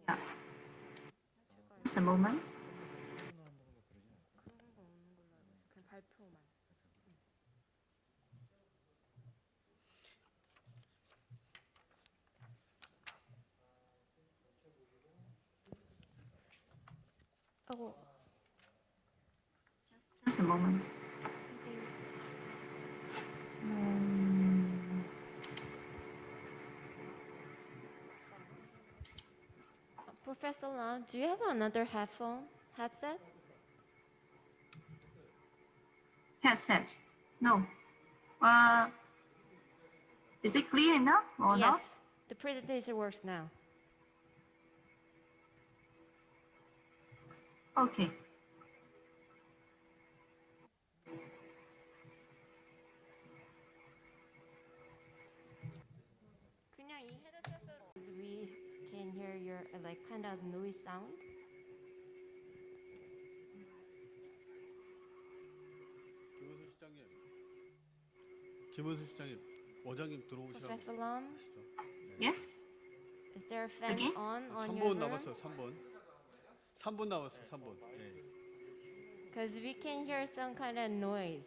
Yeah. Just a moment. Just a moment. Professor Lam, do you have another headset? Headset. No. Is it clear enough or not? Yes, the presentation works now. Okay. We can hear your like kind of noise sound. 김은수 시장님, 원장님 들어오시라고 Professor Lam, 하시죠. Yes. is there a fan Again? on your 3분 room? 남았어요. 3분. 3분 남았어요. 3분. 예. Because we can hear some kind of noise.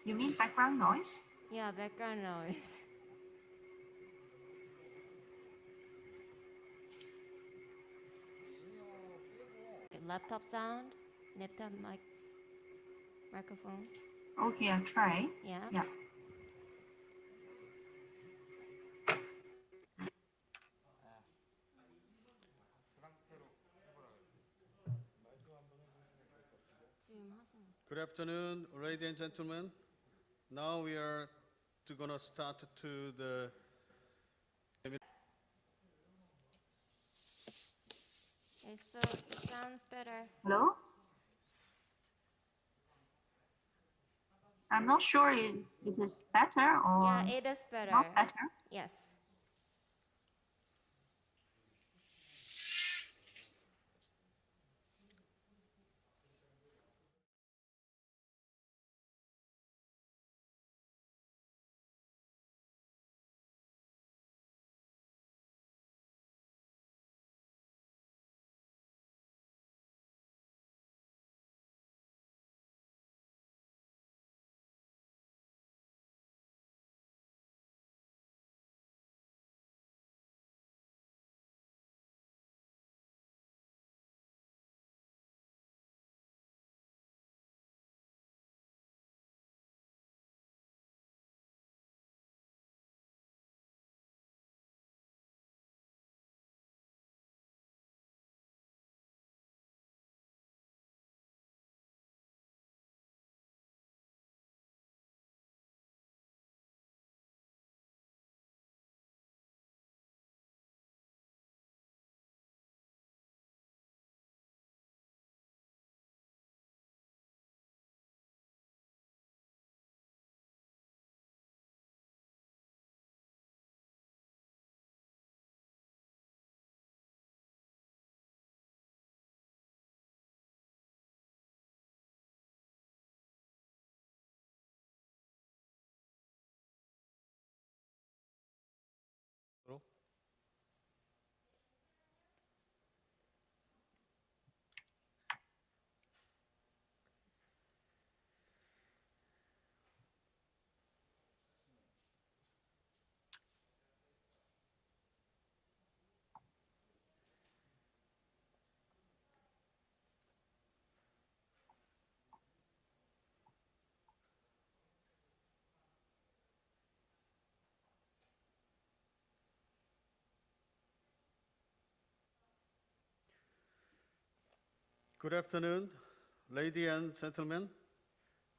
You mean background noise? Yeah, background noise. Laptop sound, laptop microphone. Okay, I'll try. Yeah. Yeah. Good afternoon, ladies and gentlemen. Now we are gonna start to the Okay, so it sounds better. Hello? I'm not sure it is better or Yeah, it is better. not better. Yes. Good afternoon, ladies and gentlemen.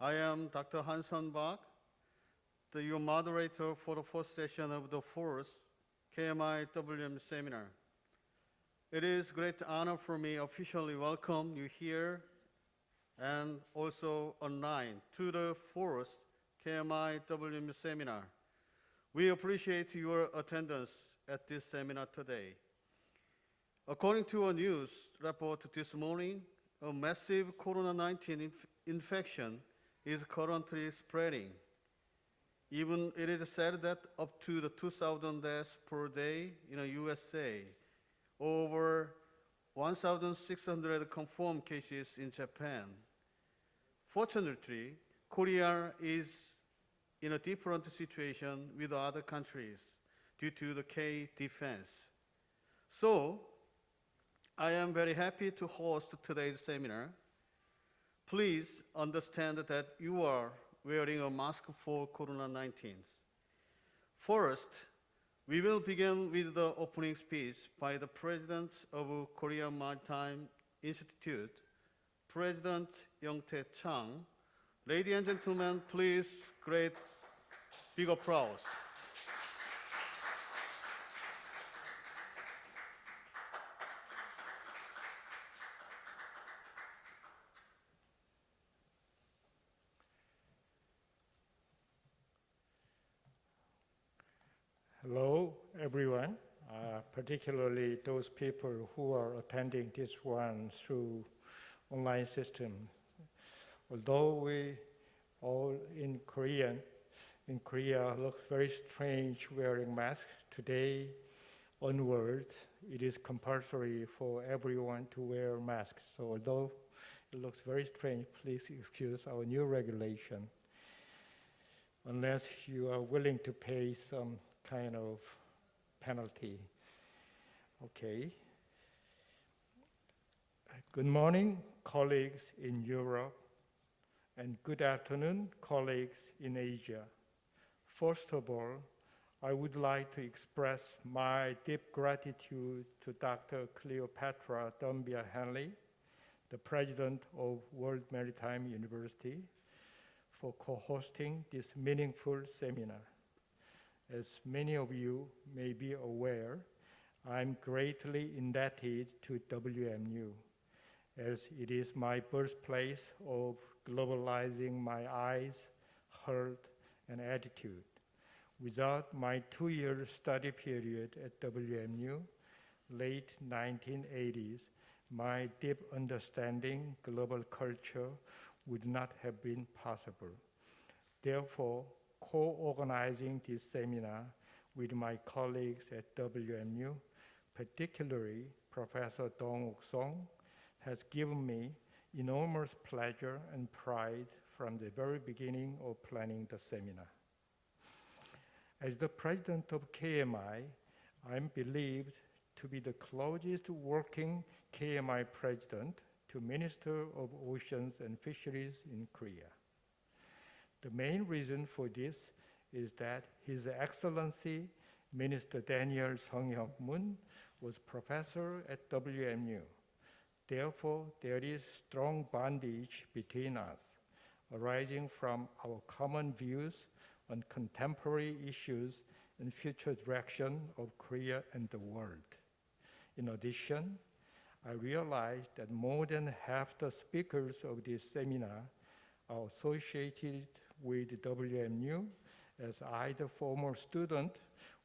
I am Dr. Hanson Bach, your moderator for the fourth session of the fourth KMI-WMU seminar. It is a great honor for me to officially welcome you here and also online to the fourth KMI-WMU seminar. We appreciate your attendance at this seminar today. According to a news report this morning, a massive COVID-19 infection is currently spreading. Even it is said that up to the 2,000 deaths per day in the USA, over 1,600 confirmed cases in Japan. Fortunately, Korea is in a different situation with other countries due to the K defense. So, I am very happy to host today's seminar. Please understand that you are wearing a mask for COVID-19. First, we will begin with the opening speech by the President of Korea Maritime Institute, President Young-tae Chang. Ladies and gentlemen, please great big applause. Hello, everyone, particularly those people who are attending this one through online system. Although we all in Korea look very strange wearing masks, today onward, it is compulsory for everyone to wear masks. So although it looks very strange, please excuse our new regulation, unless you are willing to pay some kind of penalty. Okay. Good morning, colleagues in Europe, and good afternoon, colleagues in Asia. First of all, I would like to express my deep gratitude to Dr. Cleopatra Dumbia Henley, the president of World Maritime University, for co-hosting this meaningful seminar. As many of you may be aware, I'm greatly indebted to WMU, as it is my birthplace of globalizing my eyes, heart, and attitude. Without my 2-year study period at WMU, late 1980s, my deep understanding global culture would not have been possible. Therefore, co-organizing this seminar with my colleagues at WMU, particularly Professor Dong-Uk Song, has given me enormous pleasure and pride from the very beginning of planning the seminar. As the president of KMI, I'm believed to be the closest working KMI president to Minister of Oceans and Fisheries in Korea. The main reason for this is that His Excellency Minister Daniel Sung-hyuk-moon was professor at WMU. Therefore, there is strong bondage between us, arising from our common views on contemporary issues and future direction of Korea and the world. In addition, I realized that more than half the speakers of this seminar are associated with WMU as either former student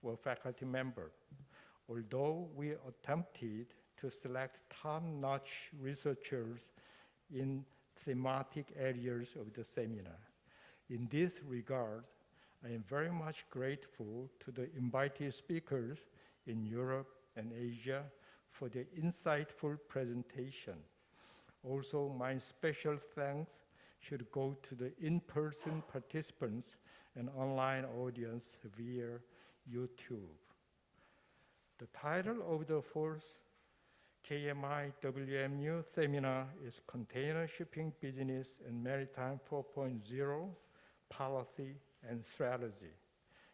or faculty member. Although we attempted to select top-notch researchers in thematic areas of the seminar. In this regard, I am very much grateful to the invited speakers in Europe and Asia for their insightful presentation. Also, my special thanks should go to the in-person participants and online audience via YouTube. The title of the fourth KMI-WMU seminar is Container Shipping Business and Maritime 4.0 Policy and Strategy.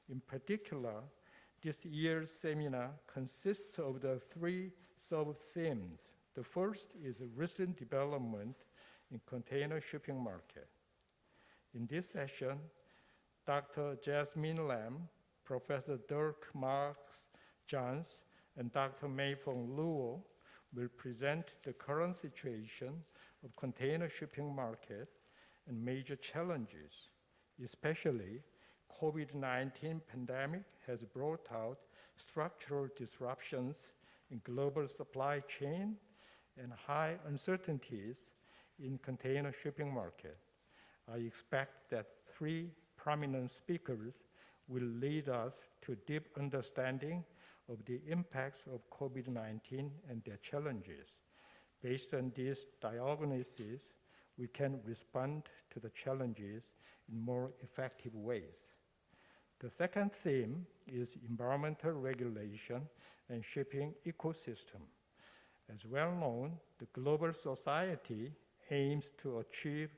In particular, this year's seminar consists of the 3 sub-themes. The first is a recent development in container shipping market. In this session, Dr. Jasmine Lam, Professor Dirk Marx Johns, and Dr. Mei-Feng Luo will present the current situation of container shipping market and major challenges. Especially, COVID-19 pandemic has brought out structural disruptions in global supply chain and high uncertainties in container shipping market. I expect that 3 prominent speakers will lead us to deep understanding of the impacts of COVID-19 and their challenges. Based on this diagnosis, we can respond to the challenges in more effective ways. The second theme is environmental regulation and shipping ecosystem. As well known, the global society aims to achieve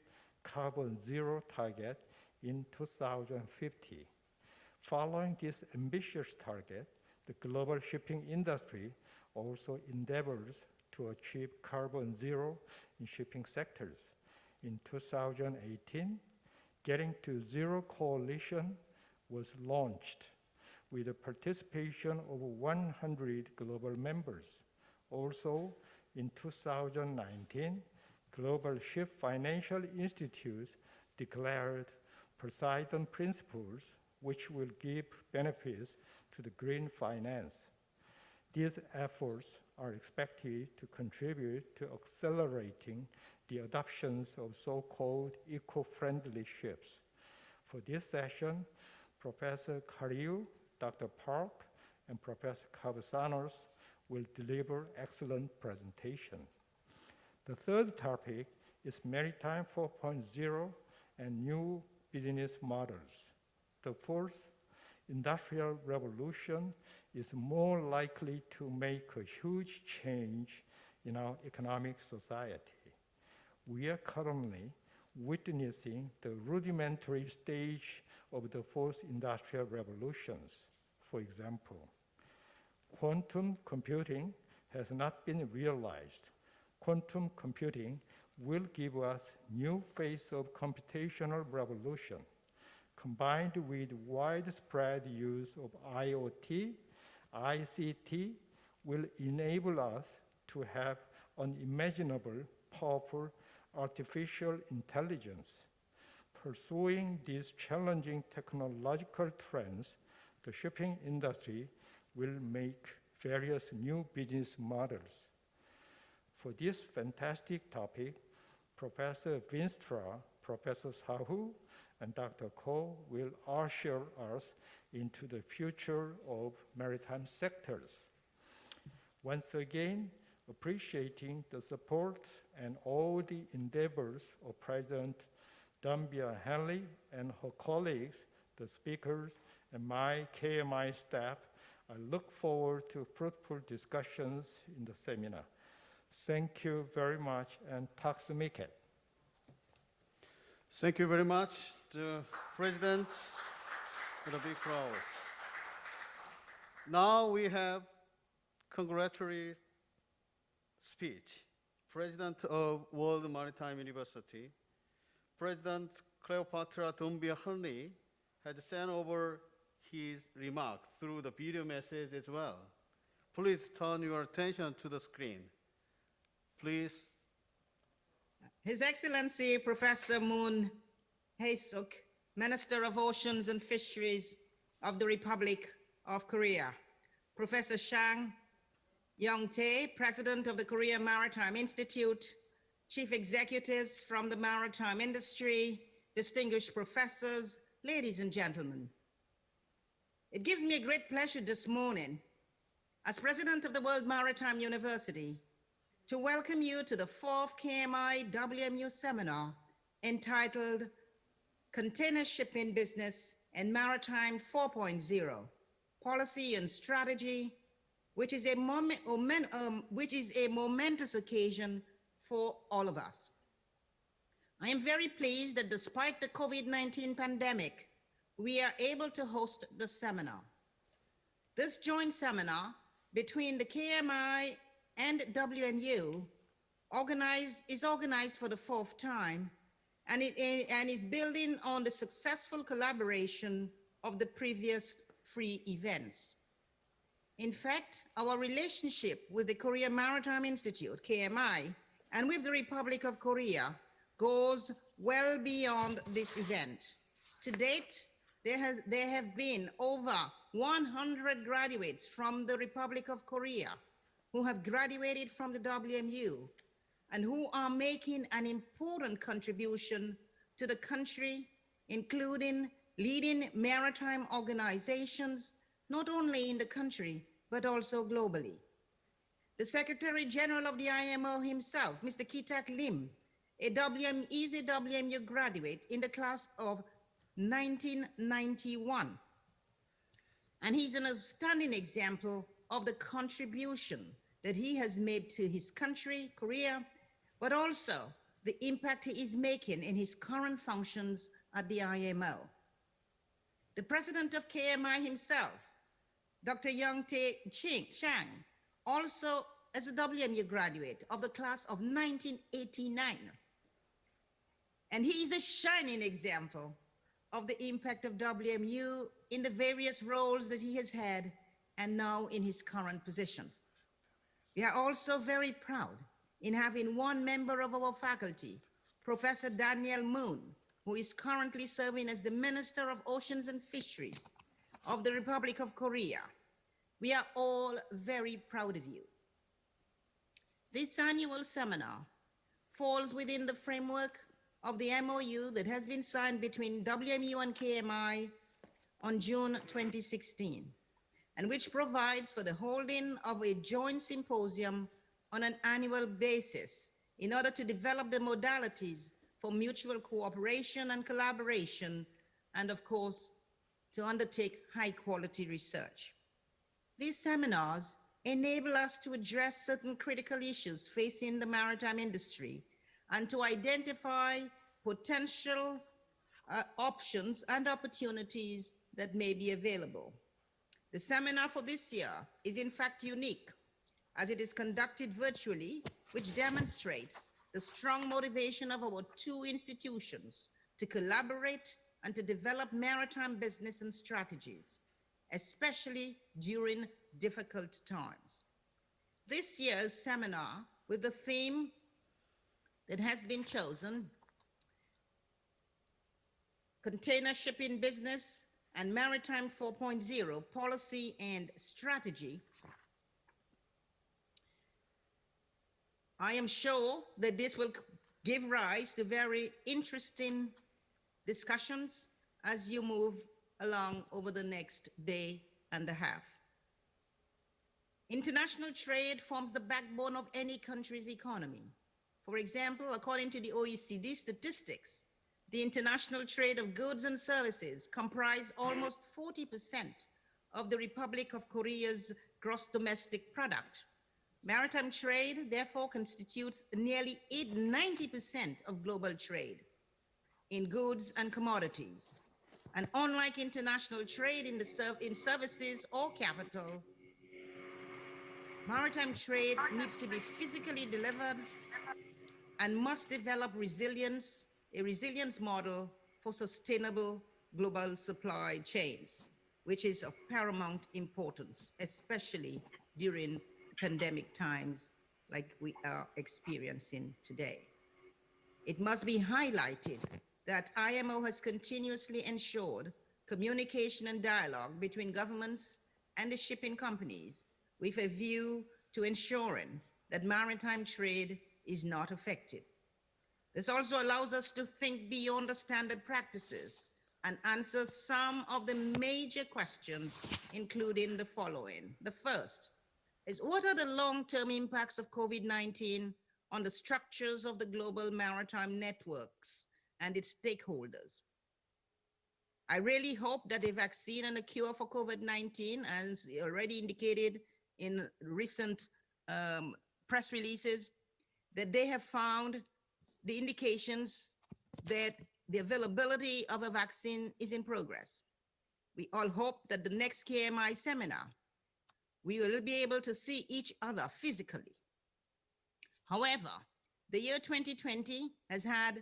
carbon zero target in 2050. Following this ambitious target, the global shipping industry also endeavors to achieve carbon zero in shipping sectors. In 2018, Getting to Zero Coalition was launched with the participation of 100 global members. Also, in 2019, Global Ship Financial Institutes declared Poseidon Principles, which will give benefits to the green finance. These efforts are expected to contribute to accelerating the adoptions of so-called eco-friendly ships. For this session, Professor Carrillo, Dr. Park, and Professor Cavasanos will deliver excellent presentations. The third topic is Maritime 4.0 and new business models. The fourth, Industrial Revolution is more likely to make a huge change in our economic society. We are currently witnessing the rudimentary stage of the fourth industrial revolutions. For example, quantum computing has not been realized. Quantum computing will give us new phase of computational revolution. Combined with widespread use of IoT, ICT will enable us to have unimaginable, powerful artificial intelligence. Pursuing these challenging technological trends, the shipping industry will make various new business models. For this fantastic topic, Professor Vinstra, Professor Sahu, and Dr. Ko will usher us into the future of maritime sectors. Once again, appreciating the support and all the endeavors of President Dumbia Henley and her colleagues, the speakers, and my KMI staff, I look forward to fruitful discussions in the seminar. Thank you very much, and tack så mycket. Thank you very much, the President, for the big flowers. Now we have congratulatory speech. President of World Maritime University, President Cleopatra Dumbia Henley had sent over his remark through the video message as well. Please turn your attention to the screen. Please. His Excellency Professor Moon Hae-suk, Minister of Oceans and Fisheries of the Republic of Korea, Professor Shang Young-tae, President of the Korea Maritime Institute, Chief Executives from the maritime industry, distinguished professors, ladies and gentlemen. It gives me a great pleasure this morning, as President of the World Maritime University, to welcome you to the 4th KMI-WMU seminar entitled Container Shipping Business and Maritime 4.0, Policy and Strategy, which is a momentous occasion for all of us. I am very pleased that despite the COVID-19 pandemic, we are able to host the seminar. This joint seminar between the KMI and WMU is organized for the 4th time, and is building on the successful collaboration of the previous 3 events. In fact, our relationship with the Korea Maritime Institute, KMI, and with the Republic of Korea goes well beyond this event. To date, there have been over 100 graduates from the Republic of Korea who have graduated from the WMU and who are making an important contribution to the country, including leading maritime organizations, not only in the country, but also globally. The Secretary General of the IMO himself, Mr. Kitak Lim, a easy WMU graduate in the class of 1991. And he's an outstanding example of the contribution that he has made to his country, Korea, but also the impact he is making in his current functions at the IMO. The president of KMI himself, Dr. Young Tae Chang, also as a WMU graduate of the class of 1989. And he is a shining example of the impact of WMU in the various roles that he has had and now in his current position. We are also very proud in having one member of our faculty, Professor Daniel Moon, who is currently serving as the Minister of Oceans and Fisheries of the Republic of Korea. We are all very proud of you. This annual seminar falls within the framework of the MOU that has been signed between WMU and KMI on June 2016, and which provides for the holding of a joint symposium on an annual basis in order to develop the modalities for mutual cooperation and collaboration, and of course, to undertake high-quality research. These seminars enable us to address certain critical issues facing the maritime industry and to identify potential options and opportunities that may be available. The seminar for this year is in fact unique, as it is conducted virtually, which demonstrates the strong motivation of our two institutions to collaborate and to develop maritime business and strategies, especially during difficult times. This year's seminar, with the theme that has been chosen, Container Shipping Business and Maritime 4.0, Policy and Strategy, I am sure that this will give rise to very interesting discussions as you move along over the next day and a half. International trade forms the backbone of any country's economy. For example, according to the OECD statistics, the international trade of goods and services comprise almost 40% of the Republic of Korea's gross domestic product. Maritime trade, therefore, constitutes nearly 90% of global trade in goods and commodities. And unlike international trade in services or capital, maritime trade needs to be physically delivered and must develop resilience, a resilience model for sustainable global supply chains, which is of paramount importance, especially during pandemic times like we are experiencing today. It must be highlighted that IMO has continuously ensured communication and dialogue between governments and the shipping companies with a view to ensuring that maritime trade is not affected. This also allows us to think beyond the standard practices and answer some of the major questions, including the following. The first is, what are the long-term impacts of COVID-19 on the structures of the global maritime networks and its stakeholders? I really hope that a vaccine and a cure for COVID-19, as already indicated in recent press releases, that they have found the indications that the availability of a vaccine is in progress. We all hope that the next KMI seminar, we will be able to see each other physically. However, the year 2020 has had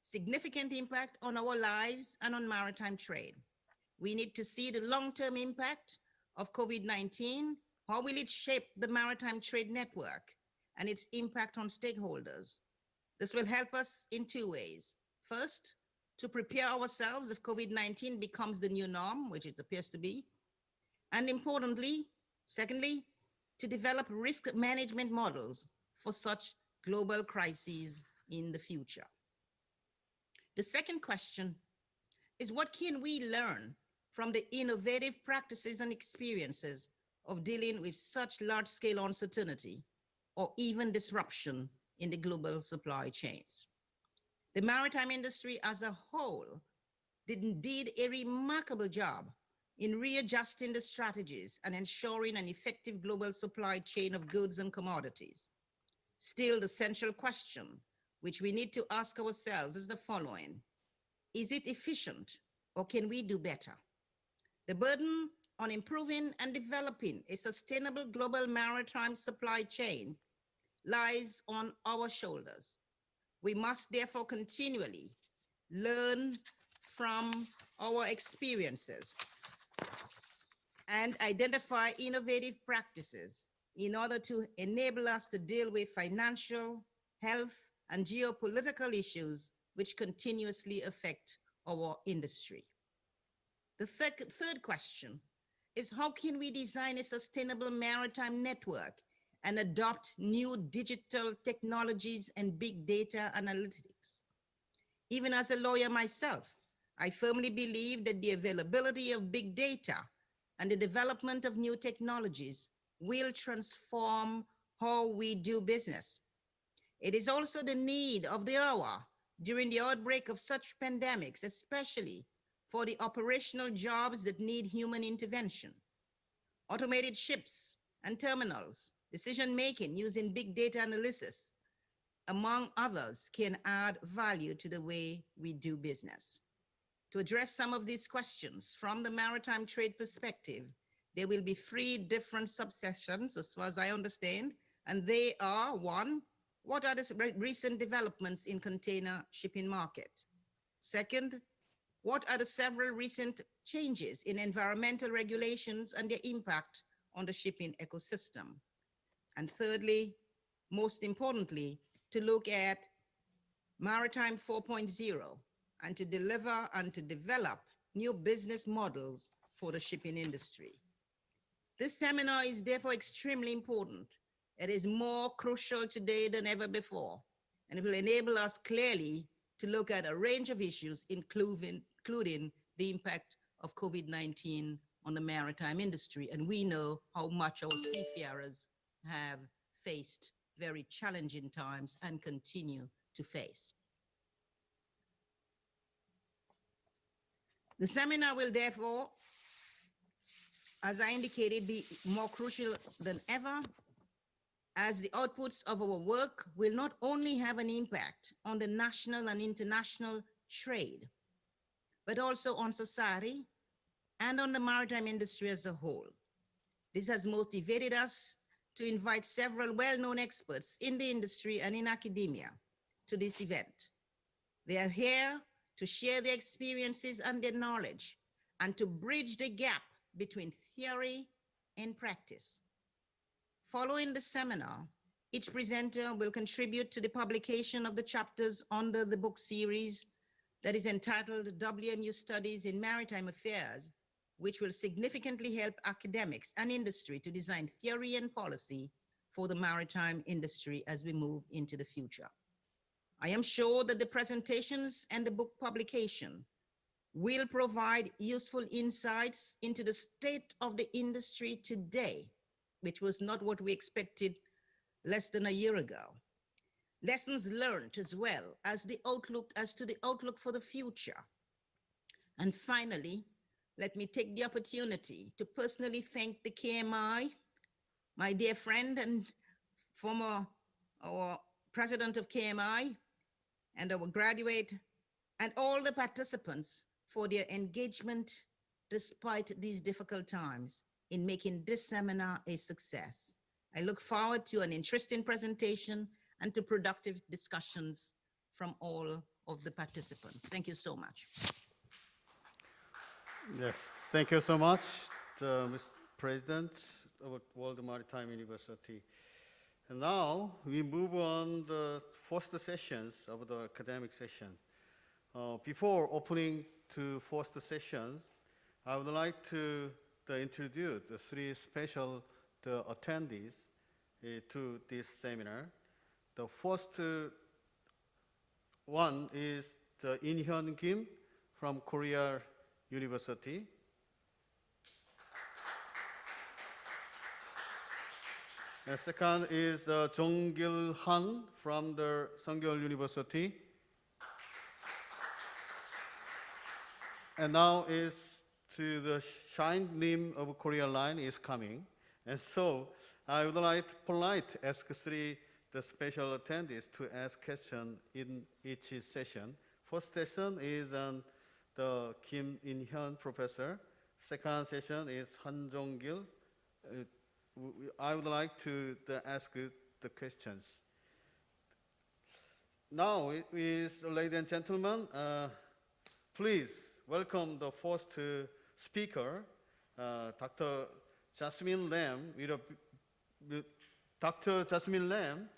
significant impact on our lives and on maritime trade. We need to see the long-term impact of COVID-19. How will it shape the maritime trade network and its impact on stakeholders? This will help us in two ways. First, to prepare ourselves if COVID-19 becomes the new norm, which it appears to be. And importantly, secondly, to develop risk management models for such global crises in the future. The second question is, what can we learn from the innovative practices and experiences of dealing with such large-scale uncertainty or even disruption in the global supply chains? The maritime industry as a whole did a remarkable job in readjusting the strategies and ensuring an effective global supply chain of goods and commodities. Still, the central question which we need to ask ourselves is the following: is it efficient, or can we do better? The burden on improving and developing a sustainable global maritime supply chain lies on our shoulders. We must therefore continually learn from our experiences and identify innovative practices in order to enable us to deal with financial, health, and geopolitical issues which continuously affect our industry. The third question is, how can we design a sustainable maritime network and adopt new digital technologies and big data analytics? Even as a lawyer myself, I firmly believe that the availability of big data and the development of new technologies will transform how we do business. It is also the need of the hour during the outbreak of such pandemics, especially for the operational jobs that need human intervention. Automated ships and terminals, decision-making using big data analysis, among others, can add value to the way we do business. To address some of these questions from the maritime trade perspective, there will be 3 different subsessions, as far as I understand, and they are: 1, what are the recent developments in container shipping market? 2nd, what are the several recent changes in environmental regulations and their impact on the shipping ecosystem? And thirdly, most importantly, to look at Maritime 4.0 and to deliver and to develop new business models for the shipping industry. This seminar is therefore extremely important. It is more crucial today than ever before, and it will enable us clearly to look at a range of issues, including the impact of COVID-19 on the maritime industry. And we know how much our seafarers have faced very challenging times and continue to face. The seminar will therefore, as I indicated, be more crucial than ever, as the outputs of our work will not only have an impact on the national and international trade, but also on society and on the maritime industry as a whole. This has motivated us to invite several well-known experts in the industry and in academia to this event. They are here to share their experiences and their knowledge and to bridge the gap between theory and practice. Following the seminar, each presenter will contribute to the publication of the chapters under the book series that is entitled WMU Studies in Maritime Affairs, which will significantly help academics and industry to design theory and policy for the maritime industry as we move into the future. I am sure that the presentations and the book publication will provide useful insights into the state of the industry today, which was not what we expected less than a year ago. Lessons learned, as well as the outlook for the future. And finally, let me take the opportunity to personally thank the KMI, my dear friend and former our president of KMI, and our graduate, and all the participants for their engagement despite these difficult times in making this seminar a success. I look forward to an interesting presentation and to productive discussions from all of the participants. Thank you so much. Yes, thank you so much, Mr. President of World Maritime University. And now we move on the first sessions of the academic session. Before opening to first sessions, I would like to introduce the 3 special attendees to this seminar. The first one is the In-hyun Kim from Korea University. And second is Jong-gil Han from the Sungyeol University. And now is to the Shine Lim of Korea line is coming. And so I would like to polite ask the special attendees to ask questions in each session. First session is the Kim In-hyun professor. Second session is Han Jong-gil. I would like to ask the questions. Now, ladies and gentlemen, please welcome the first speaker, Dr. Jasmine Lam. Dr. Jasmine Lam,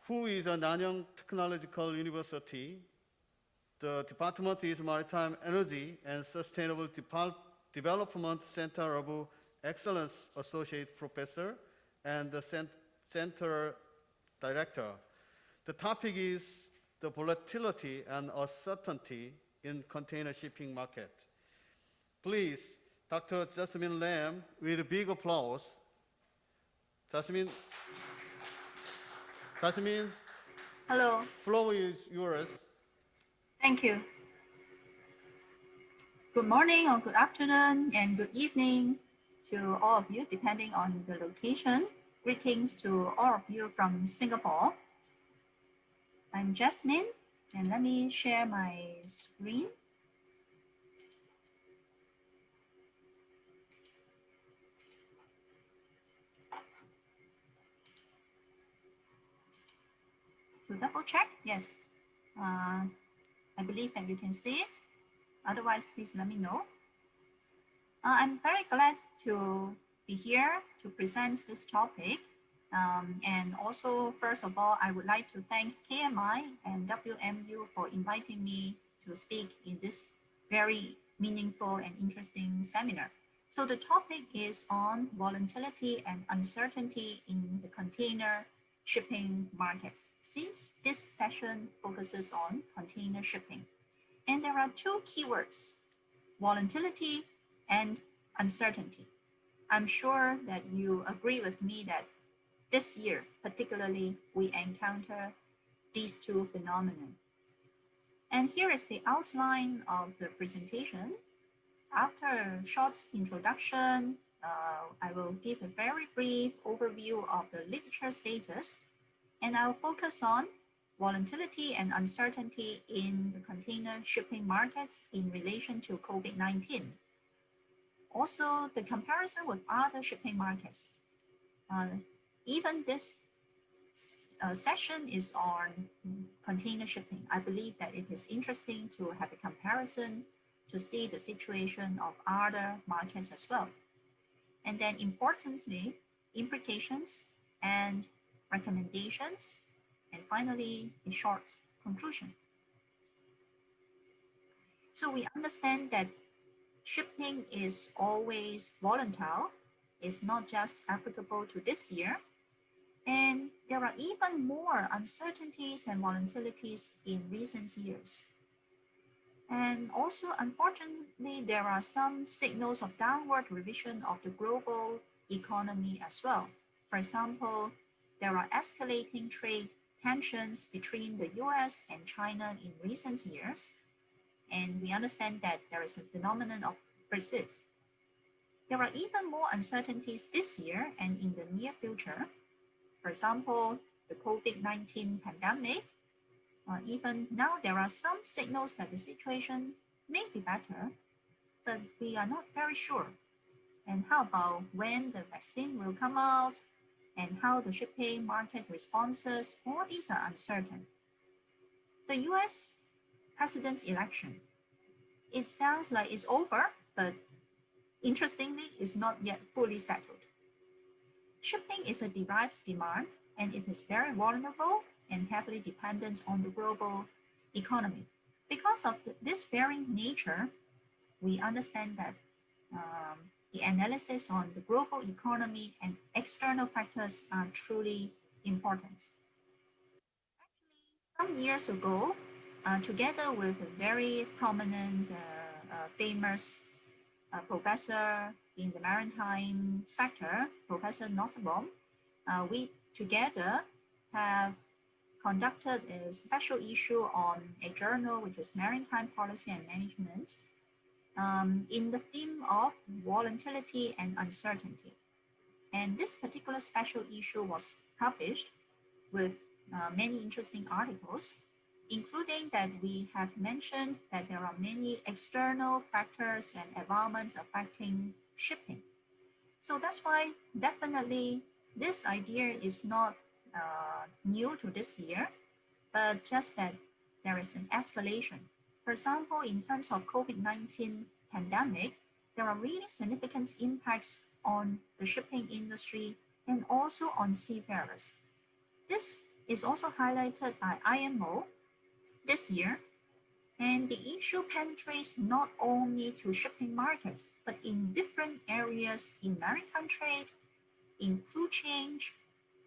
who is at Nanyang Technological University. The department is Maritime Energy and Sustainable Development Center of Excellence Associate Professor and the Center Director. The topic is the volatility and uncertainty in container shipping market. Please, Dr. Jasmine Lam, with a big applause. Jasmine. Jasmine, Hello. floor is yours. Thank you. Good morning or good afternoon and good evening to all of you, depending on the location. Greetings to all of you from Singapore. I'm Jasmine, and let me share my screen. To double check, yes. I believe that you can see it. Otherwise, please let me know. I'm very glad to be here to present this topic. And also, first of all, I would like to thank KMI and WMU for inviting me to speak in this very meaningful and interesting seminar. So the topic is on volatility and uncertainty in the container shipping market, since this session focuses on container shipping. And there are two keywords, volatility and uncertainty. I'm sure that you agree with me that this year, particularly, we encounter these two phenomena. And here is the outline of the presentation. After a short introduction, I will give a very brief overview of the literature status, and I'll focus on volatility and uncertainty in the container shipping markets in relation to COVID-19. Also, the comparison with other shipping markets. Even this session is on container shipping. I believe that it is interesting to have a comparison to see the situation of other markets as well. And then importantly, implications and recommendations, and finally, a short conclusion. So we understand that shipping is always volatile. It's not just applicable to this year. And there are even more uncertainties and volatilities in recent years. And also, unfortunately, there are some signals of downward revision of the global economy as well. For example, there are escalating trade tensions between the US and China in recent years. And we understand that there is a phenomenon of Brexit. There are even more uncertainties this year and in the near future. For example, the COVID-19 pandemic. Even now, there are some signals that the situation may be better, but we are not very sure. And how about when the vaccine will come out and how the shipping market responses? All these are uncertain. The US president's election, it sounds like it's over, but interestingly, it's not yet fully settled. Shipping is a derived demand, and it is very vulnerable and heavily dependent on the global economy. Because of this very nature, we understand that the analysis on the global economy and external factors are truly important. Actually, some years ago, together with a very prominent, famous professor in the maritime sector, Professor Nottenbaum, we together have conducted a special issue on a journal which is Maritime Policy and Management in the theme of volatility and uncertainty. And this particular special issue was published with many interesting articles, including that we have mentioned that there are many external factors and environment affecting shipping. So that's why definitely this idea is not new to this year, but just that there is an escalation. For example, in terms of COVID-19 pandemic, there are really significant impacts on the shipping industry and also on seafarers. This is also highlighted by IMO this year, and the issue penetrates not only to shipping markets, but in different areas in maritime trade, in crew change.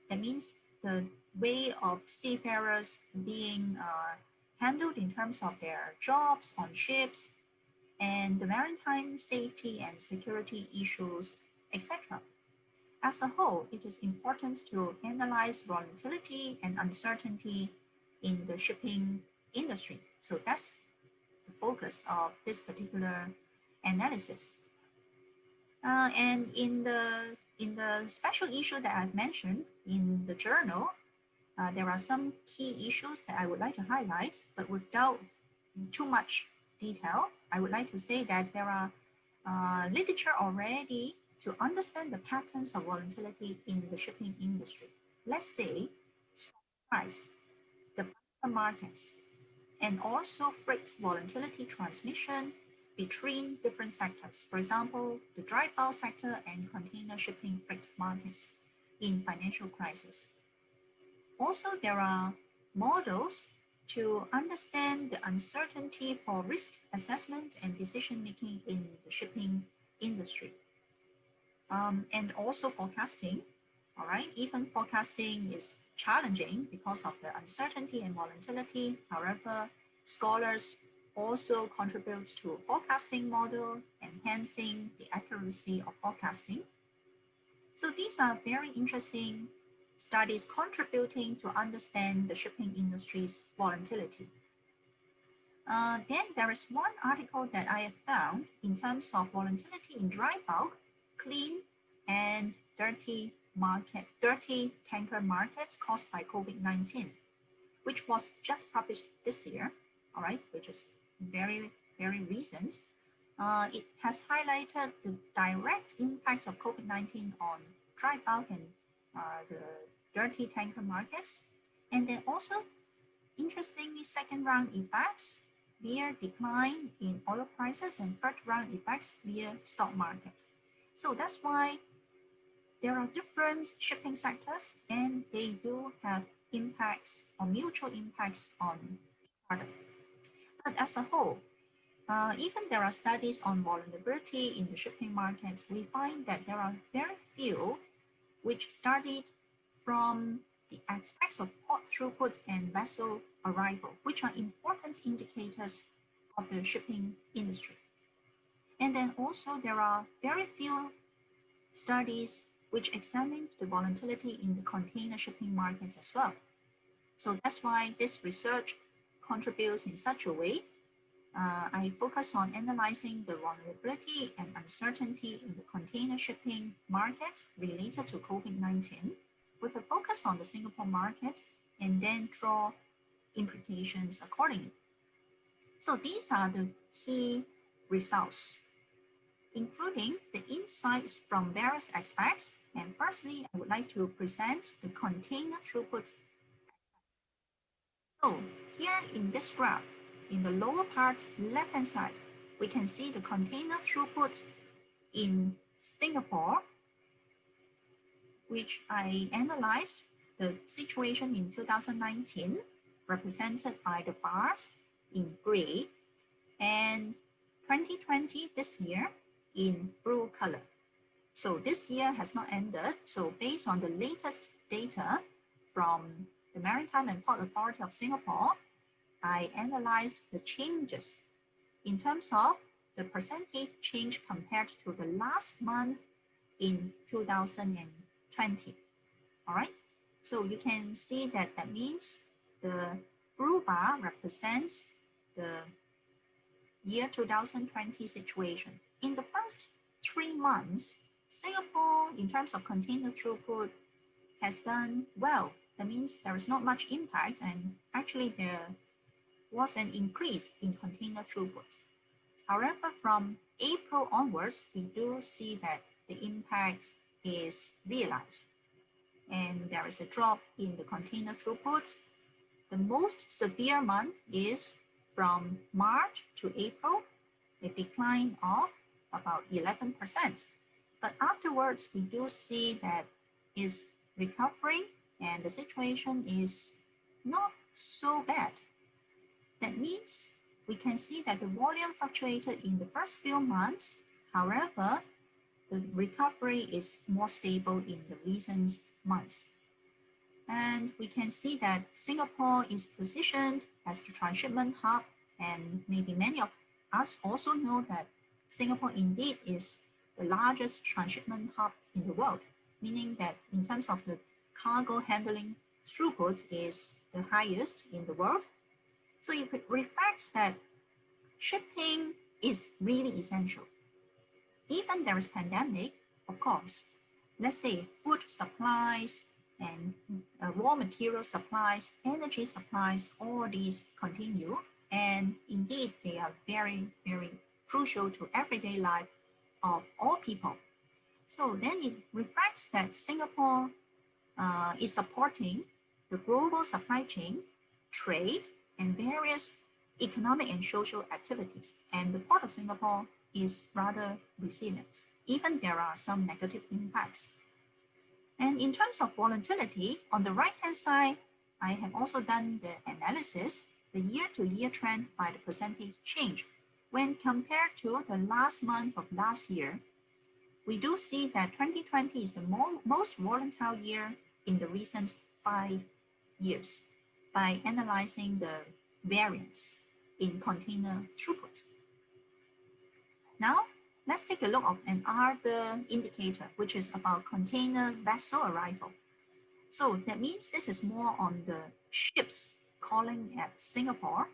That means the way of seafarers being handled in terms of their jobs on ships, and the maritime safety and security issues, etc. As a whole, it is important to analyze volatility and uncertainty in the shipping industry. So that's the focus of this particular analysis. And in the special issue that I've mentioned in the journal, there are some key issues that I would like to highlight, but without too much detail, I would like to say that there are literature already to understand the patterns of volatility in the shipping industry. Let's say stock price, the markets, and also freight volatility transmission between different sectors. For example, the dry bulk sector and container shipping freight markets in financial crisis. Also, there are models to understand the uncertainty for risk assessment and decision-making in the shipping industry. And also forecasting, all right? Even forecasting is challenging because of the uncertainty and volatility. However, scholars also contribute to forecasting model, enhancing the accuracy of forecasting. So these are very interesting studies contributing to understand the shipping industry's volatility. Then there is one article that I have found in terms of volatility in dry bulk, clean and dirty tanker markets caused by COVID-19, which was just published this year, all right, which is very, very recent. It has highlighted the direct impact of COVID-19 on dry bulk and the dirty tanker markets, and then also, interestingly, second round effects via decline in oil prices and third round effects via stock market. So that's why there are different shipping sectors and they do have impacts or mutual impacts on each other. But as a whole, even there are studies on vulnerability in the shipping markets, we find that there are very few which studied from the aspects of port throughput and vessel arrival, which are important indicators of the shipping industry. And then also there are very few studies which examine the volatility in the container shipping markets as well. So that's why this research contributes in such a way. I focus on analyzing the vulnerability and uncertainty in the container shipping market related to COVID-19 with a focus on the Singapore market and then draw implications accordingly. So these are the key results, including the insights from various aspects. And firstly, I would like to present the container throughput. So here in this graph, in the lower part, left-hand side, we can see the container throughput in Singapore, which I analyzed the situation in 2019, represented by the bars in gray, and 2020 this year in blue color. So this year has not ended. So based on the latest data from the Maritime and Port Authority of Singapore, I analyzed the changes in terms of the percentage change compared to the last month in 2020. All right, so you can see that that means the blue bar represents the year 2020 situation. In the first 3 months, Singapore, in terms of container throughput, has done well. That means there is not much impact, and actually there was an increase in container throughput. However, from April onwards, we do see that the impact is realized, and there is a drop in the container throughput. The most severe month is from March to April, a decline of about 11%. But afterwards, we do see that is recovering and the situation is not so bad. That means we can see that the volume fluctuated in the first few months. However, the recovery is more stable in the recent months. And we can see that Singapore is positioned as the transshipment hub, and maybe many of us also know that Singapore indeed is the largest transshipment hub in the world, meaning that in terms of the cargo handling throughput is the highest in the world. So it reflects that shipping is really essential. Even there is pandemic, of course, let's say food supplies and raw material supplies, energy supplies, all these continue. And indeed, they are very, very crucial to everyday life of all people. So then it reflects that Singapore is supporting the global supply chain, trade, and various economic and social activities. And the Port of Singapore is rather resilient, even there are some negative impacts. And in terms of volatility, on the right-hand side, I have also done the analysis, the year-to-year trend by the percentage change. When compared to the last month of last year, we do see that 2020 is the most volatile year in the recent 5 years by analyzing the variance in container throughput. Now, let's take a look at another indicator, which is about container vessel arrival. So that means this is more on the ships calling at Singapore.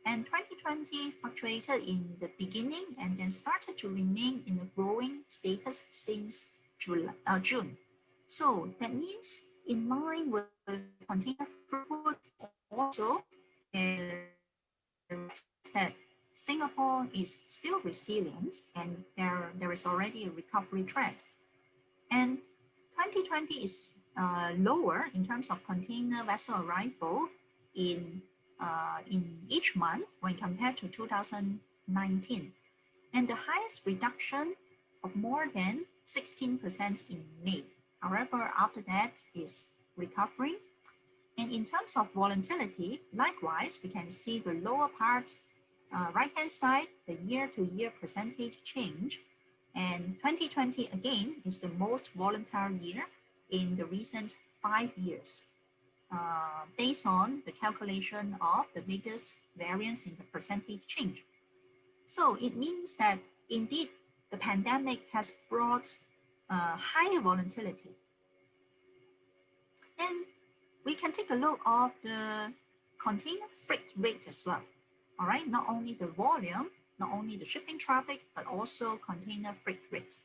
And 2020 fluctuated in the beginning and then started to remain in a growing status since June. So that means in line with container throughput, also that Singapore is still resilient and there is already a recovery trend. And 2020 is lower in terms of container vessel arrival in each month when compared to 2019. And the highest reduction of more than 16% in May. However, after that is recovering. And in terms of volatility, likewise, we can see the lower part, right-hand side, the year-to-year percentage change. And 2020, again, is the most volatile year in the recent 5 years, based on the calculation of the biggest variance in the percentage change. So it means that indeed the pandemic has brought higher volatility. And we can take a look at the container freight rate as well. All right, not only the volume, not only the shipping traffic, but also container freight rate.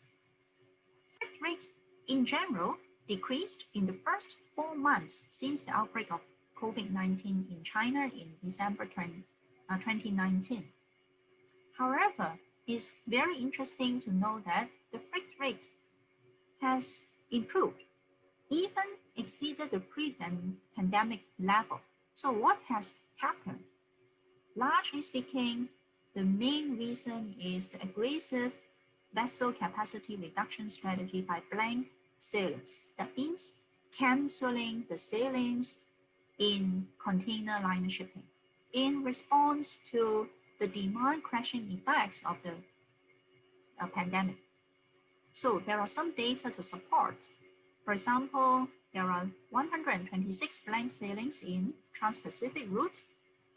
Freight rate in general decreased in the first 4 months since the outbreak of COVID-19 in China in December 2019. However, it's very interesting to know that the freight rate has improved, even exceeded the pre-pandemic level. So what has happened? Largely speaking, the main reason is the aggressive vessel capacity reduction strategy by blank sailings. That means canceling the sailings in container liner shipping in response to the demand crashing effects of the pandemic. So there are some data to support. For example, there are 126 blank sailings in Trans-Pacific routes,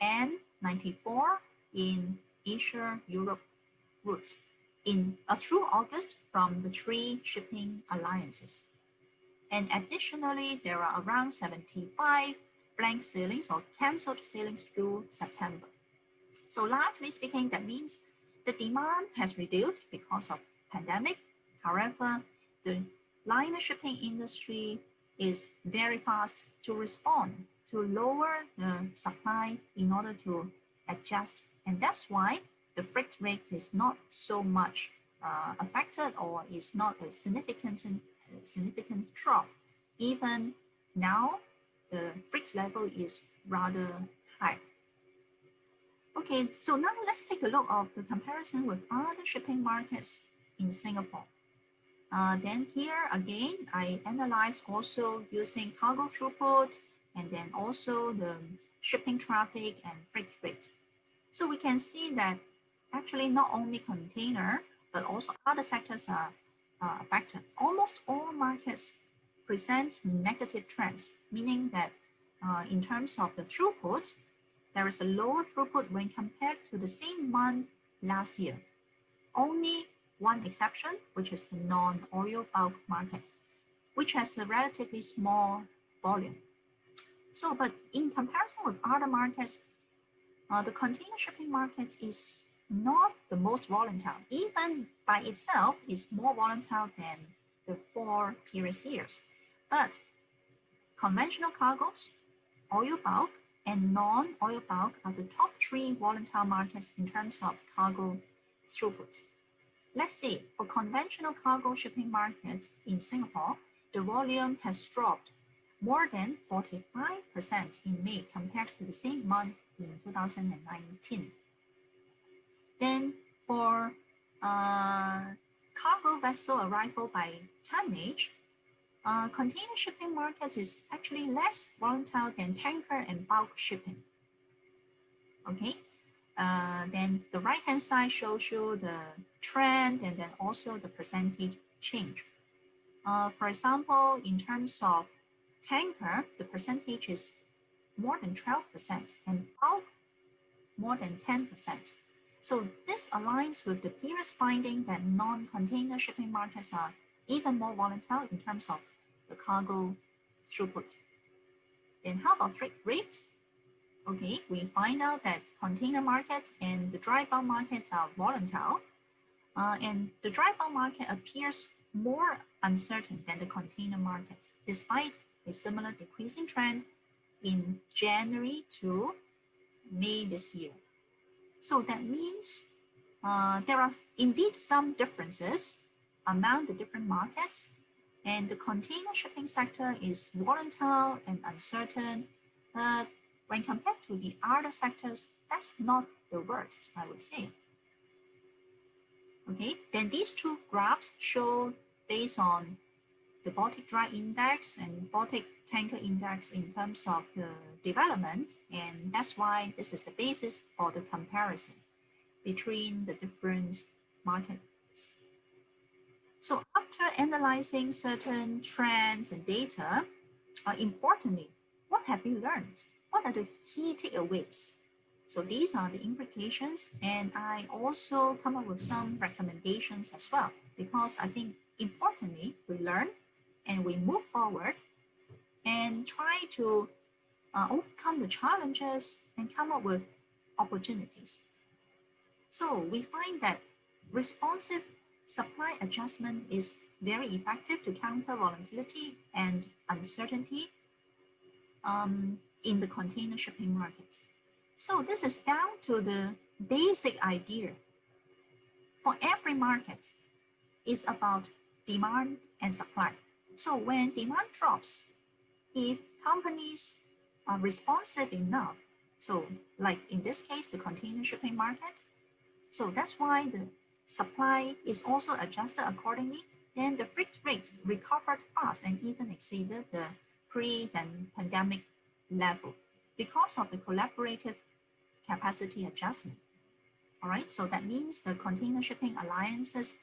and 94 in Asia-Europe routes through August from the 3 shipping alliances. And additionally, there are around 75 blank sailings or cancelled sailings through September. So largely speaking, that means the demand has reduced because of pandemic. However, the liner shipping industry is very fast to respond to lower the supply in order to adjust. And that's why the freight rate is not so much affected or is not a significant drop. Even now, the freight level is rather high. Okay, so now let's take a look of the comparison with other shipping markets in Singapore. Then here again, I analyzed also using cargo throughput and then also the shipping traffic and freight rate. So we can see that actually not only container, but also other sectors are affected. Almost all markets present negative trends, meaning that in terms of the throughput, there is a lower throughput when compared to the same month last year. Only one exception, which is the non-oil bulk market, which has a relatively small volume. So, but in comparison with other markets, the container shipping market is not the most volatile. Even by itself, is more volatile than the 4 previous years. But conventional cargoes, oil bulk, and non-oil bulk are the top 3 volatile markets in terms of cargo throughput. Let's say for conventional cargo shipping markets in Singapore, the volume has dropped more than 45% in May compared to the same month in 2019. Then for cargo vessel arrival by tonnage, container shipping market is actually less volatile than tanker and bulk shipping. Okay, then the right-hand side shows you the trend and then also the percentage change. For example, in terms of tanker, the percentage is more than 12% and bulk more than 10%. So this aligns with the previous finding that non-container shipping markets are even more volatile in terms of the cargo throughput. Then how about freight rate? Okay, we find out that container markets and the dry bulk markets are volatile, and the dry bulk market appears more uncertain than the container market, despite a similar decreasing trend in January to May this year. So that means there are indeed some differences among the different markets, and the container shipping sector is volatile and uncertain, but when compared to the other sectors, that's not the worst, I would say. Okay, then these 2 graphs show based on the Baltic Dry Index and Baltic Tanker Index in terms of the development, and that's why this is the basis for the comparison between the different markets. So after analyzing certain trends and data, importantly, what have you learned? What are the key takeaways? So these are the implications, and I also come up with some recommendations as well, because I think importantly, we learn and we move forward and try to overcome the challenges and come up with opportunities. So we find that responsive supply adjustment is very effective to counter volatility and uncertainty in the container shipping market. So this is down to the basic idea. For every market, it's about demand and supply. So when demand drops, if companies are responsive enough, so like in this case, the container shipping market, so that's why the supply is also adjusted accordingly, then the freight rate recovered fast and even exceeded the pre-pandemic level because of the collaborative capacity adjustment. All right, so that means the container shipping alliances,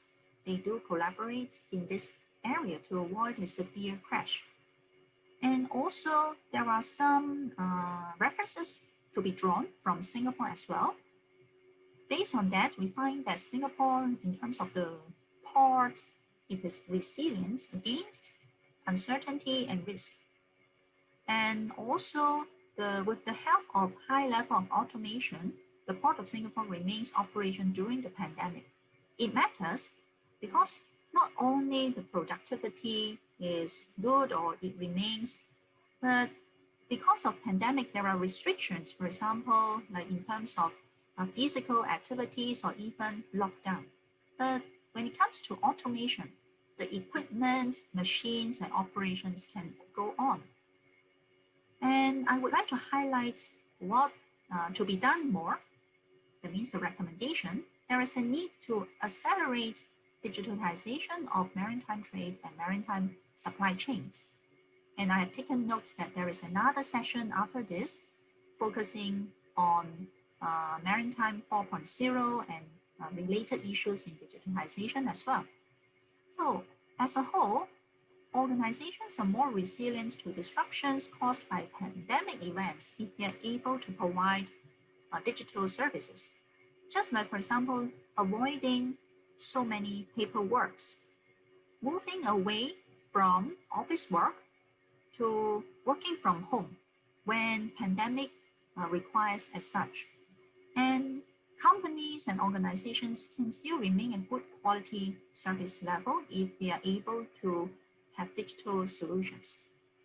they do collaborate in this area to avoid a severe crash. And also there are some references to be drawn from Singapore as well. Based on that, we find that Singapore, in terms of the port, it is resilient against uncertainty and risk. And also, with the help of high level of automation, the Port of Singapore remains operation during the pandemic. It matters because not only the productivity is good or it remains, but because of pandemic, there are restrictions, for example, like in terms of physical activities or even lockdown. But when it comes to automation, the equipment, machines, and operations can go on. And I would like to highlight what to be done more. That means the recommendation. There is a need to accelerate digitalization of maritime trade and maritime supply chains. And I have taken note that there is another session after this focusing on maritime 4.0 and related issues in digitalization as well. So as a whole, organizations are more resilient to disruptions caused by pandemic events if they are able to provide digital services. Just like, for example, avoiding so many paperworks, moving away from office work to working from home when pandemic requires as such. And companies and organizations can still remain a good quality service level if they are able to have digital solutions.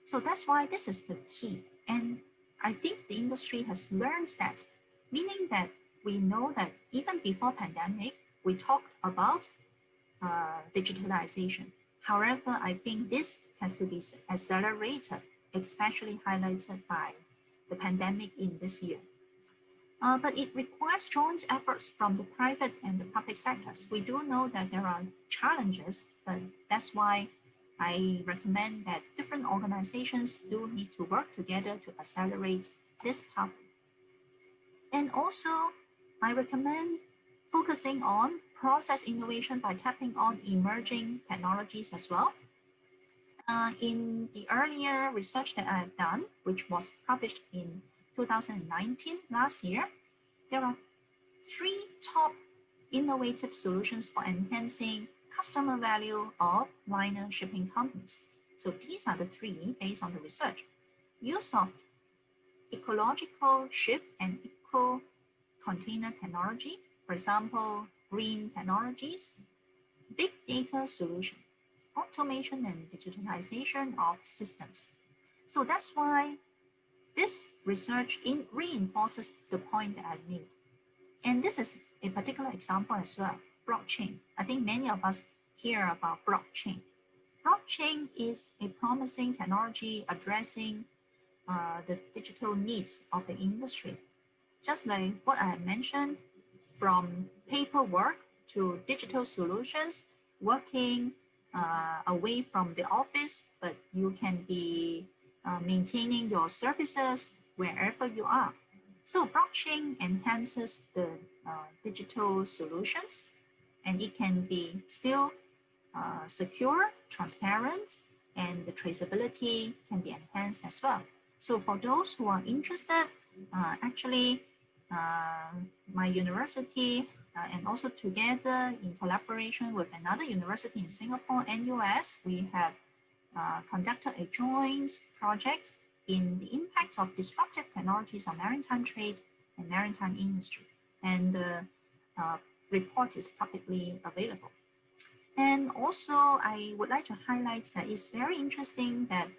So that's why this is the key. And I think the industry has learned that, meaning that we know that even before pandemic, we talked about digitalization. However, I think this has to be accelerated, especially highlighted by the pandemic in this year. But it requires joint efforts from the private and the public sectors. We do know that there are challenges, but that's why I recommend that different organizations do need to work together to accelerate this path. And also, I recommend focusing on process innovation by tapping on emerging technologies as well. In the earlier research that I have done, which was published in 2019, last year, there are 3 top innovative solutions for enhancing customer value of liner shipping companies. So these are the 3 based on the research. Use of ecological ship and eco-container technology, for example, green technologies, big data solution, automation and digitalization of systems. So that's why this research reinforces the point that I made. And this is a particular example as well, blockchain. I think many of us hear about blockchain. Blockchain is a promising technology addressing the digital needs of the industry. Just like what I have mentioned, from paperwork to digital solutions, working away from the office, but you can be maintaining your services wherever you are. So blockchain enhances the digital solutions, and it can be still secure, transparent, and the traceability can be enhanced as well. So for those who are interested, actually, my university and also together in collaboration with another university in Singapore and US, we have conducted a joint project in the impact of disruptive technologies on maritime trade and maritime industry. And the report is publicly available. And also, I would like to highlight that it's very interesting that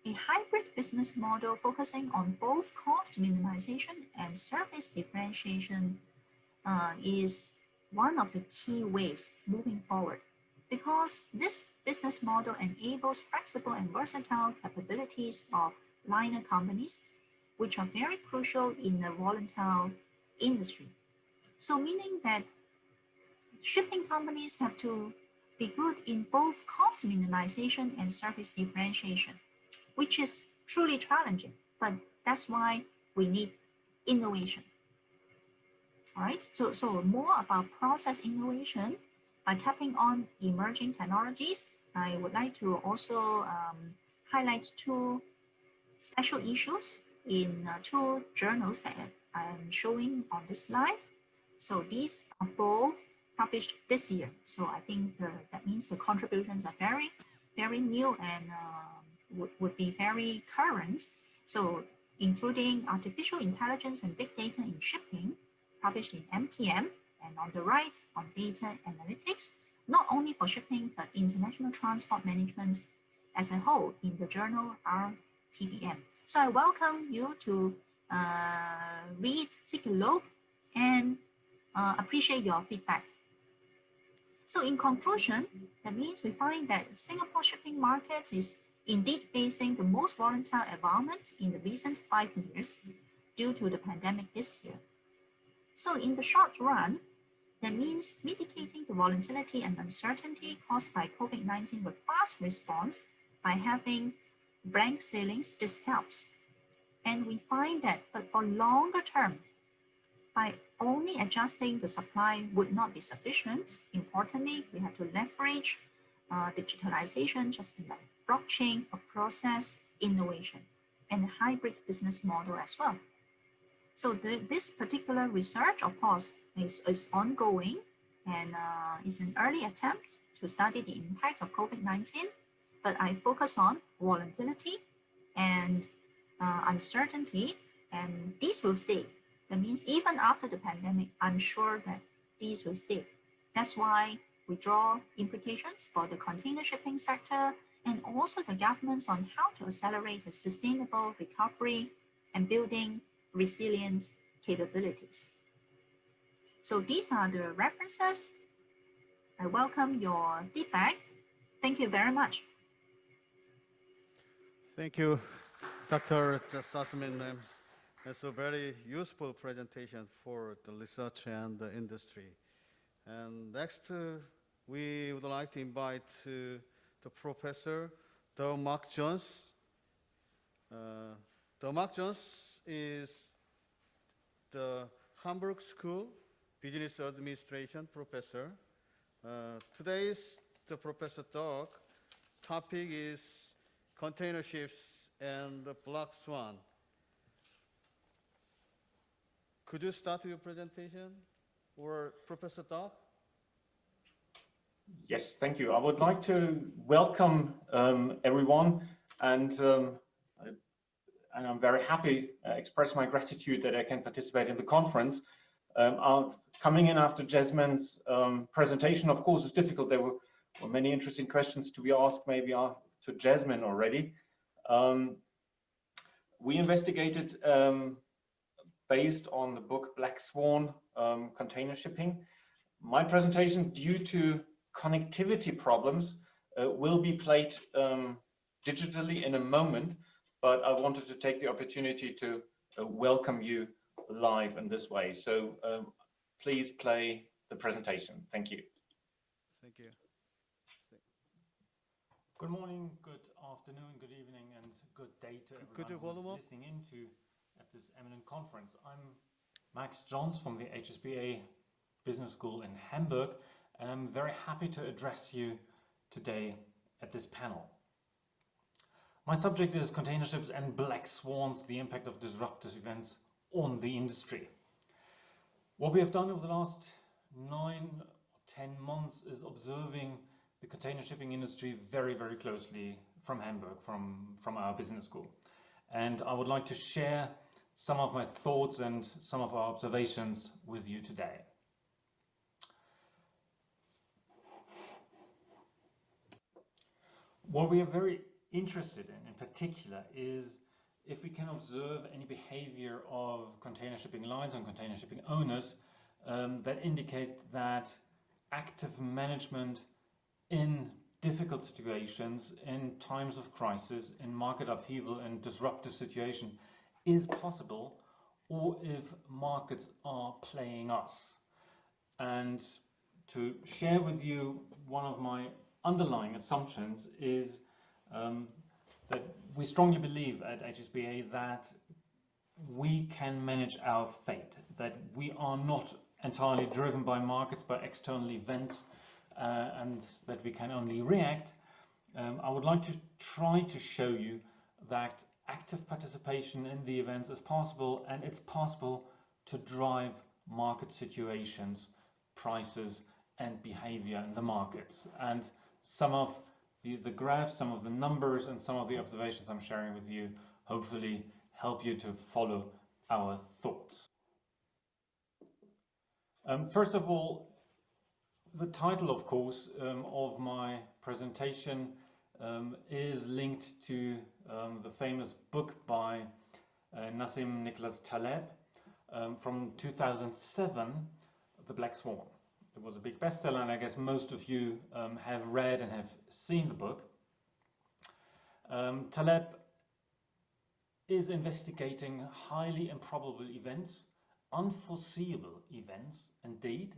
a hybrid business model focusing on both cost minimization and service differentiation is one of the key ways moving forward, because this business model enables flexible and versatile capabilities of liner companies, which are very crucial in the volatile industry. So meaning that shipping companies have to be good in both cost minimization and service differentiation, which is truly challenging, but that's why we need innovation. All right, so more about process innovation by tapping on emerging technologies. I would like to also highlight 2 special issues in two journals that I am showing on this slide. So these are both published this year. So I think that means the contributions are very, very new and would be very current. So including artificial intelligence and big data in shipping, published in MPM, and on the right on data analytics, not only for shipping, but international transport management as a whole in the journal RTBM. So I welcome you to read, take a look, and appreciate your feedback. So in conclusion, that means we find that Singapore shipping market is indeed facing the most volatile environment in the recent 5 years due to the pandemic this year. So in the short run, that means mitigating the volatility and uncertainty caused by COVID-19 with fast response by having blank sailings, this helps. And we find that, but for longer term, by only adjusting the supply would not be sufficient. Importantly, we have to leverage digitalization, just like blockchain for process innovation and hybrid business model as well. So this particular research, of course, is ongoing and is an early attempt to study the impact of COVID-19, but I focus on volatility and uncertainty, and these will stay. That means even after the pandemic, I'm sure that these will stay. That's why we draw implications for the container shipping sector and also the governments on how to accelerate a sustainable recovery and building resilient capabilities. So these are the references. I welcome your feedback. Thank you very much. Thank you, Dr. Sussman. It's a very useful presentation for the research and the industry. And next, we would like to invite the Professor Mark Jones. Mark Jones is the Hamburg School Business Administration professor. Today's the professor talk topic is container ships and the black swan. Could you start your presentation, or Professor Doc? Yes, thank you. I would like to welcome everyone, and I'm very happy to express my gratitude that I can participate in the conference. Coming in after Jasmine's presentation, of course, is difficult. There were many interesting questions to be asked, maybe to Jasmine already. We investigated based on the book Black Swan, Container Shipping. My presentation, due to connectivity problems, will be played digitally in a moment, but I wanted to take the opportunity to welcome you live in this way. So please play the presentation. Thank you. Thank you. Good morning, good afternoon, good evening, and good day to everyone who's listening into at this eminent conference. I'm Max Johns from the HSBA Business School in Hamburg, and I'm very happy to address you today at this panel. My subject is container ships and black swans, the impact of disruptive events on the industry. What we have done over the last 9 or 10 months is observing the container shipping industry very, very closely from Hamburg, from our business school. And I would like to share some of my thoughts and some of our observations with you today. What we are very interested in particular, is if we can observe any behavior of container shipping lines and container shipping owners that indicate that active management in difficult situations, in times of crisis, in market upheaval and disruptive situation is possible, or if markets are playing us. And to share with you one of my underlying assumptions is that we strongly believe at HSBA that we can manage our fate, that we are not entirely driven by markets, by external events, and that we can only react. I would like to try to show you that active participation in the events is possible, and it's possible to drive market situations, prices, and behavior in the markets. And some of the graphs, some of the numbers, and some of the observations I'm sharing with you hopefully help you to follow our thoughts. First of all, the title, of course, of my presentation is linked to the famous book by Nassim Nicholas Taleb from 2007, The Black Swan. It was a big bestseller, and I guess most of you have read and have seen the book. Taleb is investigating highly improbable events, unforeseeable events indeed.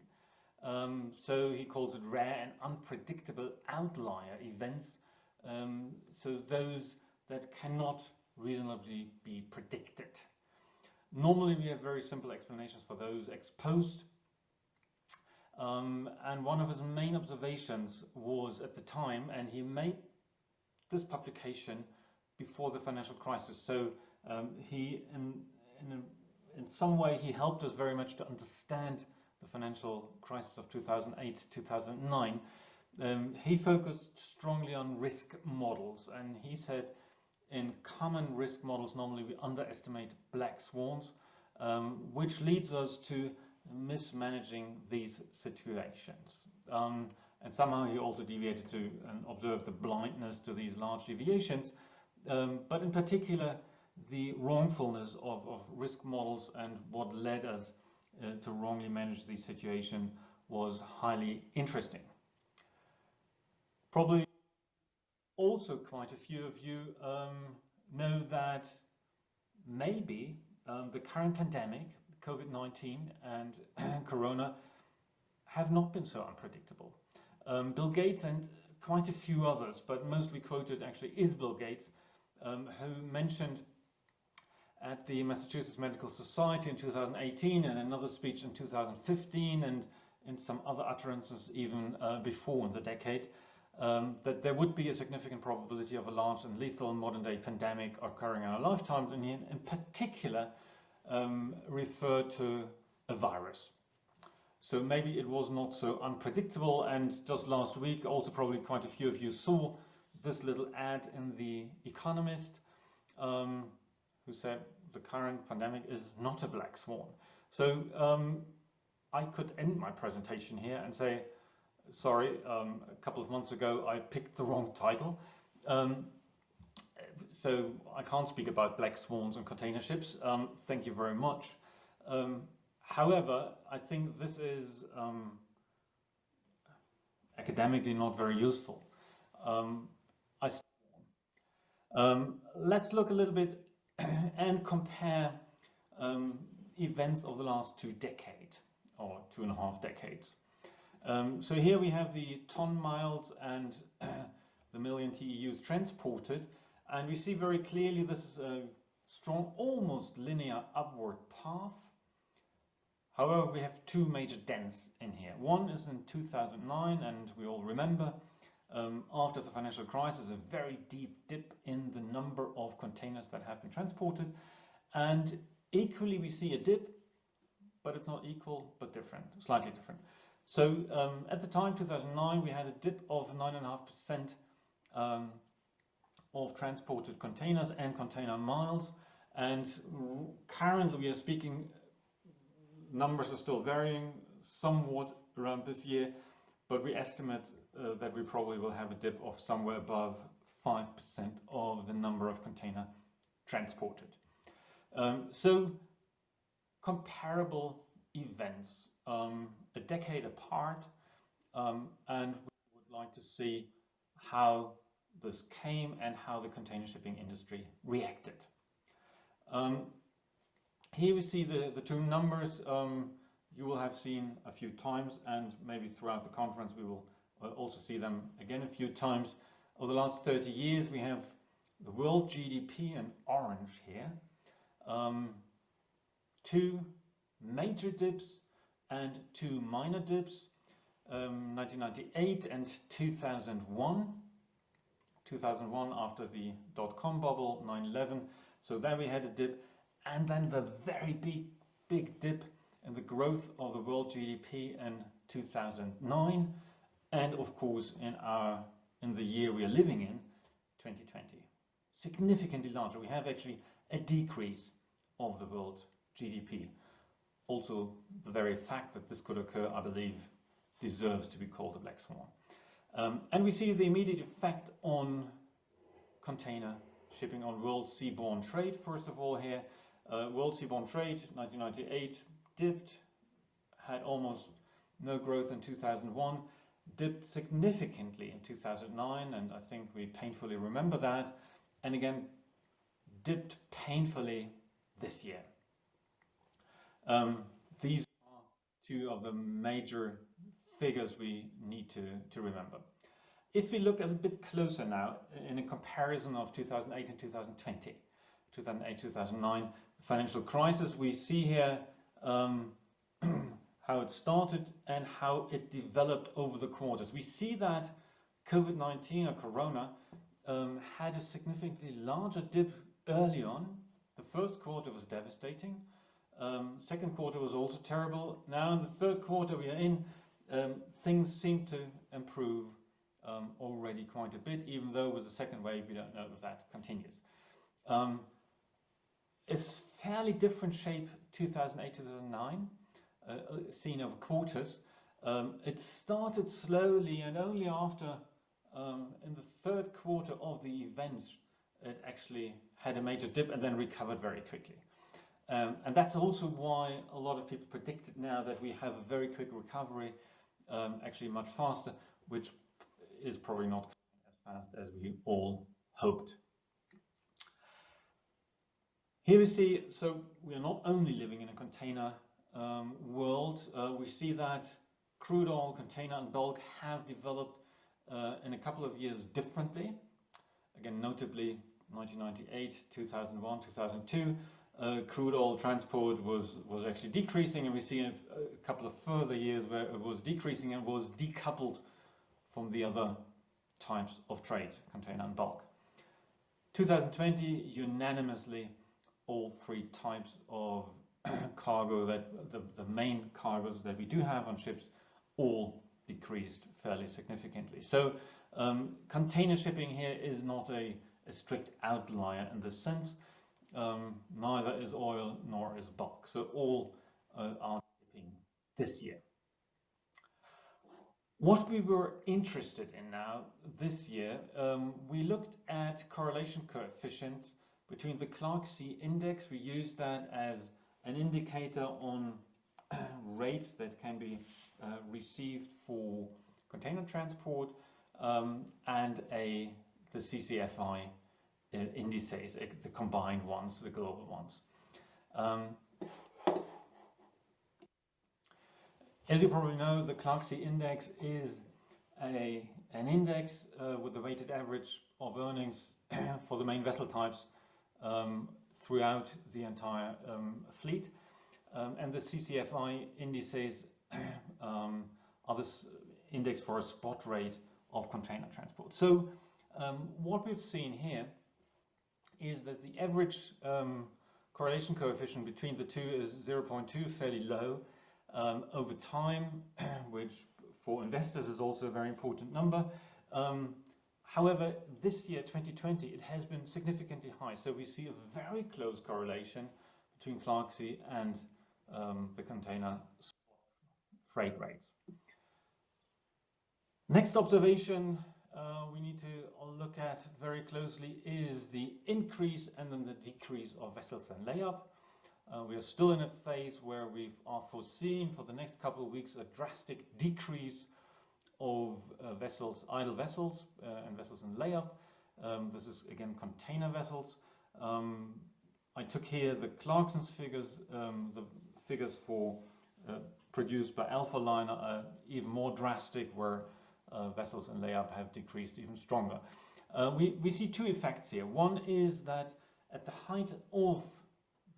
So he calls it rare and unpredictable outlier events. So those that cannot reasonably be predicted. Normally we have very simple explanations for those ex post. And one of his main observations was at the time, and he made this publication before the financial crisis. So he, in some way, he helped us very much to understand the financial crisis of 2008-2009. He focused strongly on risk models, and he said in common risk models normally we underestimate black swans, which leads us to mismanaging these situations. And somehow he also deviated to and observed the blindness to these large deviations, but in particular the wrongfulness of risk models and what led us to wrongly manage the situation was highly interesting. Probably also quite a few of you know that maybe the current pandemic, COVID-19 and Corona, have not been so unpredictable. Bill Gates and quite a few others, but mostly quoted actually is Bill Gates, who mentioned at the Massachusetts Medical Society in 2018 and another speech in 2015 and in some other utterances even before in the decade, that there would be a significant probability of a large and lethal modern-day pandemic occurring in our lifetimes, and he in particular referred to a virus. So maybe it was not so unpredictable, and just last week also probably quite a few of you saw this little ad in The Economist who said the current pandemic is not a black swan. So I could end my presentation here and say, sorry, a couple of months ago I picked the wrong title. So I can't speak about black swans and container ships. Thank you very much. However, I think this is academically not very useful. Let's look a little bit and compare events of the last 2 decades or 2.5 decades. So here we have the ton miles and the million TEUs transported, and we see very clearly this is a strong, almost linear upward path. However, we have 2 major dents in here. One is in 2009, and we all remember after the financial crisis, a very deep dip in the number of containers that have been transported. And equally, we see a dip, but it's not equal, but different, slightly different. So at the time, 2009, we had a dip of 9.5% of transported containers and container miles. And currently, we are speaking, numbers are still varying somewhat around this year, but we estimate that we probably will have a dip of somewhere above 5% of the number of container transported. So comparable events, a decade apart, and we would like to see how this came and how the container shipping industry reacted. Here we see the 2 numbers you will have seen a few times, and maybe throughout the conference we will also see them again a few times. Over the last 30 years we have the world GDP in orange here, 2 major dips and 2 minor dips, 1998 and 2001. 2001 after the dot-com bubble, 9/11, So then we had a dip, and then the very big dip in the growth of the world GDP in 2009, and of course in the year we are living in, 2020. Significantly larger. We have actually a decrease of the world GDP. Also, the very fact that this could occur, I believe, deserves to be called a black swan. And we see the immediate effect on container shipping, on world seaborne trade. First of all here, world seaborne trade, 1998, dipped, had almost no growth in 2001, dipped significantly in 2009, and I think we painfully remember that, and again, dipped painfully this year. These are two of the major figures we need to remember. If we look a bit closer now in a comparison of 2008 and 2020, 2008-2009, the financial crisis, we see here how it started and how it developed over the quarters. We see that COVID-19 or Corona had a significantly larger dip early on. The first quarter was devastating. Second quarter was also terrible. Now in the third quarter we are in, things seem to improve already quite a bit, even though with the second wave we don't know if that continues. It's fairly different shape 2008-2009, seen over quarters. It started slowly, and only after in the third quarter of the events it actually had a major dip and then recovered very quickly. And that's also why a lot of people predicted now that we have a very quick recovery, actually much faster, which is probably not as fast as we all hoped. Here we see, so we are not only living in a container world, we see that crude oil, container and bulk have developed in a couple of years differently. Again, notably 1998, 2001, 2002, crude oil transport was actually decreasing, and we see a couple of further years where it was decreasing and was decoupled from the other types of trade, container and bulk. 2020, unanimously, all three types of cargo, that the main cargoes that we do have on ships, all decreased fairly significantly. So container shipping here is not a strict outlier in this sense. Neither is oil nor is bulk. So all are dipping this year. What we were interested in now this year, we looked at correlation coefficients between the Clark-C index. We used that as an indicator on rates that can be received for container transport, and the CCFI indices, the combined ones, the global ones. As you probably know, the Clark-C index is an index with the weighted average of earnings for the main vessel types throughout the entire fleet. And the CCFI indices are this index for a spot rate of container transport. So what we've seen here is that the average correlation coefficient between the two is 0.2, fairly low over time, which for investors is also a very important number. However, this year, 2020, it has been significantly high. So we see a very close correlation between Clark-C and the container freight rates. Next observation we need to look at very closely is the increase and then the decrease of vessels in layup. We are still in a phase where we are foreseeing for the next couple of weeks a drastic decrease of vessels, idle vessels and vessels in layup. This is again container vessels. I took here the Clarkson's figures, the figures for produced by Alpha Liner are even more drastic, where vessels in layup have decreased even stronger. We see two effects here. One is that at the height of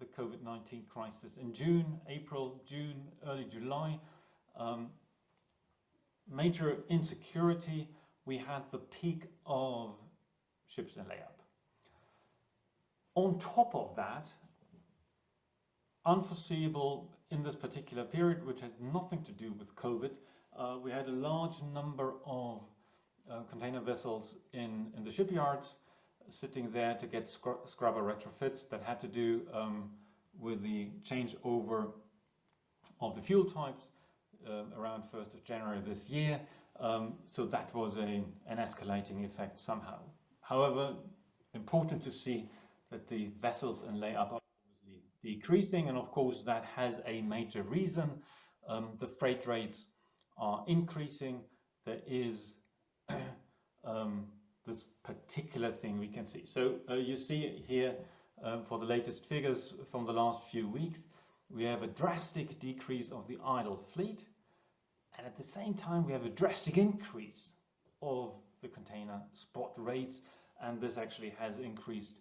the COVID-19 crisis in June, April, June, early July, major insecurity, we had the peak of ships in layup. On top of that, unforeseeable in this particular period, which had nothing to do with COVID, we had a large number of container vessels in the shipyards sitting there to get scrubber retrofits that had to do with the changeover of the fuel types around 1st of January this year. So that was an escalating effect somehow. However, important to see that the vessels in layup are obviously decreasing, and of course that has a major reason. The freight rates are increasing. There is this particular thing we can see. So you see here for the latest figures from the last few weeks, we have a drastic decrease of the idle fleet, and at the same time we have a drastic increase of the container spot rates, and this actually has increased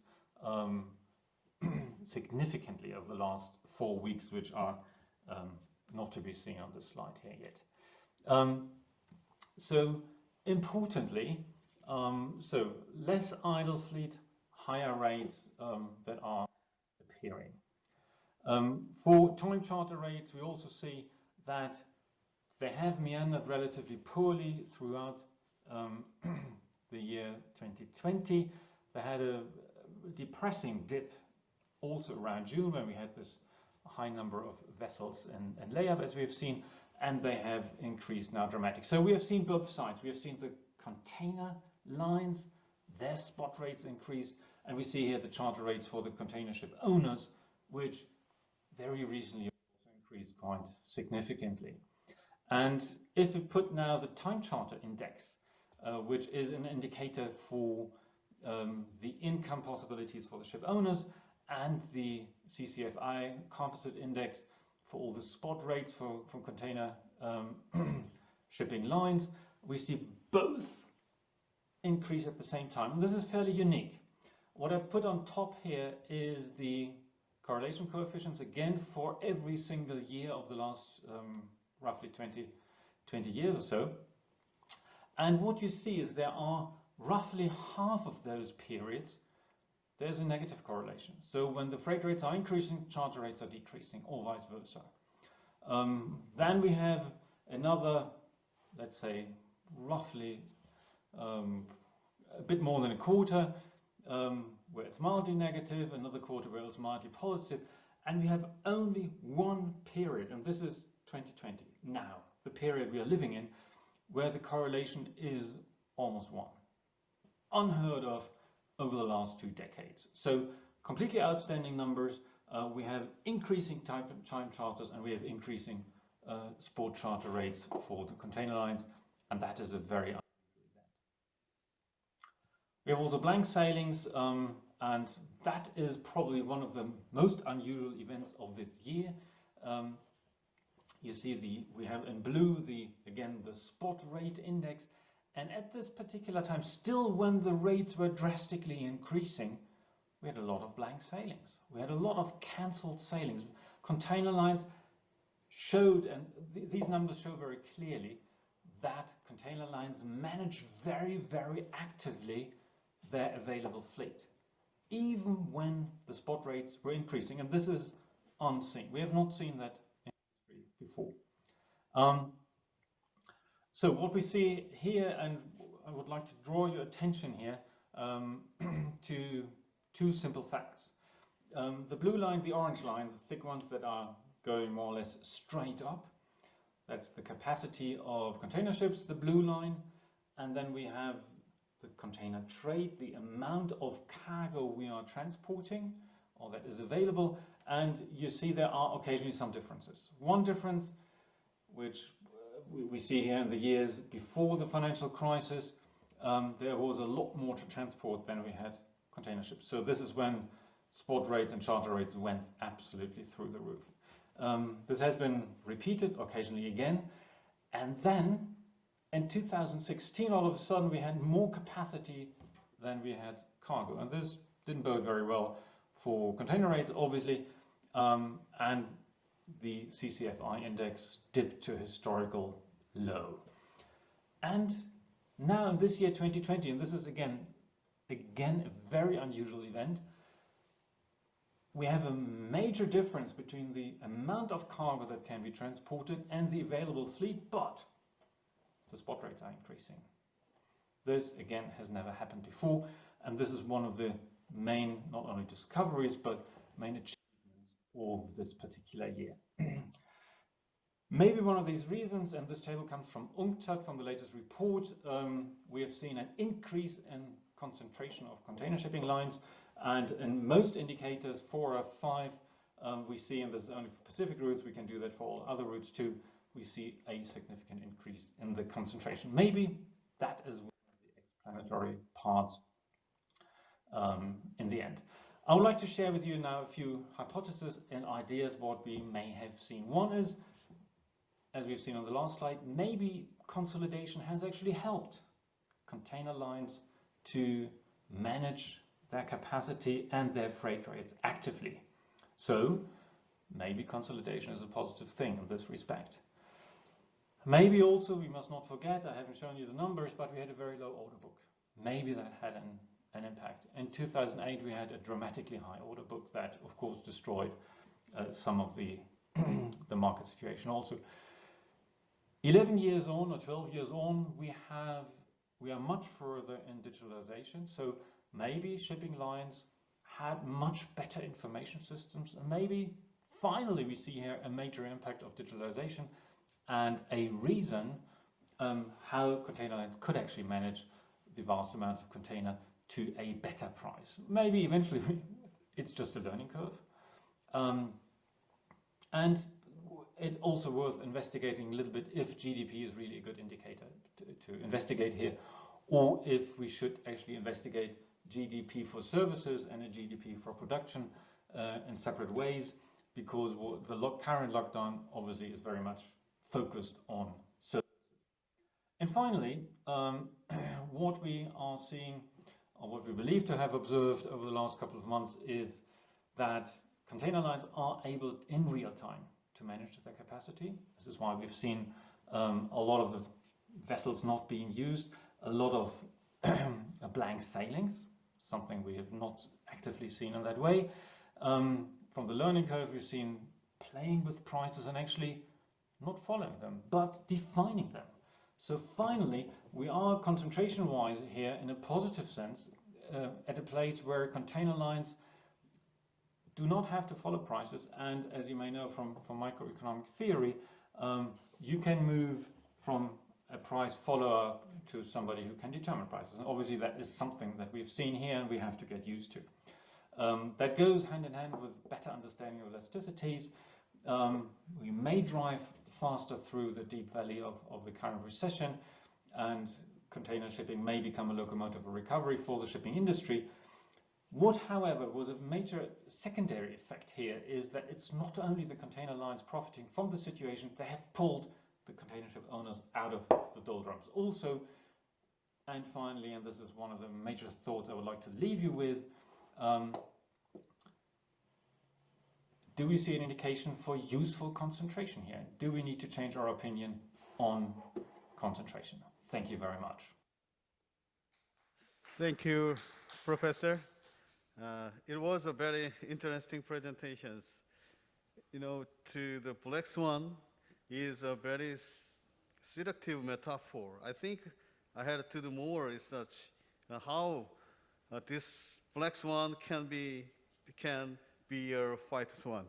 significantly over the last 4 weeks, which are not to be seen on the slide here yet. So importantly, so less idle fleet, higher rates that are appearing. For time charter rates, we also see that they have meandered relatively poorly throughout the year 2020. They had a depressing dip also around June when we had this high number of vessels in layup, as we have seen, and they have increased now dramatically. So we have seen both sides. We have seen the container lines, their spot rates increase, and we see here the charter rates for the container ship owners, which very recently also increased quite significantly. And if we put now the time charter index, which is an indicator for the income possibilities for the ship owners, and the CCFI composite index for all the spot rates from container shipping lines, we see both increase at the same time. And this is fairly unique. What I put on top here is the correlation coefficients, again, for every single year of the last roughly 20 years or so. And what you see is there are roughly half of those periods there's a negative correlation. So when the freight rates are increasing, charter rates are decreasing, or vice versa. Then we have another, let's say, roughly a bit more than a quarter where it's mildly negative, another quarter where it's mildly positive, and we have only one period, and this is 2020, now, the period we are living in, where the correlation is almost 1. Unheard of over the last 2 decades. So completely outstanding numbers. We have increasing time charters, and we have increasing spot charter rates for the container lines, and that is a very unusual event. We have also blank sailings, and that is probably one of the most unusual events of this year. You see we have in blue again the spot rate index, and at this particular time, still when the rates were drastically increasing, we had a lot of blank sailings. We had a lot of cancelled sailings. Container lines showed, and these numbers show very clearly, that container lines manage very, very actively their available fleet, even when the spot rates were increasing. And this is unseen. We have not seen that in history before. So what we see here, and I would like to draw your attention here to 2 simple facts. The blue line, the orange line, the thick ones that are going more or less straight up, that's the capacity of container ships, the blue line, and then we have the container trade, the amount of cargo we are transporting or that is available, and you see there are occasionally some differences. One difference, which we see here in the years before the financial crisis, there was a lot more to transport than we had container ships. So this is when spot rates and charter rates went absolutely through the roof. This has been repeated occasionally again. And then in 2016, all of a sudden, we had more capacity than we had cargo. And this didn't bode very well for container rates, obviously. And the CCFI index dipped to a historical low. And now in this year 2020, and this is again a very unusual event, we have a major difference between the amount of cargo that can be transported and the available fleet, but the spot rates are increasing. This, again, has never happened before, and this is one of the main, not only discoveries, but main achievements of this particular year. Maybe one of these reasons, and this table comes from UNCTAD, from the latest report, we have seen an increase in concentration of container shipping lines, and in most indicators, 4 or 5, we see, and this is only for Pacific routes, we can do that for all other routes too, we see a significant increase in the concentration. Maybe that is one of the explanatory parts in the end. I would like to share with you now a few hypotheses and ideas what we may have seen. One is, as we've seen on the last slide, maybe consolidation has actually helped container lines to manage their capacity and their freight rates actively. So maybe consolidation is a positive thing in this respect. Maybe also, we must not forget, I haven't shown you the numbers, but we had a very low order book. Maybe that had an impact. In 2008, we had a dramatically high order book that, of course, destroyed some of the market situation also. 11 years on or 12 years on, we are much further in digitalization. So maybe shipping lines had much better information systems, and maybe finally we see here a major impact of digitalization and a reason how container lines could actually manage the vast amounts of container to a better price. Maybe eventually it's just a learning curve. And it's also worth investigating a little bit if GDP is really a good indicator to investigate here, or if we should actually investigate GDP for services and a GDP for production in separate ways, because the current lockdown obviously is very much focused on services. And finally, what we are seeing, or what we believe to have observed over the last couple of months, is that container lines are able in real time to manage their capacity. This is why we've seen a lot of the vessels not being used, a lot of blank sailings, something we have not actively seen in that way. From the learning curve, we've seen playing with prices and actually not following them, but defining them. So finally, we are concentration-wise here in a positive sense at a place where container lines do not have to follow prices, and as you may know from microeconomic theory, you can move from a price follower to somebody who can determine prices, and obviously that is something that we've seen here and we have to get used to. That goes hand in hand with better understanding of elasticities. We may drive faster through the deep valley of the current recession, and container shipping may become a locomotive of recovery for the shipping industry. What, however, was a major secondary effect here is that it's not only the container lines profiting from the situation, they have pulled the container ship owners out of the doldrums also. And finally, and this is one of the major thoughts I would like to leave you with, do we see an indication for useful concentration here? Do we need to change our opinion on concentration? Thank you very much. Thank you, Professor. It was a very interesting presentation. You know, to the black swan is a very seductive metaphor. I think I had to do more research on how this black swan can be a white swan.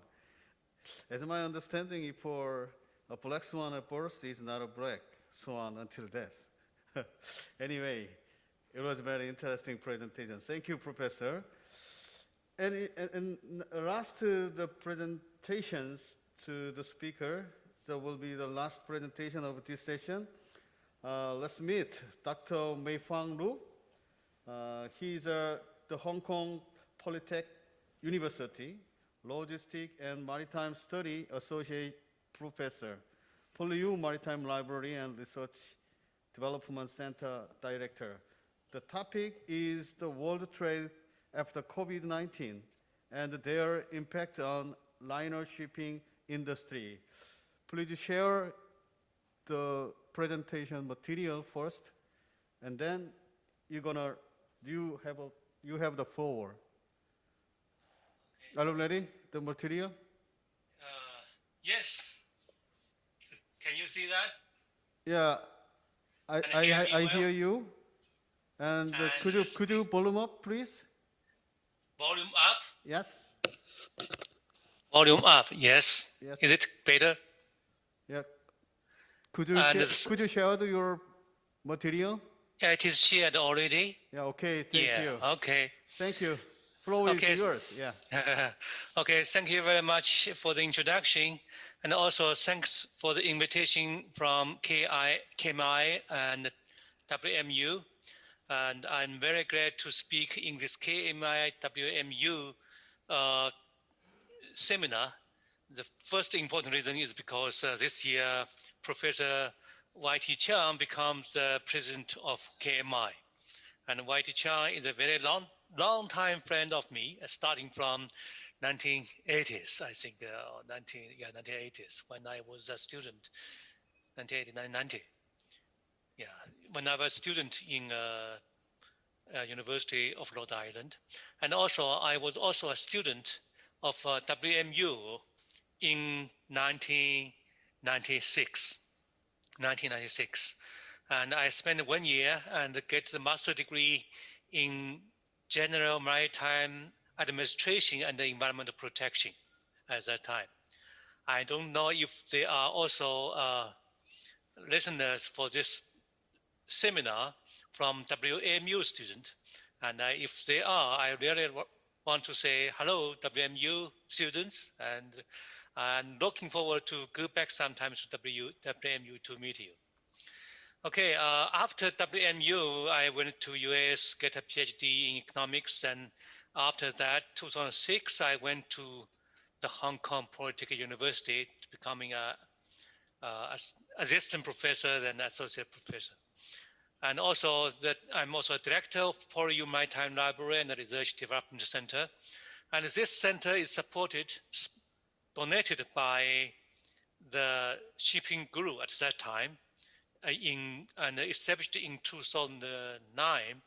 As my understanding, for a black swan at birth is not a black swan until death. Anyway, it was a very interesting presentation. Thank you, Professor. And last to the presentations to the speaker, that will be the last presentation of this session. Let's meet Dr. Mei-Fang Lu. He's the Hong Kong Polytech University Logistics and Maritime Study Associate Professor, PolyU Maritime Library and Research Development Center Director. The topic is the world trade after COVID-19 and their impact on liner shipping industry. Please share the presentation material first, and then you have the floor. Okay, Are you ready? The material? Yes. So can you see that? Yeah, And hear me I well? hear you. And And could you volume up, please? Volume up. Yes. Volume up. Yes. Yes. Is it better? Yeah. Could you share your material? Yeah, it is shared already. Yeah. Okay. Thank you. Okay. Thank you. Floor Okay. is yours. Yeah. Okay. Thank you very much for the introduction, and also thanks for the invitation from KMI and WMU. And I'm very glad to speak in this KMI-WMU seminar. The first important reason is because this year Professor Y.T. Chang becomes the president of KMI. And Y.T. Chang is a very long time friend of me, starting from 1980s, I think, 1980s, when I was a student, 1980, 1990. Yeah, when I was a student in University of Rhode Island. And also, I was also a student of WMU in 1996. And I spent 1 year and get the master's degree in General Maritime Administration and Environmental Protection at that time. I don't know if there are also listeners for this seminar from WMU student. And if they are, I really want to say hello, WMU students, and I'm looking forward to go back sometimes to WMU to meet you. Okay, after WMU, I went to US, get a PhD in economics, and after that, 2006, I went to the Hong Kong Political University, becoming a assistant professor, then associate professor. And also that I'm also a director for U Maritime Library and the Research Development Center. And this center is donated by the shipping guru at that time, and established in 2009,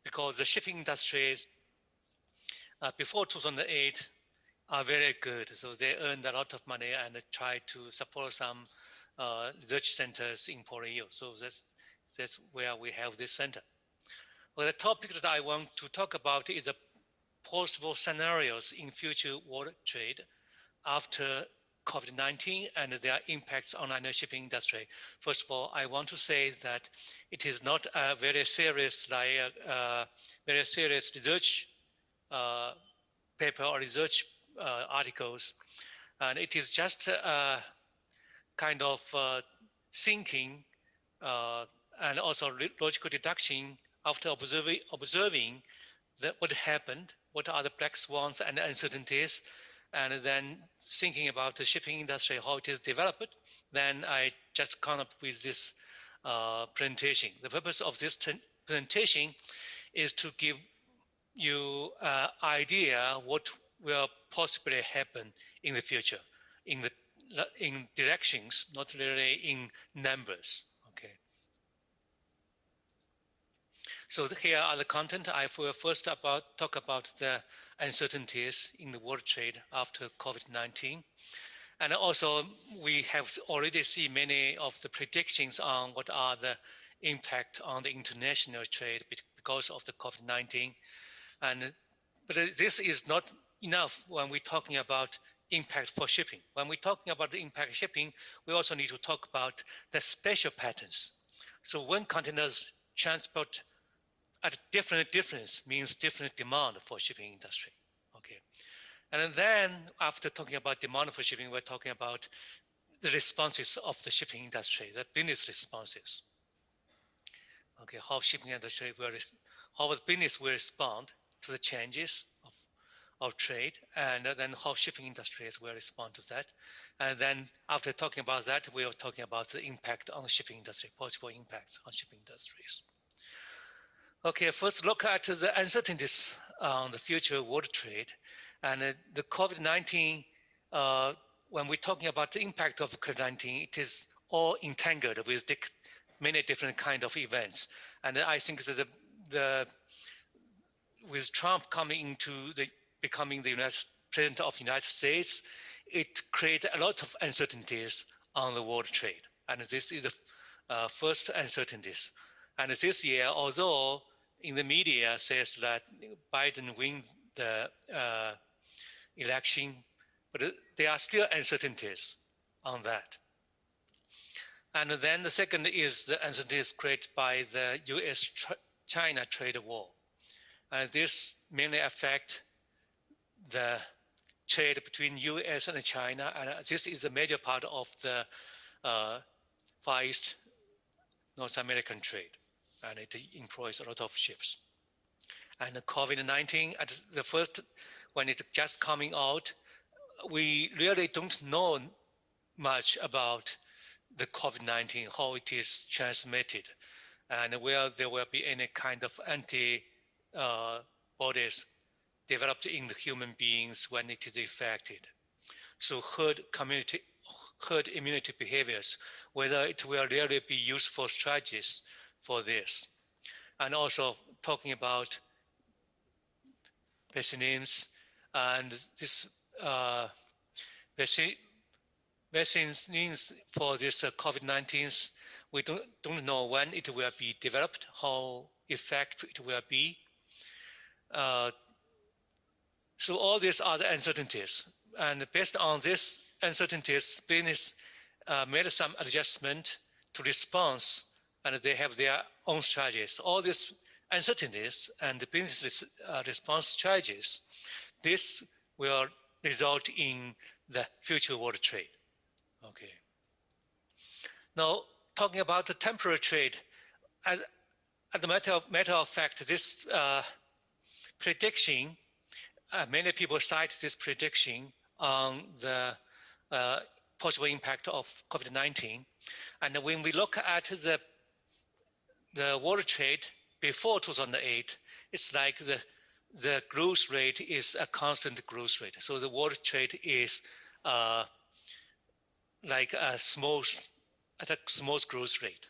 because the shipping industries before 2008 are very good. So they earned a lot of money and try to support some research centers in Puerto Rico. So that's where we have this center. Well, the topic that I want to talk about is the possible scenarios in future world trade after COVID-19 and their impacts on the shipping industry. First of all, I want to say that it is not a very serious research paper or research articles, and it is just kind of thinking and also logical deduction after observing that what happened, what are the black swans and uncertainties, and then thinking about the shipping industry, how it is developed. Then I just come up with this presentation. The purpose of this presentation is to give you an idea what will possibly happen in the future, in directions, not really in numbers. Okay. So here are the content. I will first talk about the uncertainties in the world trade after COVID-19. And also we have already seen many of the predictions on what are the impact on the international trade because of the COVID-19. But this is not enough when we're talking about impact for shipping. When we're talking about the impact of shipping, we also need to talk about the special patterns. So when containers transport at difference means different demand for shipping industry. Okay, and then after talking about demand for shipping, we're talking about the responses of the shipping industry, the business responses. Okay, how shipping industry how the business will respond to the changes of trade, and then how shipping industries will respond to that. And then after talking about that, we are talking about the impact on the shipping industry, possible impacts on shipping industries. Okay, first look at the uncertainties on the future world trade. And the COVID-19, when we're talking about the impact of COVID-19, it is all entangled with many different kind of events. And I think that with Trump coming into becoming the President of the United States, it created a lot of uncertainties on the world trade. And this is the first uncertainties. And this year, although in the media says that Biden win the election, but there are still uncertainties on that. And then the second is the uncertainties created by the US-China trade war. And this mainly affect the trade between US and China. And this is the major part of the Far East North American trade. And it employs a lot of ships. And COVID-19, at the first, when it just coming out, we really don't know much about the COVID-19, how it is transmitted, and where there will be any kind of antibodies developed in the human beings when it is affected. So herd immunity behaviors, whether it will really be useful strategies for this. And also talking about vaccines, and this vaccines for this COVID-19, we don't know when it will be developed, how effective it will be. So all these are the uncertainties. And based on these uncertainties, business made some adjustment to response, and they have their own strategies. All these uncertainties and the business response strategies, this will result in the future world trade. Okay. Now, talking about the temporary trade, as a matter of fact, this prediction, many people cite this prediction on the possible impact of COVID-19. And when we look at the world trade before 2008, it's like the growth rate is a constant growth rate. So the world trade is like a small growth rate.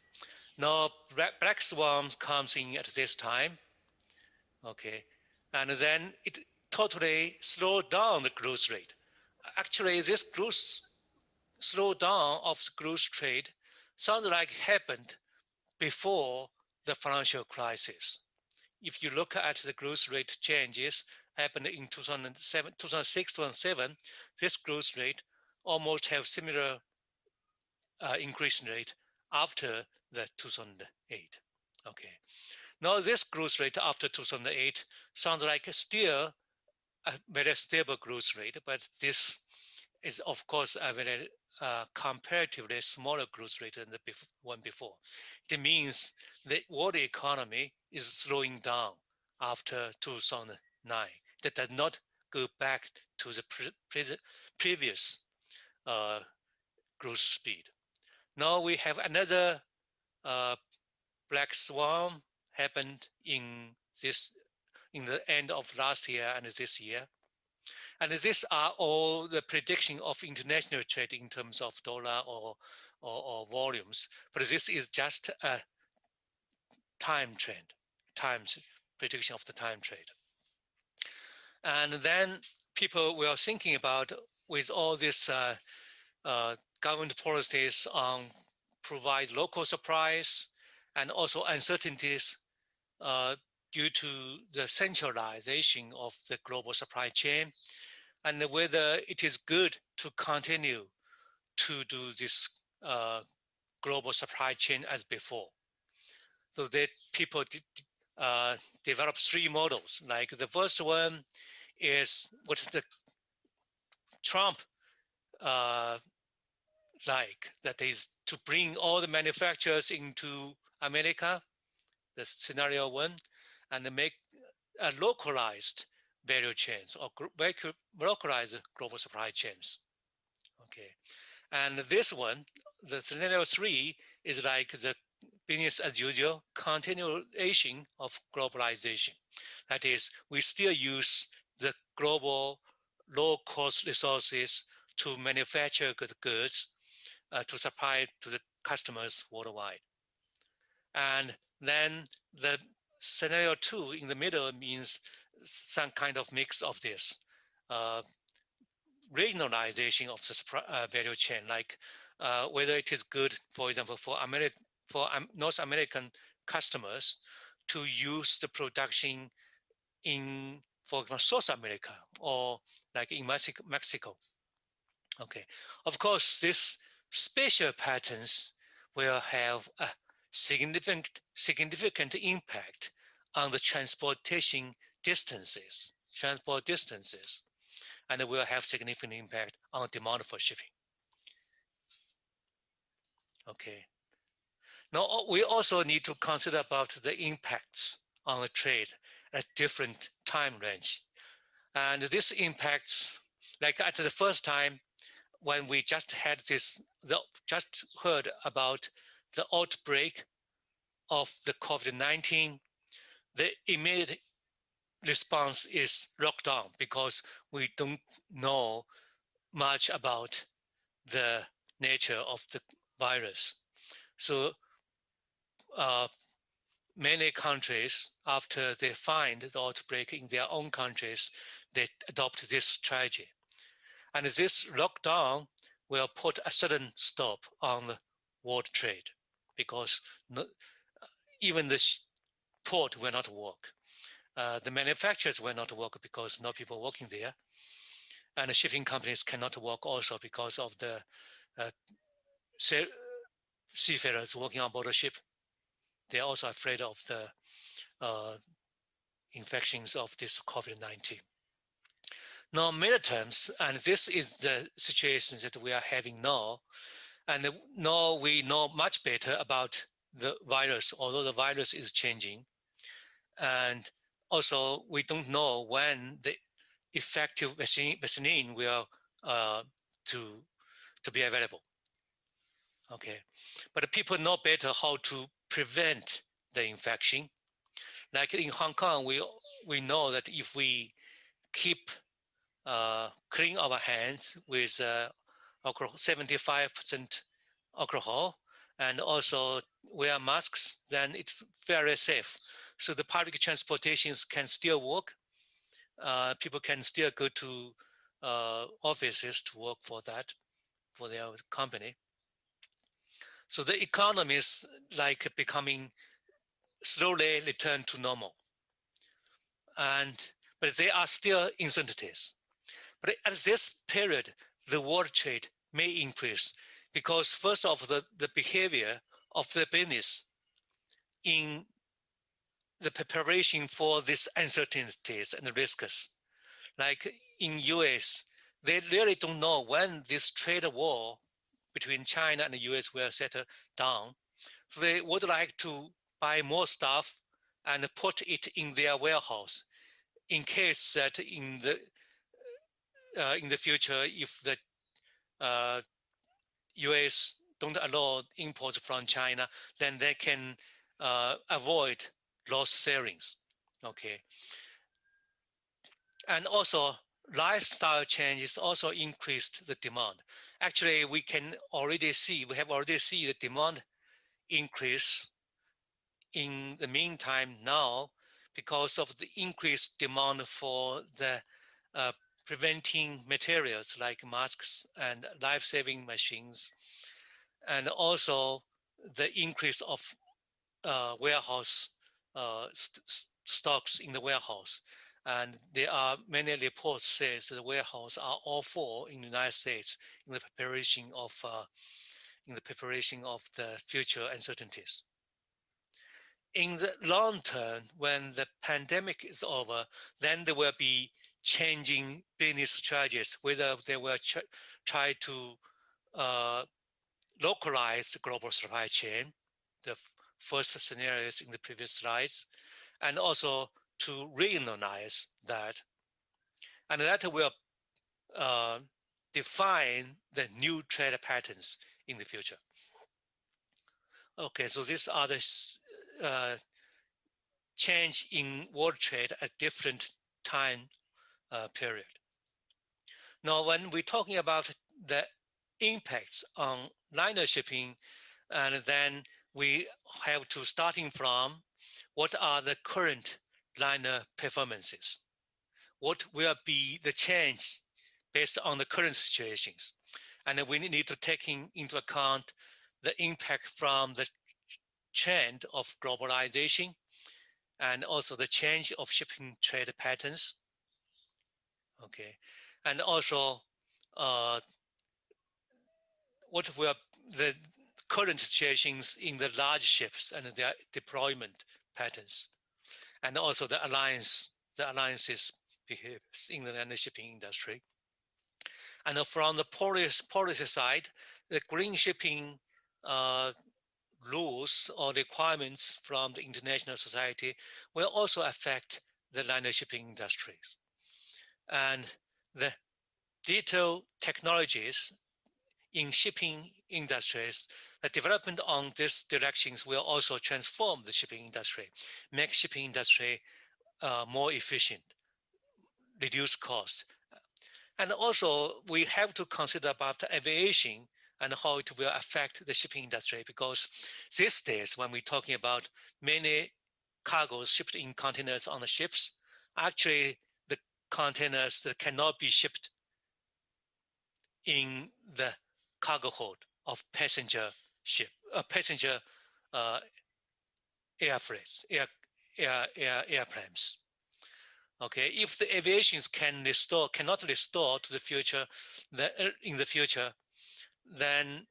Now, black swans comes in at this time, okay, and then it totally slowed down the growth rate. Actually, this growth slowdown of the growth trade sounds like happened before the financial crisis. If you look at the growth rate changes happened in 2006, 2007, this growth rate almost have similar increase rate after the 2008. Okay. Now this growth rate after 2008 sounds like still a very stable growth rate, but this is of course a very comparatively smaller growth rate than the one before. It means the world economy is slowing down after 2009. That does not go back to the previous growth speed. Now we have another black swan happened in the end of last year and this year. And these are all the prediction of international trade in terms of dollar or volumes. But this is just a time trend, prediction of the time trade. And then people were thinking about, with all these government policies on provide local supplies and also uncertainties due to the centralization of the global supply chain, and whether it is good to continue to do this global supply chain as before. So that people develop three models. Like the first one is what the Trump that is to bring all the manufacturers into America, the scenario one, and make a localized value chains or localized global supply chains. Okay, and this one, the scenario three, is like the business as usual continuation of globalization. That is, we still use the global low-cost resources to manufacture good goods to supply to the customers worldwide. And then the scenario two in the middle means some kind of mix of this. regionalization of the value chain, like whether it is good, for example, for North American customers to use the production in, for example, South America or like in Mexico. Okay, of course, these spatial patterns will have a significant impact on the transport distances, and it will have significant impact on demand for shipping. Okay. Now, we also need to consider about the impacts on the trade at different time range. And this impacts, like at the first time, when we just had this, just heard about the outbreak of the COVID-19, the immediate response is lockdown because we don't know much about the nature of the virus. So many countries, after they find the outbreak in their own countries, they adopt this strategy. And this lockdown will put a sudden stop on the world trade because even the port will not work. The manufacturers will not work because no people working there. And the shipping companies cannot work also because of the seafarers working on board the ship. They're also afraid of the infections of this COVID-19. Now, many terms, and this is the situation that we are having now, and now we know much better about the virus, although the virus is changing. And also, we don't know when the effective vaccine will to be available. Okay, but people know better how to prevent the infection. Like in Hong Kong, we know that if we keep clean our hands with 75% alcohol and also wear masks, then it's very safe. So the public transportations can still work. People can still go to offices to work for that, for their company. So the economy is like becoming slowly return to normal. But there are still uncertainties. But at this period, the world trade may increase because first of the behavior of the business in the preparation for these uncertainties and risks. Like in US, they really don't know when this trade war between China and the US will settle down. So they would like to buy more stuff and put it in their warehouse in case that in the future, if the US don't allow imports from China, then they can avoid lost savings. Okay. And also, lifestyle changes also increased the demand. Actually, we have already seen the demand increase in the meantime now because of the increased demand for the preventing materials like masks and life-saving machines, and also the increase of warehouse stocks in the warehouse. And there are many reports says that the warehouse are all full in the United States in the preparation of the future uncertainties. In the long term, when the pandemic is over, then there will be changing business strategies, whether they will try to localize the global supply chain, the first scenarios in the previous slides, and also to regionalize that. And that will define the new trade patterns in the future. Okay, so these are the change in world trade at different time period. Now, when we're talking about the impacts on liner shipping, and then we have to starting from what are the current liner performances? What will be the change based on the current situations. And then we need to take into account the impact from the trend of globalization and also the change of shipping trade patterns. Okay, and also what were the current situations in the large ships and their deployment patterns, and also the alliances behaviors in the land shipping industry. And from the policy side, the green shipping rules or requirements from the international society will also affect the liner shipping industries. And the digital technologies in shipping industries, the development on these directions will also transform the shipping industry, make shipping industry more efficient, reduce cost. And also we have to consider about aviation and how it will affect the shipping industry, because these days when we're talking about many cargoes shipped in containers on the ships, actually the containers that cannot be shipped in the cargo hold of passenger ship, passenger airplanes. Okay, if the aviations cannot restore to the future, in the future, then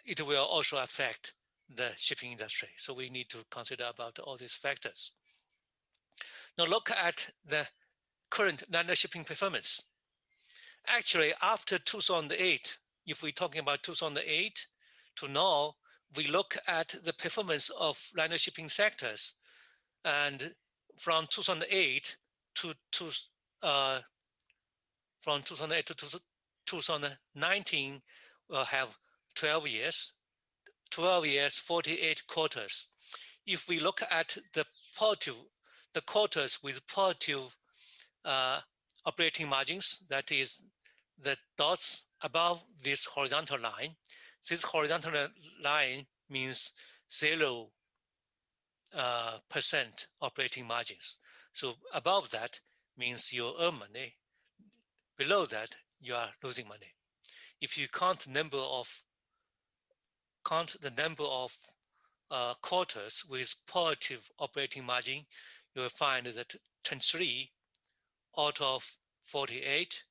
it will also affect the shipping industry. So we need to consider about all these factors. Now look at the current liner shipping performance. Actually, after 2008, if we're talking about 2008 to now, we look at the performance of liner shipping sectors, and from 2008 to 2019, we'll have 12 years, 48 quarters. If we look at the quarters with positive operating margins, that is the dots above this horizontal line. This horizontal line means 0% operating margins. So above that means you earn money. Below that, you are losing money. If you count the number of quarters with positive operating margin, you will find that 23 out of 48%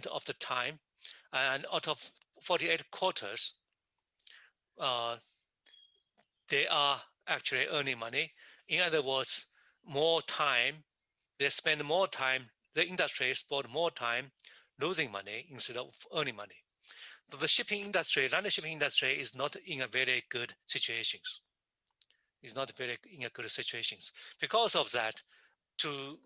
of the time, and out of 48 quarters, they are actually earning money. In other words, more time, they spend more time, the industry spend more time losing money instead of earning money. So the shipping industry, liner shipping industry is not in a very good situations. It's not very in a good situations. Because of that, to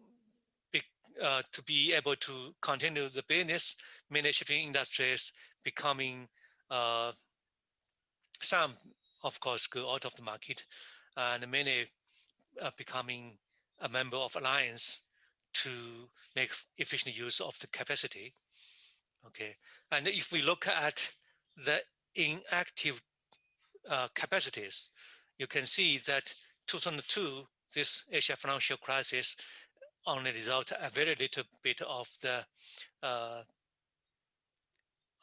be able to continue the business, many shipping industries becoming, some of course go out of the market, and many becoming a member of alliance to make efficient use of the capacity. Okay, and if we look at the inactive capacities, you can see that 2002, this Asia financial crisis only resulted a very little bit of the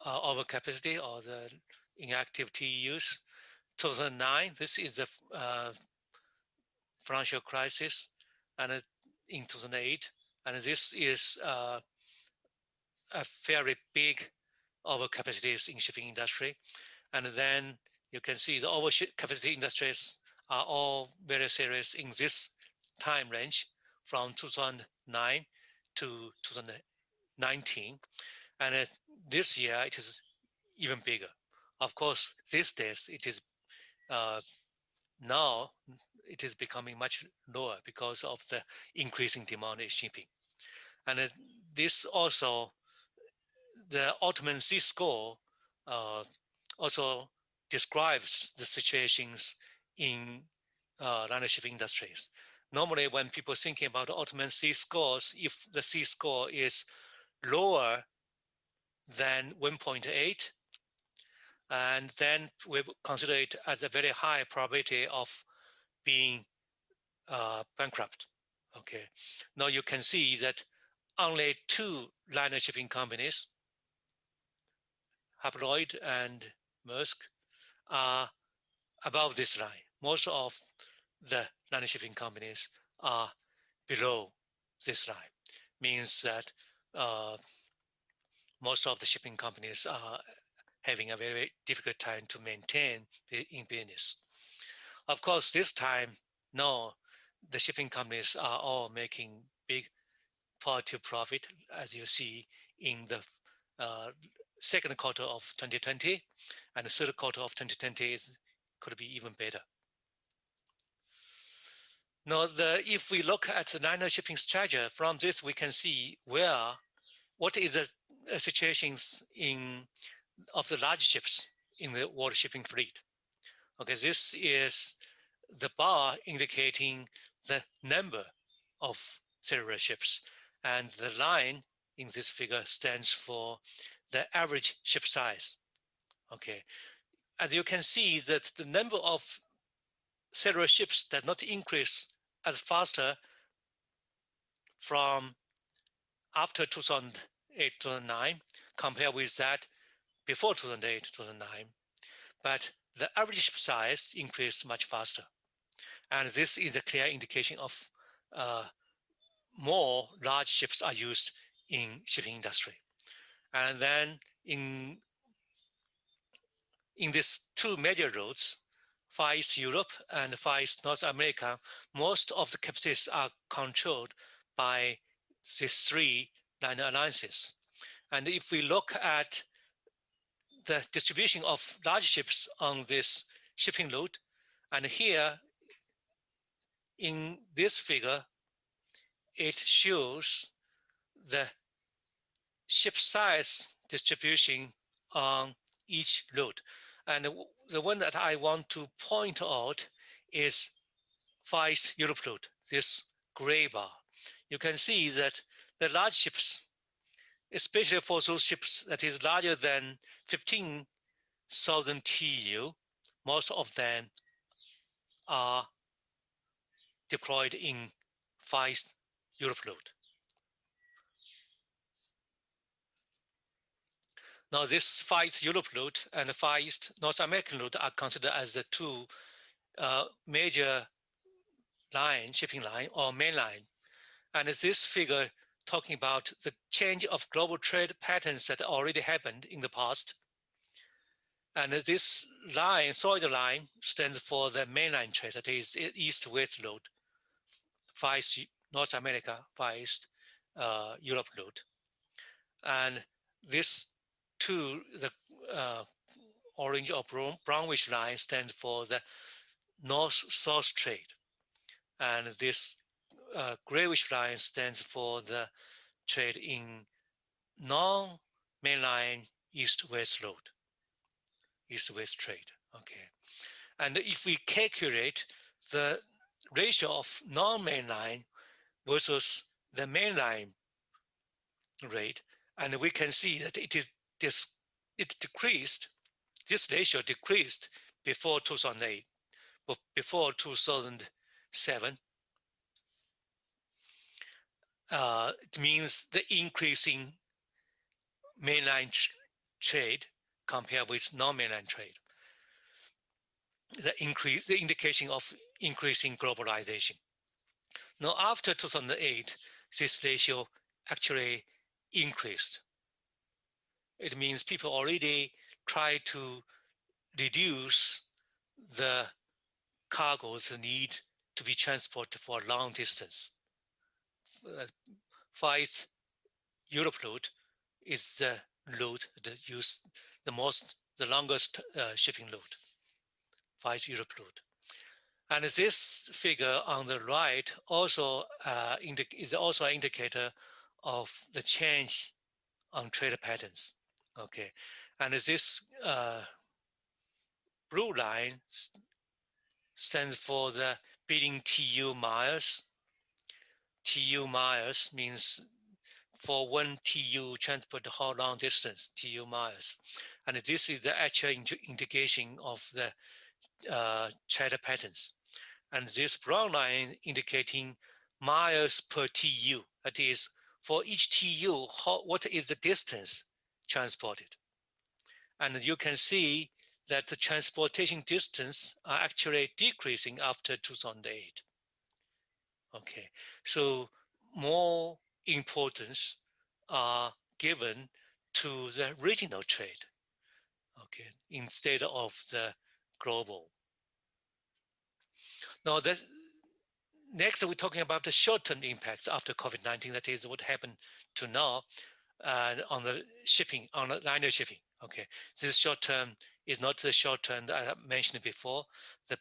overcapacity or the inactive TEUs. 2009, this is the financial crisis, and in 2008, and this is a very big overcapacities in shipping industry. And then you can see the overcapacity industries are all very serious in this time range from 2009 to 2019. And this year it is even bigger. Of course, these days it is now it is becoming much lower because of the increasing demand in shipping. And this also, the Ottoman Sea score also describes the situations in liner shipping industries. Normally, when people thinking about Ottoman Sea scores, if the sea score is lower than 1.8, and then we consider it as a very high probability of being bankrupt. Okay, now you can see that only two liner shipping companies, Hapag-Lloyd and Maersk, are above this line. Most of the liner shipping companies are below this line. Means that most of the shipping companies are having a very difficult time to maintain in business. Of course, this time, no, the shipping companies are all making big positive profit, as you see in the second quarter of 2020, and the third quarter of 2020 could be even better. Now, if we look at the liner shipping strategy, from this we can see what is the situations of the large ships in the world shipping fleet. Okay, this is the bar indicating the number of serial ships, and the line in this figure stands for the average ship size. Okay, as you can see that the number of serial ships does not increase as faster from after 2008, 2009, compared with that before 2008, 2009. But the average ship size increased much faster. And this is a clear indication of more large ships are used in shipping industry. And then in these two major routes, Far East Europe and Far East North America, most of the capacities are controlled by these three liner alliances. And if we look at the distribution of large ships on this shipping route, and here in this figure, it shows the ship size distribution on each route. And the one that I want to point out is Far East Europe route, this gray bar. You can see that the large ships, especially for those ships that is larger than 15,000 TEU, most of them are deployed in Far East Europe route. Now, this Far East Europe route and the Far East North American route are considered as the two major shipping line or main line. And this figure talking about the change of global trade patterns that already happened in the past. And this line, solid line, stands for the mainline trade, that is east-west route, Far East North America, Far East Europe route. And this two, the orange or brownish line stands for the north-south trade. And this grayish line stands for the trade in non-mainline east-west road, east-west trade, okay. And if we calculate the ratio of non-mainline versus the mainline rate, and we can see that it decreased, this ratio decreased before 2008, but before 2007. It means the increasing mainline trade compared with non-mainline trade. The indication of increasing globalization. Now, after 2008, this ratio actually increased. It means people already try to reduce the cargoes that need to be transported for a long distance. Far East Europe route is the route that use the longest shipping route, Far East Europe route. And this figure on the right also is also an indicator of the change on trade patterns. Okay, and this blue line stands for the billion TEU miles. TEU miles means for one TEU transport how long distance, TEU miles. And this is the actual indication of the trade patterns. And this brown line indicating miles per TEU, that is for each TU, what is the distance transported? And you can see that the transportation distance are actually decreasing after 2008. Okay, so more importance are given to the regional trade, okay, instead of the global. Now, next we're talking about the short-term impacts after COVID-19. That is what happened to now on the shipping, on the liner shipping. Okay, this short-term is not the short-term that I mentioned before. The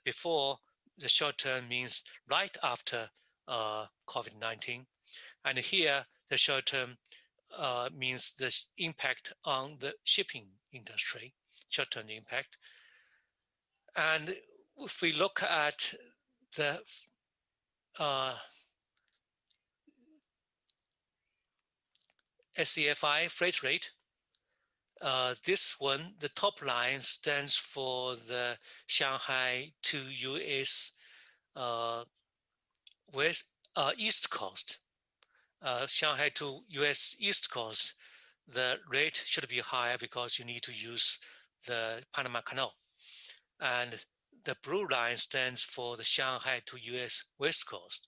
short-term means right after COVID-19, and here the short-term means the impact on the shipping industry, short-term impact. And if we look at the SCFI freight rate, this one, the top line stands for the Shanghai to US East Coast. Shanghai to US East Coast, the rate should be higher because you need to use the Panama Canal. And the blue line stands for the Shanghai to US West Coast.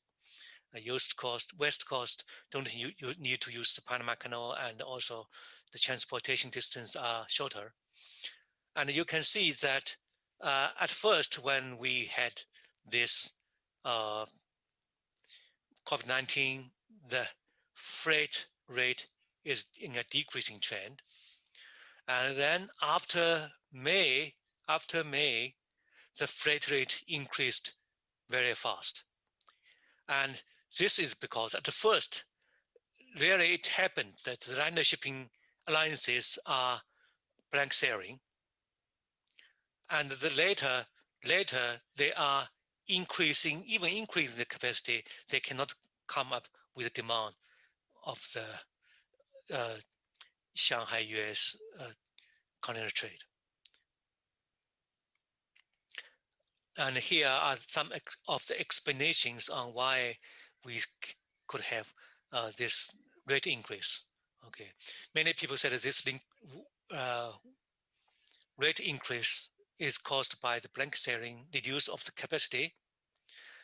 West Coast don't you need to use the Panama Canal, and also the transportation distance are shorter. And you can see that at first when we had this COVID-19, the freight rate is in a decreasing trend. And then after May, the freight rate increased very fast. And this is because at the first, really it happened that the liner shipping alliances are blank sailing. And later they are increasing the capacity. They cannot come up with the demand of the Shanghai US continental trade. And here are some of the explanations on why we could have this rate increase. Okay, many people said that this rate increase is caused by the blank sailing, reduce of the capacity.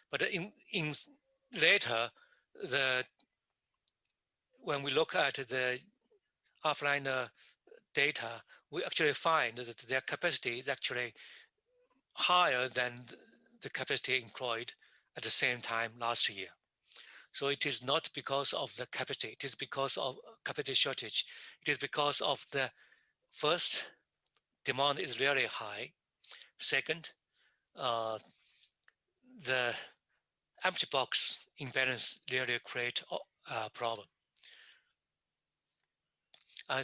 But in later, when we look at the offline data, we actually find that their capacity is actually higher than the capacity employed at the same time last year. So it is not because of the capacity, it is because of capacity shortage. It is because of the first, demand is very high. Second, the empty box imbalance really create a problem.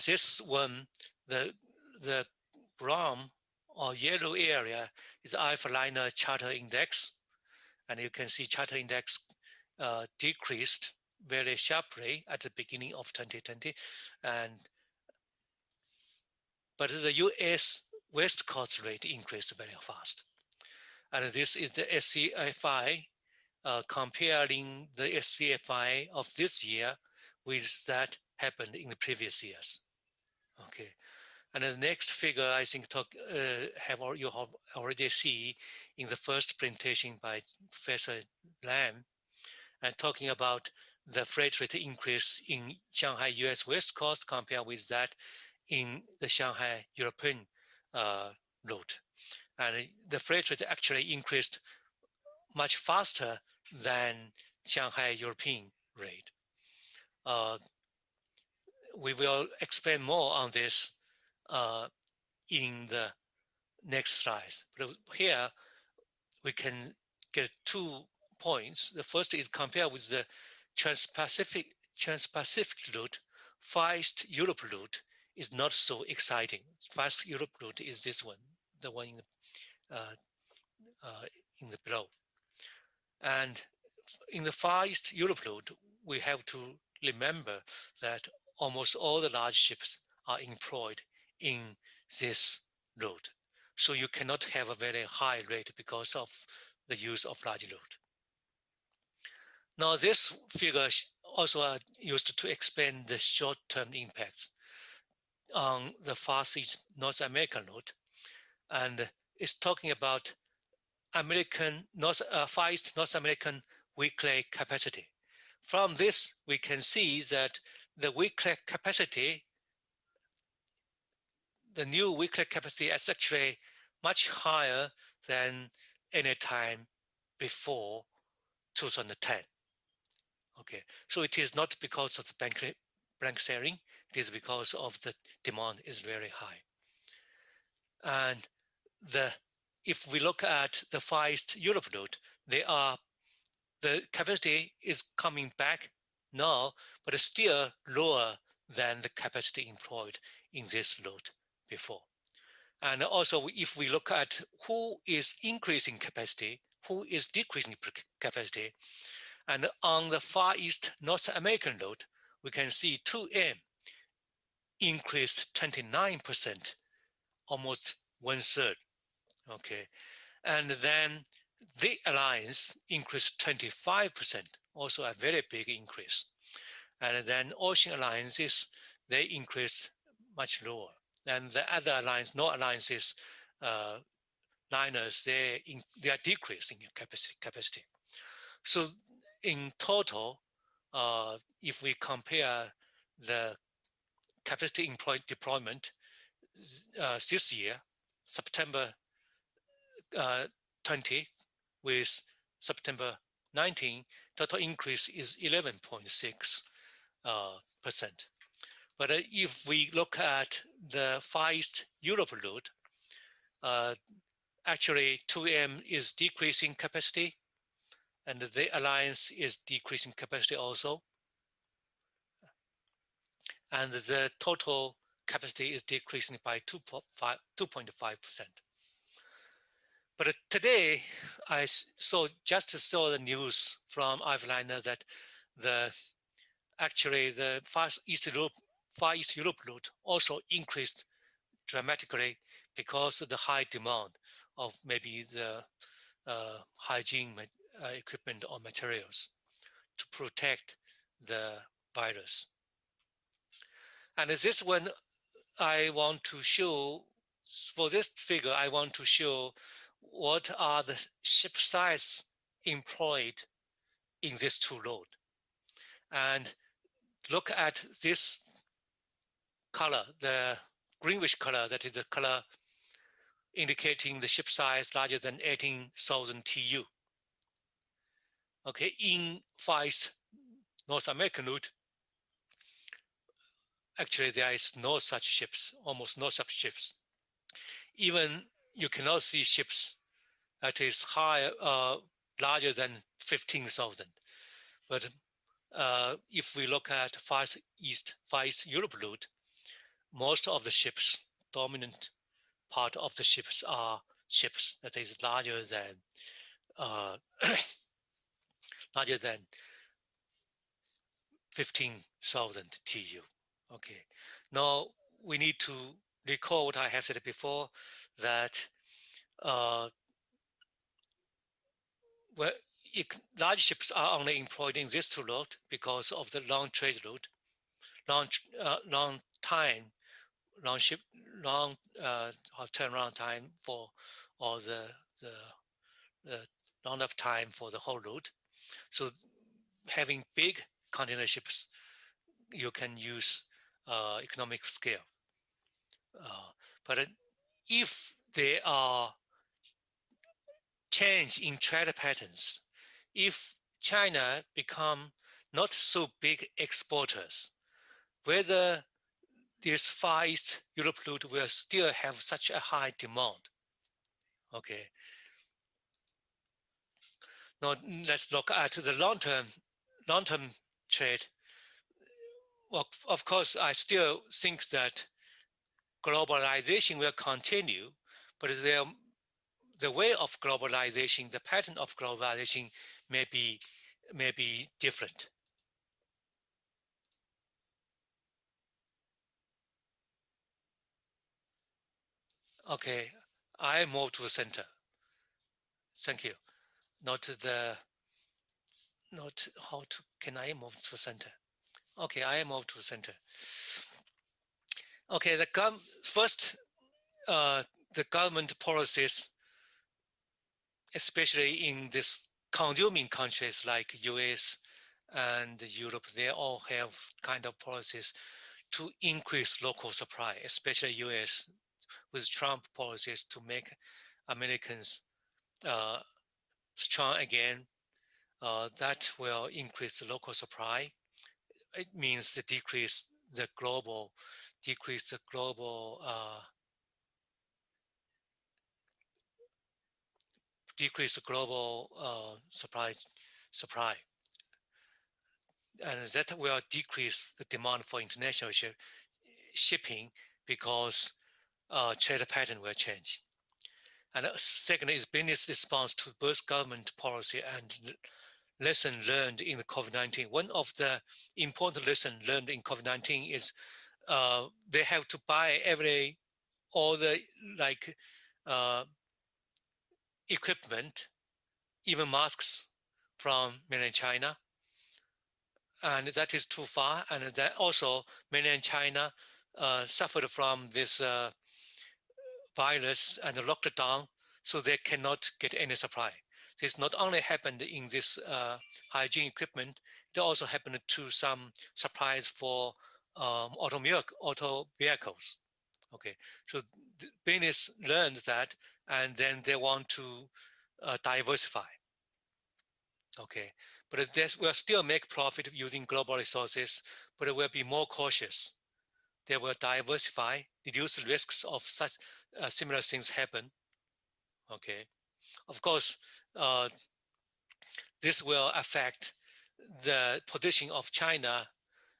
This one, the brown or yellow area is alpha liner charter index. And you can see charter index decreased very sharply at the beginning of 2020. But the US West Coast rate increased very fast. And this is the SCFI comparing the SCFI of this year with that happened in the previous years. Okay. And the next figure, I think, you have already see in the first presentation by Professor Lam, and talking about the freight rate increase in Shanghai US West Coast compared with that in the Shanghai European route. And the freight rate actually increased much faster than Shanghai European rate. We will explain more on this in the next slides. But here we can get 2 points. The first is compare with the Trans-Pacific route. Far East Europe route is not so exciting. Far East Europe route is this one, the one in the below. And in the Far East Europe route, we have to remember that almost all the large ships are employed in this route. So you cannot have a very high rate because of the use of large route. Now this figure also are used to explain the short-term impacts on the Far East North American route, and it's talking about Far East North American weekly capacity. From this, we can see that the weekly capacity, the new weekly capacity is actually much higher than any time before 2010. Okay, so it is not because of the blank sailing, it is because of the demand is very high. And if we look at the Far East Europe route, the capacity is coming back now, but it's still lower than the capacity employed in this route before. And also, if we look at who is increasing capacity, who is decreasing capacity, and on the Far East North American route, we can see 2M increased 29%, almost 1/3. Okay, and then the Alliance increased 25%, also a very big increase. And then Ocean Alliances, they increased much lower. And the other alliance, no alliances, liners, they are decreasing in capacity. So in total, if we compare the capacity deployment this year, September 20 with September 19, total increase is 11.6%. But if we look at the Far East Europe route, actually 2M is decreasing capacity, and the Alliance is decreasing capacity also. And the total capacity is decreasing by 2.5%. But today, I just saw the news from Ivliner that actually the Far East Europe route also increased dramatically because of the high demand of maybe the hygiene equipment or materials to protect the virus. And this one, I want to show, for this figure, I want to show what are the ship size employed in this two route. And look at this color, the greenish color, that is the color indicating the ship size larger than 18,000 TU. Okay, in Far East North American route, actually there is no such ships, almost no such ships. Even you cannot see ships that is higher, larger than 15,000. But if we look at Far East Europe route, most of the ships, dominant part of the ships are ships that is larger than 15,000 TU. Okay. Now we need to recall what I have said before, that large ships are only employed in this two route because of the long trade route, long turnaround time for, or the long enough time for the whole route. So having big container ships, you can use economic scale. But if there are change in trade patterns, if China become not so big exporters, whether this Far East Europe route will still have such a high demand. Okay. Now let's look at the long-term trade. Well, of course, I still think that globalization will continue, but the way of globalization, the pattern of globalization may be different. Okay, I move to the center. Thank you. Not the not how to, can I move to center? Okay, I move to center. Okay, first, the government policies, especially in this consuming countries like US and Europe, they all have kind of policies to increase local supply, especially US with Trump policies to make Americans strong again. That will increase the local supply. It means to decrease the global supply, and that will decrease the demand for international shipping because trade pattern will change. And second is business response to both government policy and lesson learned in the COVID-19. One of the important lessons learned in COVID-19 is they have to buy all the equipment, even masks from mainland China. And that is too far. And that also mainland China suffered from this virus and lockdown, so they cannot get any supply. This not only happened in this hygiene equipment, it also happened to some supplies for auto vehicles. Okay, so business learned that, and then they want to diversify. Okay, but they will still make profit using global resources, but they will be more cautious. They will diversify, reduce the risks of such similar things happen. Okay, of course, this will affect the position of China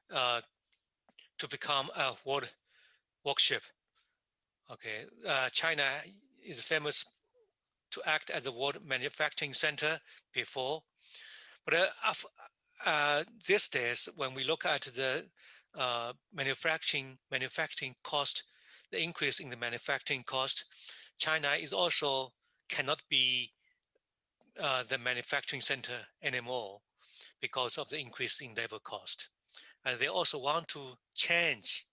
to become a world workshop. Okay, China is famous to act as a world manufacturing center before, but these days, when we look at the manufacturing cost, the increase in the manufacturing cost, China is also cannot be the manufacturing center anymore because of the increase in labor cost. And they also want to change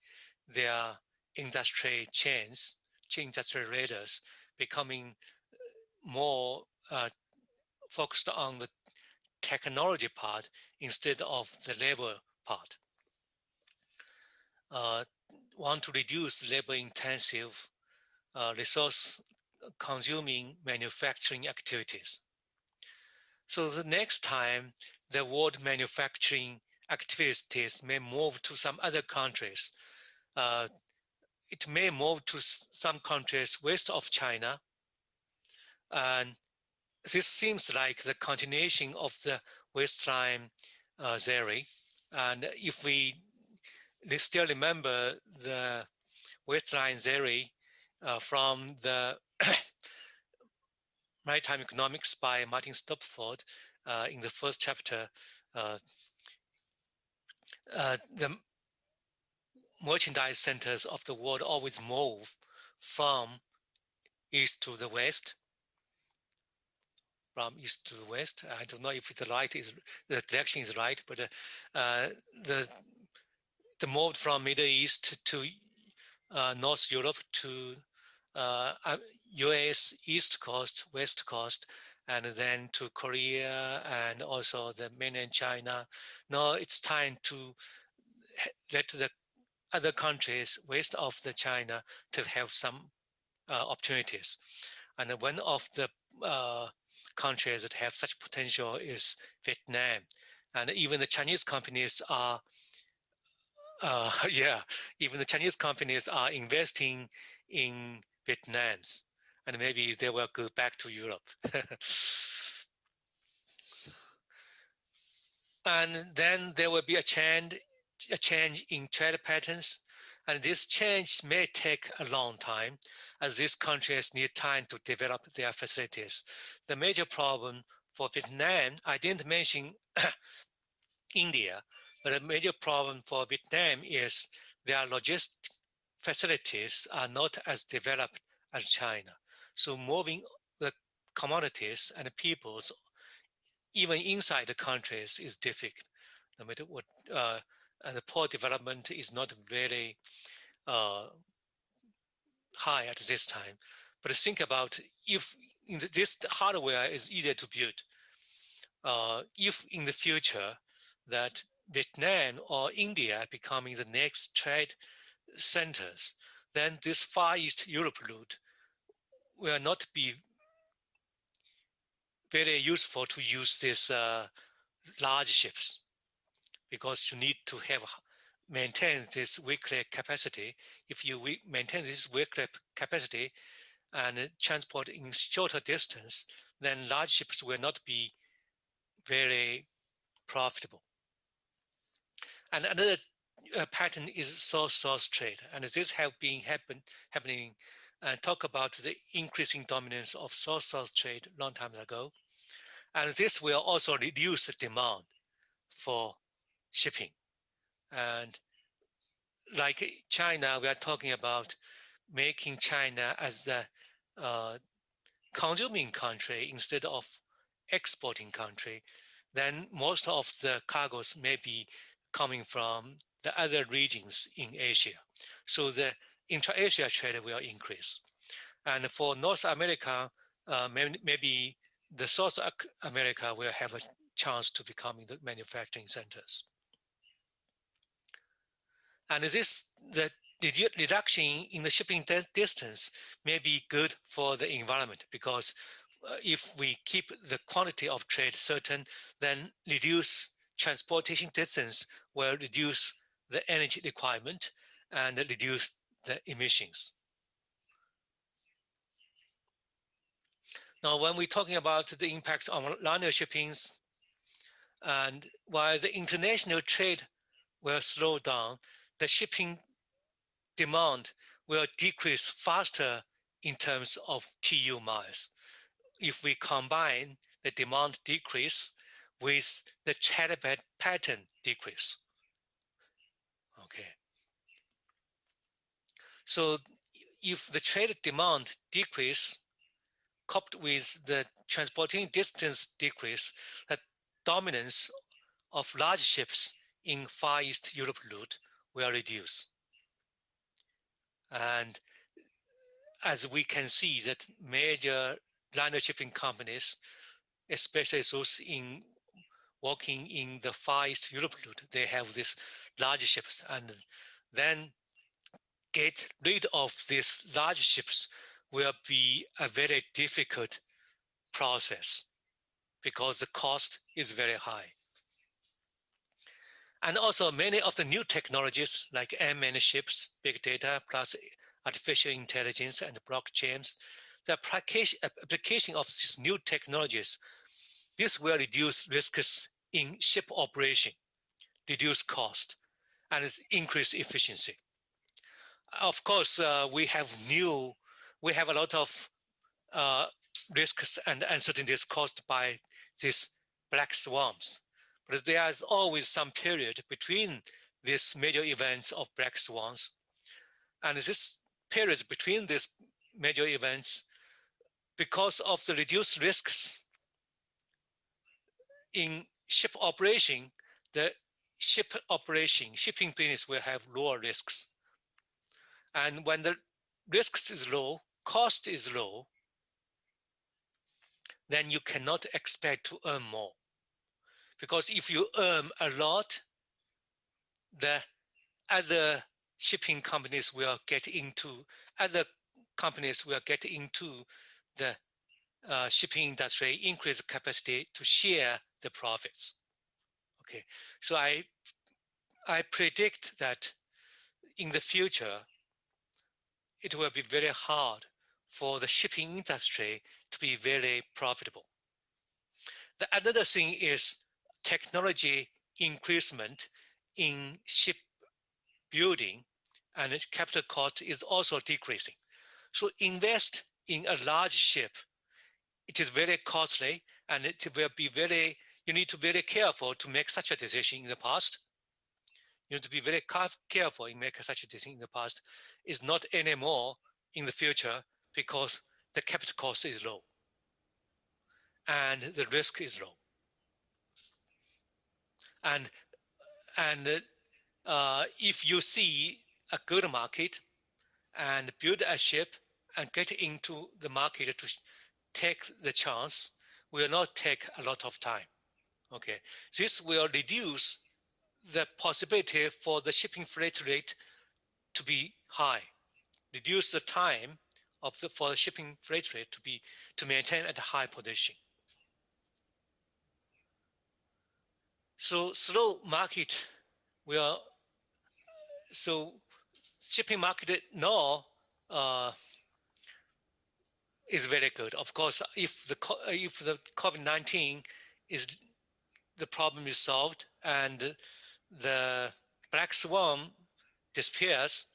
their industry chains, industry leaders, becoming more focused on the technology part instead of the labor part. Want to reduce labor-intensive, resource-consuming manufacturing activities. So the next time the world manufacturing activities may move to some other countries, it may move to some countries west of China, and this seems like the continuation of the waistline theory. And if we still remember the waistline theory from the Maritime Economics by Martin Stopford in the first chapter, the merchandise centers of the world always move from east to the west. From east to the west. I don't know if the direction is right, but the move from Middle East to North Europe to US East Coast, West Coast, and then to Korea and also the mainland China. Now it's time to let the other countries west of the China to have some opportunities. And one of the countries that have such potential is Vietnam. And even the Chinese companies are, even the Chinese companies are investing in Vietnam. And maybe they will go back to Europe. And then there will be a change in trade patterns. And this change may take a long time, as these countries need time to develop their facilities. The major problem for Vietnam, I didn't mention India, but the major problem for Vietnam is their logistic facilities are not as developed as China. So moving the commodities and peoples even inside the countries is difficult, no matter what, and the port development is not very high at this time. But think about if this hardware is easier to build, if in the future that Vietnam or India becoming the next trade centers, then this Far East Europe route will not be very useful to use these large ships, because you need to have maintain this weekly capacity. If you maintain this weekly capacity and transport in shorter distance, then large ships will not be very profitable. And another pattern is source trade, and this have been happening. And talk about the increasing dominance of source trade long time ago, and this will also reduce the demand for shipping. And like China, we are talking about making China as a consuming country instead of exporting country. Then most of the cargoes may be coming from the other regions in Asia. So the intra-Asia trade will increase. And for North America, maybe the South America will have a chance to becoming the manufacturing centers. And the reduction in the shipping distance may be good for the environment, because if we keep the quantity of trade certain, then reduce transportation distance will reduce the energy requirement and reduce the emissions. Now, when we're talking about the impacts on liner shippings, and while the international trade will slow down, the shipping demand will decrease faster in terms of TU miles. If we combine the demand decrease with the trade pattern decrease. Okay. So if the trade demand decrease coupled with the transporting distance decrease, the dominance of large ships in Far East Europe route will reduce. And as we can see that major liner shipping companies, especially those working in the Far East Europe route, they have these large ships, and then get rid of these large ships will be a very difficult process because the cost is very high. And also many of the new technologies like unmanned ships, big data, plus artificial intelligence and blockchains, the application of these new technologies, this will reduce risks in ship operation, reduce cost, and increase efficiency. Of course, we have a lot of risks and uncertainties caused by these black swans. But there is always some period between these major events of black swans. And this period between these major events, because of the reduced risks in ship operation, the shipping business will have lower risks. And when the risks is low, cost is low, then you cannot expect to earn more. Because if you earn a lot, the other shipping companies will get into, the shipping industry, increase capacity to share the profits. Okay, so I predict that in the future, it will be very hard for the shipping industry to be very profitable. The another thing is technology increasement in ship building, and its capital cost is also decreasing. So invest in a large ship. It is very costly, and it will be you need to be very careful to make such a decision in the past. You need to be very careful in making such a decision in the past. It's not anymore in the future because the capital cost is low and the risk is low. And if you see a good market and build a ship and get into the market to take the chance, will not take a lot of time. Okay, this will reduce the possibility for the shipping freight rate to be high, reduce the time of for the shipping freight rate to maintain at a high position. So slow market will, so shipping market now is very good. Of course, if the COVID-19 is the problem is solved and the black swan disappears,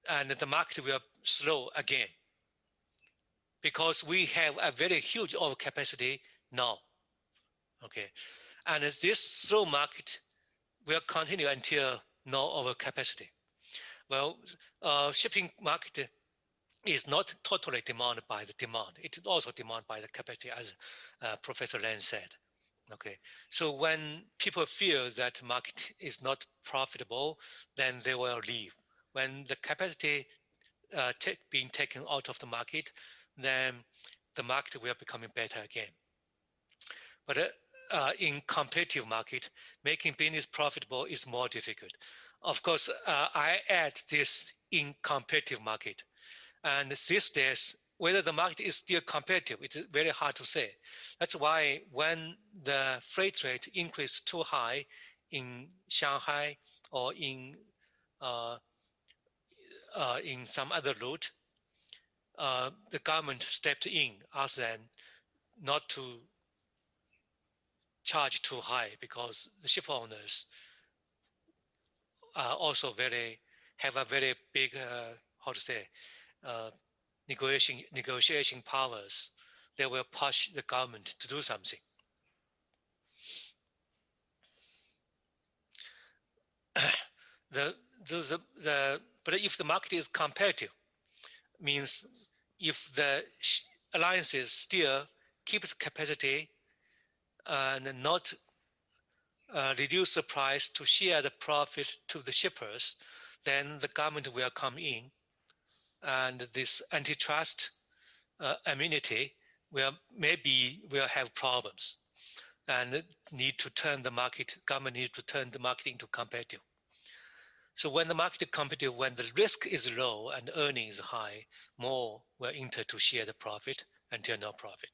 and the market will slow again, because we have a very huge overcapacity now. Okay, and this slow market will continue until no overcapacity. Well, shipping market is not totally demanded by the demand. It is also demanded by the capacity, as Professor Len said. Okay, so when people feel that market is not profitable, then they will leave. When the capacity being taken out of the market, then the market will become better again. But in competitive market, making business profitable is more difficult. Of course, I add this in competitive market. And these days, whether the market is still competitive, it's very hard to say. That's why when the freight rate increased too high in Shanghai or in some other route, the government stepped in, asked them not to charge too high, because the ship owners are also have a very big, negotiation powers. They will push the government to do something. But if the market is competitive, means if the alliances still keep its capacity and not reduce the price to share the profit to the shippers, then the government will come in, and this antitrust immunity will have problems, and need to turn the market. Government need to turn the market into competitive. So when the market is competitive, when the risk is low and earnings high, more will enter to share the profit until no profit.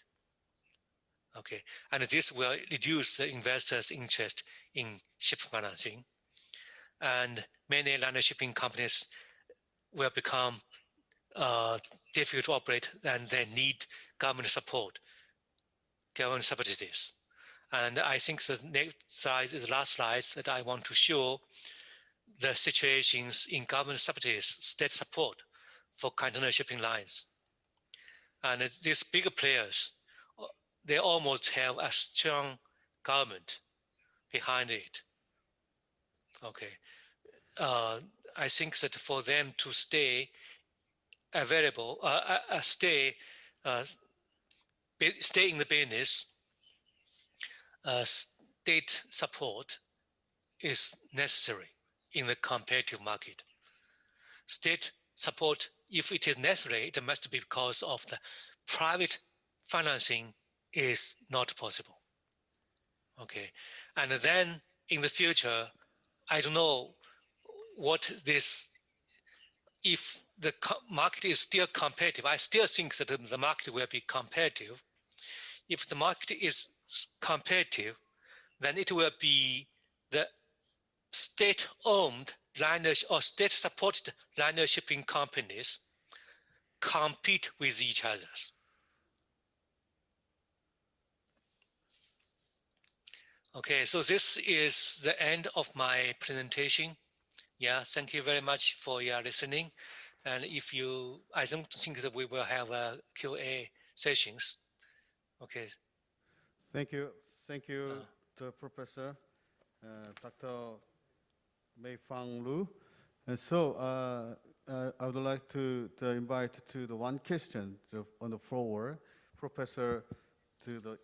Okay, and this will reduce the investors' interest in ship financing, and many liner shipping companies will become difficult to operate, and they need government support, government subsidies. And I think the next slide is the last slide that I want to show the situations in government subsidies, state support for container shipping lines. And these bigger players, they almost have a strong government behind it. Okay, I think that for them to stay available, stay in the business, state support is necessary in the competitive market. State support, if it is necessary, it must be because of the private financing is not possible. Okay, and then in the future, I don't know what this, if the market is still competitive, I still think that the market will be competitive. If the market is competitive, then it will be the state-owned liners or state-supported liner shipping companies compete with each other. Okay, so this is the end of my presentation. Yeah, thank you very much for your listening. And if you, I don't think that we will have a Q&A sessions. Okay. Thank you to Professor Dr. Mei-Fang Lu. And so I would like to invite to the one question on the floor, Professor to the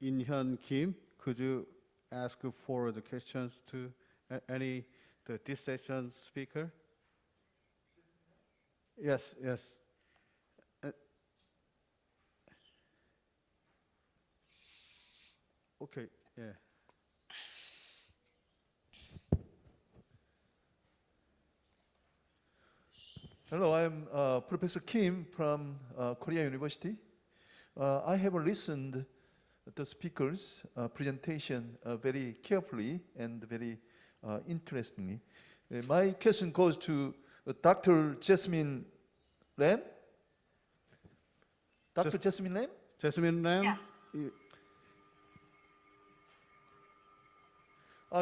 In-hyun Kim. Could you ask for the questions to any this session speaker? Yes, yes. Okay, yeah. Hello, I'm Professor Kim from Korea University. I have listened the speaker's presentation very carefully and very interestingly. My question goes to Dr. Jasmine Lam. Dr. Jasmine Lam? Jasmine Lam? Yeah.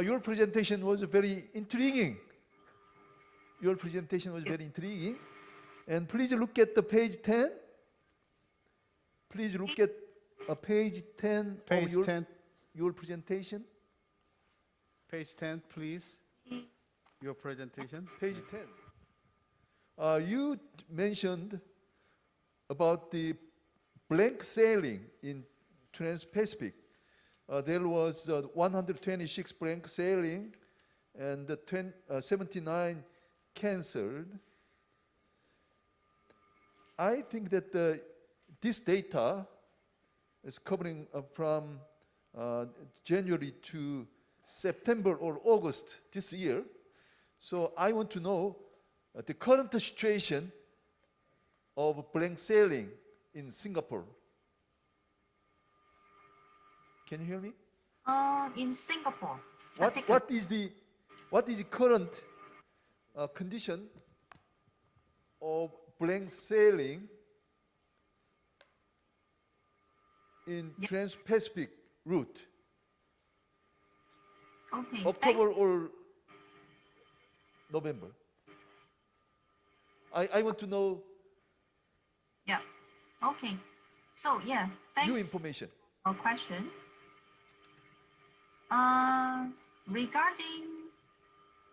Your presentation was very intriguing. Your presentation was very intriguing. And please look at the page 10. Please look at page 10 Page of 10. your presentation. Page 10, please. Your presentation. Page 10. You mentioned about the blank sailing in Trans-Pacific. There was 126 blank sailing and 79 canceled. I think that this data is covering from January to September or August this year. So I want to know the current situation of blank sailing in Singapore. Can you hear me? In Singapore. What is the current condition of blank sailing in Trans-Pacific route? Okay. October thanks. or November? I want to know Yeah. Okay. So yeah, new thanks information. for your question. Regarding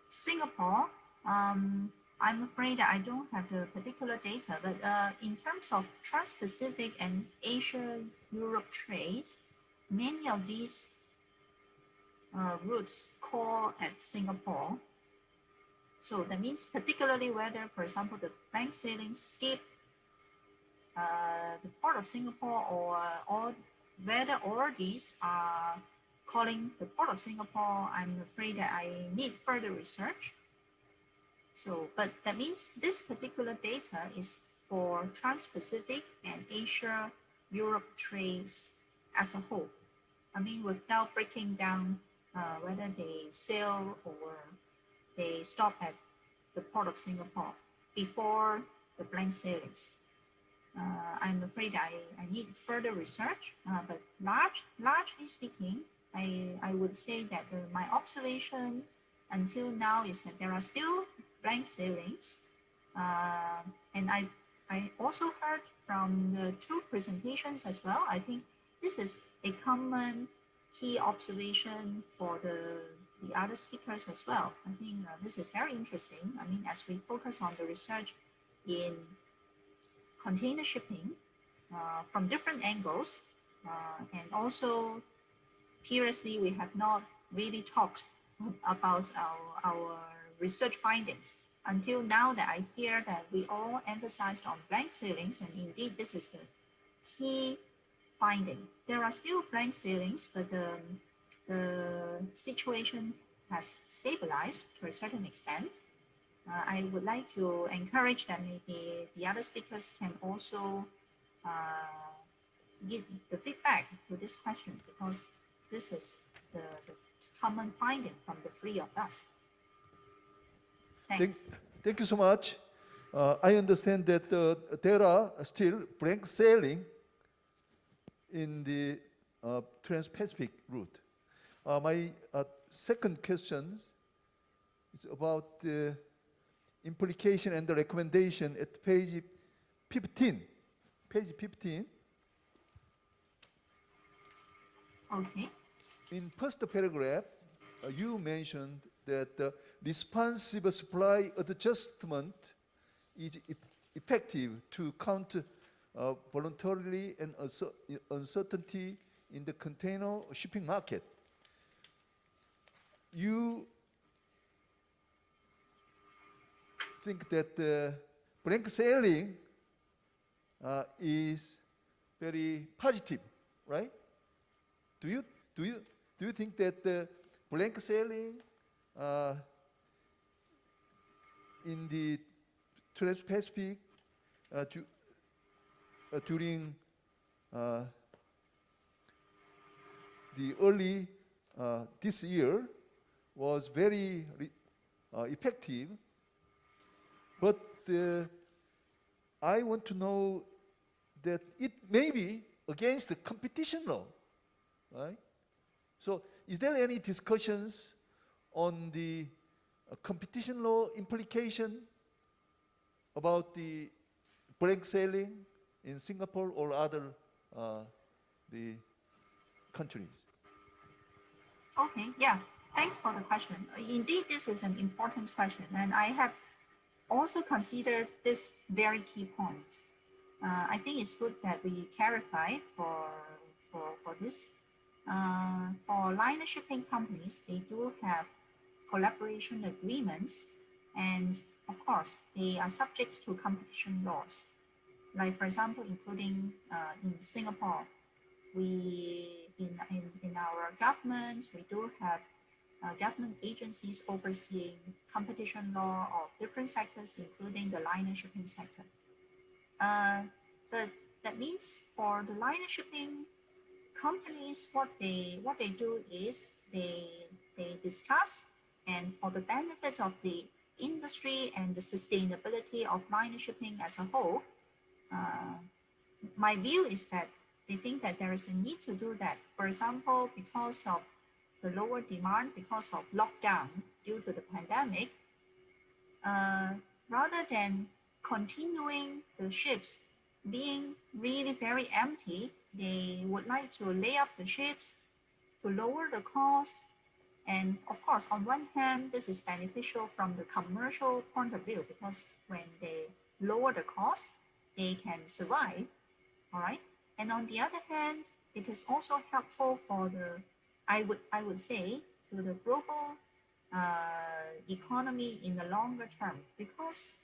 Singapore, I'm afraid I don't have the particular data, but in terms of Trans-Pacific and Asia-Europe trades, many of these routes call at Singapore. So that means particularly whether, for example, the blank sailing skip the port of Singapore or whether all these are calling the port of Singapore, I'm afraid that I need further research. So, but that means this particular data is for Trans-Pacific and Asia-Europe trades as a whole. I mean, without breaking down whether they sail or they stop at the port of Singapore before the blank sailings. I'm afraid I need further research, but largely speaking, I would say that my observation until now is that there are still blank sailings. And I also heard from the two presentations as well. I think this is a common key observation for the other speakers as well. I think this is very interesting. I mean, as we focus on the research in container shipping from different angles, and also previously we have not really talked about our research findings until now that I hear that we all emphasized on blank sailings, and indeed this is the key finding. There are still blank sailings, but the situation has stabilized to a certain extent. I would like to encourage that maybe the other speakers can also give the feedback to this question, because this is the common finding from the three of us. Thanks. Thank you so much. I understand that there are still blank sailing in the Trans-Pacific route. My second question is about the implication and the recommendation at page 15. Page 15. Okay. In first paragraph, you mentioned that the responsive supply adjustment is effective to counter voluntarily and uncertainty in the container shipping market. you think that blank sailing is very positive, right? Do you think that blank sailing in the Trans-Pacific during the early this year was very effective, but I want to know that it may be against the competition law, right? So is there any discussions on the competition law implication about the blank sailing in Singapore or other the countries? Okay, yeah, thanks for the question. Indeed, this is an important question, and I have also considered this very key point. I think it's good that we clarify for this. For liner shipping companies, they do have collaboration agreements, and of course, they are subject to competition laws. Like, for example, including in Singapore, in our government, we do have government agencies overseeing competition law of different sectors, including the liner shipping sector. But that means for the liner shipping companies, what they do is they discuss, and for the benefit of the industry and the sustainability of liner shipping as a whole, my view is that they think that there is a need to do that. For example, because of the lower demand, because of lockdown due to the pandemic, rather than continuing the ships being really very empty, they would like to lay up the ships to lower the cost. And of course, on one hand, this is beneficial from the commercial point of view, because when they lower the cost, they can survive, all right? And on the other hand, it is also helpful for the, I would say, to the global economy in the longer term, because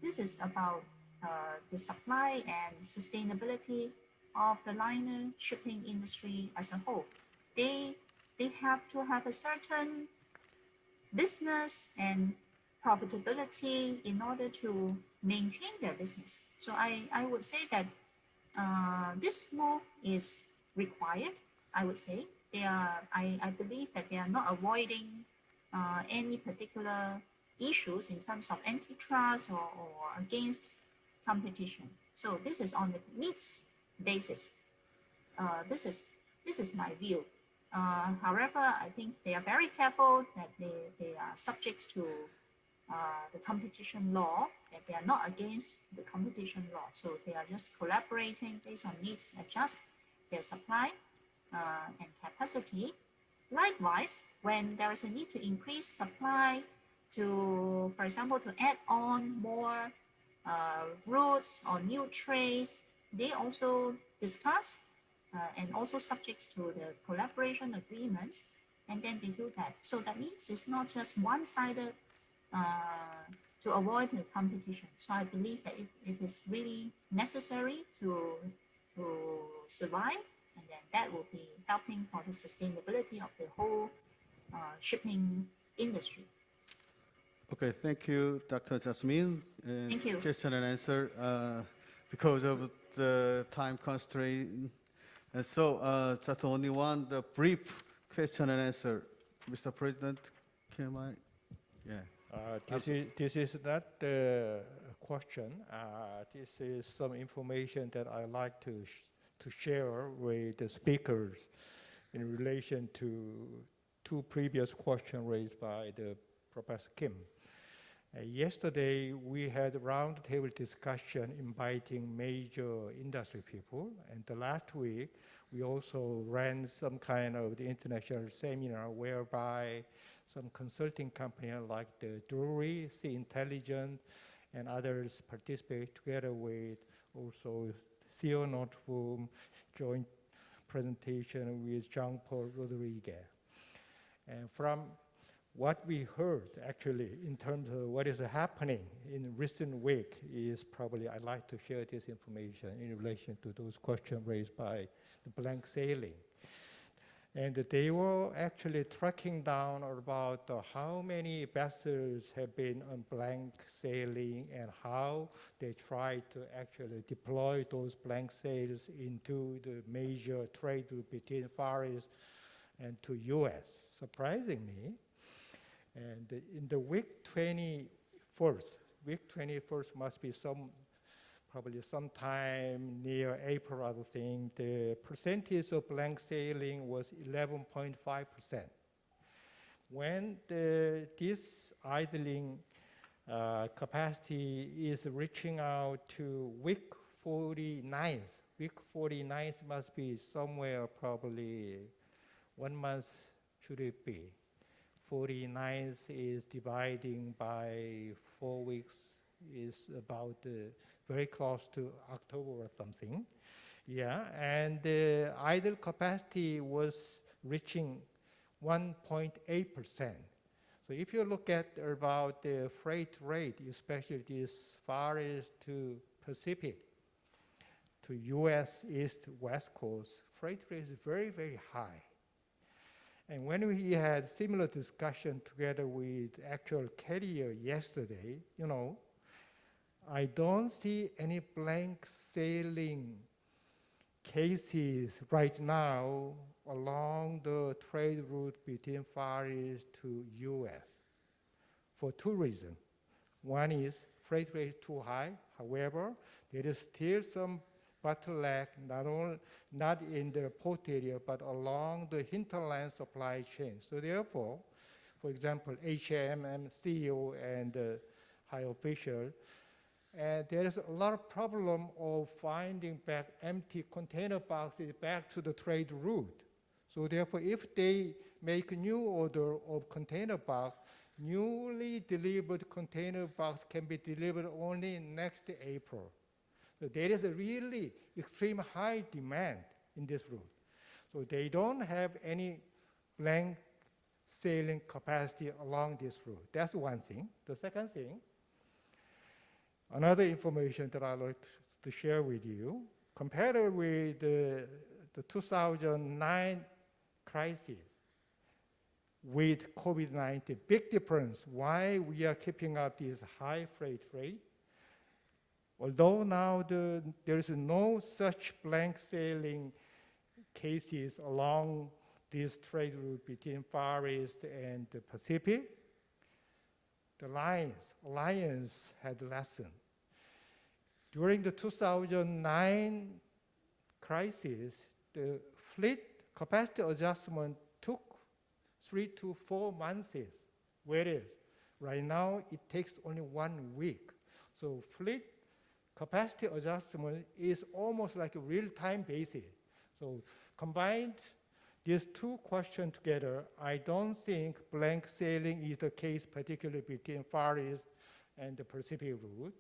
this is about the supply and sustainability of the liner shipping industry as a whole. They have to have a certain business and profitability in order to maintain their business. So I would say that this move is required. I would say they are. I believe that they are not avoiding any particular issues in terms of antitrust or against competition. So this is on the needs basis. This is my view. However, I think they are very careful that they are subject to the competition law, that they are not against the competition law. So they are just collaborating based on needs, adjust their supply and capacity. Likewise, when there is a need to increase supply to, for example, to add on more routes or new trades, they also discuss and also subject to the collaboration agreements, and then they do that. So that means it's not just one-sided to avoid the competition. So I believe that it is really necessary to survive, and then that will be helping for the sustainability of the whole shipping industry. Okay, thank you, Dr. Jasmine. And Thank you. Question and answer because of the time constraint. And so just only one, the brief question and answer. Mr. President, KMI? Yeah. This is not the question. This is some information that I like to share with the speakers in relation to two previous questions raised by the Professor Kim. Yesterday, we had a roundtable discussion inviting major industry people, and the last week, we also ran some kind of the international seminar whereby some consulting company like the Drury, Sea Intelligence, and others participate together with also Theo Noteboom joint presentation with Jean-Paul Rodriguez. And from what we heard, actually, in terms of what is happening in recent week is probably I'd like to share this information in relation to those questions raised by the blank sailing. And they were actually tracking down about how many vessels have been on blank sailing and how they try to actually deploy those blank sails into the major trade route between Far East and to US, surprisingly. And in the week 21st must be probably sometime near April, I think, the percentage of blank sailing was 11.5%. When this idling capacity is reaching out to week 49th must be somewhere probably 1 month should it be. 49th is dividing by 4 weeks is about very close to October or something. Yeah, and the idle capacity was reaching 1.8%. So if you look at about the freight rate, especially this Far East to Pacific, to US East West Coast, freight rate is very, very high. And when we had similar discussion together with actual carrier yesterday, you know, I don't see any blank sailing cases right now along the trade route between Far East to US for two reasons. One is freight rate is too high. However, there is still some bottleneck, not in the port area, but along the hinterland supply chain. So therefore, for example, HMM CEO and high official, and there is a lot of problem of finding back empty container boxes back to the trade route. So therefore, if they make a new order of container box, newly delivered container box can be delivered only next April. So there is a really extreme high demand in this route. So they don't have any blank sailing capacity along this route. That's one thing. The second thing, another information that I'd like to share with you, compared with the 2009 crisis with COVID-19, big difference why we are keeping up this high freight rate. Although now there is no such blank sailing cases along this trade route between Far East and the Pacific, the alliance had lessened. During the 2009 crisis, the fleet capacity adjustment took 3 to 4 months, whereas right now it takes only 1 week. So fleet capacity adjustment is almost like a real-time basis. So combined these two questions together, I don't think blank sailing is the case, particularly between Far East and the Pacific route.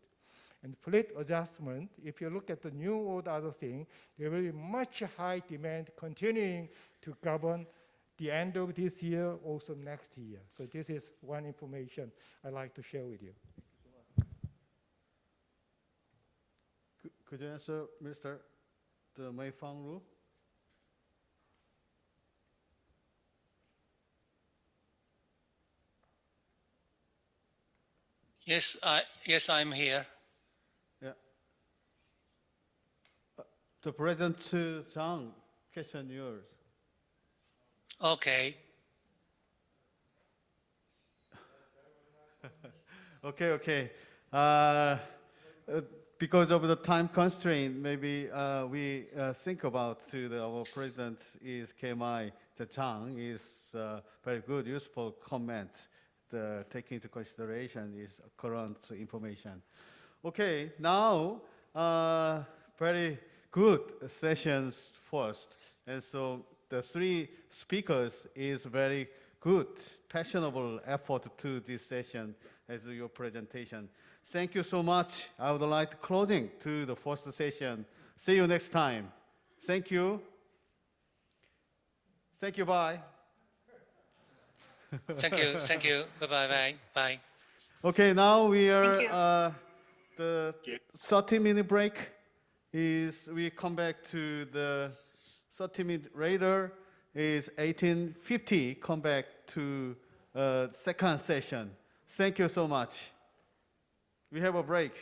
And fleet adjustment, if you look at the new or the other thing, there will be much high demand continuing to govern the end of this year, also next year. So this is one information I'd like to share with you. Could you answer, Mr. the Meifang rule? Yes, I'm here. Yeah. The President Zhang, question yours. Okay. Okay. Because of the time constraint, maybe we think about our president is KMI, the Zhang is very good, useful comment. Taking into consideration is current information. Okay, now very good sessions first, and so the 3 speakers is very good, passionable effort to this session as your presentation. Thank you so much. I would like to closing to the first session. See you next time. Thank you. Thank you, bye. Thank you. Thank you. Bye bye. Bye. Bye. Okay, now we Thank you. are the 30-minute break. We come back to the 30-minute later is 1850. Come back to second session. Thank you so much. We have a break.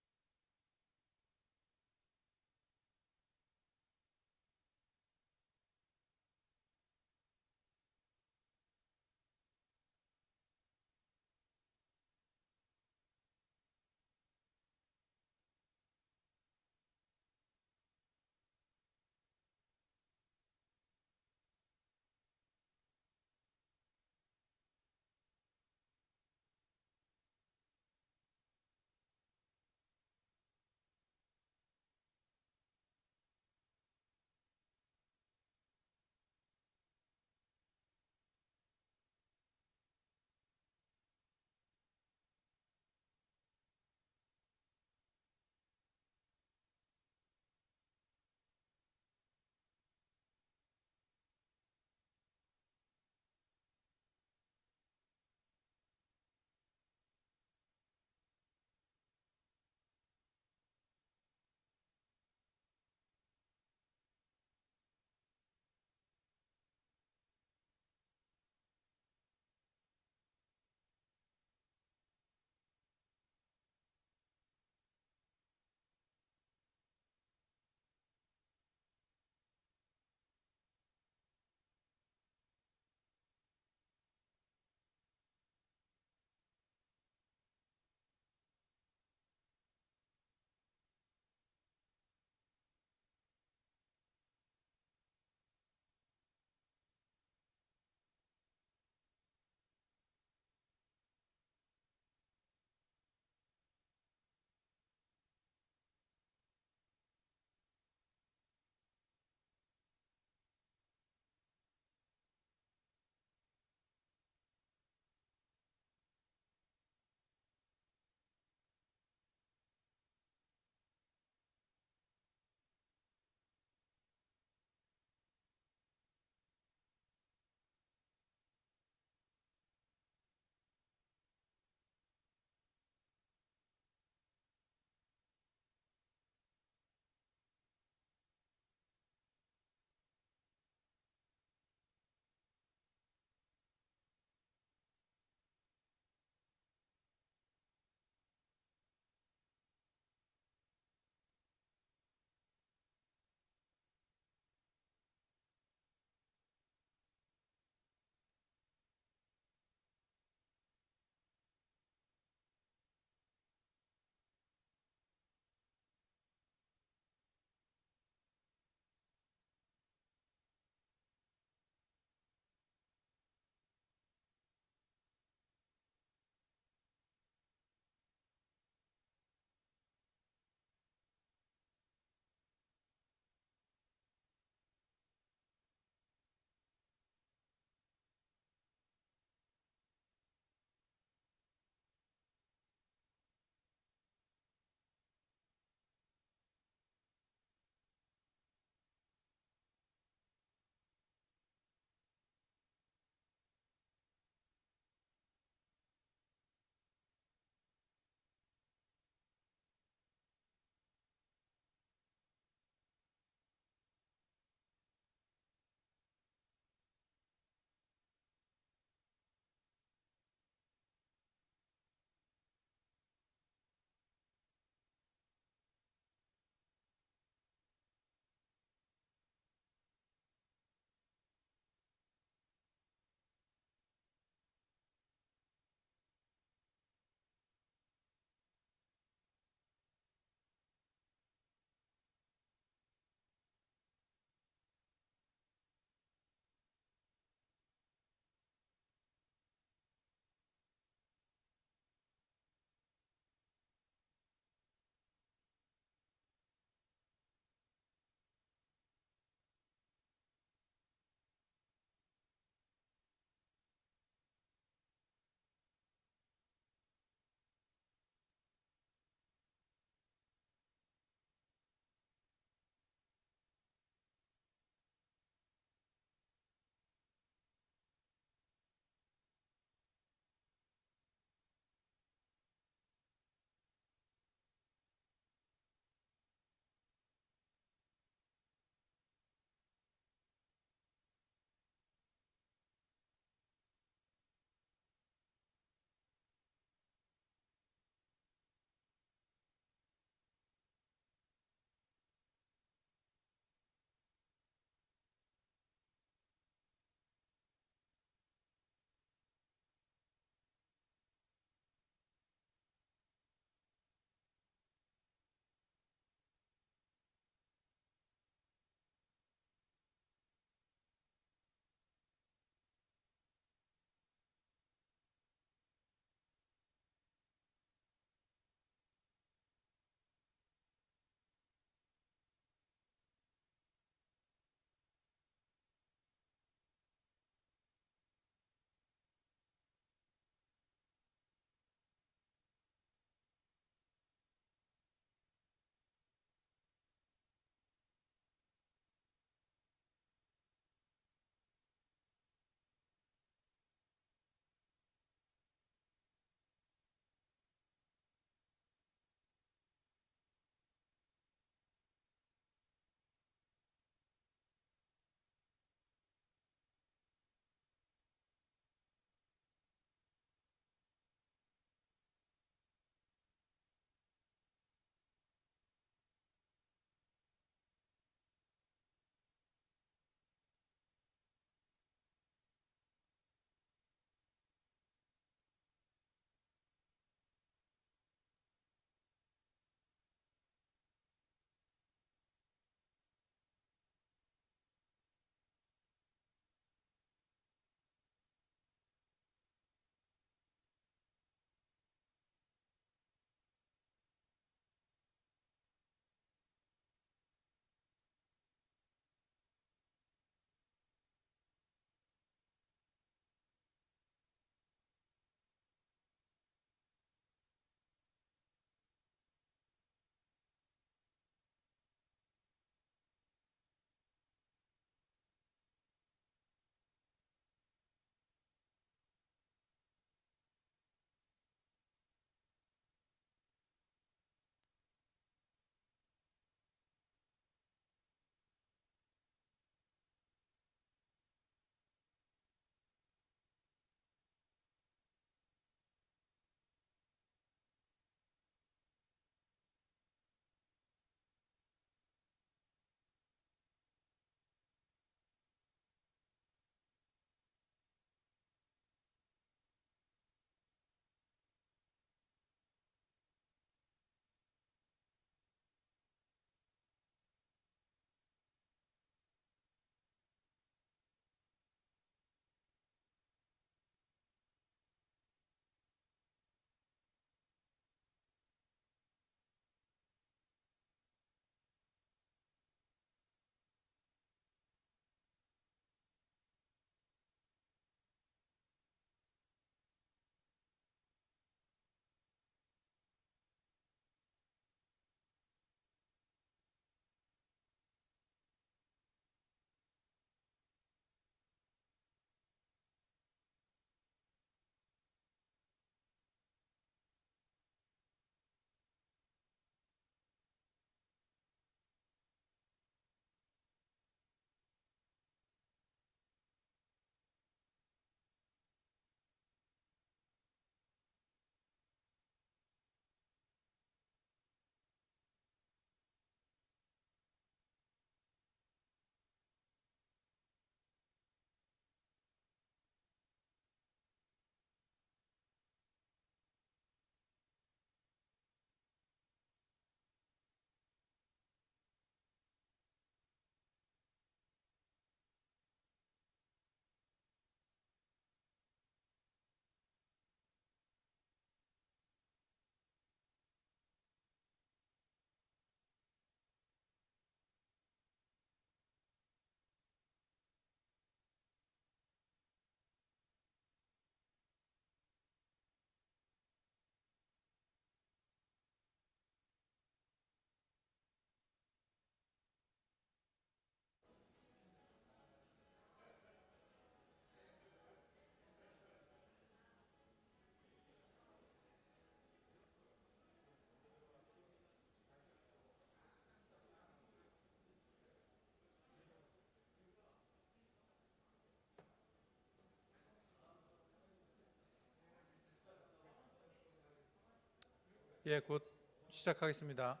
예, 곧 시작하겠습니다.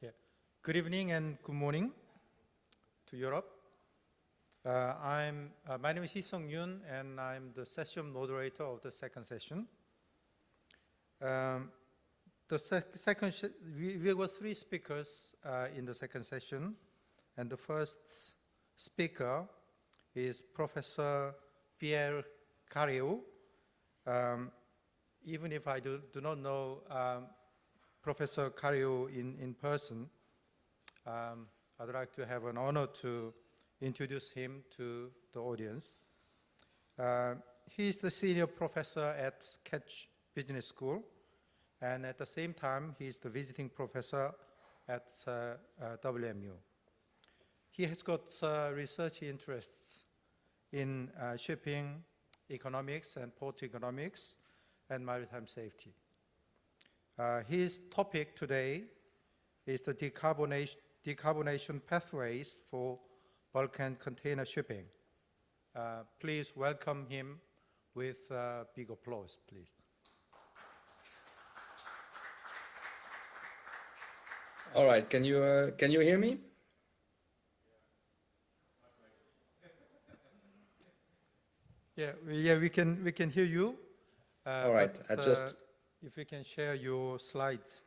예. Good evening and good morning to Europe. My name is Hee-Sung Yoon, and I'm the session moderator of the second session. We were three speakers in the second session, and the first speaker is Professor Pierre Cariou. Even if I do not know Professor Cariou in person, I'd like to have an honor to introduce him to the audience. He is the senior professor at Catch Business School, and at the same time, he is the visiting professor at WMU. He has got research interests in shipping economics and port economics and maritime safety. His topic today is the decarbonation pathways for bulk and container shipping. Please welcome him with big applause, please. All right, can you hear me? Yeah, we can hear you. All right, if you can share your slides.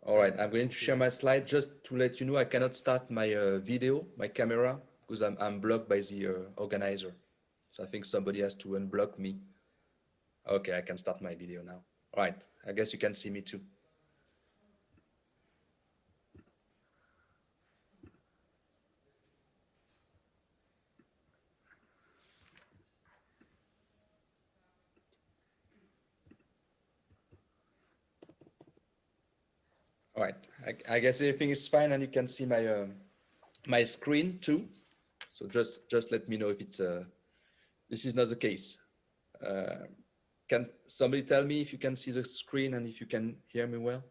All right, I'm going to share my slide. Just to let you know, I cannot start my video, my camera, because I'm blocked by the organizer. So I think somebody has to unblock me. Okay, I can start my video now. All right, I guess you can see me too. All right, I guess everything is fine, and you can see my my screen too. So just let me know if it's this is not the case. Can somebody tell me if you can see the screen and if you can hear me well?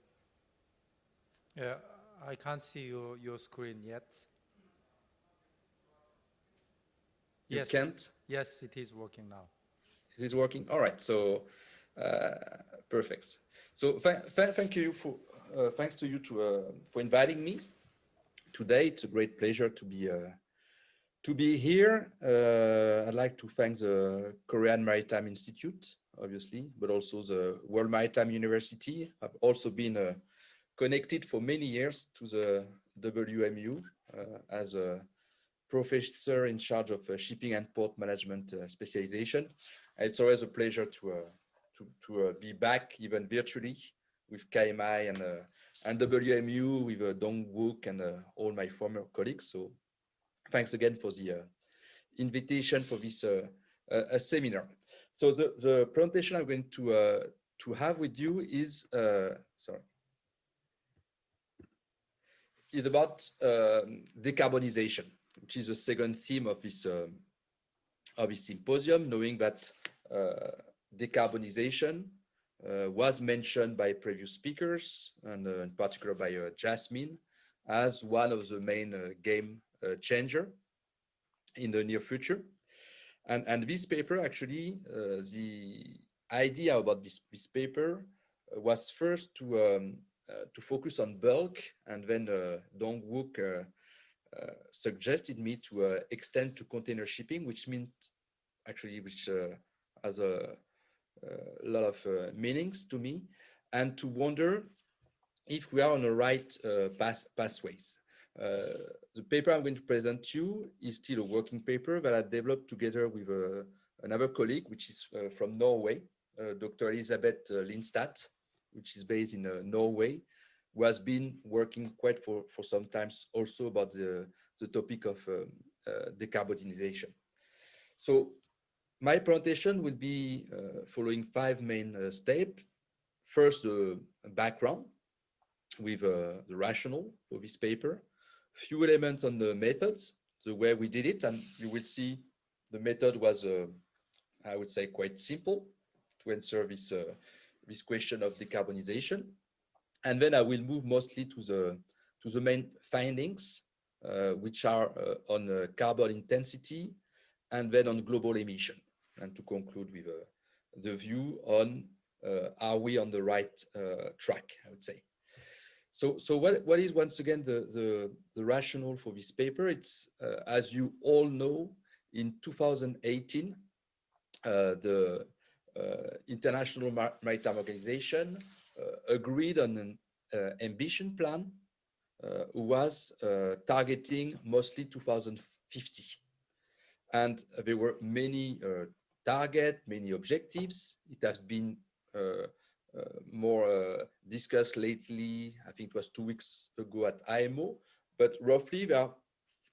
Yeah, I can't see your screen yet. You can't? Yes, it is working now. Is it working? All right, so perfect. So thank you for thanks to you for inviting me today. It's a great pleasure to be here. I'd like to thank the Korean Maritime Institute, obviously, but also the World Maritime University. I've also been connected for many years to the WMU as a professor in charge of shipping and port management specialization. And it's always a pleasure to be back, even virtually, with KMI and WMU, with Dong Wook and all my former colleagues. So thanks again for the invitation for this seminar. So the presentation I'm going to have with you is about decarbonization, which is the second theme of this symposium, knowing that decarbonization was mentioned by previous speakers, and in particular by Jasmine, as one of the main game changer in the near future. And this paper, actually, the idea about this paper was first to focus on bulk, and then Dong Wook suggested me to extend to container shipping, which meant actually, which has a lot of meanings to me, and to wonder if we are on the right pathways. The paper I'm going to present you is still a working paper that I developed together with another colleague, which is from Norway, Dr. Elisabeth Lindstad, which is based in Norway, who has been working quite for some time also about the topic of decarbonization. So my presentation will be following 5 main steps. First, the background with the rationale for this paper, few elements on the methods, the way we did it, and you will see the method was, I would say, quite simple to answer this question of decarbonization. And then I will move mostly to the main findings, which are on carbon intensity and then on global emission, and to conclude with the view on are we on the right track, I would say. So what is once again the rationale for this paper? It's as you all know, in 2018, the International Maritime Organization agreed on an ambition plan was targeting mostly 2050. And there were many targets, many objectives. It has been more discussed lately. I think it was 2 weeks ago at IMO, but roughly there are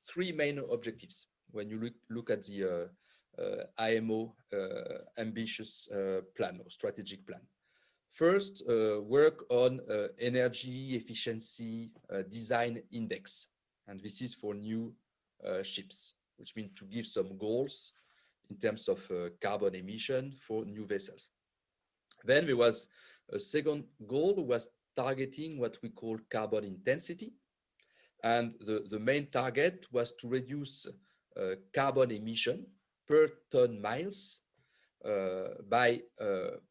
3 main objectives when you look at the IMO ambitious plan or strategic plan. First, work on energy efficiency design index, and this is for new ships, which means to give some goals in terms of carbon emission for new vessels. Then there was a second goal, was targeting what we call carbon intensity, and the main target was to reduce carbon emission per ton miles by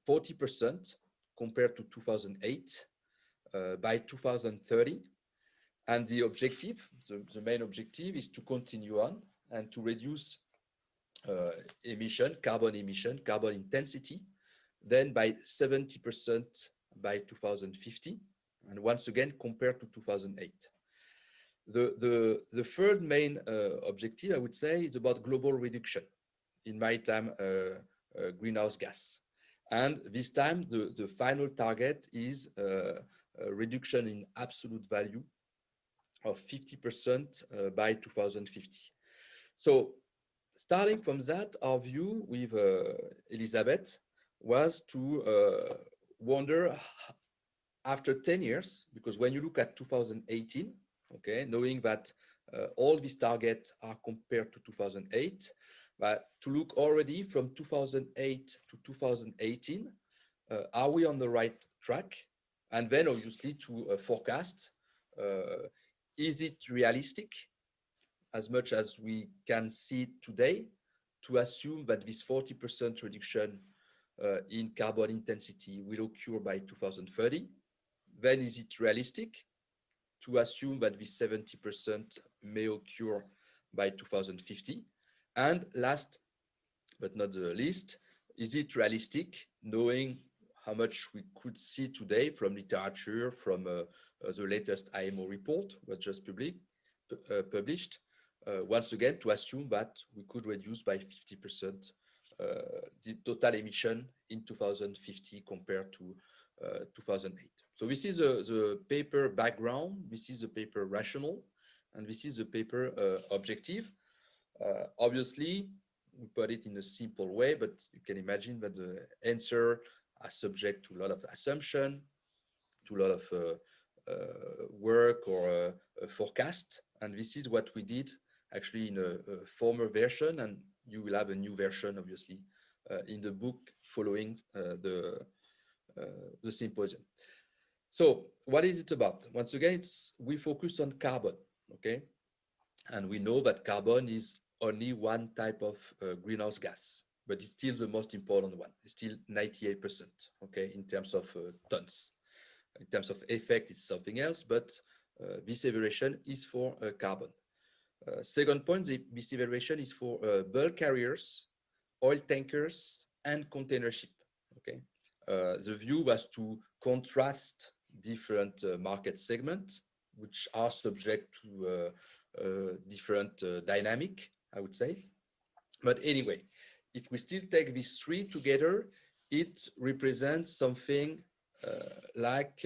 40% compared to 2008 by 2030. And the objective, the main objective, is to continue on and to reduce carbon intensity, then by 70% by 2050, and once again compared to 2008. The third main objective, I would say, is about global reduction in maritime greenhouse gas. And this time, the final target is a reduction in absolute value of 50% by 2050. So starting from that, our view with Elizabeth was to wonder after 10 years, because when you look at 2018, okay, knowing that all these targets are compared to 2008, but to look already from 2008 to 2018, are we on the right track? And then obviously to forecast, is it realistic, as much as we can see today, to assume that this 40% reduction in carbon intensity will occur by 2030? Then is it realistic to assume that this 70% may occur by 2050? And last but not the least, is it realistic, knowing how much we could see today from literature, from the latest IMO report was just published, once again, to assume that we could reduce by 50% the total emission in 2050 compared to 2008. So this is the paper background, this is the paper rationale, and this is the paper objective. Obviously, we put it in a simple way, but you can imagine that the answer are subject to a lot of assumption, to a lot of work or forecast. And this is what we did actually in a former version, and you will have a new version, obviously, in the book following the symposium. So what is it about? Once again, we focus on carbon, okay? And we know that carbon is only one type of greenhouse gas, but it's still the most important one. It's still 98%, okay, in terms of tons. In terms of effect, it's something else, but this evaluation is for carbon. Second point, this evaluation is for bulk carriers, oil tankers, and container ship, okay? The view was to contrast different market segments, which are subject to different dynamic, I would say. But anyway, if we still take these three together, it represents something like,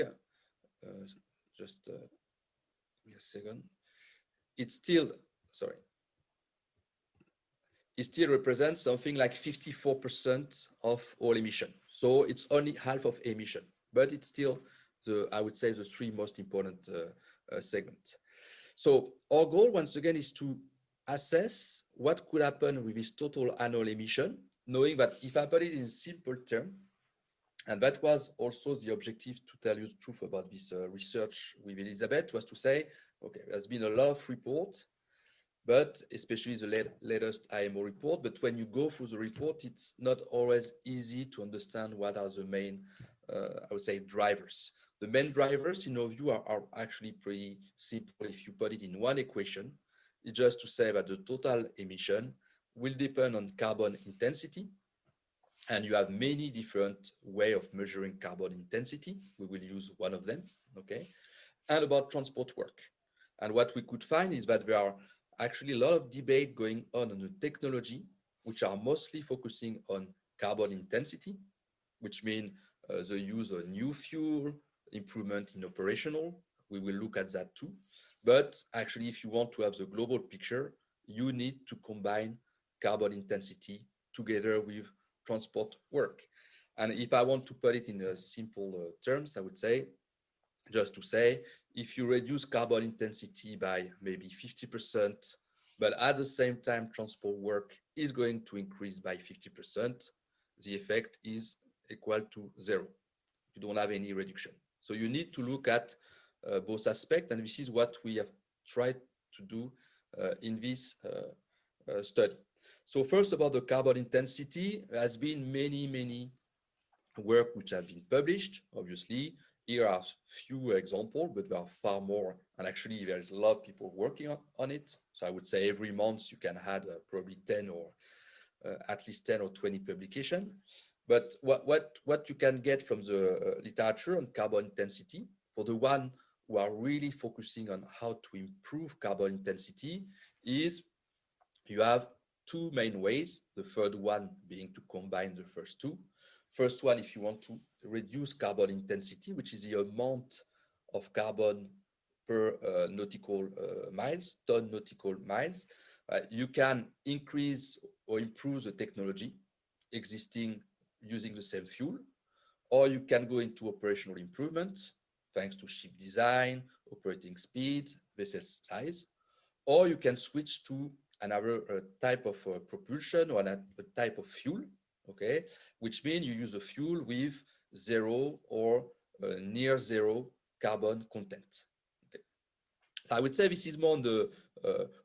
just give me a second. It still represents something like 54% of all emission. So it's only half of emission, but it's still I would say the three most important segments. So our goal, once again, is to assess what could happen with this total annual emission, knowing that if I put it in simple terms, and that was also the objective, to tell you the truth about this research with Elizabeth, was to say, okay, there's been a lot of reports, but especially the latest IMO report. But when you go through the report, it's not always easy to understand what are the main, I would say, drivers. The main drivers, in our view, are actually pretty simple. If you put it in one equation, it's just to say that the total emission will depend on carbon intensity. And you have many different ways of measuring carbon intensity. We will use one of them, okay? And about transport work. And what we could find is that there are actually a lot of debate going on the technology, which are mostly focusing on carbon intensity, which means the use of new fuel, improvement in operational. We will look at that too. But actually, if you want to have the global picture, you need to combine carbon intensity together with transport work. And if I want to put it in simple terms, I would say, just to say, if you reduce carbon intensity by maybe 50%, but at the same time, transport work is going to increase by 50%, the effect is equal to 0. You don't have any reduction. So you need to look at both aspects, and this is what we have tried to do in this study. So first, about the carbon intensity, there has been many work which have been published. Obviously, here are few examples, but there are far more, and actually there's a lot of people working on it. So I would say every month you can add probably 10 or at least 10 or 20 publications. But what you can get from the literature on carbon intensity, for the one who are really focusing on how to improve carbon intensity, is you have two main ways. The third one being to combine the first two. First one, if you want to reduce carbon intensity, which is the amount of carbon per nautical miles, ton nautical miles, you can increase or improve the technology existing using the same fuel, or you can go into operational improvements thanks to ship design, operating speed, vessel size, or you can switch to another type of propulsion or a type of fuel, okay, which means you use a fuel with zero or near zero carbon content. Okay. So I would say this is more on the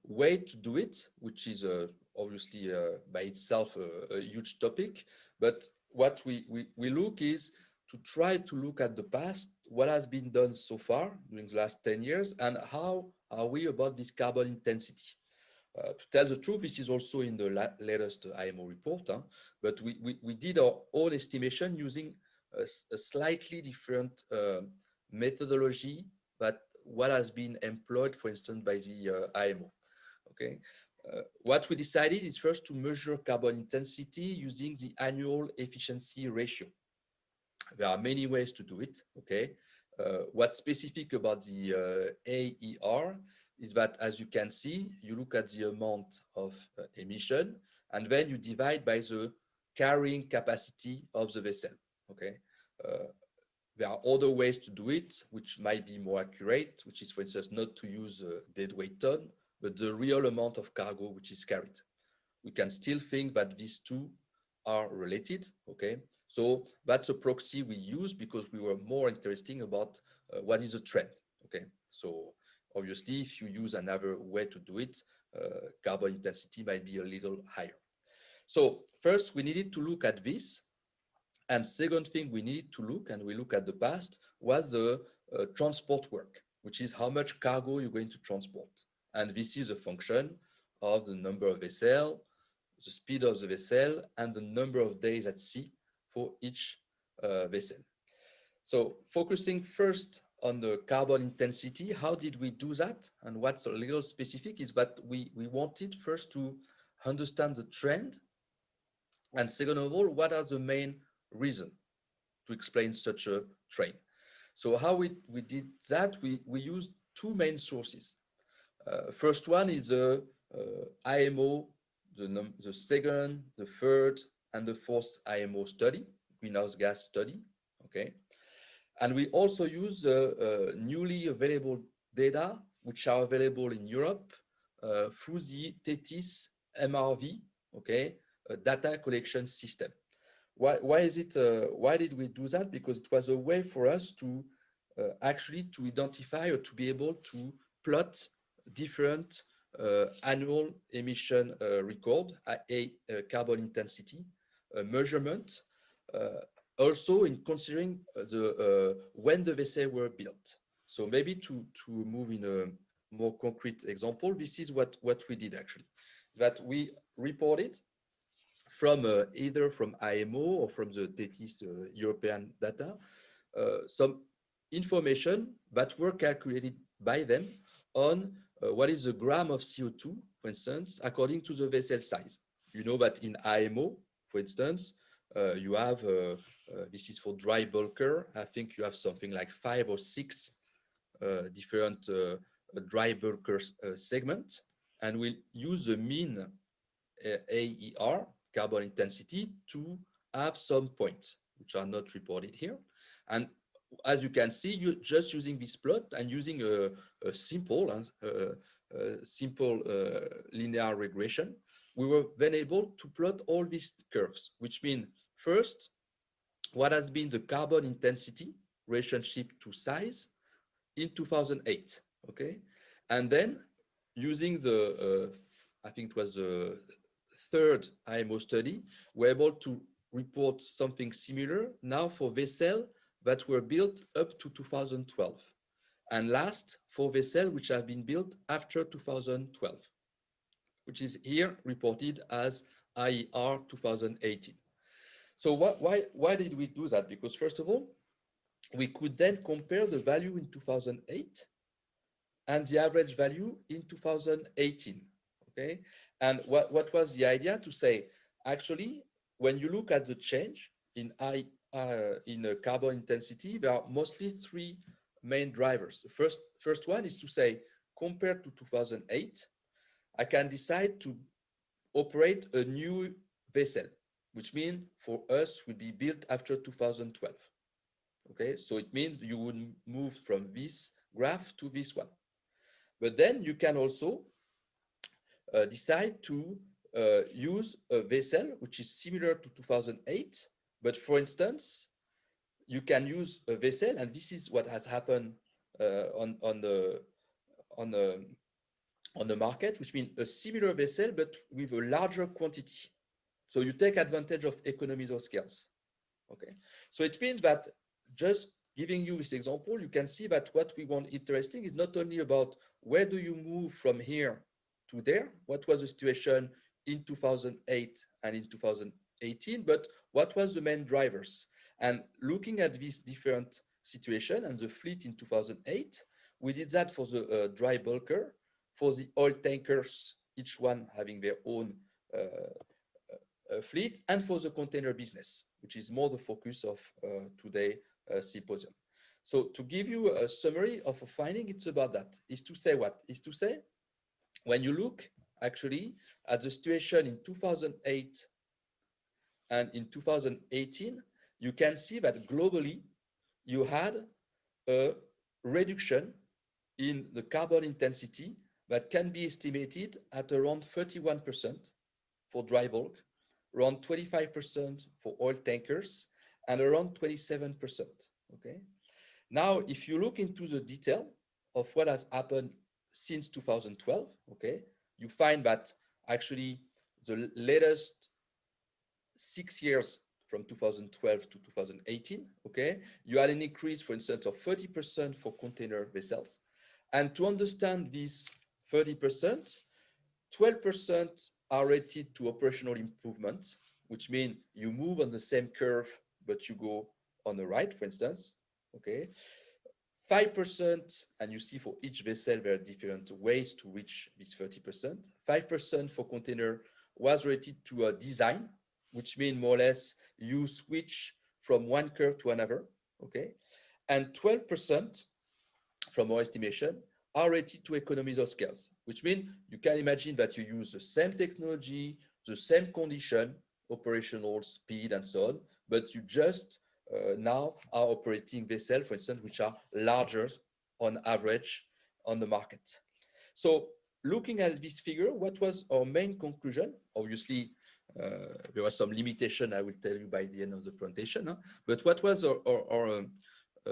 way to do it, which is obviously by itself a huge topic. But what we look is to try to look at the past, what has been done so far during the last 10 years, and how are we about this carbon intensity. To tell the truth, this is also in the latest IMO report, but we did our own estimation using a slightly different methodology, but what has been employed, for instance, by the IMO. Okay, what we decided is first to measure carbon intensity using the annual efficiency ratio. There are many ways to do it. Okay, what's specific about the AER is that, as you can see, you look at the amount of emission, and then you divide by the carrying capacity of the vessel. Okay, there are other ways to do it, which might be more accurate, which is, for instance, not to use deadweight ton, but the real amount of cargo which is carried. We can still think that these two are related. Okay, so that's a proxy we use because we were more interested about what is the trend. Okay, so obviously, if you use another way to do it, carbon intensity might be a little higher. So first, we needed to look at this. And second thing we needed to look, and we look at the past, was the transport work, which is how much cargo you're going to transport. And this is a function of the number of vessels, the speed of the vessel, and the number of days at sea for each vessel. So focusing first on the carbon intensity, how did we do that? And what's a little specific is that we wanted first to understand the trend. And second of all, what are the main reasons to explain such a trend? So how we did that, we used two main sources. First one is the IMO, the second, the third, and the fourth IMO study, greenhouse gas study, okay? And we also use newly available data, which are available in Europe through the TETIS MRV, okay, data collection system. Why is it? Why did we do that? Because it was a way for us to actually to identify or to be able to plot different annual emission record, a carbon intensity measurement, also in considering when the vessel were built. So maybe to move in a more concrete example, this is what we did actually, that we reported from either from IMO or from the TETIS European data, some information that were calculated by them on what is the gram of CO2, for instance, according to the vessel size. You know that in IMO, for instance, you have, this is for dry bulker, I think you have something like 5 or 6 different dry bulker segments, and we'll use the mean AER, carbon intensity, to have some points, which are not reported here. And as you can see, you're just using this plot and using a simple linear regression, we were then able to plot all these curves, which mean first, what has been the carbon intensity relationship to size in 2008, okay? And then using the, I think it was the third IMO study, we're able to report something similar now for vessels that were built up to 2012. And last, for vessels which have been built after 2012, which is here reported as IER 2018. So why did we do that? Because first of all, we could then compare the value in 2008 and the average value in 2018, okay? And what was the idea? To say, actually, when you look at the change in carbon intensity, there are mostly 3 main drivers. The first one is to say, compared to 2008, I can decide to operate a new vessel, which means for us will be built after 2012. Okay, so it means you would move from this graph to this one. But then you can also decide to use a vessel which is similar to 2008, but for instance, you can use a vessel, and this is what has happened on the market, which means a similar vessel but with a larger quantity. So you take advantage of economies of scales. Okay, so it means that just giving you this example, you can see that what we want interesting is not only about where do you move from here to there, what was the situation in 2008 and in 2018, but what was the main drivers. And looking at this different situation and the fleet in 2008, we did that for the dry bulker, for the oil tankers, each one having their own fleet, and for the container business, which is more the focus of today's symposium. So to give you a summary of a finding, it's about that. Is to say what? Is to say, when you look actually at the situation in 2008 and in 2018, you can see that globally you had a reduction in the carbon intensity that can be estimated at around 31% for dry bulk, around 25% for oil tankers, and around 27%, okay? Now, if you look into the detail of what has happened since 2012, okay, you find that actually the latest 6 years from 2012 to 2018, okay, you had an increase, for instance, of 30% for container vessels. And to understand this 30%, 12% are related to operational improvements, which mean you move on the same curve, but you go on the right, for instance, okay? 5%, and you see for each vessel, there are different ways to reach this 30%. 5% for container was related to a design, which means more or less you switch from one curve to another, okay? And 12% from our estimation are related to economies of scales, which means you can imagine that you use the same technology, the same condition, operational speed and so on, but you just now are operating vessels, for instance, which are larger on average on the market. So looking at this figure, what was our main conclusion? Obviously, there was some limitation, I will tell you by the end of the presentation, huh? But what was our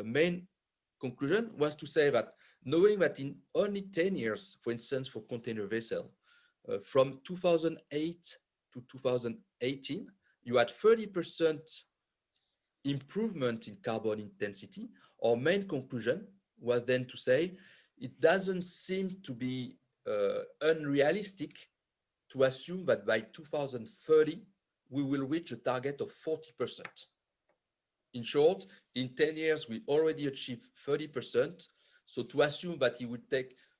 main conclusion was to say that knowing that in only 10 years, for instance, for container vessel, from 2008 to 2018, you had 30% improvement in carbon intensity. Our main conclusion was then to say, it doesn't seem to be unrealistic to assume that by 2030, we will reach a target of 40%. In short, in 10 years, we already achieved 30%. So to assume that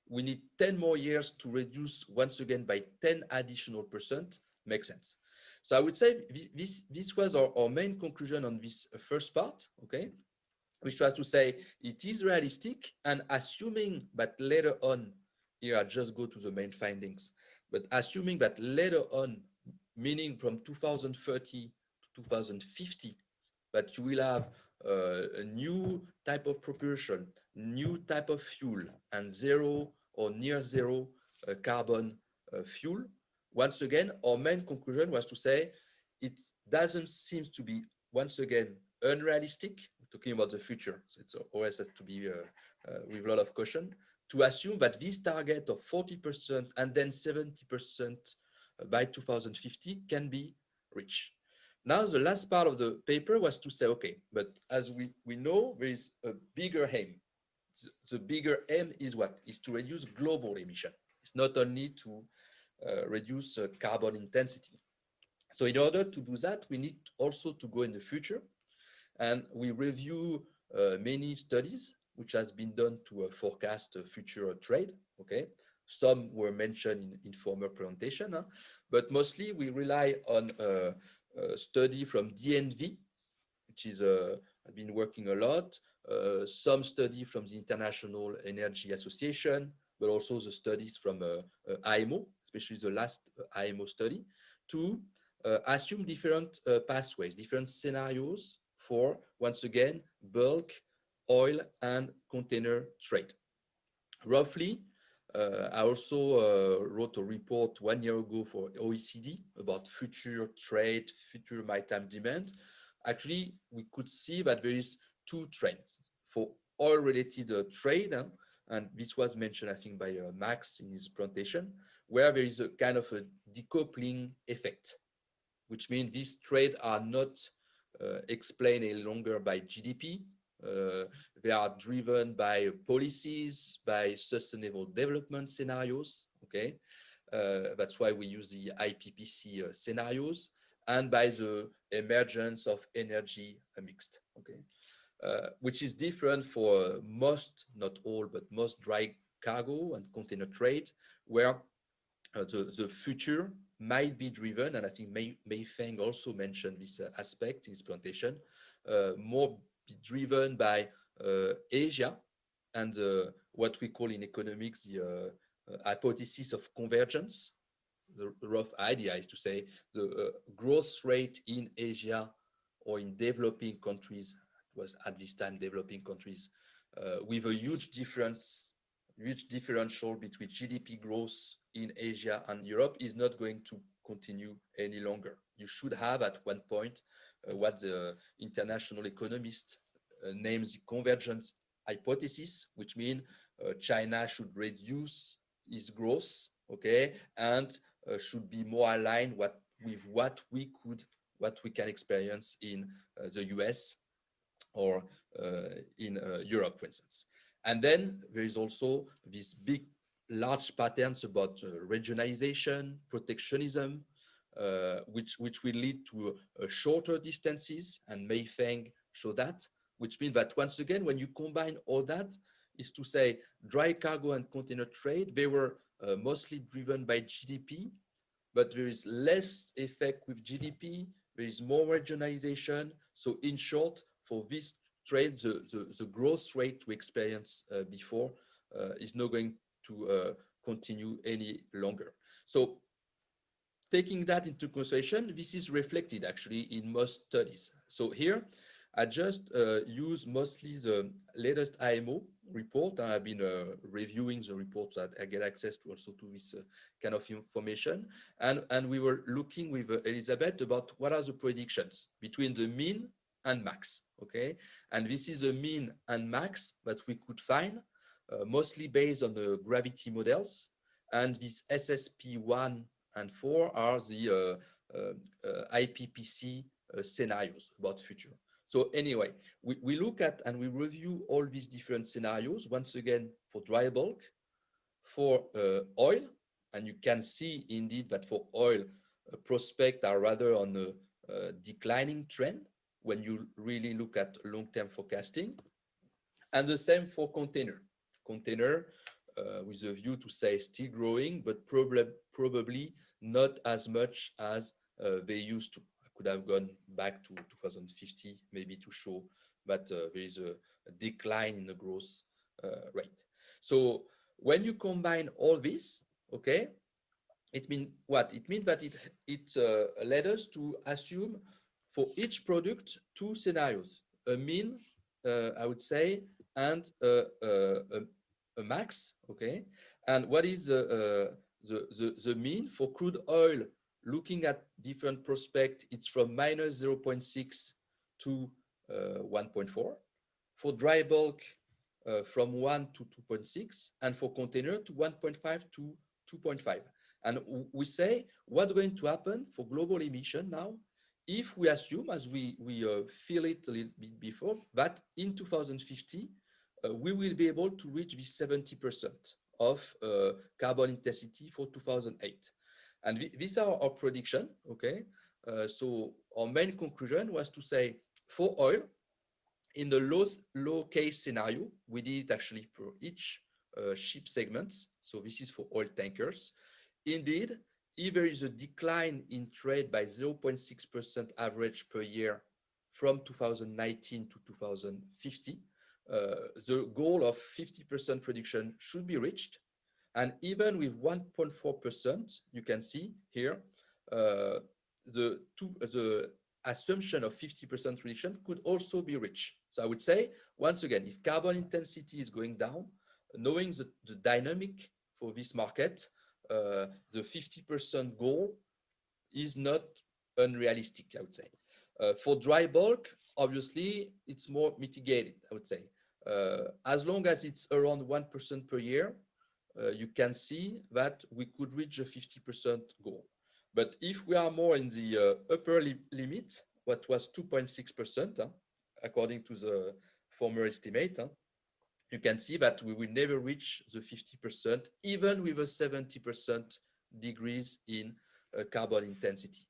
we need 10 more years to reduce once again by 10 additional percent makes sense. So I would say this was our main conclusion on this first part, okay? Which was to say it is realistic, and assuming that later on, here I just go to the main findings, but assuming that later on, meaning from 2030 to 2050, that you will have a new type of propulsion, new type of fuel, and zero or near zero carbon fuel. Once again, our main conclusion was to say it doesn't seem to be, once again, unrealistic. We're talking about the future, so it's always has to be with a lot of caution, to assume that this target of 40% and then 70% by 2050 can be reached. Now, the last part of the paper was to say, okay, but as we know, there is a bigger aim. The bigger aim is what? Is to reduce global emission. It's not only to reduce carbon intensity. So in order to do that, we need also to go in the future. And we review many studies which has been done to forecast future trade, okay? Some were mentioned in former presentation, but mostly we rely on a study from DNV, which is I've been working a lot, some study from the International Energy Association, but also the studies from IMO, especially the last IMO study, to assume different pathways, different scenarios for, once again, bulk, oil, and container trade. Roughly, I also wrote a report 1 year ago for OECD about future trade, future maritime demand. Actually, we could see that there is two trends for oil-related trade, and this was mentioned, I think, by Max in his presentation, where there is a kind of a decoupling effect, which means these trades are not explained any longer by GDP. They are driven by policies, by sustainable development scenarios, okay? That's why we use the IPPC scenarios, and by the emergence of energy mixed, okay? Which is different for most, not all, but most dry cargo and container trade, where the future might be driven, and I think Mei Feng also mentioned this aspect in his presentation, more be driven by Asia and what we call in economics the hypothesis of convergence. The rough idea is to say the growth rate in Asia or in developing countries, it was at this time developing countries, with a huge differential between GDP growth in Asia and Europe is not going to continue any longer. You should have at one point what the international economist names the convergence hypothesis, which means China should reduce its growth, okay, and should be more aligned with what we can experience in the US or in Europe, for instance. And then there is also these large patterns about regionalization, protectionism, which will lead to shorter distances, and Mei Feng showed that, which means that once again, when you combine all that, is to say dry cargo and container trade, they were mostly driven by GDP, but there is less effect with GDP, there is more regionalization. So in short, for this trade, the growth rate we experienced before is not going to continue any longer. So taking that into consideration, this is reflected actually in most studies. So here, I just use mostly the latest IMO report. I've been reviewing the reports that I get access to also to this kind of information. And we were looking with Elizabeth about what are the predictions between the mean and max, okay? And this is the mean and max that we could find mostly based on the gravity models. And these SSP1 and 4 are the IPPC scenarios about future. So anyway, we look at and we review all these different scenarios, once again, for dry bulk, for oil, and you can see indeed that for oil, prospects are rather on a declining trend when you really look at long-term forecasting. And the same for container. Container with a view to say still growing, but probably not as much as they used to. I could have gone back to 2050 maybe to show that there is a decline in the growth rate. So when you combine all this, okay, it means what? It means that it led us to assume for each product 2 scenarios, a mean, I would say, and a max, okay? And what is the mean for crude oil? Looking at different prospects, it's from minus 0.6 to 1.4. For dry bulk, from 1 to 2.6, and for container to 1.5 to 2.5. And we say what's going to happen for global emission now if we assume, as we feel it a little bit before, that in 2050, we will be able to reach the 70% of carbon intensity for 2008. And these are our prediction, okay? So our main conclusion was to say for oil, in the low case scenario, we did it actually per each ship segments. So this is for oil tankers. Indeed, if there is a decline in trade by 0.6% average per year from 2019 to 2050, the goal of 50% reduction should be reached. And even with 1.4%, you can see here, the assumption of 50% reduction could also be reached. So I would say, once again, if carbon intensity is going down, knowing the dynamic for this market, the 50% goal is not unrealistic, I would say. For dry bulk, obviously, it's more mitigated, I would say. As long as it's around 1% per year, you can see that we could reach a 50% goal. But if we are more in the upper limit, what was 2.6%, according to the former estimate, you can see that we will never reach the 50%, even with a 70% decrease in carbon intensity.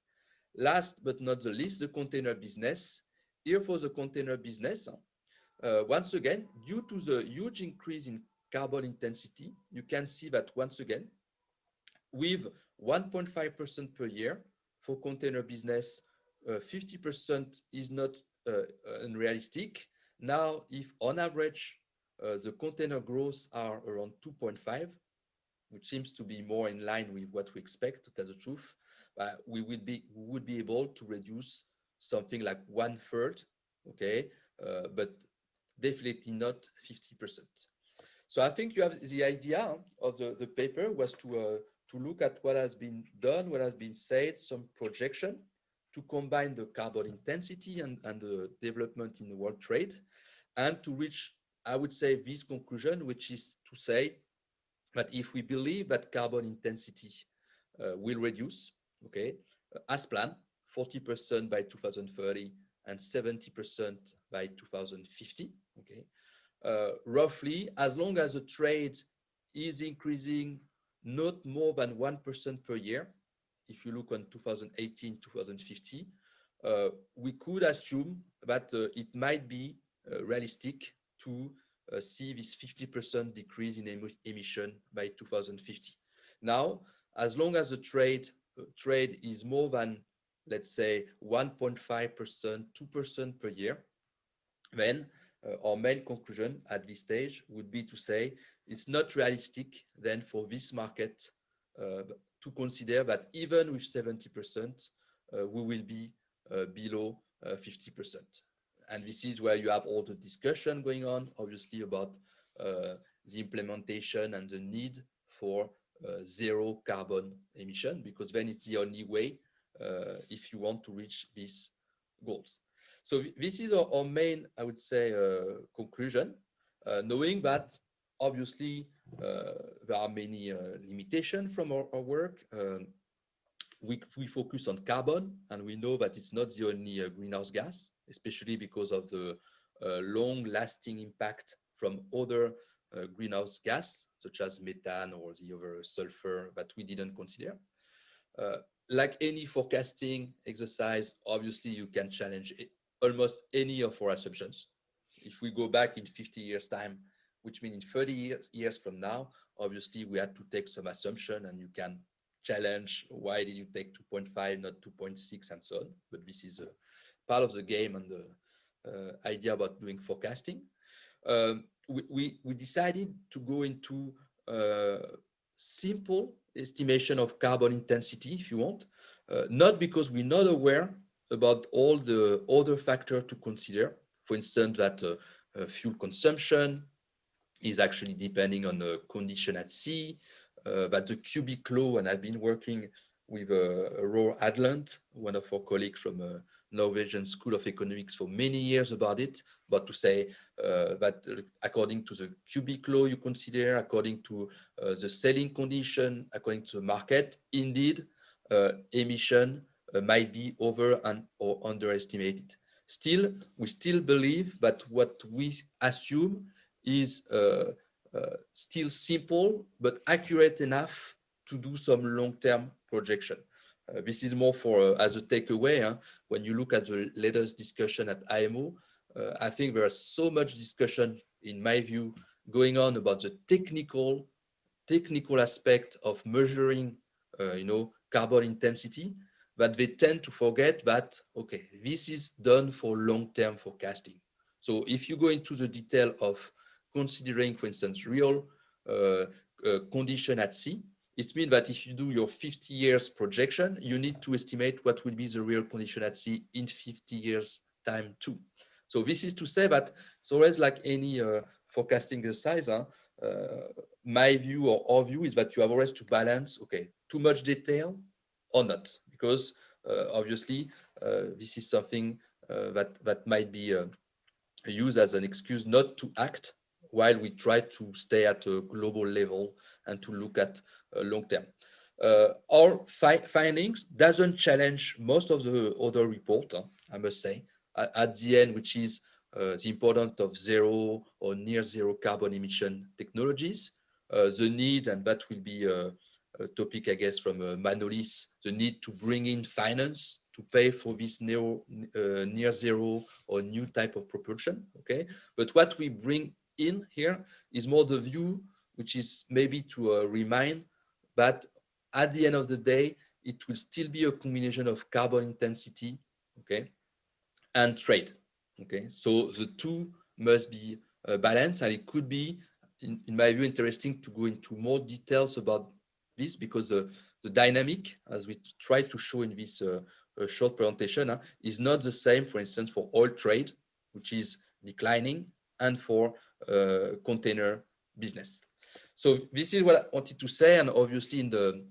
Last but not the least, the container business. Here for the container business, once again, due to the huge increase in carbon intensity, you can see that once again, with 1.5% per year for container business, 50% is not unrealistic. Now, if on average, the container growth are around 2.5, which seems to be more in line with what we expect, to tell the truth, we would be able to reduce something like 1/3, okay, but definitely not 50%. So I think you have the idea of the paper was to look at what has been done, what has been said, some projection to combine the carbon intensity and the development in the world trade, and to reach, I would say, this conclusion, which is to say that if we believe that carbon intensity will reduce, okay, as planned, 40% by 2030 and 70% by 2050, okay, roughly, as long as the trade is increasing not more than 1% per year, if you look on 2018, 2050, we could assume that it might be realistic to see this 50% decrease in emission by 2050. Now, as long as the trade is more than, let's say, 1.5%, 2% per year, then our main conclusion at this stage would be to say it's not realistic then for this market to consider that even with 70%, we will be below 50%. And this is where you have all the discussion going on, obviously, about the implementation and the need for zero carbon emission, because then it's the only way if you want to reach these goals. So this is our main, I would say, conclusion, knowing that obviously, there are many limitations from our work. We focus on carbon, and we know that it's not the only greenhouse gas, especially because of the long-lasting impact from other greenhouse gas, such as methane or the other sulfur that we didn't consider. Like any forecasting exercise, obviously you can challenge almost any of our assumptions. If we go back in 50 years time, which means in 30 years from now, obviously we had to take some assumption, and you can challenge why did you take 2.5, not 2.6, and so on. But this is a part of the game and the idea about doing forecasting. We decided to go into simple estimation of carbon intensity, if you want, not because we're not aware about all the other factors to consider. For instance, that fuel consumption is actually depending on the condition at sea, that the cubic law, and I've been working with Roar Adland, one of our colleagues from Norwegian School of Economics for many years about it, but to say that according to the cubic law you consider, according to the selling condition, according to the market, indeed, emission might be over and or underestimated. Still, we still believe that what we assume is still simple, but accurate enough to do some long-term projection. This is more for as a takeaway. When you look at the latest discussion at IMO, I think there is so much discussion, in my view, going on about the technical aspect of measuring, carbon intensity, that they tend to forget that, okay, this is done for long-term forecasting. So if you go into the detail of considering, for instance, real condition at sea, it means that if you do your 50 years projection, you need to estimate what will be the real condition at sea in 50 years time too. So this is to say that it's always like any forecasting exercise. My view or our view is that you have always to balance, okay, too much detail or not, because obviously this is something that might be used as an excuse not to act while we try to stay at a global level and to look at long term. Our findings doesn't challenge most of the other report, I must say, at the end, which is the importance of zero or near zero carbon emission technologies, the need, and that will be a topic, I guess, from Manolis, the need to bring in finance to pay for this near zero or new type of propulsion, okay? But what we bring in here is more the view, which is maybe to remind that at the end of the day, it will still be a combination of carbon intensity, okay, and trade, okay? So the two must be balanced, and it could be, in my view, interesting to go into more details about this, because the dynamic, as we try to show in this short presentation, is not the same, for instance, for oil trade, which is declining, and for container business. So this is what I wanted to say, and obviously in the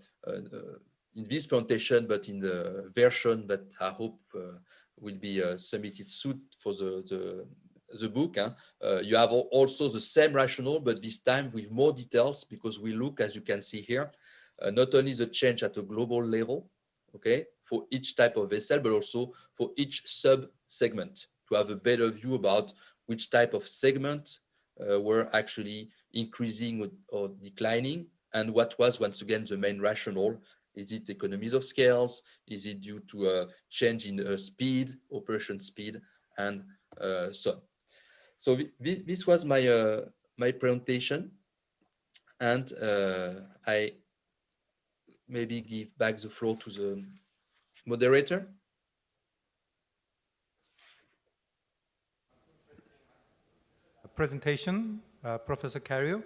in this presentation, but in the version that I hope will be submitted soon for the book, you have also the same rationale, but this time with more details, because we look, as you can see here, not only the change at a global level, okay, for each type of vessel, but also for each sub-segment, to have a better view about which type of segment were actually increasing or declining, and what was, once again, the main rationale. Is it economies of scales? Is it due to a change in speed, operation speed, and so on? So this was my my presentation, and I maybe give back the floor to the moderator. Presentation, Professor Cario,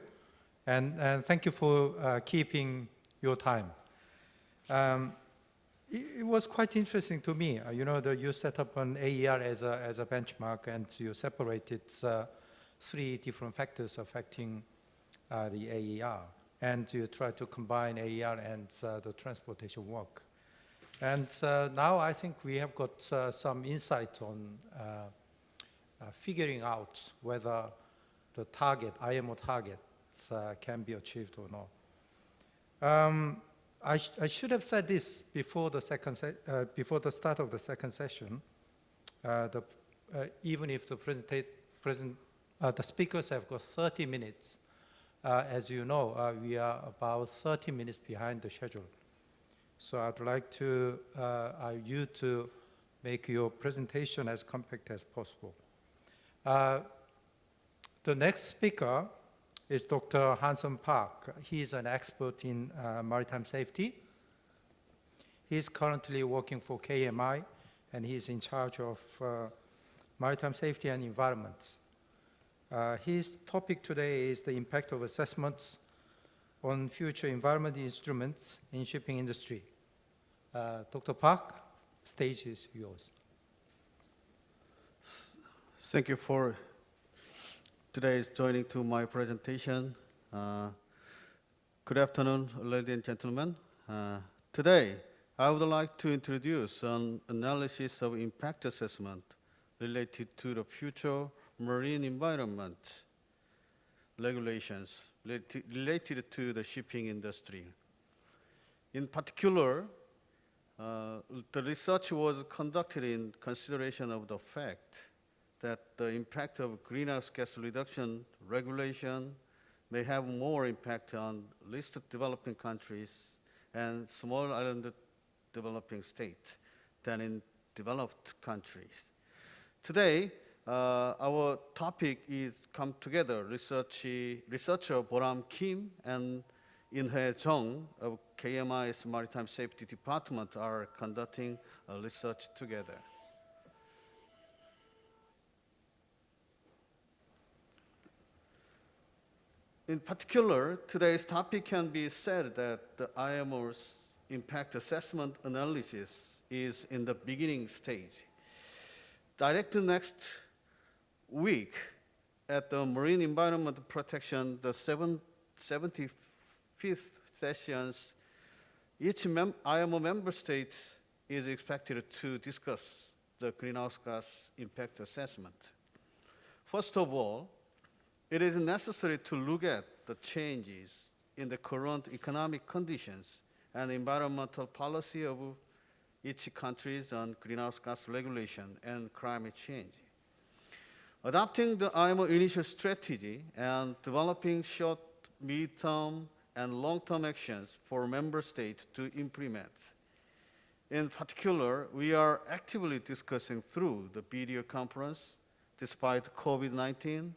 and thank you for keeping your time. It was quite interesting to me. You know, you set up an AER as a benchmark, and you separated 3 different factors affecting the AER, and you try to combine AER and the transportation work. And now I think we have got some insight on figuring out whether the target, IMO target, can be achieved or not. I should have said this before the start of the second session. Even if the speakers have got 30 minutes, as you know, we are about 30 minutes behind the schedule. So I'd like you to make your presentation as compact as possible. The next speaker is Dr. Hanson Park. He is an expert in maritime safety. He is currently working for KMI, and he is in charge of maritime safety and environment. His topic today is the impact of assessments on future environment instruments in shipping industry. Dr. Park, stage is yours. Thank you for today's joining to my presentation. Good afternoon, ladies and gentlemen. Today, I would like to introduce an analysis of impact assessment related to the future marine environment regulations related to the shipping industry. In particular, the research was conducted in consideration of the fact that the impact of greenhouse gas reduction regulation may have more impact on least developing countries and small island developing states than in developed countries. Today, our topic is come together. Researcher Boram Kim and In-Hye Jung of KMI's Maritime Safety Department are conducting research together. In particular, today's topic can be said that the IMO's impact assessment analysis is in the beginning stage. Directly next week at the Marine Environment Protection, the 75th sessions, each IMO member state is expected to discuss the greenhouse gas impact assessment. First of all, it is necessary to look at the changes in the current economic conditions and environmental policy of each countries on greenhouse gas regulation and climate change. Adopting the IMO initial strategy and developing short, mid-term, and long-term actions for member states to implement. In particular, we are actively discussing through the video conference, despite COVID-19,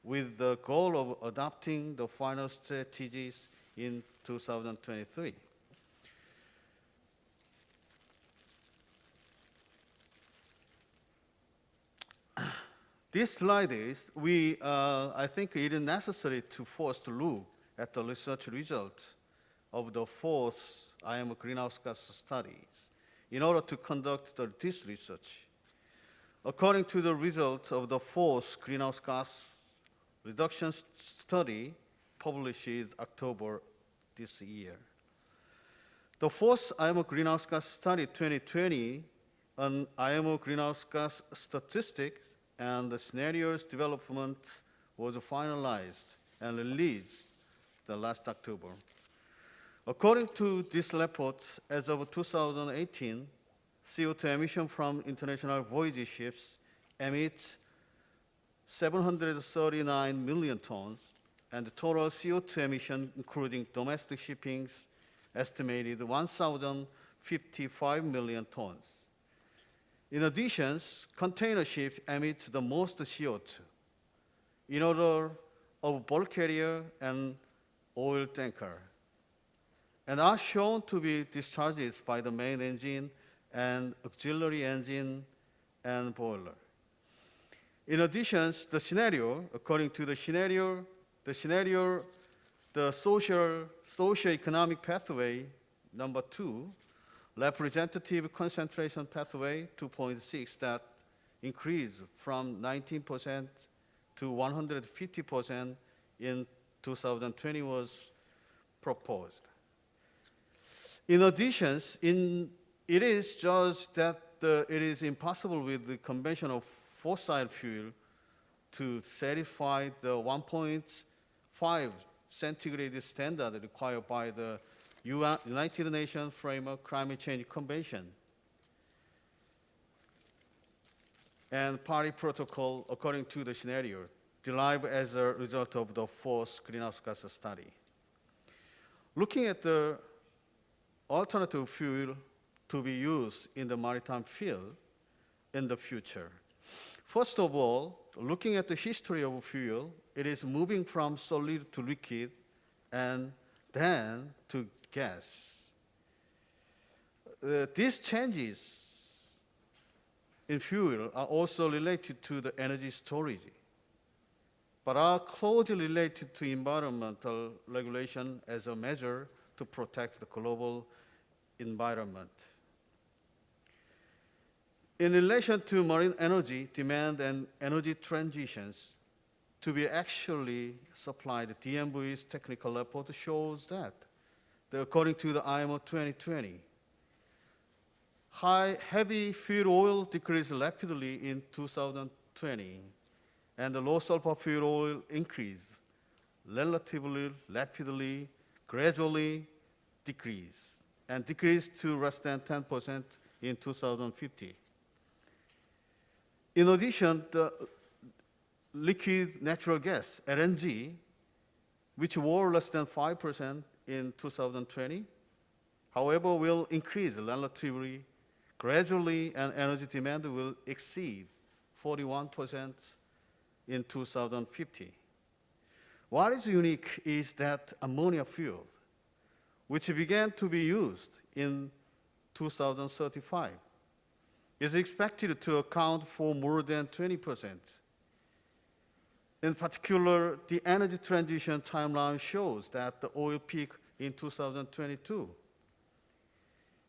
with the goal of adopting the final strategies in 2023. This slide is, I think it is necessary to first look at the research result of the fourth IMO greenhouse gas studies in order to conduct this research. According to the results of the fourth greenhouse gas reduction study published in October this year. The fourth IMO greenhouse gas study 2020 on IMO greenhouse gas statistics and the scenarios development was finalized and released the last October. According to this report, as of 2018, CO2 emission from international voyage ships emit 739 million tons, and the total CO2 emission, including domestic shipping's estimated 1,055 million tons. In addition, container ships emit the most CO2 in order of bulk carrier and oil tanker, and are shown to be discharges by the main engine and auxiliary engine and boiler. In addition, the scenario, according to the scenario, the socio-economic pathway, number 2, representative concentration pathway 2.6, that increased from 19% to 150% in 2020 was proposed. In addition, it is judged that it is impossible with the conventional fossil fuel to satisfy the 1.5 centigrade standard required by the United Nations Framework Climate Change Convention and Paris Protocol according to the scenario derived as a result of the fourth greenhouse gas study. Looking at the alternative fuel to be used in the maritime field in the future. First of all, looking at the history of fuel, it is moving from solid to liquid and then to gas. These changes in fuel are also related to the energy storage, but are closely related to environmental regulation as a measure to protect the global environment. In relation to marine energy demand and energy transitions to be actually supplied, DNV's technical report shows that according to the IMO 2020, heavy fuel oil decreased rapidly in 2020, and the low sulfur fuel oil increased relatively rapidly, gradually decreased to less than 10% in 2050. In addition, the liquid natural gas, LNG, which were less than 5% in 2020, however, will increase relatively gradually, and energy demand will exceed 41% in 2050. What is unique is that ammonia fuel, which began to be used in 2035, is expected to account for more than 20%. In particular, the energy transition timeline shows that the oil peak in 2022,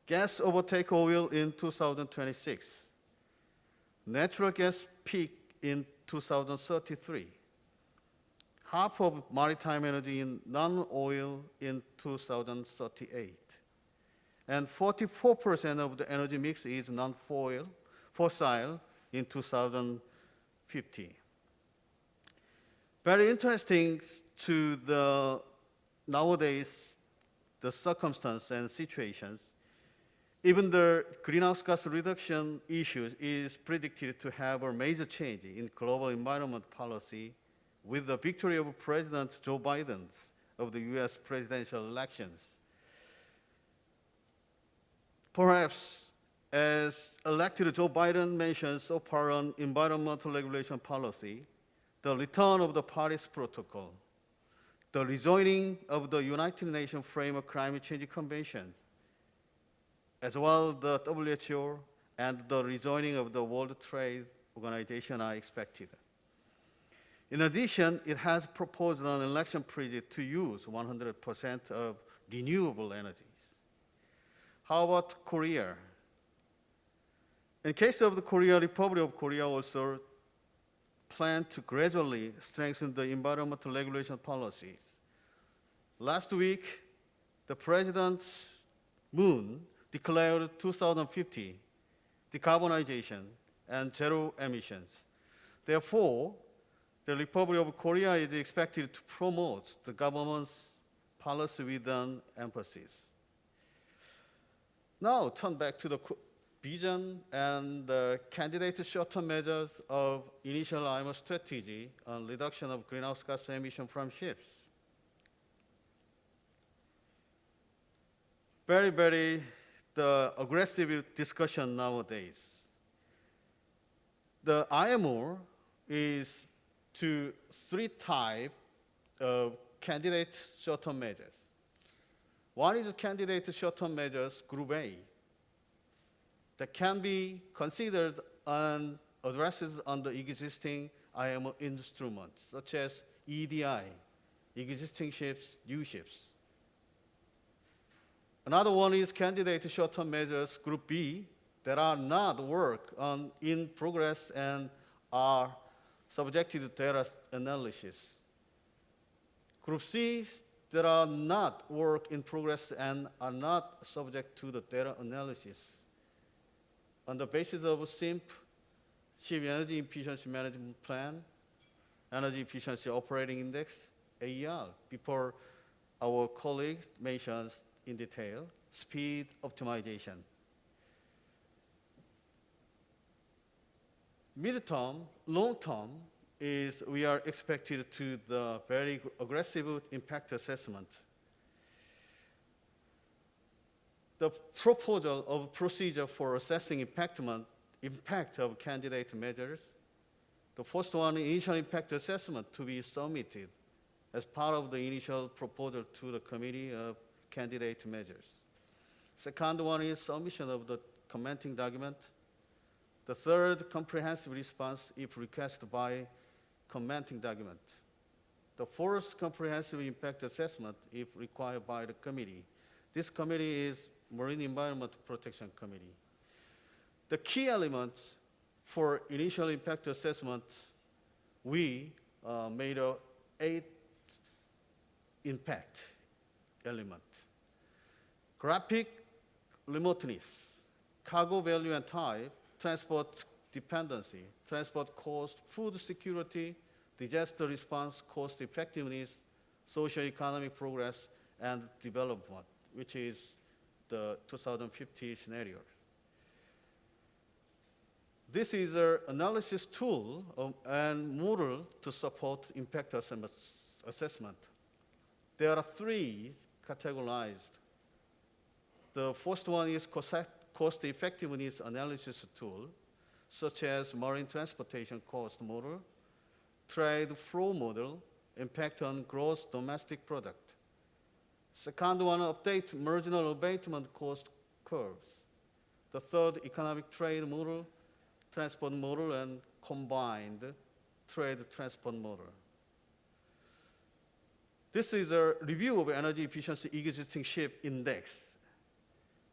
gas overtake oil in 2026, natural gas peak in 2033, half of maritime energy in non-oil in 2038, and 44% of the energy mix is non-fossil in 2050. Very interesting to the nowadays, the circumstances and situations, even the greenhouse gas reduction issue is predicted to have a major change in global environment policy with the victory of President Joe Biden of the US presidential elections. Perhaps, as elected Joe Biden mentioned so far on environmental regulation policy, the return of the Paris Protocol, the rejoining of the United Nations Framework Climate Change Convention, as well the WHO and the rejoining of the World Trade Organization are expected. In addition, it has proposed an election period to use 100% of renewable energies. How about Korea? In case of the Republic of Korea also plan to gradually strengthen the environmental regulation policies. Last week, the President Moon declared 2050 decarbonization and zero emissions. Therefore, the Republic of Korea is expected to promote the government's policy with an emphasis. Now, turn back to the vision and the candidate short-term measures of initial IMO strategy on reduction of greenhouse gas emission from ships. Very the aggressive discussion nowadays. The IMO is to three types of candidate short-term measures. One is candidate short-term measures, Group A, that can be considered and addresses under existing IMO instruments, such as EDI, existing ships, new ships. Another one is candidate short-term measures, Group B, that are not work in progress and are subjected to data analysis. Group C, that are not work in progress and are not subject to the data analysis. On the basis of SIMP, Ship Energy Efficiency Management Plan, Energy Efficiency Operating Index, AER before our colleague mentions in detail speed optimization. Mid-term, long-term is we are expected to the very aggressive impact assessment. The proposal of procedure for assessing impact of candidate measures. The first one, initial impact assessment to be submitted as part of the initial proposal to the committee of candidate measures. Second one is submission of the commenting document. The third, comprehensive response if requested by commenting document. The fourth, comprehensive impact assessment if required by the committee. This committee is Marine Environment Protection Committee. The key elements for initial impact assessment, we made 8 impact element. Graphic remoteness, cargo value and type, transport dependency, transport cost, food security, disaster response, cost effectiveness, socio-economic progress, and development, which is the 2050 scenario. This is an analysis tool and model to support impact assessment. There are 3 categorized. The first one is cost effectiveness analysis tool, such as marine transportation cost model, trade flow model, impact on gross domestic product. Second one, update marginal abatement cost curves. The third, economic trade model, transport model, and combined trade transport model. This is a review of energy efficiency existing ship index.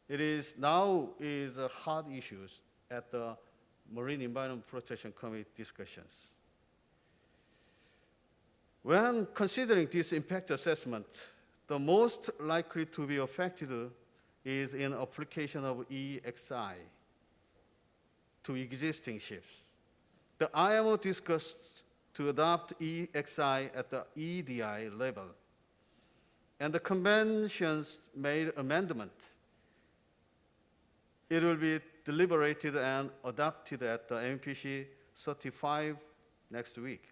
It is now a hot issue at the Marine Environment Protection Committee discussions. When considering this impact assessment, the most likely to be affected is in application of EXI to existing ships. The IMO discussed to adopt EXI at the EDI level, and the conventions made amendment. It will be deliberated and adopted at the MPC 35 next week.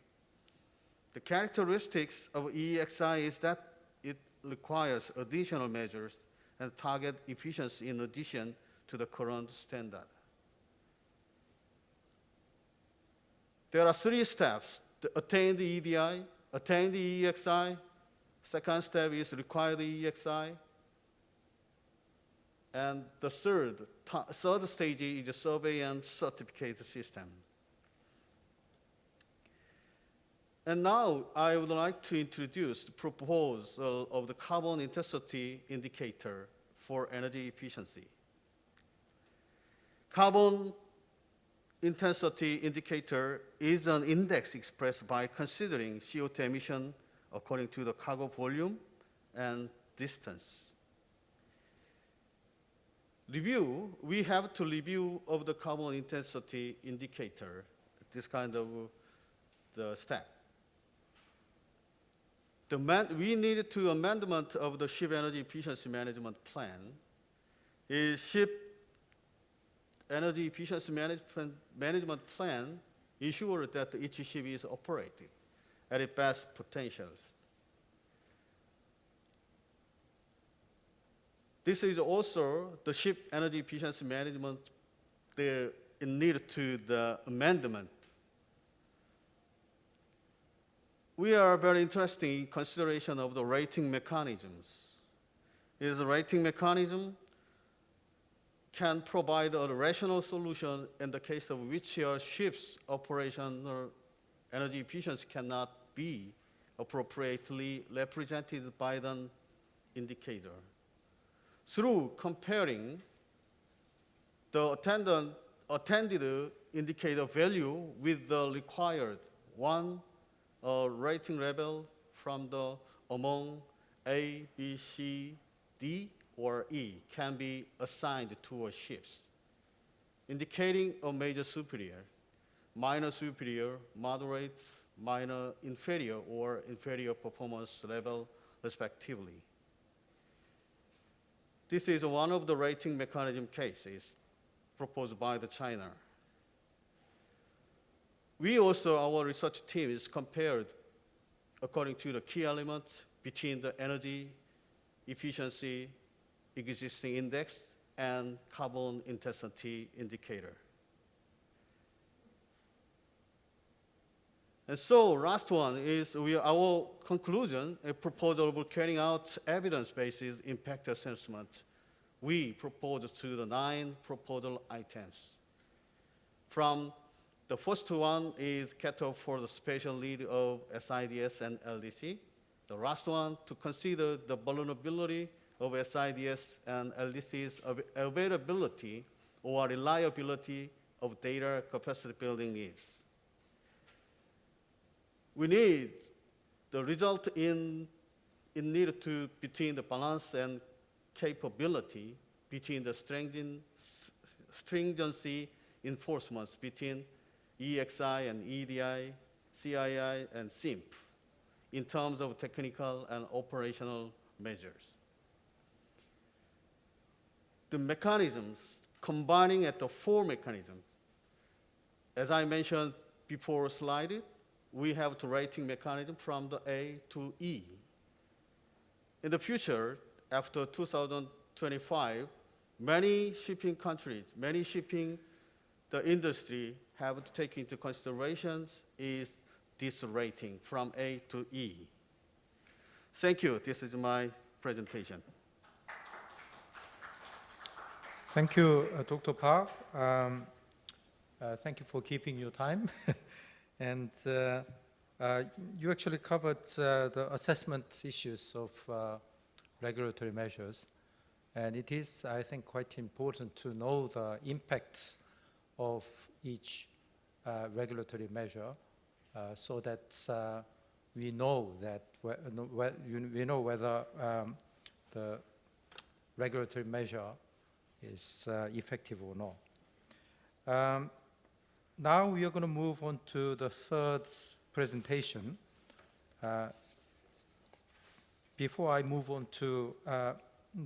The characteristics of EXI is that it requires additional measures and target efficiency in addition to the current standard. There are 3 steps: attain the EDI, attain the EXI. Second step is require the EXI. And the third stage is the survey and certificate system. And now I would like to introduce the proposal of the carbon intensity indicator for energy efficiency. Carbon intensity indicator is an index expressed by considering CO2 emission according to the cargo volume and distance. We have to review of the carbon intensity indicator, this kind of the step. We needed to amendment of the ship energy efficiency management plan. Is ship energy efficiency management plan ensure that each ship is operated at its best potentials. This is also the ship energy efficiency management, the need to the amendment. We are very interested in consideration of the rating mechanisms. Is the rating mechanism can provide a rational solution in the case of which your ship's operational energy efficiency cannot be appropriately represented by the indicator. Through comparing the attended indicator value with the required one rating level from the among A, B, C, D, or E can be assigned to a ships, indicating a major superior, minor superior, moderate, minor inferior or inferior performance level, respectively. This is one of the rating mechanism cases proposed by the China. We also, our research team is compared according to the key elements between the energy efficiency existing index and carbon intensity indicator. And so last one is our conclusion, a proposal for carrying out evidence-based impact assessment. We propose to the 9 proposal items. From the first one is cut off for the special need of SIDS and LDC. The last one to consider the vulnerability of SIDS and LDC's availability or reliability of data capacity building needs. We need the result in need to between the balance and capability between the stringency enforcements between EXI and EDI, CII and SIMP in terms of technical and operational measures. The mechanisms, combining at the 4 mechanisms, as I mentioned before slide, we have the rating mechanism from the A to E. In the future, after 2025, many shipping countries, many shipping the industry have to take into considerations is this rating from A to E. Thank you. This is my presentation. Thank you, Dr. Park. Thank you for keeping your time. And you actually covered the assessment issues of regulatory measures. And it is, I think, quite important to know the impacts of each regulatory measure so that we know that we know whether the regulatory measure is effective or not. Now we are going to move on to the third presentation. Before I move on to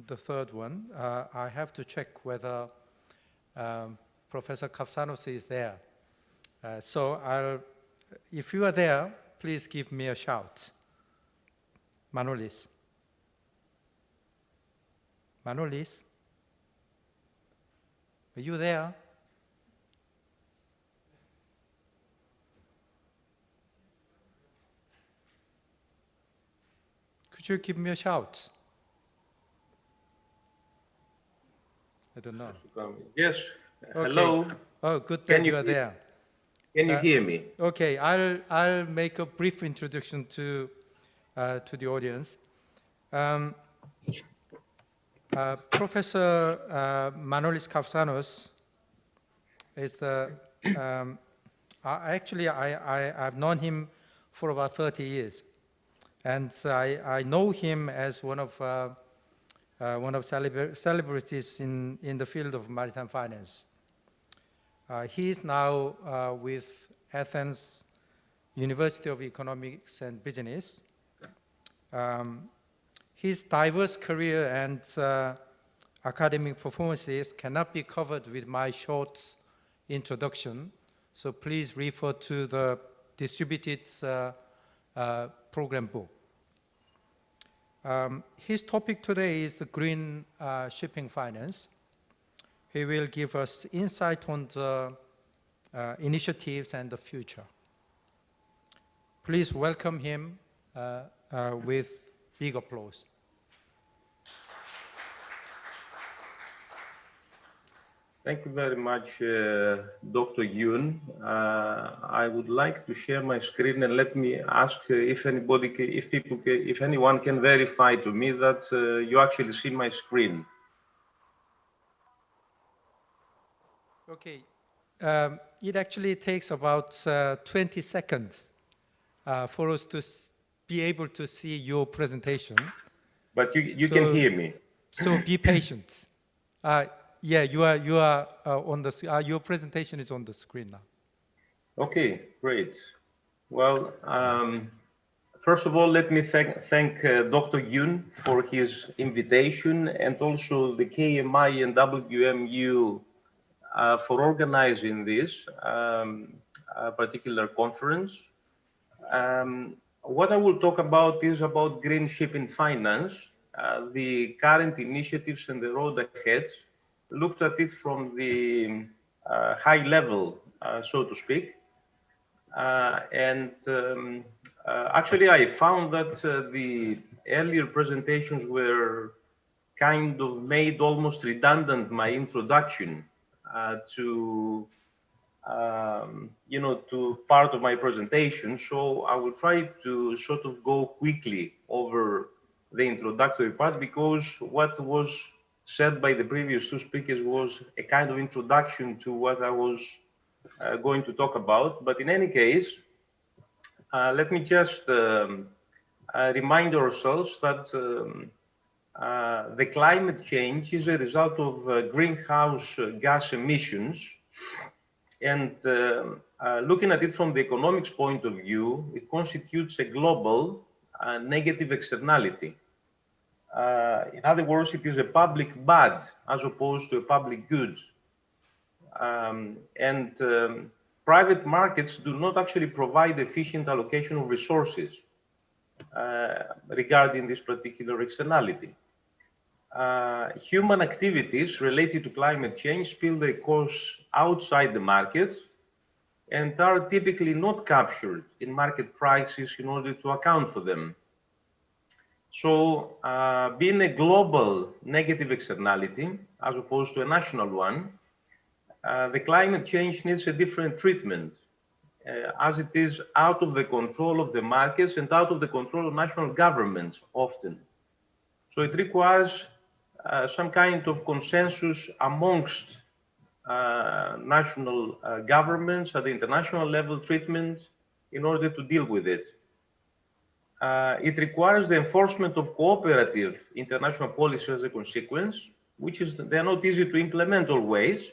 the third one, I have to check whether Professor Kavsanos is there. So if you are there, please give me a shout. Manolis. Manolis? Are you there? Could you give me a shout? I don't know. Yes. Okay. Hello. Oh, good that you are there. Can you hear me? Okay, I'll make a brief introduction to the audience. Professor Manolis Kavsanos is the actually I've known him for about 30 years, and I know him as one of celebrities in the field of maritime finance. He is now with Athens University of Economics and Business. His diverse career and academic performances cannot be covered with my short introduction, so please refer to the distributed program book. His topic today is the green shipping finance. He will give us insight on the initiatives and the future. Please welcome him with big applause. Thank you very much, Dr. Yoon. I would like to share my screen and let me ask if anyone can verify to me that you actually see my screen. Okay. It actually takes about 20 seconds for us to be able to see your presentation. But you can hear me. So be patient. Yeah, you are on the. Your presentation is on the screen now. Okay, great. Well, first of all, let me thank Dr. Yoon for his invitation and also the KMI and WMU for organizing this particular conference. What I will talk about is about green shipping finance, the current initiatives and the road ahead. Looked at it from the high level, so to speak. Actually, I found that the earlier presentations were kind of made almost redundant my introduction to to part of my presentation. So I will try to sort of go quickly over the introductory part, because what was said by the previous two speakers was a kind of introduction to what I was going to talk about. But in any case, let me just remind ourselves that the climate change is a result of greenhouse gas emissions. And looking at it from the economics point of view, it constitutes a global negative externality. In other words, it is a public bad as opposed to a public good. Private markets do not actually provide efficient allocation of resources regarding this particular externality. Human activities related to climate change spill their course outside the market and are typically not captured in market prices in order to account for them. So being a global negative externality as opposed to a national one, the climate change needs a different treatment as it is out of the control of the markets and out of the control of national governments often. So it requires some kind of consensus amongst national governments at the international level treatment in order to deal with it. It requires the enforcement of cooperative international policy as a consequence, which is, they're not easy to implement always.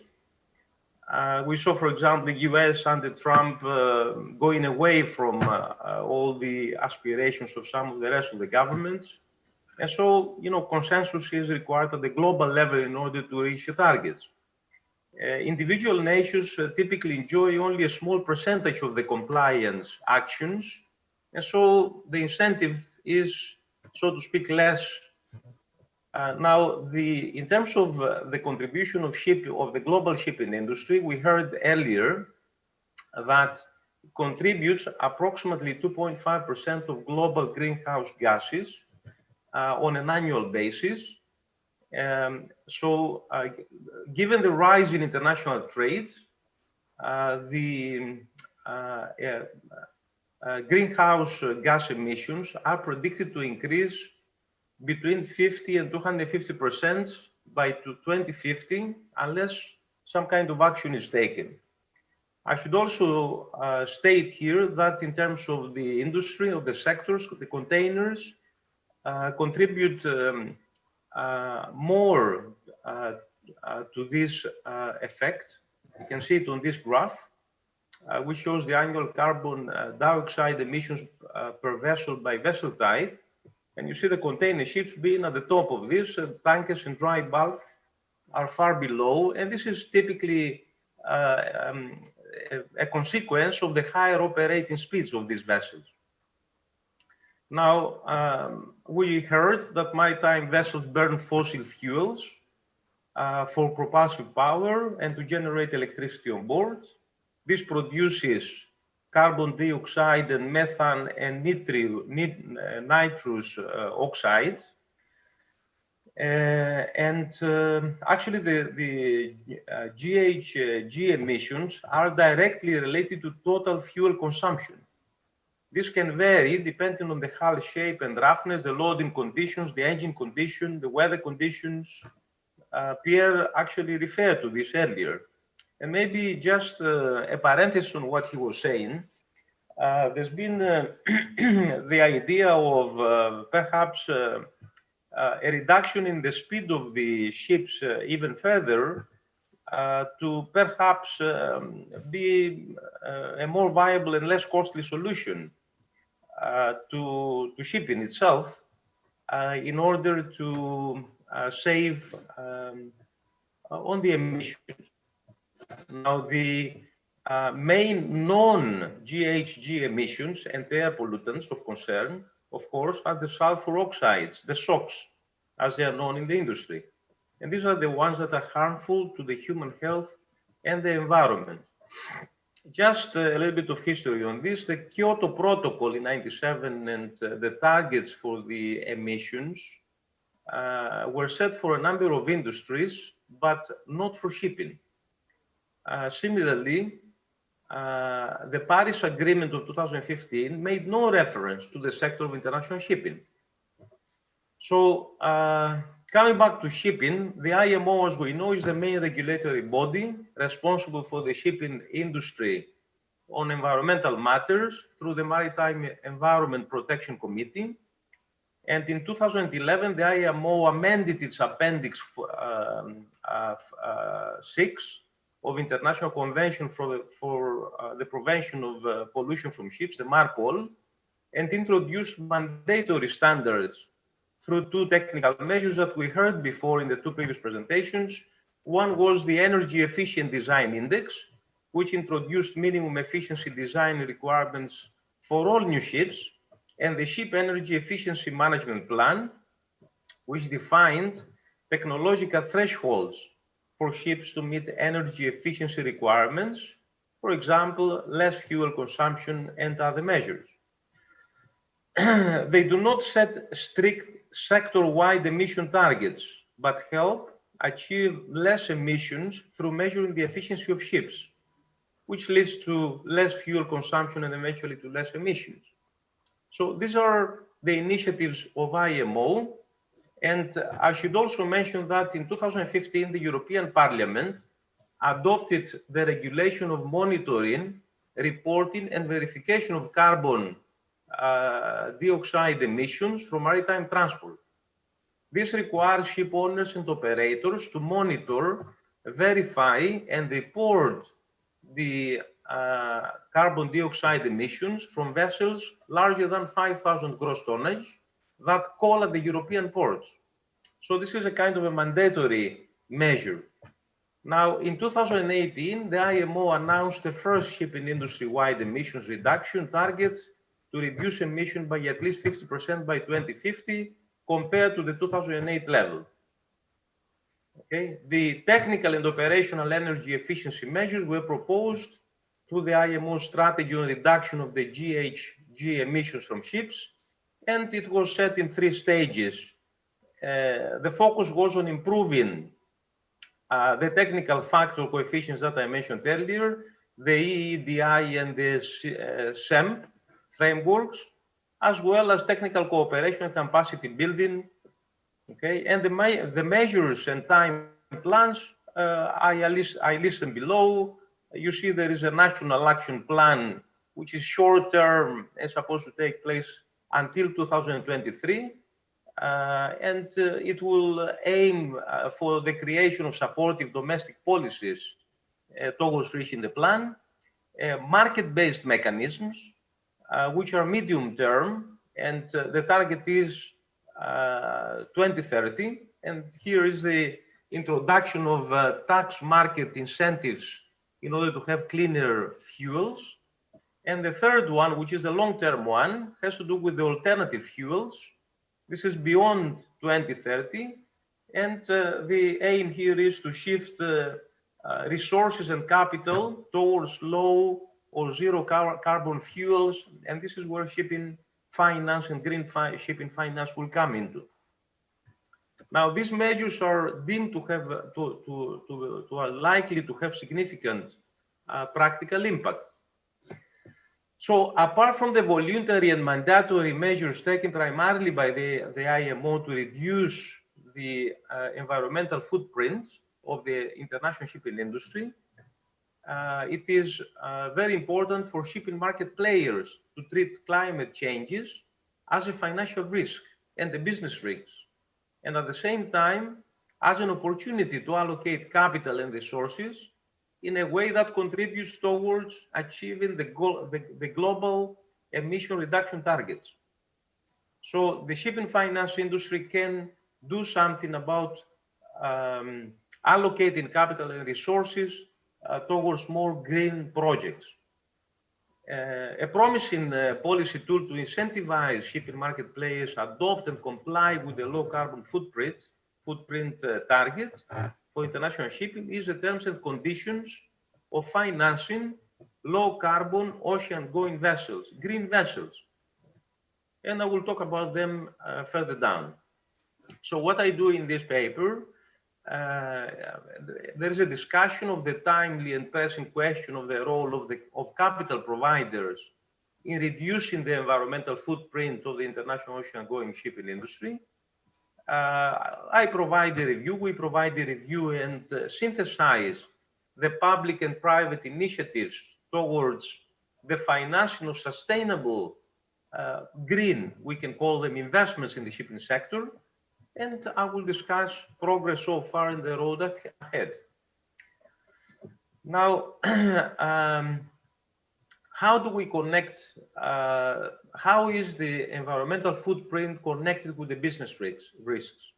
We saw, for example, the US under Trump going away from all the aspirations of some of the rest of the governments. And so, consensus is required at the global level in order to reach the targets. Individual nations typically enjoy only a small percentage of the compliance actions. And so the incentive is, so to speak, less. Now, in terms of the contribution of the global shipping industry, we heard earlier that it contributes approximately 2.5% of global greenhouse gases on an annual basis. Given the rise in international trade, the greenhouse gas emissions are predicted to increase between 50 and 250% by 2050, unless some kind of action is taken. I should also state here that in terms of the industry, of the sectors, the containers contribute more to this effect. You can see it on this graph, which shows the annual carbon dioxide emissions per vessel by vessel type. And you see the container ships being at the top of this, tankers and dry bulk are far below. And this is typically a consequence of the higher operating speeds of these vessels. Now, we heard that maritime vessels burn fossil fuels for propulsive power and to generate electricity on board. This produces carbon dioxide and methane and nitrous oxide. Actually, the GHG emissions are directly related to total fuel consumption. This can vary depending on the hull shape and roughness, the loading conditions, the engine condition, the weather conditions. Pierre actually referred to this earlier. And maybe just a parenthesis on what he was saying. There's been the idea of perhaps a reduction in the speed of the ships even further to perhaps be a more viable and less costly solution to shipping itself in order to save on the emissions. Now, the main non-GHG emissions and air pollutants of concern, of course, are the sulfur oxides, the SOx, as they are known in the industry. And these are the ones that are harmful to the human health and the environment. Just a little bit of history on this. The Kyoto Protocol in '97 and the targets for the emissions were set for a number of industries, but not for shipping. Similarly, the Paris Agreement of 2015 made no reference to the sector of international shipping. So, coming back to shipping, the IMO, as we know, is the main regulatory body responsible for the shipping industry on environmental matters through the Maritime Environment Protection Committee. And in 2011, the IMO amended its Appendix 6 of International Convention for the Prevention of Pollution from Ships, the MARPOL, and introduced mandatory standards through two technical measures that we heard before in the two previous presentations. One was the Energy Efficient Design Index, which introduced minimum efficiency design requirements for all new ships, and the Ship Energy Efficiency Management Plan, which defined technological thresholds for ships to meet energy efficiency requirements, for example, less fuel consumption and other measures. They do not set strict sector-wide emission targets, but help achieve less emissions through measuring the efficiency of ships, which leads to less fuel consumption and eventually to less emissions. So these are the initiatives of IMO. And I should also mention that in 2015, the European Parliament adopted the regulation of monitoring, reporting, and verification of carbon dioxide emissions from maritime transport. This requires ship owners and operators to monitor, verify, and report the carbon dioxide emissions from vessels larger than 5,000 gross tonnage that call at the European ports. So this is a kind of a mandatory measure. Now, in 2018, the IMO announced the first shipping industry-wide emissions reduction target to reduce emission by at least 50% by 2050 compared to the 2008 level. Okay, the technical and operational energy efficiency measures were proposed through the IMO strategy on reduction of the GHG emissions from ships, and it was set in 3 stages. The focus was on improving the technical factor coefficients that I mentioned earlier, the EEDI and the SEMP frameworks, as well as technical cooperation and capacity building. Okay, and the measures and time plans, I list them below. You see there is a national action plan, which is short term and supposed to take place until 2023. And it will aim for the creation of supportive domestic policies towards reaching the plan, market-based mechanisms, which are medium term, and the target is 2030. And here is the introduction of tax market incentives in order to have cleaner fuels. And the third one, which is the long-term one, has to do with the alternative fuels. This is beyond 2030. And the aim here is to shift resources and capital towards low or zero carbon fuels. And this is where shipping finance and green shipping finance will come into. Now, these measures are deemed to have are likely to have significant practical impact. So, apart from the voluntary and mandatory measures taken primarily by the IMO to reduce the environmental footprint of the international shipping industry, it is very important for shipping market players to treat climate changes as a financial risk and a business risk. And at the same time, as an opportunity to allocate capital and resources in a way that contributes towards achieving the global emission reduction targets. So the shipping finance industry can do something about allocating capital and resources towards more green projects. A promising policy tool to incentivize shipping market players adopt and comply with the low carbon footprint targets for international shipping is the terms and conditions of financing low carbon ocean going vessels, green vessels. And I will talk about them further down. So what I do in this paper, there is a discussion of the timely and pressing question of the role of capital providers in reducing the environmental footprint of the international ocean-going shipping industry. I provide a review, we provide a review and synthesize the public and private initiatives towards the financing of sustainable green, we can call them investments in the shipping sector. And I will discuss progress so far in the road ahead. Now, how do we connect, how is the environmental footprint connected with the business risks?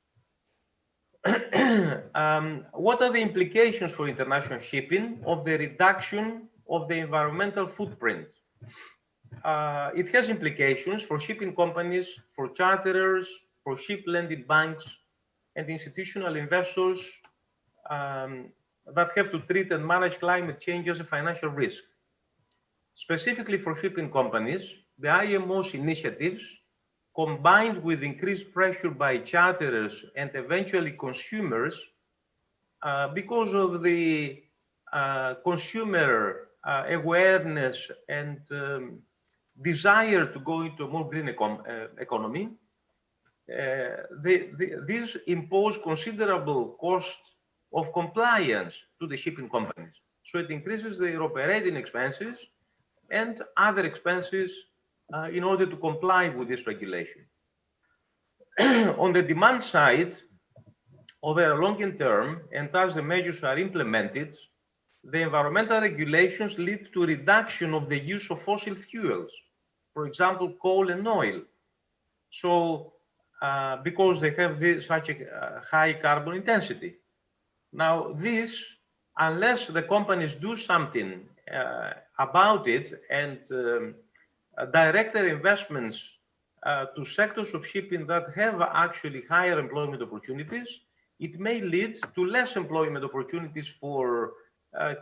What are the implications for international shipping of the reduction of the environmental footprint? It has implications for shipping companies, for charterers, for ship lending banks and institutional investors that have to treat and manage climate change as a financial risk. Specifically for shipping companies, the IMO's initiatives, combined with increased pressure by charterers and eventually consumers, because of the consumer awareness and desire to go into a more green economy, these impose considerable cost of compliance to the shipping companies. So it increases their operating expenses and other expenses in order to comply with this regulation. On the demand side, over a longer term, and as the measures are implemented, the environmental regulations lead to reduction of the use of fossil fuels, for example, coal and oil. So, because they have such a high carbon intensity. Now, this, unless the companies do something about it and direct their investments to sectors of shipping that have actually higher employment opportunities, it may lead to less employment opportunities for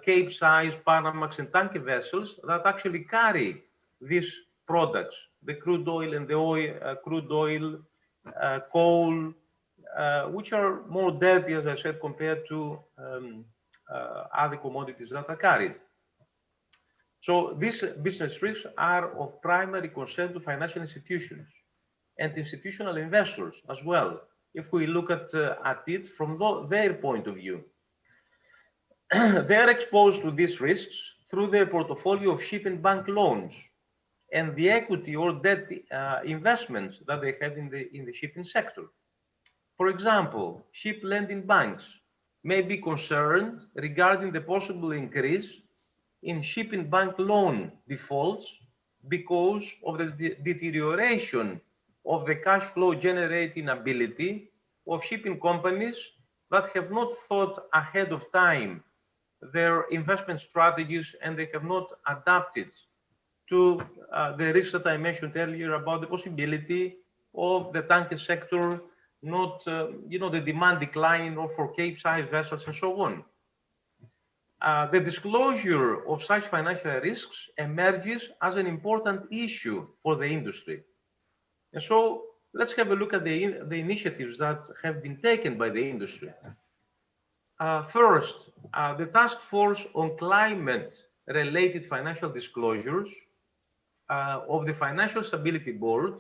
Cape-size, Panamax, and tanker vessels that actually carry these products, the crude oil and the oil, coal, which are more dirty, as I said, compared to other commodities that are carried. So these business risks are of primary concern to financial institutions and institutional investors as well, if we look at it from their point of view. They are exposed to these risks through their portfolio of shipping bank loans and the equity or debt investments that they have in the shipping sector. For example, ship lending banks may be concerned regarding the possible increase in shipping bank loan defaults because of the deterioration of the cash flow generating ability of shipping companies that have not thought ahead of time their investment strategies and they have not adapted to the risks that I mentioned earlier about the possibility of the tanker sector not, the demand declining or for Cape-size vessels and so on. The disclosure of such financial risks emerges as an important issue for the industry. And so let's have a look at the initiatives that have been taken by the industry. First, the Task Force on Climate-Related Financial Disclosures of the Financial Stability Board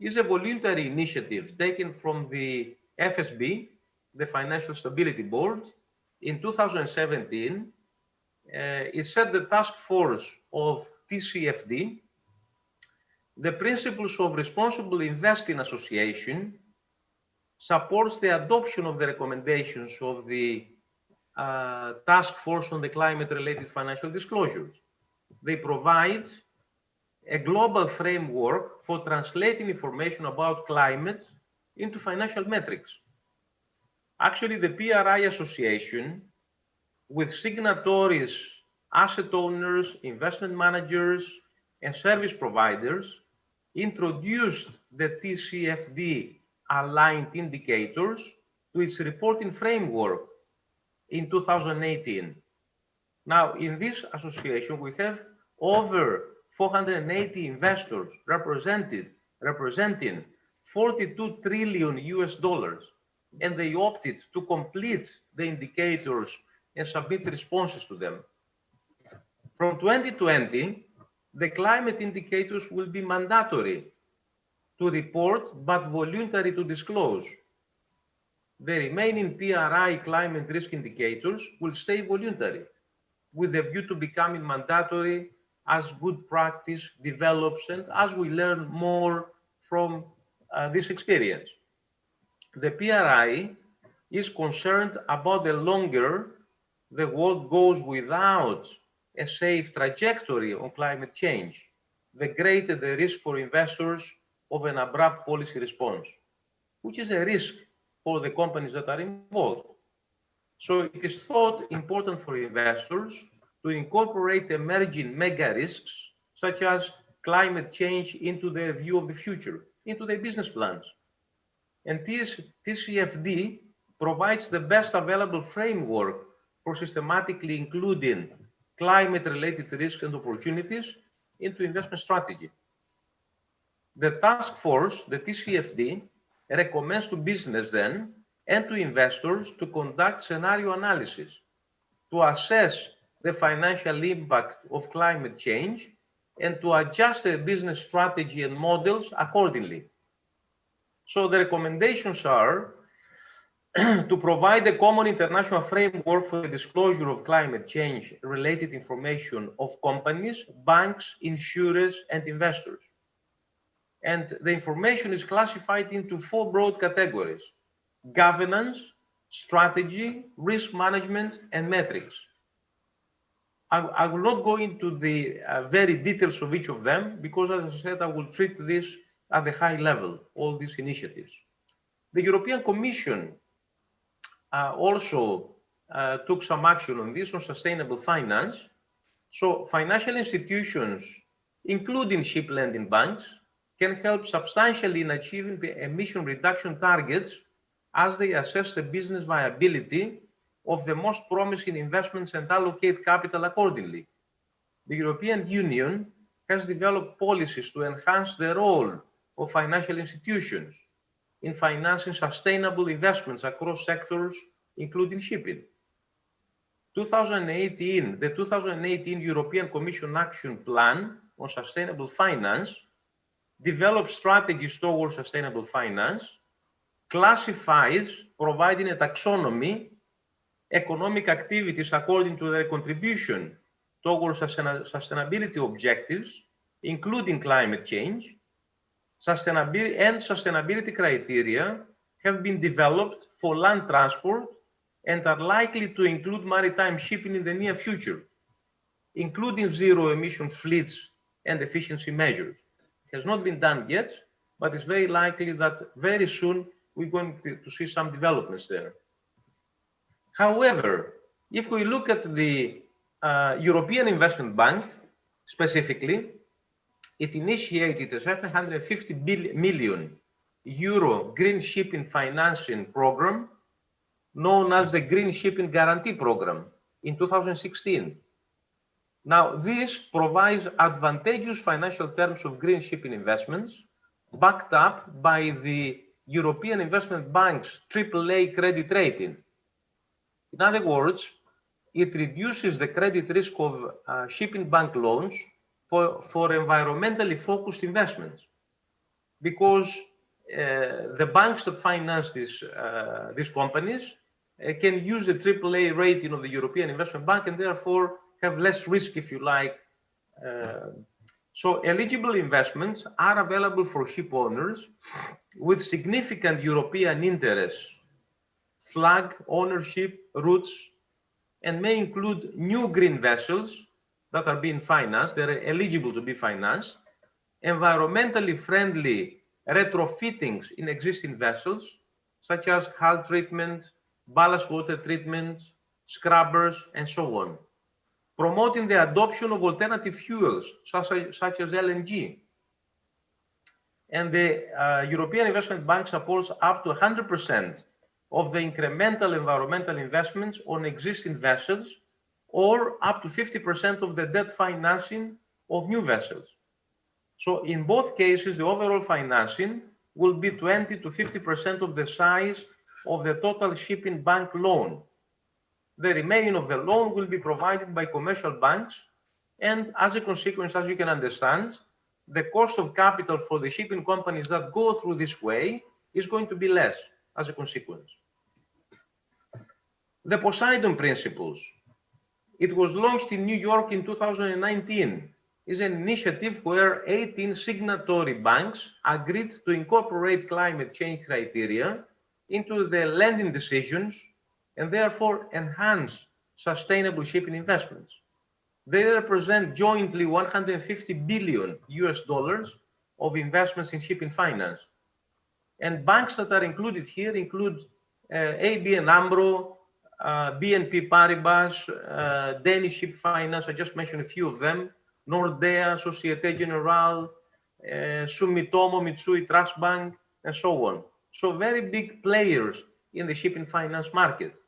is a voluntary initiative taken from the FSB, the Financial Stability Board, in 2017. It set the task force of TCFD, the Principles of Responsible Investing Association, supports the adoption of the recommendations of the Task Force on the Climate-Related Financial Disclosures. They provide a global framework for translating information about climate into financial metrics. Actually, the PRI Association, with signatories, asset owners, investment managers, and service providers, introduced the TCFD aligned indicators to its reporting framework in 2018. Now, in this association, we have over 480 investors representing 42 trillion US dollars, and they opted to complete the indicators and submit responses to them. From 2020, the climate indicators will be mandatory to report, but voluntary to disclose. The remaining PRI climate risk indicators will stay voluntary, with a view to becoming mandatory as good practice develops and as we learn more from this experience. The PRI is concerned about the longer the world goes without a safe trajectory on climate change, the greater the risk for investors of an abrupt policy response, which is a risk for the companies that are involved. So it is thought important for investors to incorporate emerging mega risks, such as climate change, into their view of the future, into their business plans. And TCFD provides the best available framework for systematically including climate-related risks and opportunities into investment strategy. The task force, the TCFD, recommends to business then and to investors to conduct scenario analysis to assess the financial impact of climate change and to adjust their business strategy and models accordingly. So the recommendations are to provide a common international framework for the disclosure of climate change related information of companies, banks, insurers, and investors. And the information is classified into 4 broad categories: governance, strategy, risk management, and metrics. I will not go into the very details of each of them because, as I said, I will treat this at the high level, all these initiatives. The European Commission also took some action on this, on sustainable finance. So financial institutions, including ship lending banks, can help substantially in achieving the emission reduction targets as they assess the business viability of the most promising investments and allocate capital accordingly. The European Union has developed policies to enhance the role of financial institutions in financing sustainable investments across sectors, including shipping. The 2018 European Commission Action Plan on Sustainable Finance develops strategies towards sustainable finance, classifies, providing a taxonomy, economic activities according to their contribution towards sustainability objectives, including climate change. Sustainability criteria have been developed for land transport and are likely to include maritime shipping in the near future, including zero-emission fleets and efficiency measures. It has not been done yet, but it's very likely that very soon we're going to see some developments there. However, if we look at the European Investment Bank specifically, it initiated a 750 million euro green shipping financing program known as the Green Shipping Guarantee Program in 2016. Now, this provides advantageous financial terms of green shipping investments backed up by the European Investment Bank's AAA credit rating. In other words, it reduces the credit risk of shipping bank loans for environmentally focused investments, because the banks that finance these companies can use the AAA rating of the European Investment Bank and therefore have less risk, if you like, So eligible investments are available for ship owners with significant European interests, flag ownership routes, and may include new green vessels that are being financed, they're eligible to be financed, environmentally friendly retrofittings in existing vessels, such as hull treatment, ballast water treatment, scrubbers, and so on, promoting the adoption of alternative fuels, such as LNG. And the European Investment Bank supports up to 100% of the incremental environmental investments on existing vessels, or up to 50% of the debt financing of new vessels. So in both cases, the overall financing will be 20 to 50% of the size of the total shipping bank loan. The remaining of the loan will be provided by commercial banks, and as a consequence, as you can understand, the cost of capital for the shipping companies that go through this way is going to be less as a consequence. The Poseidon Principles. It was launched in New York in 2019. Is an initiative where 18 signatory banks agreed to incorporate climate change criteria into their lending decisions and therefore enhance sustainable shipping investments. They represent jointly 150 billion US dollars of investments in shipping finance. And banks that are included here include ABN AMRO, BNP Paribas, Danish Ship Finance, I just mentioned a few of them, Nordea, Societe Generale, Sumitomo Mitsui Trust Bank, and so on. So very big players in the shipping finance market.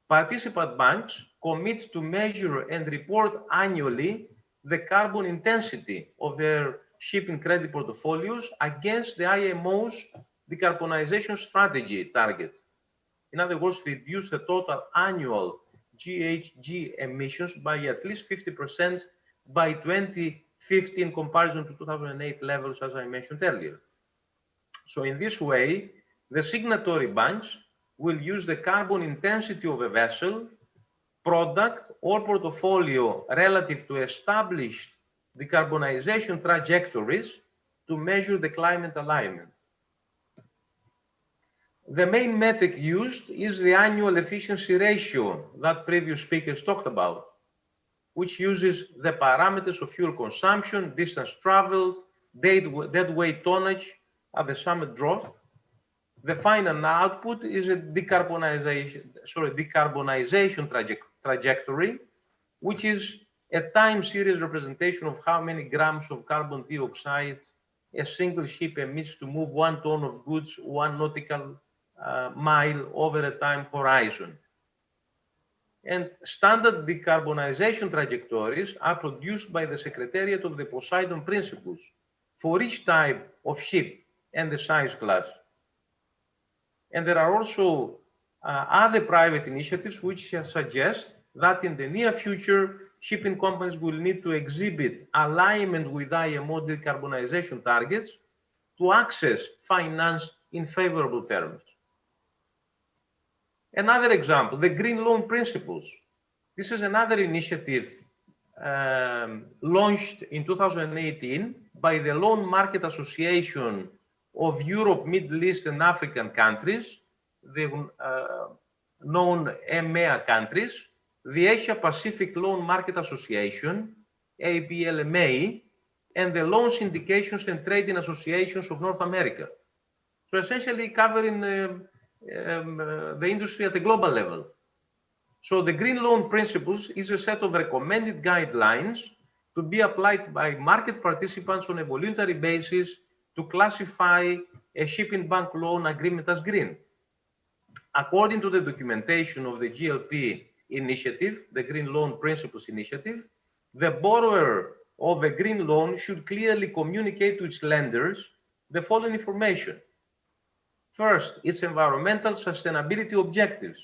Participant banks commit to measure and report annually the carbon intensity of their shipping credit portfolios against the IMO's decarbonization strategy target. In other words, reduce the total annual GHG emissions by at least 50% by 2050 in comparison to 2008 levels, as I mentioned earlier. So in this way, the signatory banks will use the carbon intensity of a vessel, product, or portfolio relative to established decarbonization trajectories to measure the climate alignment. The main metric used is the annual efficiency ratio that previous speakers talked about, which uses the parameters of fuel consumption, distance traveled, deadweight tonnage at the summit draft. The final output is a decarbonization trajectory, which is a time series representation of how many grams of carbon dioxide a single ship emits to move 1 ton of goods 1 nautical mile over a time horizon. And standard decarbonization trajectories are produced by the Secretariat of the Poseidon Principles for each type of ship and the size class. And there are also other private initiatives which suggest that in the near future, shipping companies will need to exhibit alignment with IMO decarbonization targets to access finance in favorable terms. Another example, the Green Loan Principles. This is another initiative launched in 2018 by the Loan Market Association of Europe, Middle East, and African countries, the known EMEA countries, the Asia Pacific Loan Market Association, APLMA, and the Loan Syndications and Trading Associations of North America. So essentially covering the industry at the global level. So the Green Loan Principles is a set of recommended guidelines to be applied by market participants on a voluntary basis to classify a shipping bank loan agreement as green. According to the documentation of the GLP initiative, the Green Loan Principles initiative, the borrower of a green loan should clearly communicate to its lenders the following information. First, its environmental sustainability objectives.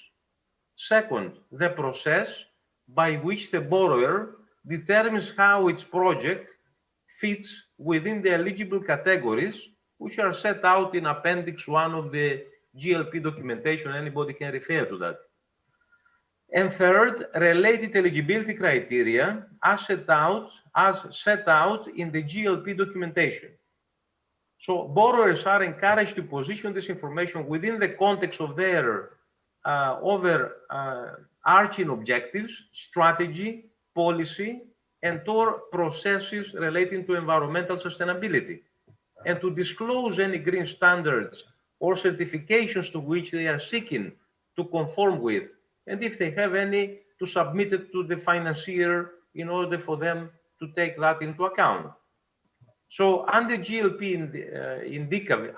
Second, the process by which the borrower determines how its project fits within the eligible categories, which are set out in Appendix 1 of the GLP documentation. Anybody can refer to that. And third, related eligibility criteria as set out in the GLP documentation. So borrowers are encouraged to position this information within the context of their overarching objectives, strategy, policy, and/or processes relating to environmental sustainability, and to disclose any green standards or certifications to which they are seeking to conform with, and if they have any, to submit it to the financier in order for them to take that into account. So under GLP,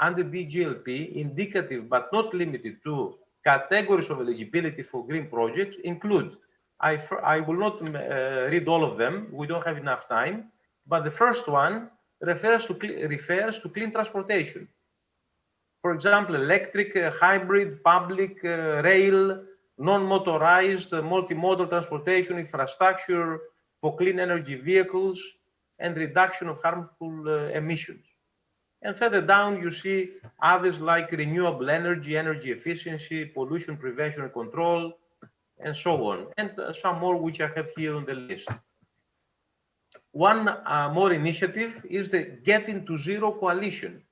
under the GLP, indicative but not limited to categories of eligibility for green projects include, I will not read all of them, we don't have enough time, but the first one refers to clean transportation. For example, electric, hybrid, public, rail, non-motorized, multimodal transportation infrastructure for clean energy vehicles, and reduction of harmful emissions. And further down, you see others like renewable energy, energy efficiency, pollution prevention and control, and so on, and some more which I have here on the list. One more initiative is the Getting to Zero Coalition.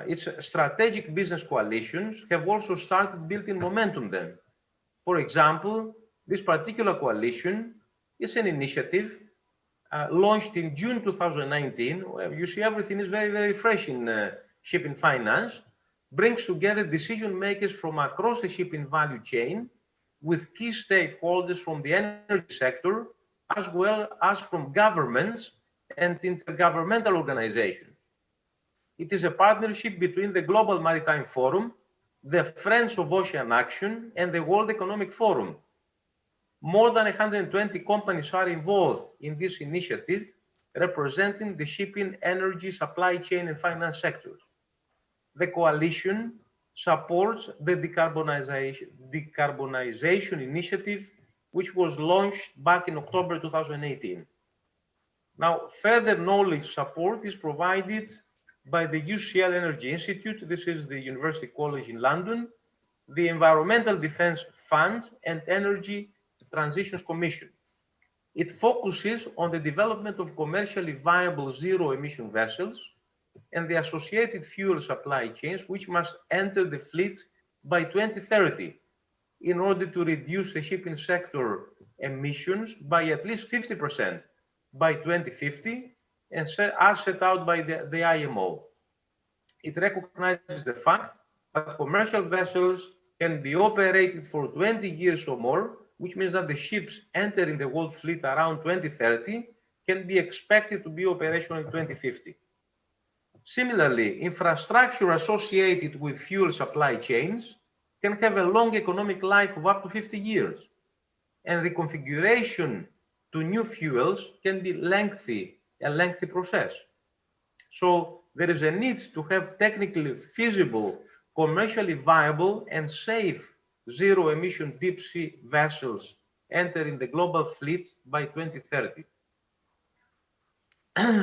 Its strategic business coalitions have also started building momentum then. For example, this particular coalition is an initiative launched in June 2019. You see, everything is very, very fresh in shipping finance, brings together decision makers from across the shipping value chain with key stakeholders from the energy sector, as well as from governments and intergovernmental organizations. It is a partnership between the Global Maritime Forum, the Friends of Ocean Action, and the World Economic Forum. More than 120 companies are involved in this initiative, representing the shipping, energy, supply chain, and finance sectors. The coalition supports the decarbonization initiative, which was launched back in October 2018. Now, further knowledge support is provided by the UCL Energy Institute, this is the University College in London, the Environmental Defence Fund, and Energy Transitions Commission. It focuses on the development of commercially viable zero-emission vessels and the associated fuel supply chains, which must enter the fleet by 2030 in order to reduce the shipping sector emissions by at least 50% by 2050, and as set out by the IMO. It recognizes the fact that commercial vessels can be operated for 20 years or more, which means that the ships entering the world fleet around 2030 can be expected to be operational in 2050. Similarly, infrastructure associated with fuel supply chains can have a long economic life of up to 50 years, and reconfiguration to new fuels can be a lengthy process. So there is a need to have technically feasible, commercially viable, and safe zero-emission deep-sea vessels entering the global fleet by 2030.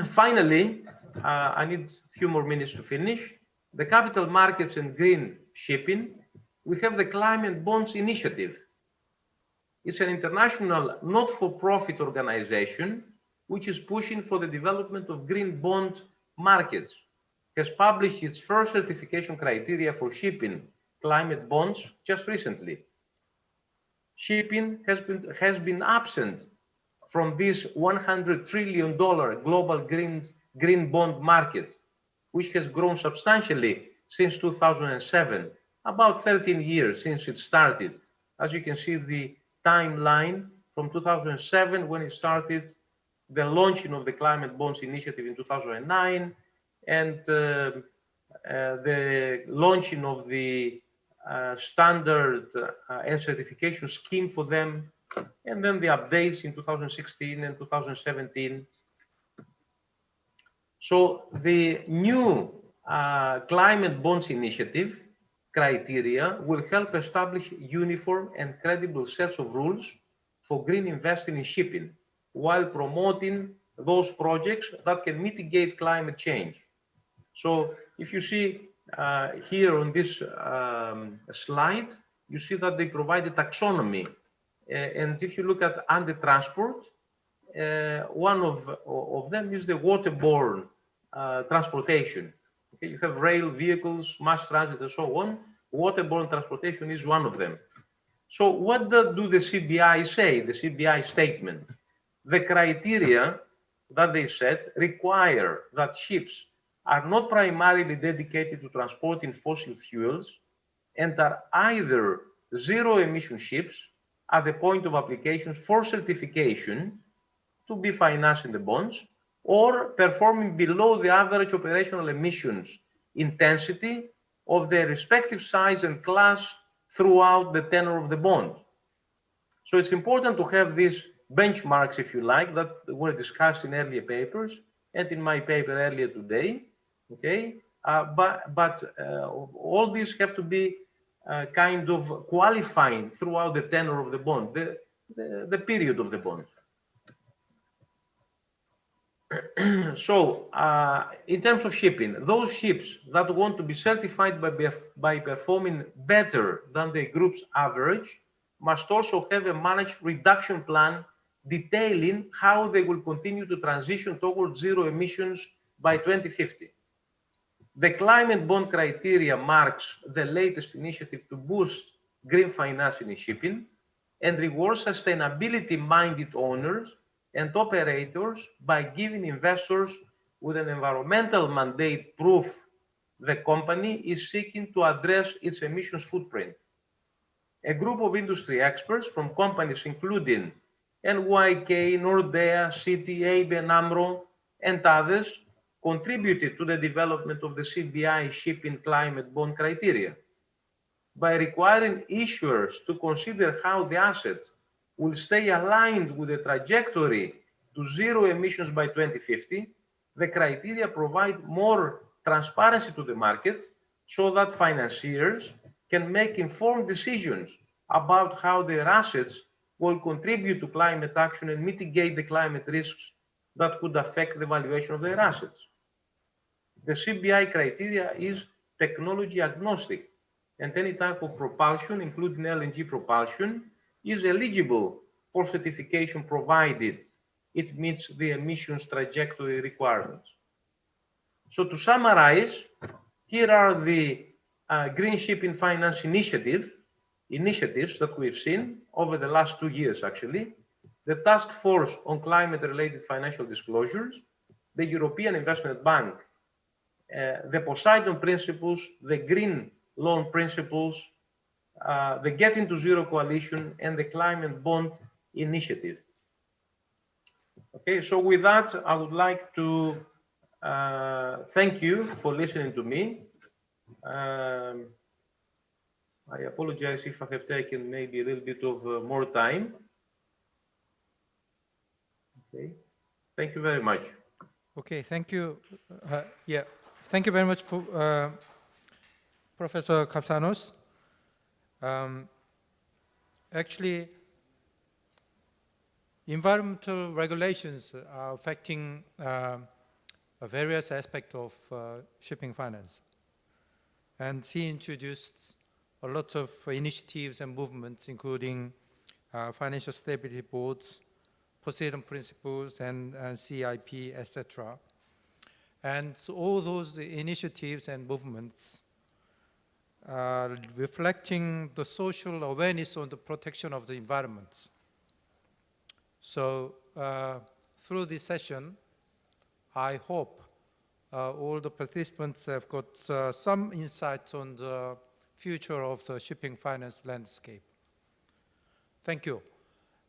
Finally, I need a few more minutes to finish. The capital markets and green shipping, we have the Climate Bonds Initiative. It's an international not-for-profit organization which is pushing for the development of green bond markets, has published its first certification criteria for shipping climate bonds just recently. Shipping has been absent from this $100 trillion global green bond market, which has grown substantially since 2007, about 13 years since it started. As you can see, the timeline from 2007, when it started, the launching of the Climate Bonds Initiative in 2009, and the launching of the standard and certification scheme for them, and then the updates in 2016 and 2017. So the new Climate Bonds Initiative criteria will help establish uniform and credible sets of rules for green investing in shipping, while promoting those projects that can mitigate climate change. So if you see here on this slide, you see that they provide a taxonomy. And if you look at under transport, one of them is the waterborne transportation. Okay, you have rail, vehicles, mass transit, and so on. Waterborne transportation is one of them. So what do the CBI say, the CBI statement? The criteria that they set require that ships are not primarily dedicated to transporting fossil fuels and are either zero emission ships at the point of applications for certification to be financed in the bonds, or performing below the average operational emissions intensity of their respective size and class throughout the tenor of the bond. So it's important to have these benchmarks, if you like, that were discussed in earlier papers and in my paper earlier today. Okay, but all these have to be kind of qualifying throughout the tenor of the bond, the period of the bond. So in terms of shipping, those ships that want to be certified by performing better than the group's average must also have a managed reduction plan detailing how they will continue to transition towards zero emissions by 2050. The climate bond criteria marks the latest initiative to boost green financing in shipping and rewards sustainability-minded owners and operators by giving investors with an environmental mandate proof the company is seeking to address its emissions footprint. A group of industry experts from companies including NYK, Nordea, Citi, ABN AMRO, and others contributed to the development of the CBI shipping climate bond criteria. By requiring issuers to consider how the asset will stay aligned with the trajectory to zero emissions by 2050, the criteria provide more transparency to the market so that financiers can make informed decisions about how their assets will contribute to climate action and mitigate the climate risks that could affect the valuation of their assets. The CBI criteria is technology agnostic, and any type of propulsion, including LNG propulsion, is eligible for certification provided it meets the emissions trajectory requirements. So to summarize, here are the green shipping finance initiatives that we've seen over the last 2 years, actually. The Task Force on Climate-Related Financial Disclosures, the European Investment Bank, the Poseidon Principles, the Green Loan Principles, the Getting to Zero Coalition, and the Climate Bond Initiative. Okay, so with that, I would like to thank you for listening to me. I apologize if I have taken maybe a little bit of more time. Okay, thank you very much. Okay, thank you. Yeah, thank you very much for Professor Katsanos. Actually, environmental regulations are affecting various aspects of shipping finance. And he introduced a lot of initiatives and movements, including financial stability boards, Poseidon Principles, and CIP, etc. And so all those initiatives and movements are reflecting the social awareness on the protection of the environment. So through this session, I hope all the participants have got some insights on the future of the shipping finance landscape. Thank you.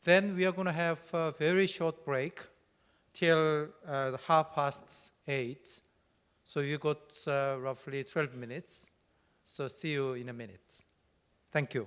Then we are going to have a very short break till 8:30. So you got roughly 12 minutes. So see you in a minute. Thank you.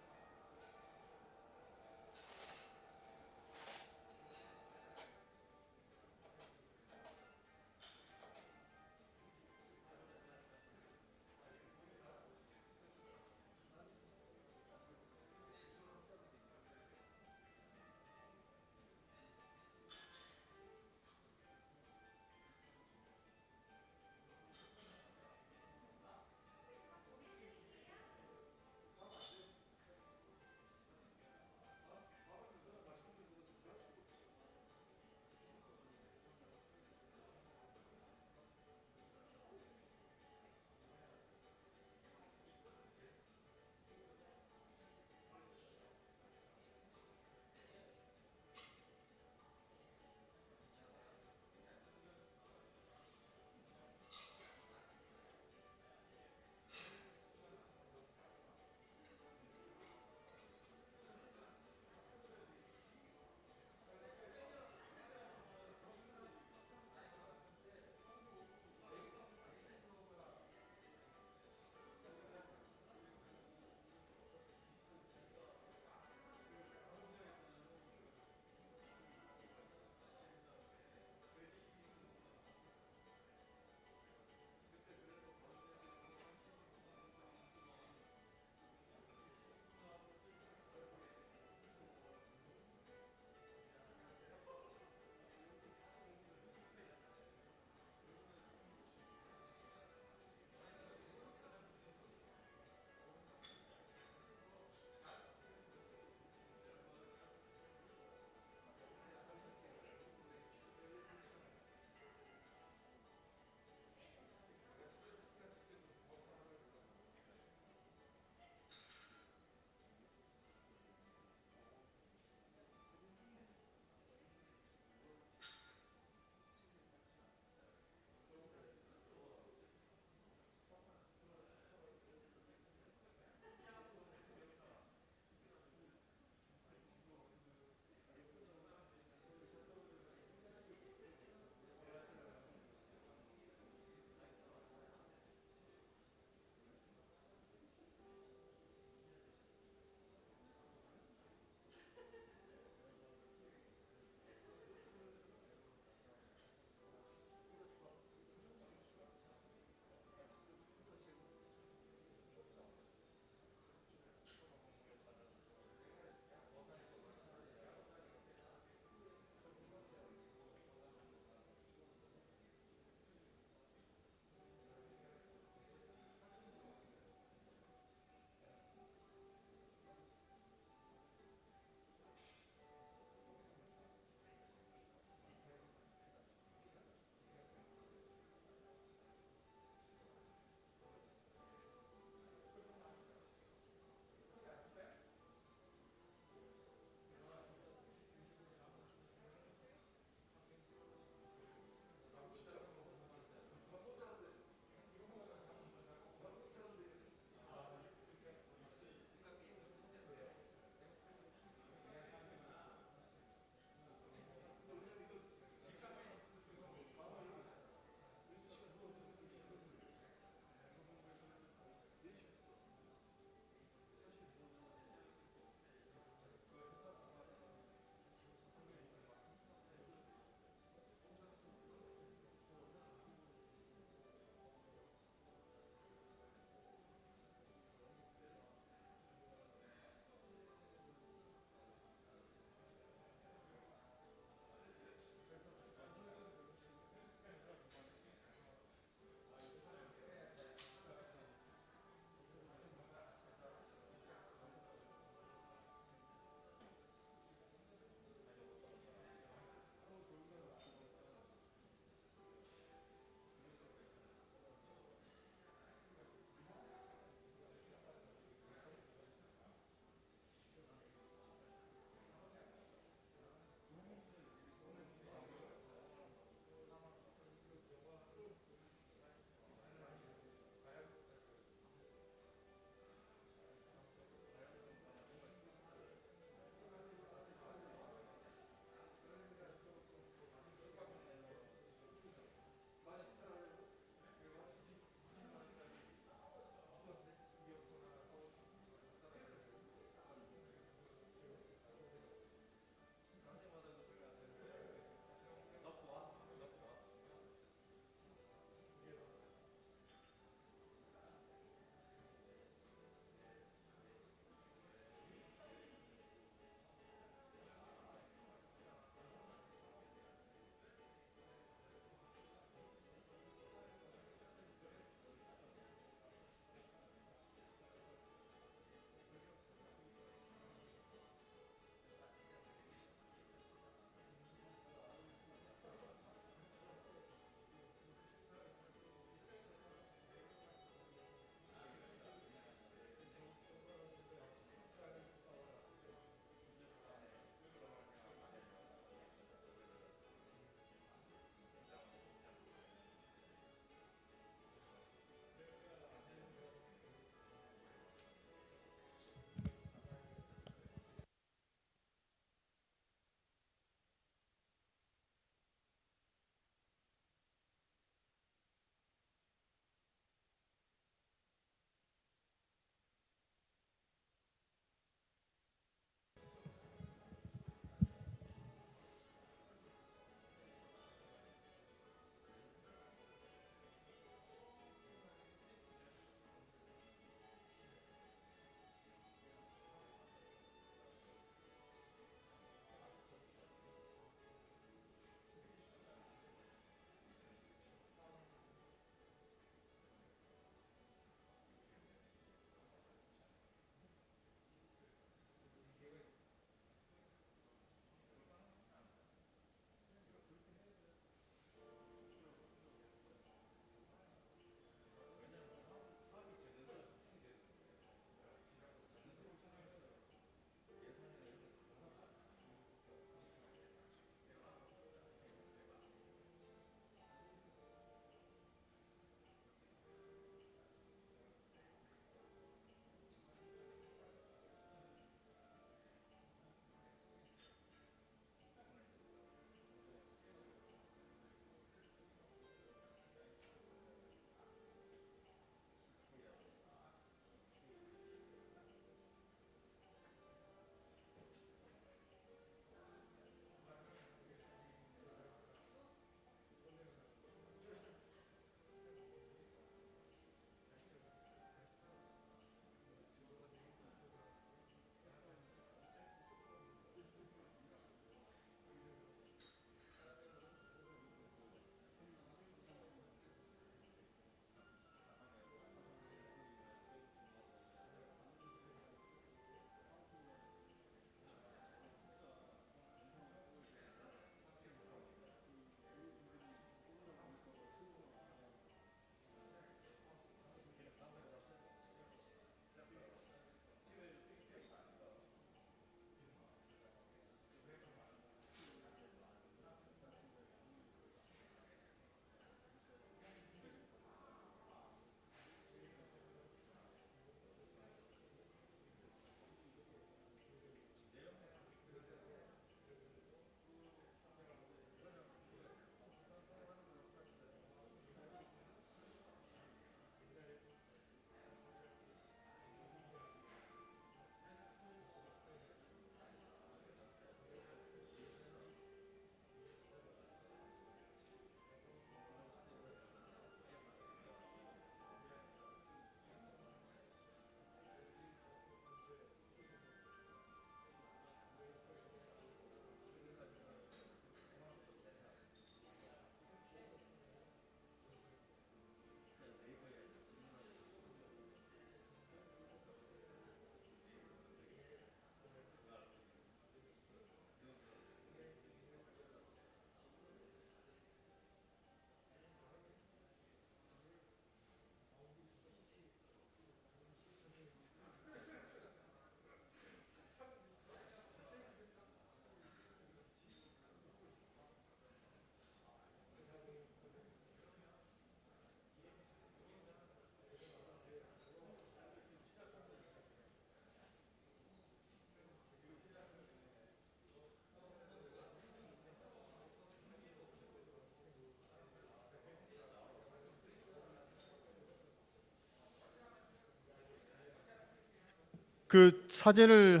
그 사진을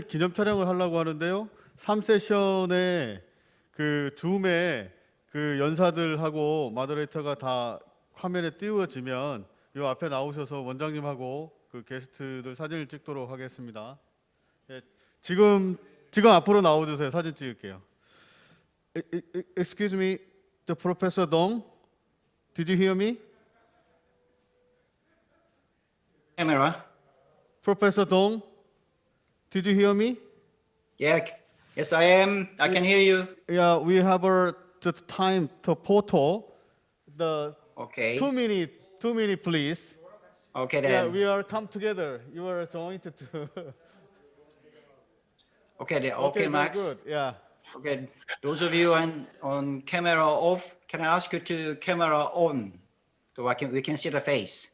기념 촬영을 하려고 하는데요. 3세션에 그 줌에 그 연사들하고 마더레이터가 다 화면에 띄워지면 이 앞에 나오셔서 원장님하고 그 게스트들 사진을 찍도록 하겠습니다. 예, 지금 앞으로 나와주세요. 사진 찍을게요. Excuse me, the Professor Dong, did you hear me? Camera. Professor Dong, did you hear me? Yeah. Yes, I am. I can hear you. Yeah, we have the time, the photo, the Okay. 2 minutes, please. Okay Yeah, then. we are come together. You are joined to. Okay then. Okay, Okay, very Max. good. Yeah. Okay. Those of you on camera off, can I ask you to camera on so we can see the face?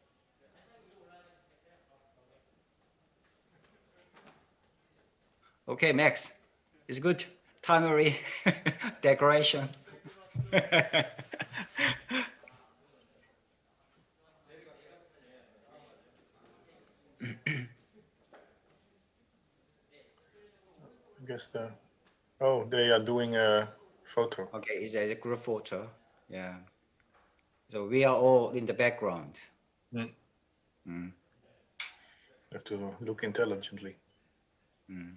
Okay, Max. It's good. Timely decoration. I guess they are doing a photo. Okay, it's a group photo. Yeah. So we are all in the background. Mm. Mm. Have to look intelligently. Mm.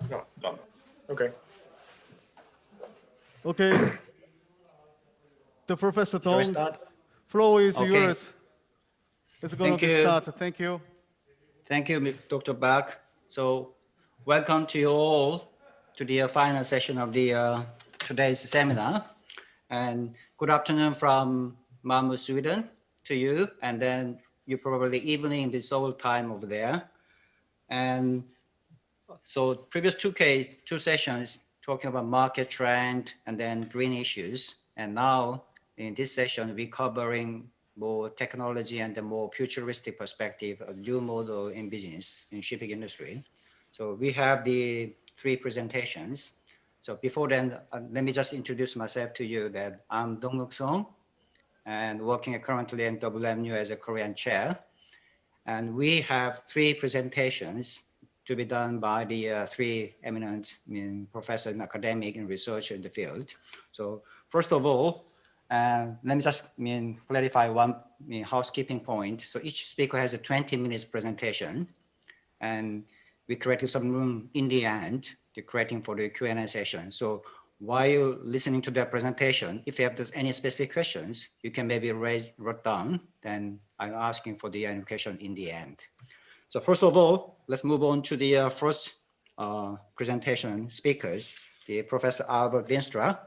No, done. Okay. Okay. The Professor Shall we Dong, start? floor is Okay. yours. It's going Thank to you. start. Thank you. Thank you, Dr. Bach. So welcome to you all to the final session of the today's seminar. And good afternoon from Malmö, Sweden to you. And then you probably evening the Seoul time over there. And so previous two sessions talking about market trend and then green issues. And now in this session, we're covering more technology and the more futuristic perspective of new model in business in shipping industry. So we have the 3 presentations. So before then, let me just introduce myself to you that I'm Dong-Nuk Song and working currently in WMU as a Korean chair. And we have 3 presentations to be done by the 3 eminent professors and academic and researcher in the field. So first of all, let me just clarify one housekeeping point. So each speaker has a 20 minutes presentation, and we created some room in the end to creating for the Q&A session. So while listening to their presentation, if you have any specific questions, you can maybe write down, then I'm asking for the question in the end. So first of all, let's move on to the first presentation speakers, the Professor Albert Winstra.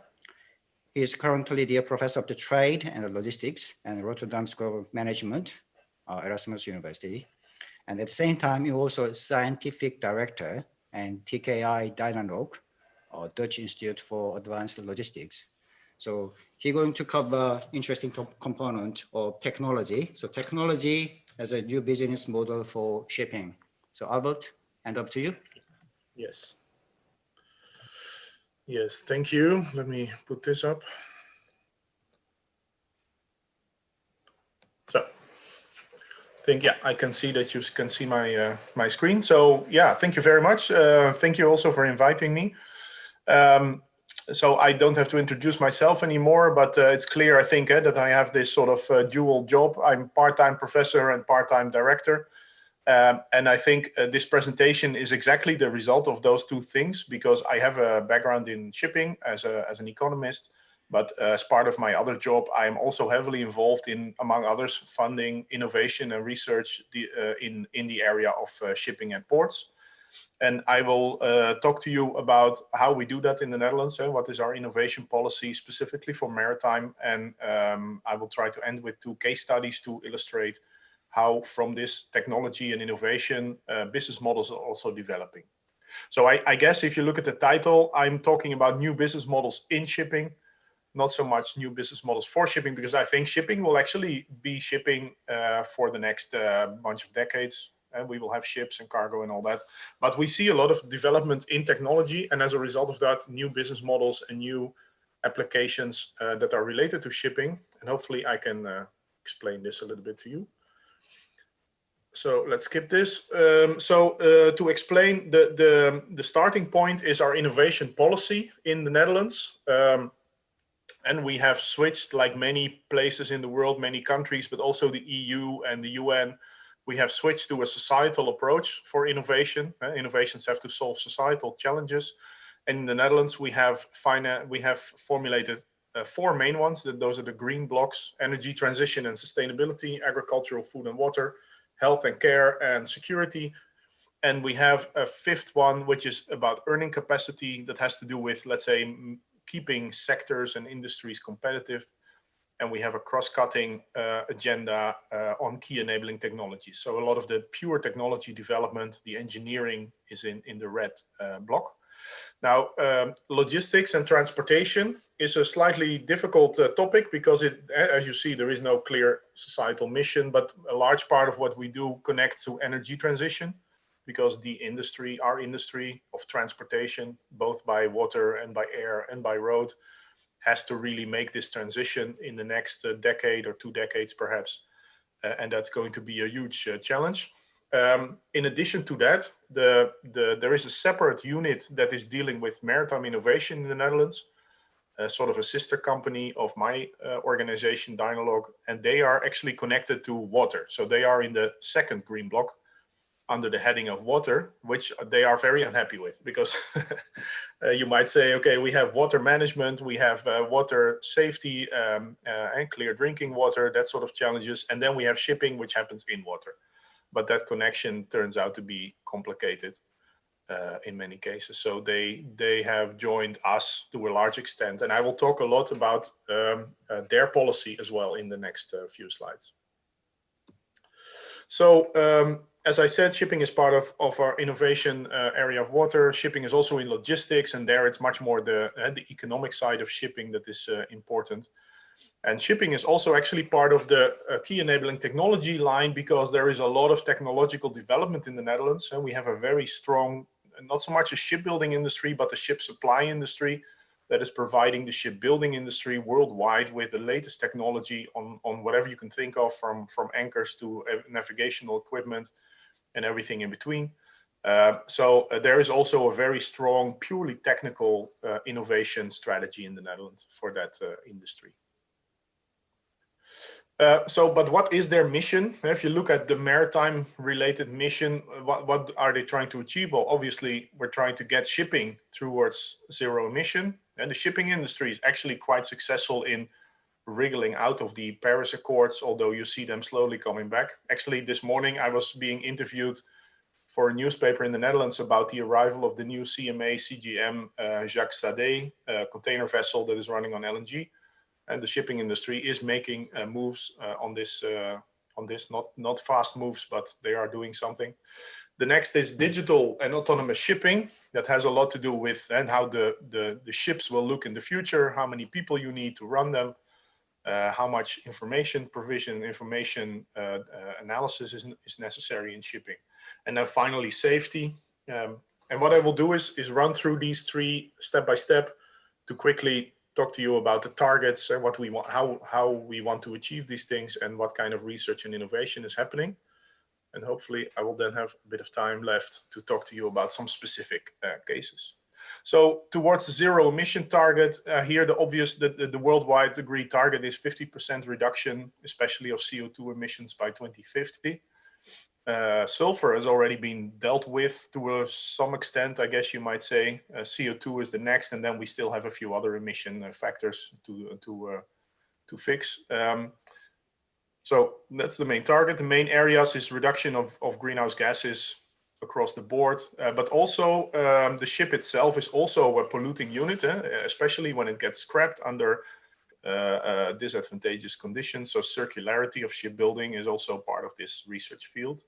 He is currently the Professor of the Trade and Logistics and Rotterdam School of Management, Erasmus University. And at the same time, he also Scientific Director and TKI-Dynalog, Dutch Institute for Advanced Logistics. So he's going to cover interesting component of technology. So technology as a new business model for shipping. So Albert, hand over to you. Yes. Yes, thank you. Let me put this up. So I think, yeah, I can see that you can see my my screen. So yeah, thank you very much. Thank you also for inviting me. So I don't have to introduce myself anymore, but it's clear, I think, that I have this sort of dual job. I'm part-time professor and part-time director. And I think this presentation is exactly the result of those 2 things, because I have a background in shipping as an economist, but as part of my other job, I'm also heavily involved in, among others, funding innovation and research in the area of shipping and ports. And I will talk to you about how we do that in the Netherlands, and what is our innovation policy specifically for maritime. And I will try to end with 2 case studies to illustrate how from this technology and innovation, business models are also developing. So I guess if you look at the title, I'm talking about new business models in shipping, not so much new business models for shipping, because I think shipping will actually be shipping for the next bunch of decades. And we will have ships and cargo and all that. But we see a lot of development in technology. And as a result of that, new business models and new applications that are related to shipping. And hopefully I can explain this a little bit to you. So let's skip this. To explain, the starting point is our innovation policy in the Netherlands. And we have switched, like many places in the world, many countries, but also the EU and the UN, we have switched to a societal approach for innovation. Innovations have to solve societal challenges. And in the Netherlands, we have formulated 4 main ones. Those are the green blocks: energy transition and sustainability, agricultural, food and water, health and care, and security. And we have a 5th one, which is about earning capacity, that has to do with, let's say, keeping sectors and industries competitive. And we have a cross-cutting agenda on key enabling technologies. So a lot of the pure technology development, the engineering, is in the red block. Now, logistics and transportation is a slightly difficult topic, because as you see, there is no clear societal mission, but a large part of what we do connects to energy transition, because our industry of transportation, both by water and by air and by road, has to really make this transition in the next decade or 2 decades perhaps. And that's going to be a huge challenge. In addition to that, there is a separate unit that is dealing with maritime innovation in the Netherlands, sort of a sister company of my organization, Dynalog, and they are actually connected to water. So they are in the 2nd green block under the heading of water, which they are very unhappy with, because you might say, okay, we have water management, we have water safety and clear drinking water, that sort of challenges. And then we have shipping, which happens in water. But that connection turns out to be complicated in many cases. So they have joined us to a large extent. And I will talk a lot about their policy as well in the next few slides. So as I said, shipping is part of our innovation area of water. Shipping is also in logistics, and there it's much more the economic side of shipping that is important. And shipping is also actually part of the key enabling technology line, because there is a lot of technological development in the Netherlands. And we have a very strong, not so much a shipbuilding industry, but the ship supply industry that is providing the shipbuilding industry worldwide with the latest technology on whatever you can think of, from anchors to navigational equipment and everything in between. So there is also a very strong, purely technical innovation strategy in the Netherlands for that industry. But what is their mission? If you look at the maritime related mission, what are they trying to achieve? Well, obviously, we're trying to get shipping towards zero emission. And the shipping industry is actually quite successful in wriggling out of the Paris Accords, although you see them slowly coming back. Actually, this morning I was being interviewed for a newspaper in the Netherlands about the arrival of the new CMA CGM Jacques Sade container vessel that is running on LNG. And the shipping industry is making moves on this, not fast moves, but they are doing something. The next is digital and autonomous shipping. That has a lot to do with and how the ships will look in the future, how many people you need to run them, how much information provision, information analysis is necessary in shipping. And then finally, safety. And what I will do is run through these 3 step by step to quickly talk to you about the targets and what we want, how we want to achieve these things, and what kind of research and innovation is happening. And hopefully I will then have a bit of time left to talk to you about some specific cases. So towards the zero emission target, here the worldwide agreed target is 50% reduction, especially of CO2 emissions by 2050. Sulfur has already been dealt with to some extent, I guess you might say. CO2 is the next, and then we still have a few other emission factors to fix. So that's the main target. The main areas is reduction of greenhouse gases, across the board, but also the ship itself is also a polluting unit, especially when it gets scrapped under disadvantageous conditions. So circularity of shipbuilding is also part of this research field.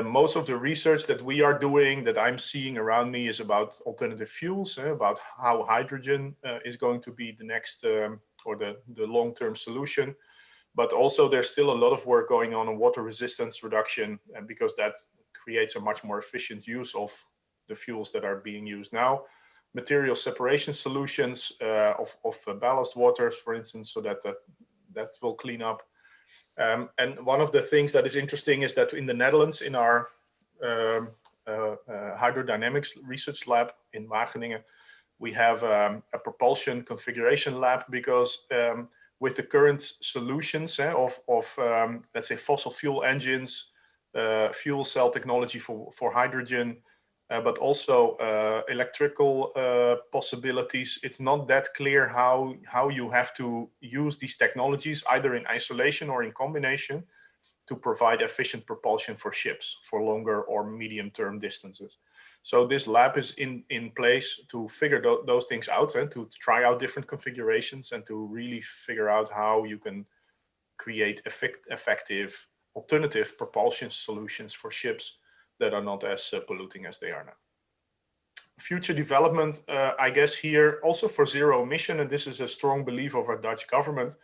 Most of the research that we are doing, that I'm seeing around me, is about alternative fuels, about how hydrogen is going to be the next or the long-term solution. But also there's still a lot of work going on water resistance reduction, because that creates a much more efficient use of the fuels that are being used now. Material separation solutions of ballast waters, for instance, so that will clean up. And one of the things that is interesting is that in the Netherlands, in our hydrodynamics research lab in Wageningen, we have a propulsion configuration lab, because with the current solutions of let's say fossil fuel engines, fuel cell technology for hydrogen, but also electrical possibilities, it's not that clear how you have to use these technologies, either in isolation or in combination, to provide efficient propulsion for ships for longer or medium-term distances. So this lab is in place to figure those things out and to try out different configurations and to really figure out how you can create effective alternative propulsion solutions for ships that are not as polluting as they are now. Future development, I guess here also for zero emission, and this is a strong belief of our Dutch government,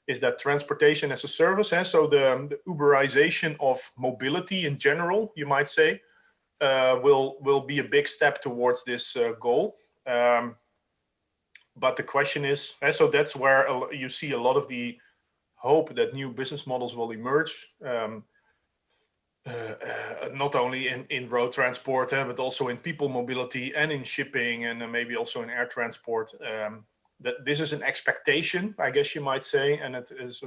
is that transportation as a service, so the Uberization of mobility in general, you might say, will be a big step towards this goal. But the question is, so that's where you see a lot of the hope that new business models will emerge, not only in road transport, but also in people mobility and in shipping, and maybe also in air transport. That this is an expectation, I guess you might say, and it is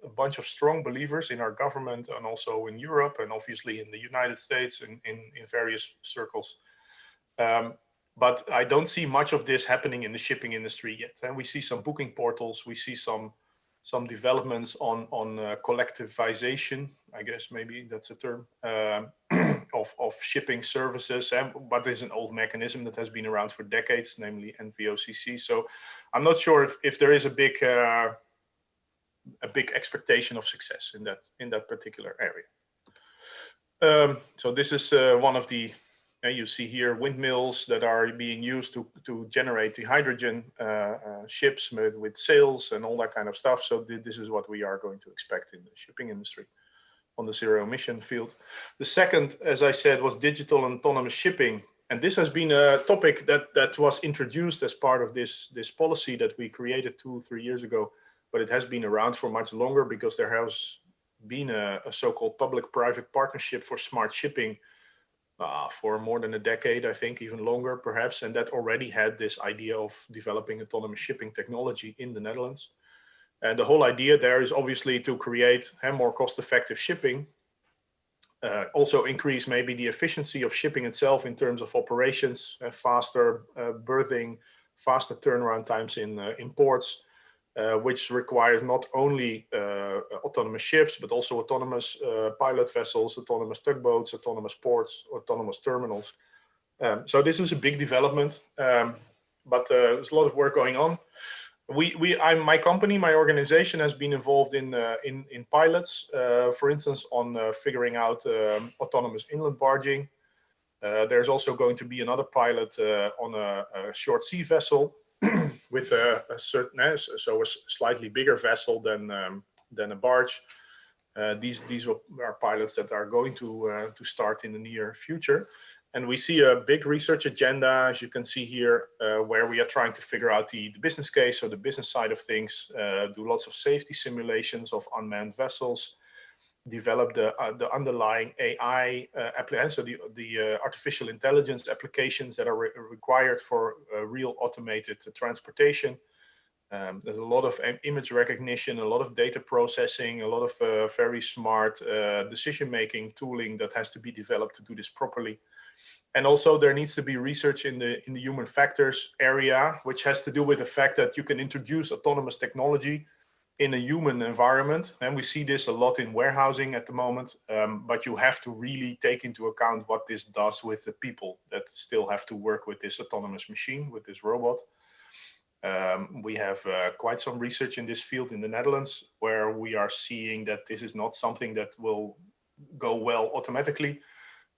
a bunch of strong believers in our government and also in Europe and obviously in the United States and in various circles. But I don't see much of this happening in the shipping industry yet. And we see some booking portals, we see some developments on collectivization, I guess maybe that's a term, of shipping services, but there's an old mechanism that has been around for decades, namely NVOCC. So I'm not sure if there is a big expectation of success in that particular area. So this is one of the, you see here windmills that are being used to generate the hydrogen ships with sails and all that kind of stuff. So this is what we are going to expect in the shipping industry on the zero emission field. The second, as I said, was digital and autonomous shipping. And this has been a topic that was introduced as part of this policy that we created 2-3 years ago, but it has been around for much longer because there has been a so-called public-private partnership for smart shipping for more than a decade, I think, even longer perhaps, and that already had this idea of developing autonomous shipping technology in the Netherlands. And the whole idea there is obviously to create more cost-effective shipping, also increase maybe the efficiency of shipping itself in terms of operations, faster berthing, faster turnaround times in ports, which requires not only autonomous ships, but also autonomous pilot vessels, autonomous tugboats, autonomous ports, autonomous terminals. So this is a big development, but there's a lot of work going on. My company, my organization has been involved in pilots, for instance, on figuring out autonomous inland barging. There's also going to be another pilot on a short sea vessel with a certain, so a slightly bigger vessel than a barge. These are pilots that are going to start in the near future. And we see a big research agenda, as you can see here, where we are trying to figure out the business case, so the business side of things, do lots of safety simulations of unmanned vessels, develop the underlying AI applications, so the artificial intelligence applications that are required for real automated transportation. There's a lot of image recognition, a lot of data processing, a lot of very smart decision-making tooling that has to be developed to do this properly. And also there needs to be research in the human factors area, which has to do with the fact that you can introduce autonomous technology in a human environment. And we see this a lot in warehousing at the moment, but you have to really take into account what this does with the people that still have to work with this autonomous machine, with this robot. We have quite some research in this field in the Netherlands, where we are seeing that this is not something that will go well automatically.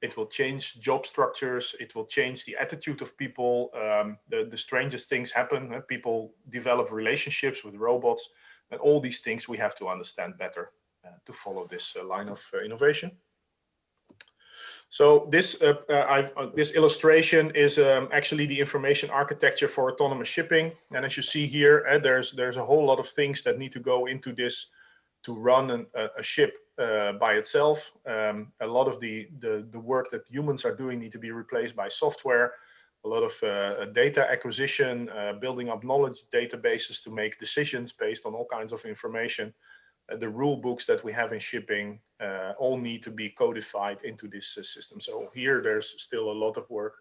It will change job structures. It will change the attitude of people. The strangest things happen. People develop relationships with robots. And all these things we have to understand better to follow this line of innovation. So this illustration is actually the information architecture for autonomous shipping. And as you see here, there's a whole lot of things that need to go into this to run a ship by itself. A lot of the work that humans are doing need to be replaced by software. A lot of data acquisition, building up knowledge databases to make decisions based on all kinds of information. The rule books that we have in shipping all need to be codified into this system. So here there's still a lot of work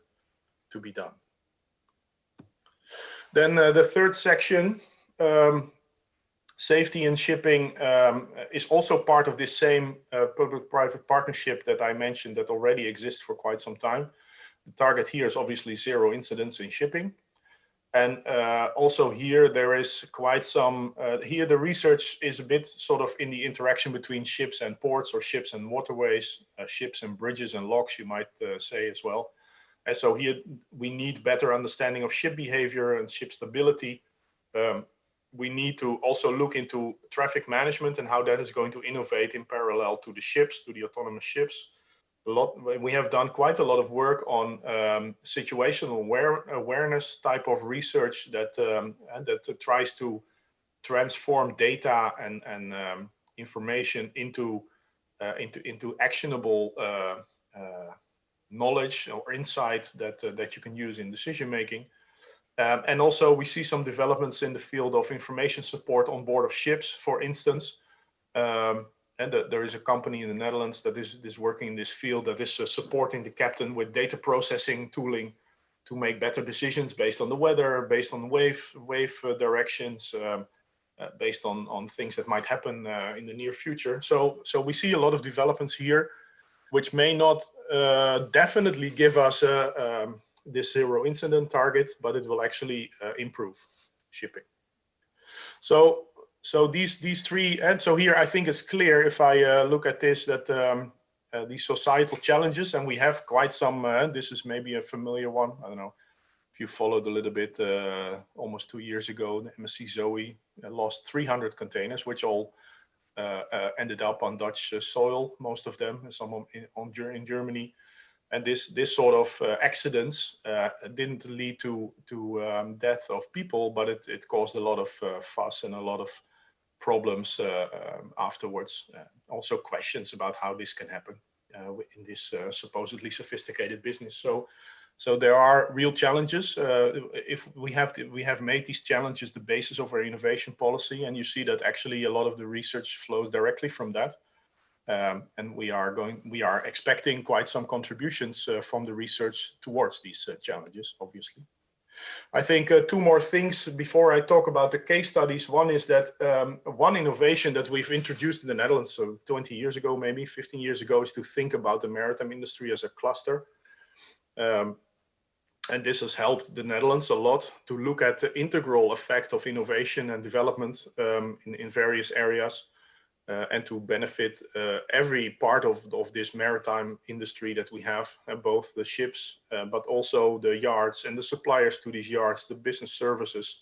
to be done. Then the third section, safety in shipping, is also part of this same public-private partnership that I mentioned that already exists for quite some time. The target here is obviously 0 incidents in shipping. And also here there is quite some, here the research is a bit sort of in the interaction between ships and ports, or ships and waterways, ships and bridges and locks, you might say as well. And so here we need better understanding of ship behavior and ship stability. We need to also look into traffic management and how that is going to innovate in parallel to the ships, to the autonomous ships. We have done quite a lot of work on situational awareness type of research that tries to transform data and information into actionable knowledge or insight that you can use in decision making. And also we see some developments in the field of information support on board of ships, for instance. And there is a company in the Netherlands that is working in this field that is supporting the captain with data processing tooling to make better decisions based on the weather, based on wave directions, based on things that might happen in the near future. So we see a lot of developments here, which may not definitely give us this 0 incident target, but it will actually improve shipping. So these three, and so here I think it's clear if I look at this that these societal challenges, and we have quite some, this is maybe a familiar one, I don't know if you followed a little bit, almost 2 years ago, the MSC Zoe lost 300 containers, which all ended up on Dutch soil, most of them, some in Germany. And this sort of accidents didn't lead to death of people, but it caused a lot of fuss and a lot of problems afterwards. Also questions about how this can happen in this supposedly sophisticated business. So there are real challenges. If we have made these challenges the basis of our innovation policy, and you see that actually a lot of the research flows directly from that. And we are expecting quite some contributions from the research towards these challenges, obviously. I think 2 more things before I talk about the case studies. One is that one innovation that we've introduced in the Netherlands, so 20 years ago, maybe 15 years ago, is to think about the maritime industry as a cluster. And this has helped the Netherlands a lot to look at the integral effect of innovation and development in various areas. And to benefit every part of this maritime industry that we have, both the ships, but also the yards and the suppliers to these yards, the business services,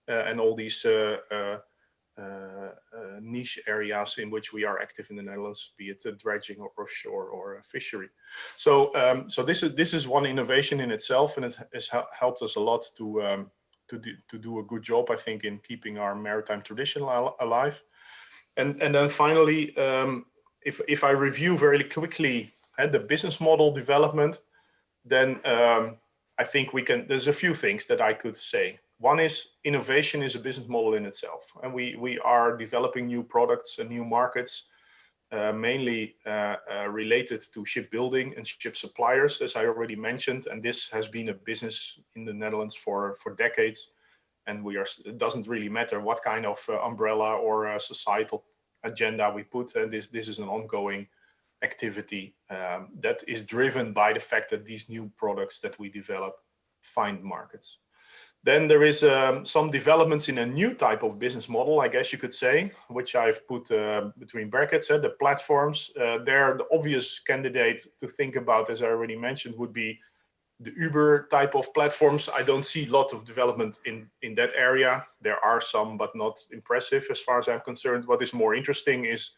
and all these niche areas in which we are active in the Netherlands, be it dredging or offshore or fishery. So this is one innovation in itself, and it has helped us a lot to do a good job, I think, in keeping our maritime tradition alive. And then finally, if I review very quickly the business model development, then I think there's a few things that I could say. One is innovation is a business model in itself. And we are developing new products and new markets, mainly related to shipbuilding and ship suppliers, as I already mentioned. And this has been a business in the Netherlands for decades. and it doesn't really matter what kind of umbrella or societal agenda we put. This is an ongoing activity that is driven by the fact that these new products that we develop find markets. Then there is some developments in a new type of business model, I guess you could say, which I've put between brackets. The platforms, they're the obvious candidate to think about, as I already mentioned, would be the Uber type of platforms. I don't see a lot of development in that area. There are some, but not impressive as far as I'm concerned. What is more interesting is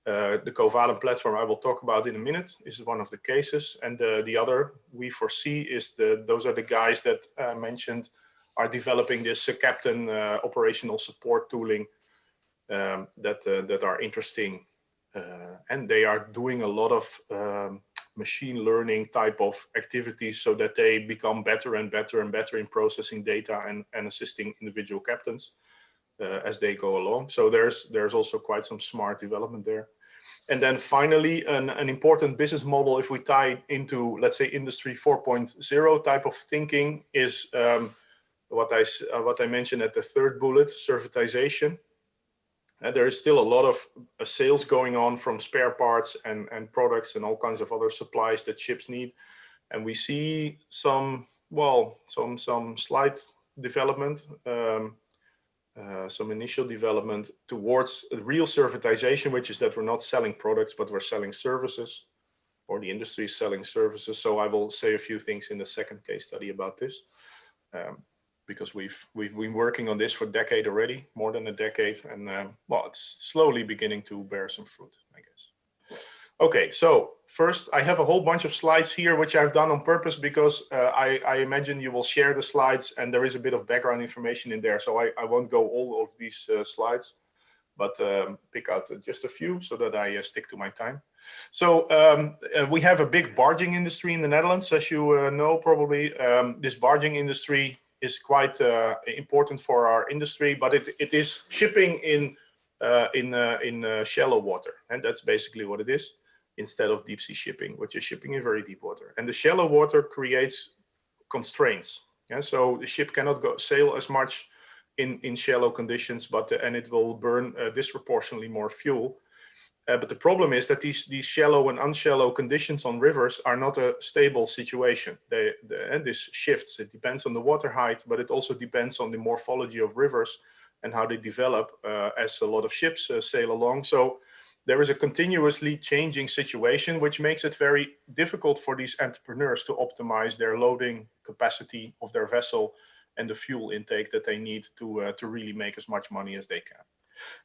the Covalent platform I will talk about in a minute is one of the cases. And the other we foresee is those are the guys that mentioned are developing this Captain operational support tooling that are interesting. And they are doing a lot of machine learning type of activities so that they become better and better and better in processing data and assisting individual captains as they go along. So there's also quite some smart development there. And then finally, an important business model, if we tie into, let's say, Industry 4.0 type of thinking, is what I mentioned at the third bullet, servitization. There is still a lot of sales going on from spare parts and products and all kinds of other supplies that ships need. And we see some slight development, some initial development towards real servitization, which is that we're not selling products, but we're selling services, or the industry is selling services. So I will say a few things in the second case study about this. Because we've been working on this for a decade already, more than a decade, and well, it's slowly beginning to bear some fruit, I guess. Okay, so first I have a whole bunch of slides here, which I've done on purpose because I imagine you will share the slides, and there is a bit of background information in there, so I won't go all of these slides, but pick out just a few so that I stick to my time. So we have a big barging industry in the Netherlands, as you know probably. This barging industry is quite important for our industry, but it is shipping in shallow water, and that's basically what it is, instead of deep sea shipping, which is shipping in very deep water. And the shallow water creates constraints. Yeah? So the ship cannot sail as much in shallow conditions, and it will burn disproportionately more fuel. But the problem is that these shallow and unshallow conditions on rivers are not a stable situation. This shifts. It depends on the water height, but it also depends on the morphology of rivers and how they develop as a lot of ships sail along. So there is a continuously changing situation, which makes it very difficult for these entrepreneurs to optimize their loading capacity of their vessel and the fuel intake that they need to really make as much money as they can.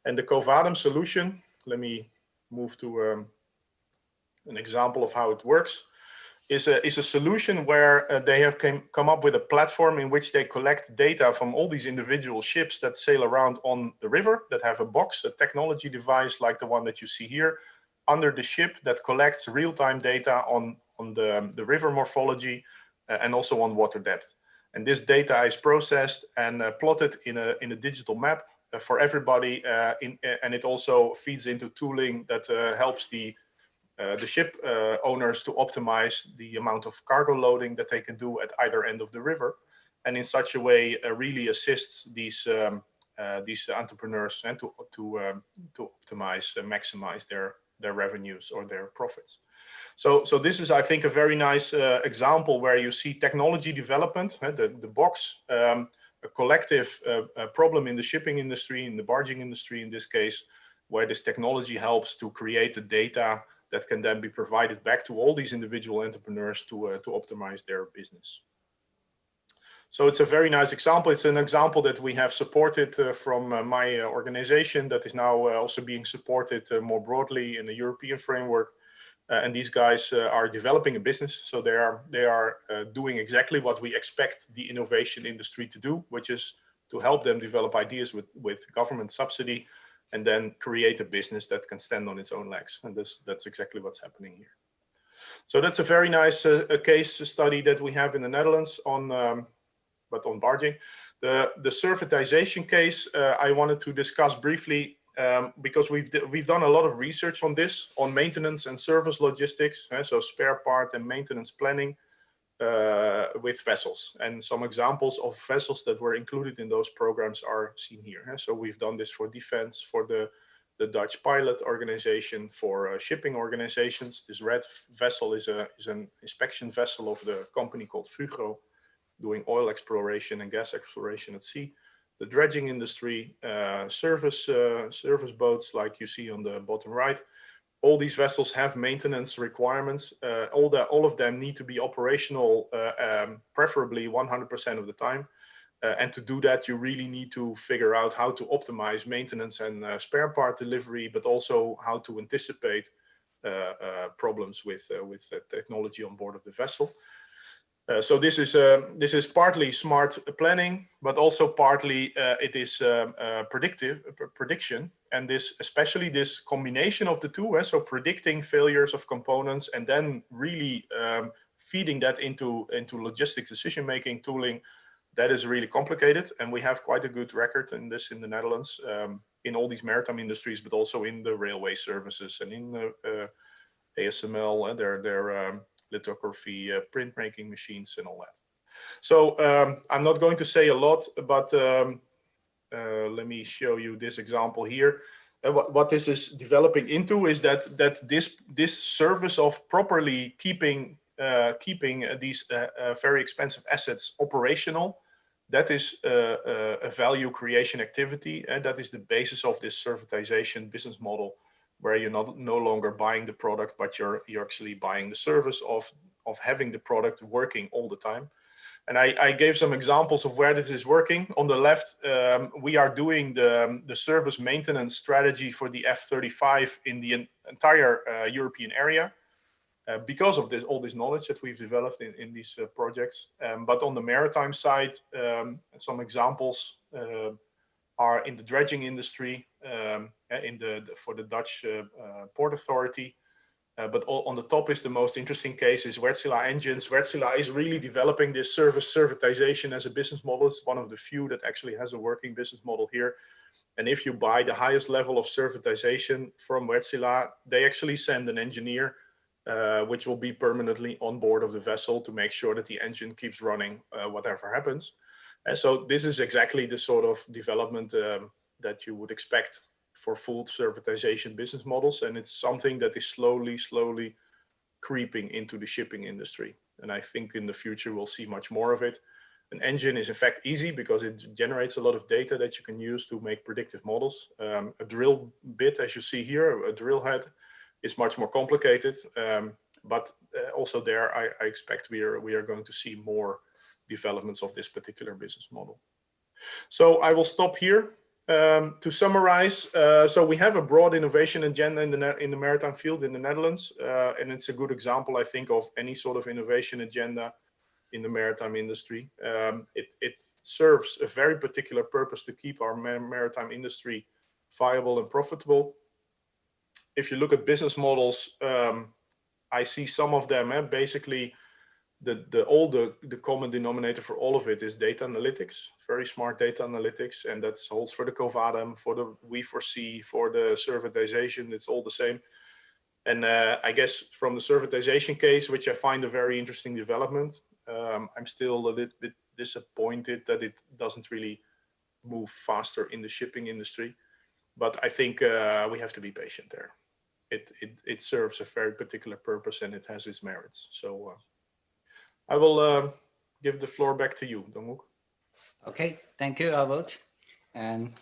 And the Covalent solution, let me move to an example of how it works, is a solution where they have come up with a platform in which they collect data from all these individual ships that sail around on the river, that have a box, a technology device like the one that you see here, under the ship that collects real-time data on the river morphology and also on water depth. And this data is processed and plotted in a digital map for everybody, and it also feeds into tooling that helps the ship owners to optimize the amount of cargo loading that they can do at either end of the river, and in such a way really assists these entrepreneurs and to optimize and maximize their revenues or their profits. So this is, I think, a very nice example where you see technology development, the box, a collective problem in the shipping industry, in the barging industry in this case, where this technology helps to create the data that can then be provided back to all these individual entrepreneurs to optimize their business. So it's a very nice example. It's an example that we have supported from my organization that is now also being supported more broadly in the European framework. And these guys are developing a business. So they are doing exactly what we expect the innovation industry to do, which is to help them develop ideas with government subsidy and then create a business that can stand on its own legs. And that's exactly what's happening here. So that's a very nice case study that we have in the Netherlands on barging. The servitization case I wanted to discuss briefly because we've done a lot of research on this, on maintenance and service logistics, so spare part and maintenance planning. with vessels. And some examples of vessels that were included in those programs are seen here. So we've done this for defense, for the Dutch pilot organization, for shipping organizations. This red vessel is an inspection vessel of the company called Fugro, doing oil exploration and gas exploration at sea. The dredging industry, service boats like you see on the bottom right. All these vessels have maintenance requirements. All of them need to be operational, preferably 100% of the time. And to do that, you really need to figure out how to optimize maintenance and spare part delivery, but also how to anticipate problems with the technology on board of the vessel. So this is partly smart planning, but also partly it is prediction, and especially this combination of the two. So predicting failures of components and then really feeding that into logistics decision making tooling. That is really complicated, and we have quite a good record in this in the Netherlands, in all these maritime industries, but also in the railway services and in the ASML, their lithography, printmaking machines and all that. So I'm not going to say a lot, but let me show you this example here. What this is developing into is that this service of properly keeping these very expensive assets operational, that is a value creation activity, and that is the basis of this servitization business model, where you're no longer buying the product, but you're actually buying the service of having the product working all the time. And I gave some examples of where this is working. On the left, we are doing the service maintenance strategy for the F-35 in the entire European area. Because of all this knowledge that we've developed in these projects. But on the maritime side, some examples are in the dredging industry, for the Dutch Port Authority. But on the top is the most interesting case is Wärtsilä engines. Wärtsilä is really developing this servitization as a business model. It's one of the few that actually has a working business model here. And if you buy the highest level of servitization from Wärtsilä, they actually send an engineer which will be permanently on board of the vessel to make sure that the engine keeps running whatever happens. And so this is exactly the sort of development that you would expect for full servitization business models. And it's something that is slowly creeping into the shipping industry. And I think in the future, we'll see much more of it. An engine is in fact easy because it generates a lot of data that you can use to make predictive models. A drill bit, as you see here, a drill head, is much more complicated, but also there I expect we are going to see more developments of this particular business model. So I will stop here. To summarize, so we have a broad innovation agenda in the maritime field in the Netherlands, and it's a good example, I think, of any sort of innovation agenda in the maritime industry. It serves a very particular purpose to keep our maritime industry viable and profitable. If you look at business models, I see some of them, basically the common denominator for all of it is data analytics, very smart data analytics, and that holds for the Covadam, for the We4C, for the servitization, it's all the same. And I guess from the servitization case, which I find a very interesting development, I'm still a little bit disappointed that it doesn't really move faster in the shipping industry. But I think we have to be patient there. It serves a very particular purpose and it has its merits. So I will give the floor back to you, Dongwook. Okay, thank you, Albert, and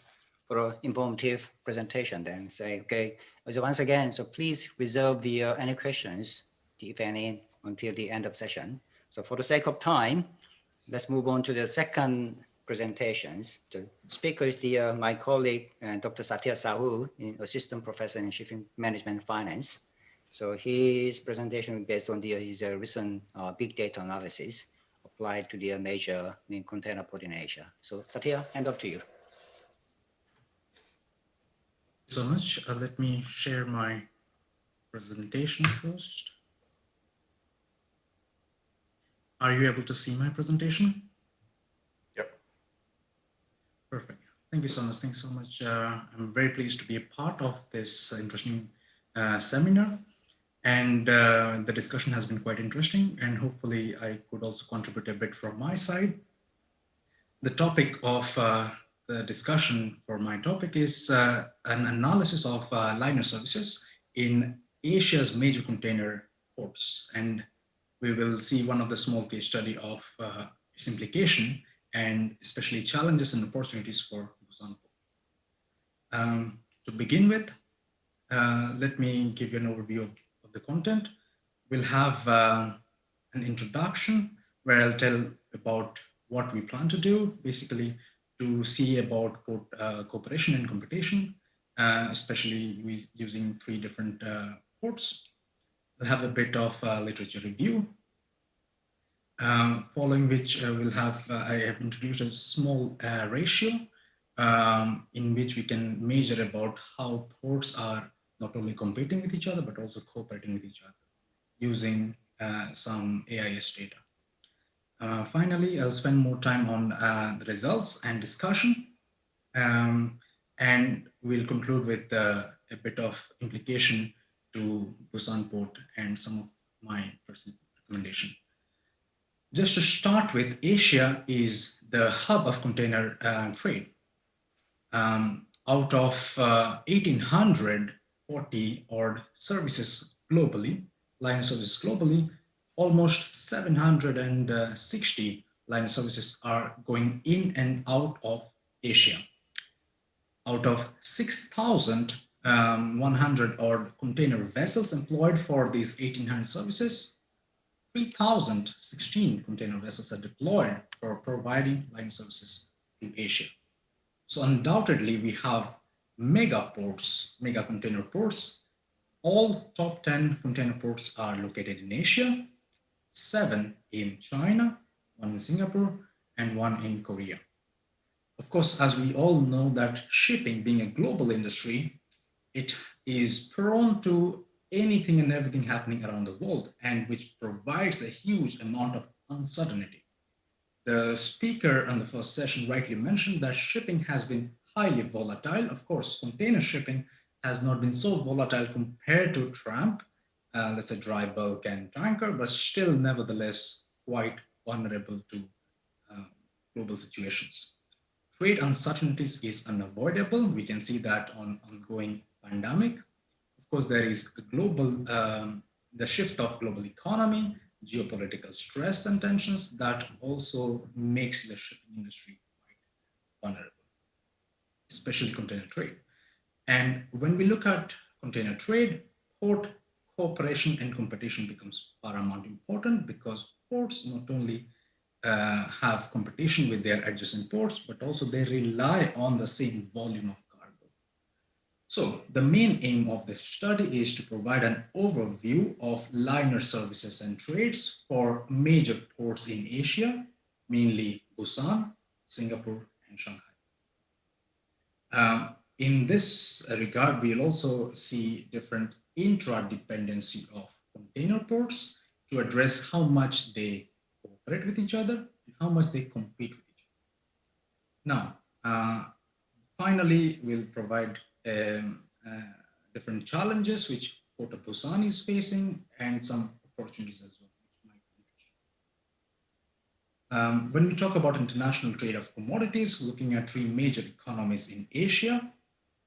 for an informative presentation. Then say, okay, so once again, so please reserve the any questions, if any, until the end of session. So for the sake of time, let's move on to the second presentations. The speaker is my colleague, Dr. Satya Sahu, Assistant Professor in Shipping Management Finance. So his presentation is based on his recent big data analysis applied to the major main container port in Asia. So Satya, hand off to you. So much. Let me share my presentation first. Are you able to see my presentation? Yep. Perfect. Thank you so much. Thanks so much. I'm very pleased to be a part of this interesting seminar. And the discussion has been quite interesting, and hopefully I could also contribute a bit from my side. The topic of the discussion for my topic is an analysis of liner services in Asia's major container ports. And we will see one of the small case study of its implication and especially challenges and opportunities for Busan. To begin with, let me give you an overview of the content. We'll have an introduction where I'll tell about what we plan to do, basically to see about port cooperation and competition, especially using 3 different ports. We'll have a bit of literature review, following which we'll have, I have introduced a small ratio in which we can measure about how ports are not only competing with each other, but also cooperating with each other using some AIS data. Finally, I'll spend more time on the results and discussion, and we'll conclude with a bit of implication to Busan Port and some of my personal recommendation. Just to start with, Asia is the hub of container trade. Out of 1,840 odd services globally, liner services globally, almost 760 liner services are going in and out of Asia. Out of 6,100 odd container vessels employed for these 1,800 services, 3,016 container vessels are deployed for providing liner services to Asia. So undoubtedly, we have mega ports, mega container ports. All top 10 container ports are located in Asia, 7 in China, 1 in Singapore, and 1 in Korea. Of course, as we all know that shipping being a global industry, it is prone to anything and everything happening around the world, and which provides a huge amount of uncertainty. The speaker on the first session rightly mentioned that shipping has been highly volatile. Of course, container shipping has not been so volatile compared to tramp, let's say dry bulk and tanker, but still nevertheless quite vulnerable to global situations. Trade uncertainties is unavoidable. We can see that on ongoing pandemic. Of course, there is a global, the shift of global economy, geopolitical stress and tensions that also makes the shipping industry quite vulnerable, especially container trade. And when we look at container trade, port cooperation and competition becomes paramount important, because ports not only have competition with their adjacent ports, but also they rely on the same volume of cargo. So the main aim of this study is to provide an overview of liner services and trades for major ports in Asia, mainly Busan, Singapore, and Shanghai. In this regard, we'll also see different intra-dependency of container ports to address how much they cooperate with each other and how much they compete with each other. Now, finally, we'll provide different challenges which Port of Busan is facing and some opportunities as well, which might be interesting. When we talk about international trade of commodities, looking at 3 major economies in Asia,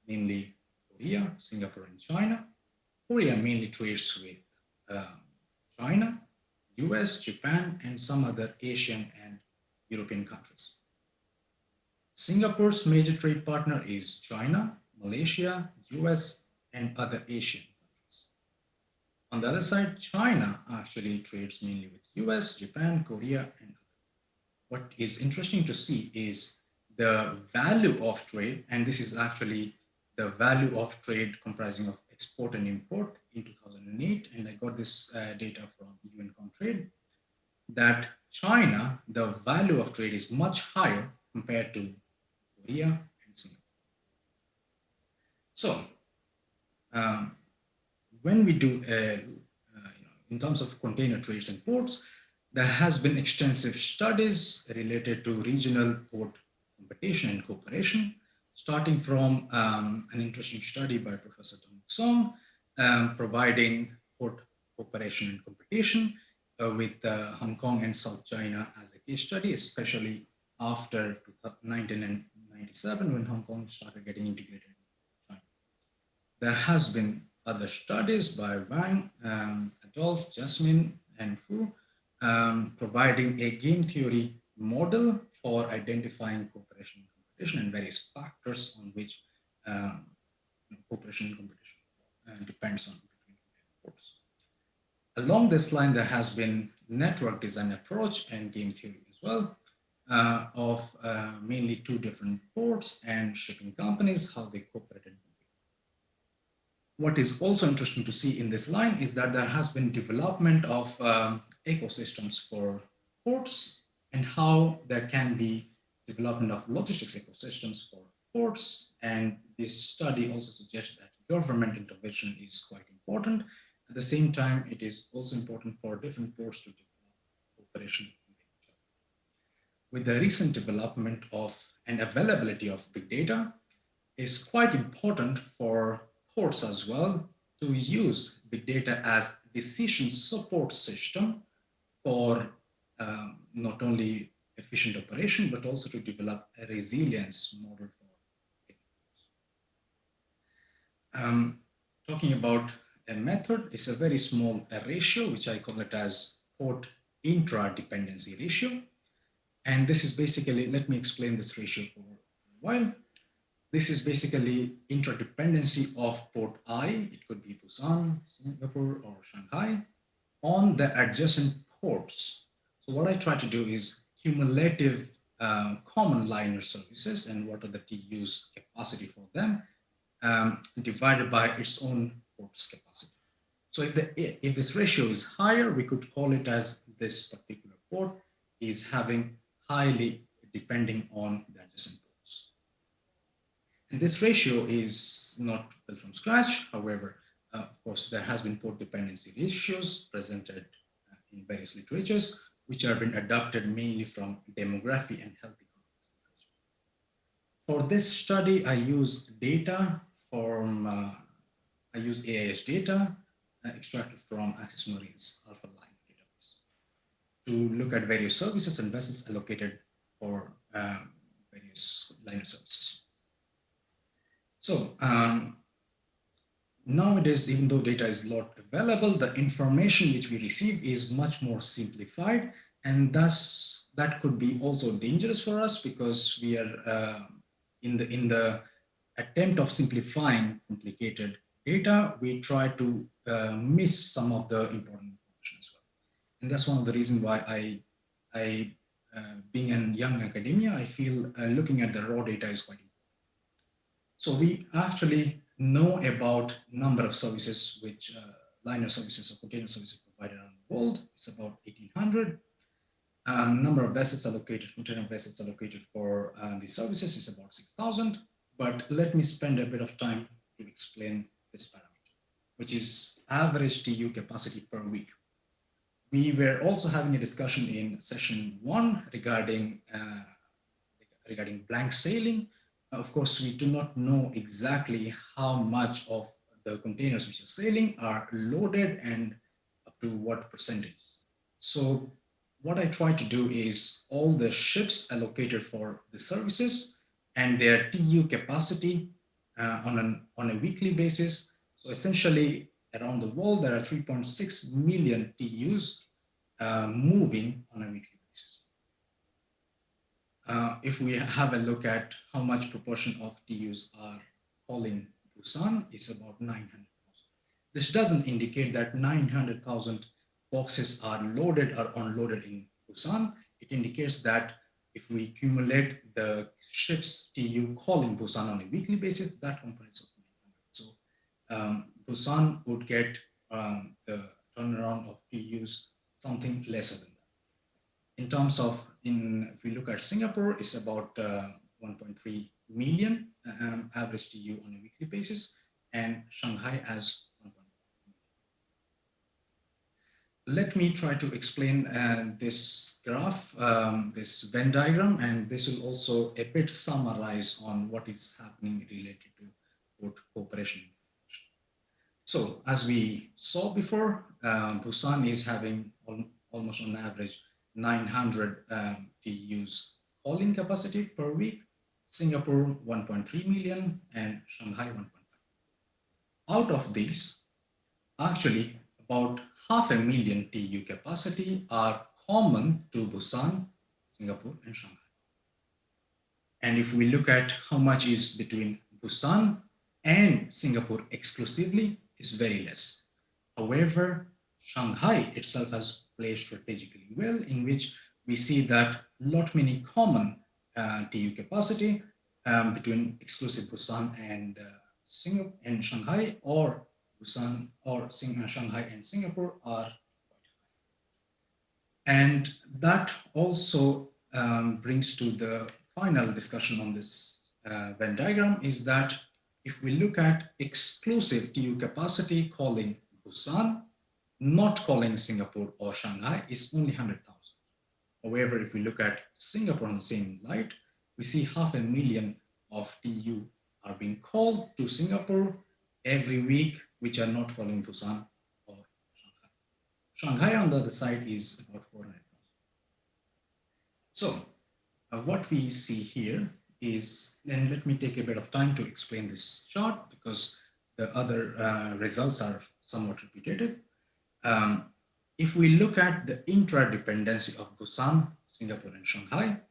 namely Korea, Singapore, and China. Korea mainly trades with China, US, Japan, and some other Asian and European countries. Singapore's major trade partner is China, Malaysia, US, and other Asian countries. On the other side, China actually trades mainly with US, Japan, Korea, and others. What is interesting to see is the value of trade, and this is actually the value of trade comprising of export and import in 2008, and I got this data from UN Comtrade, that China, the value of trade is much higher compared to Korea and Singapore. So, when we do, in terms of container trades and ports, there has been extensive studies related to regional port competition and cooperation, starting from an interesting study by Professor Tong Song, providing port cooperation and competition with Hong Kong and South China as a case study, especially after 1997 when Hong Kong started getting integrated in China. There has been other studies by Wang, Adolphe, Jasmine, and Fu, providing a game theory model for identifying cooperation and competition and various factors on which cooperation and competition depends on between ports. Along this line, there has been network design approach and game theory as well of mainly two different ports and shipping companies, how they cooperated. What is also interesting to see in this line is that there has been development of ecosystems for ports and how there can be development of logistics ecosystems for ports. And this study also suggests that government intervention is quite important. At the same time, it is also important for different ports to develop cooperation with each other. With the recent development of and availability of big data, is quite important for ports as well to use big data as decision support system for not only efficient operation, but also to develop a resilience model for it. Talking about a method, is a very small ratio, which I call it as port intra-dependency ratio. And this is basically, let me explain this ratio for a while. This is basically interdependency of port I, it could be Busan, Singapore, or Shanghai, on the adjacent ports. So what I try to do is cumulative common liner services and what are the TU's capacity for them, divided by its own port's capacity. So if this ratio is higher, we could call it as this particular port is having highly depending on the adjacent ports. And this ratio is not built from scratch. However, of course, there has been port dependency ratios presented in various literatures, which have been adopted mainly from demography and health economics literature. For this study, I use data from, I use AIS data extracted from Axis Marine's Alpha Line database to look at various services and vessels allocated for various liner services. So nowadays, even though data is not available, the information which we receive is much more simplified, and thus that could be also dangerous for us because we are in the attempt of simplifying complicated data, we try to miss some of the important information as well. And that's one of the reasons why I being a young academia, I feel looking at the raw data is quite important. So we actually know about number of services which liner services or container services provided around the world. It's about 1,800. Number of vessels allocated, container vessels allocated for these services is about 6,000. But let me spend a bit of time to explain this parameter, which is average TU capacity per week. We were also having a discussion in session 1 regarding blank sailing. Of course, we do not know exactly how much of the containers which are sailing are loaded and up to what percentage. So what I try to do is all the ships allocated for the services and their TU capacity on a weekly basis. So essentially around the world, there are 3.6 million TUs moving on a weekly basis. If we have a look at how much proportion of TUs are calling Busan, it's about 900,000. This doesn't indicate that 900,000 boxes are loaded or unloaded in Busan. It indicates that if we accumulate the ships TU calling Busan on a weekly basis, that components of 900. So Busan would get the turnaround of TUs something lesser than that. In terms of, if we look at Singapore, it's about 1.3 million average TU on a weekly basis, and Shanghai has 1.5 million. Let me try to explain this graph, this Venn diagram, and this will also a bit summarize on what is happening related to port cooperation. So as we saw before, Busan is having almost on average 900 TEUs calling capacity per week, Singapore 1.3 million, and Shanghai 1.5. Out of these, actually about 500,000 TEU capacity are common to Busan, Singapore, and Shanghai. And if we look at how much is between Busan and Singapore exclusively, it's very less. However, Shanghai itself has played strategically well, in which we see that not many common TEU capacity between exclusive Busan and Singapore and Shanghai, or Busan or Shanghai and Singapore are quite high. And that also brings to the final discussion on this Venn diagram, is that if we look at exclusive TEU capacity calling Busan, not calling Singapore or Shanghai, is only 100,000. However, if we look at Singapore on the same light, we see 500,000 of TEU are being called to Singapore every week, which are not calling Busan or Shanghai. Shanghai on the other side is about 400,000. So what we see here is, and let me take a bit of time to explain this chart because the other results are somewhat repetitive. If we look at the intradependency of Busan, Singapore, and Shanghai,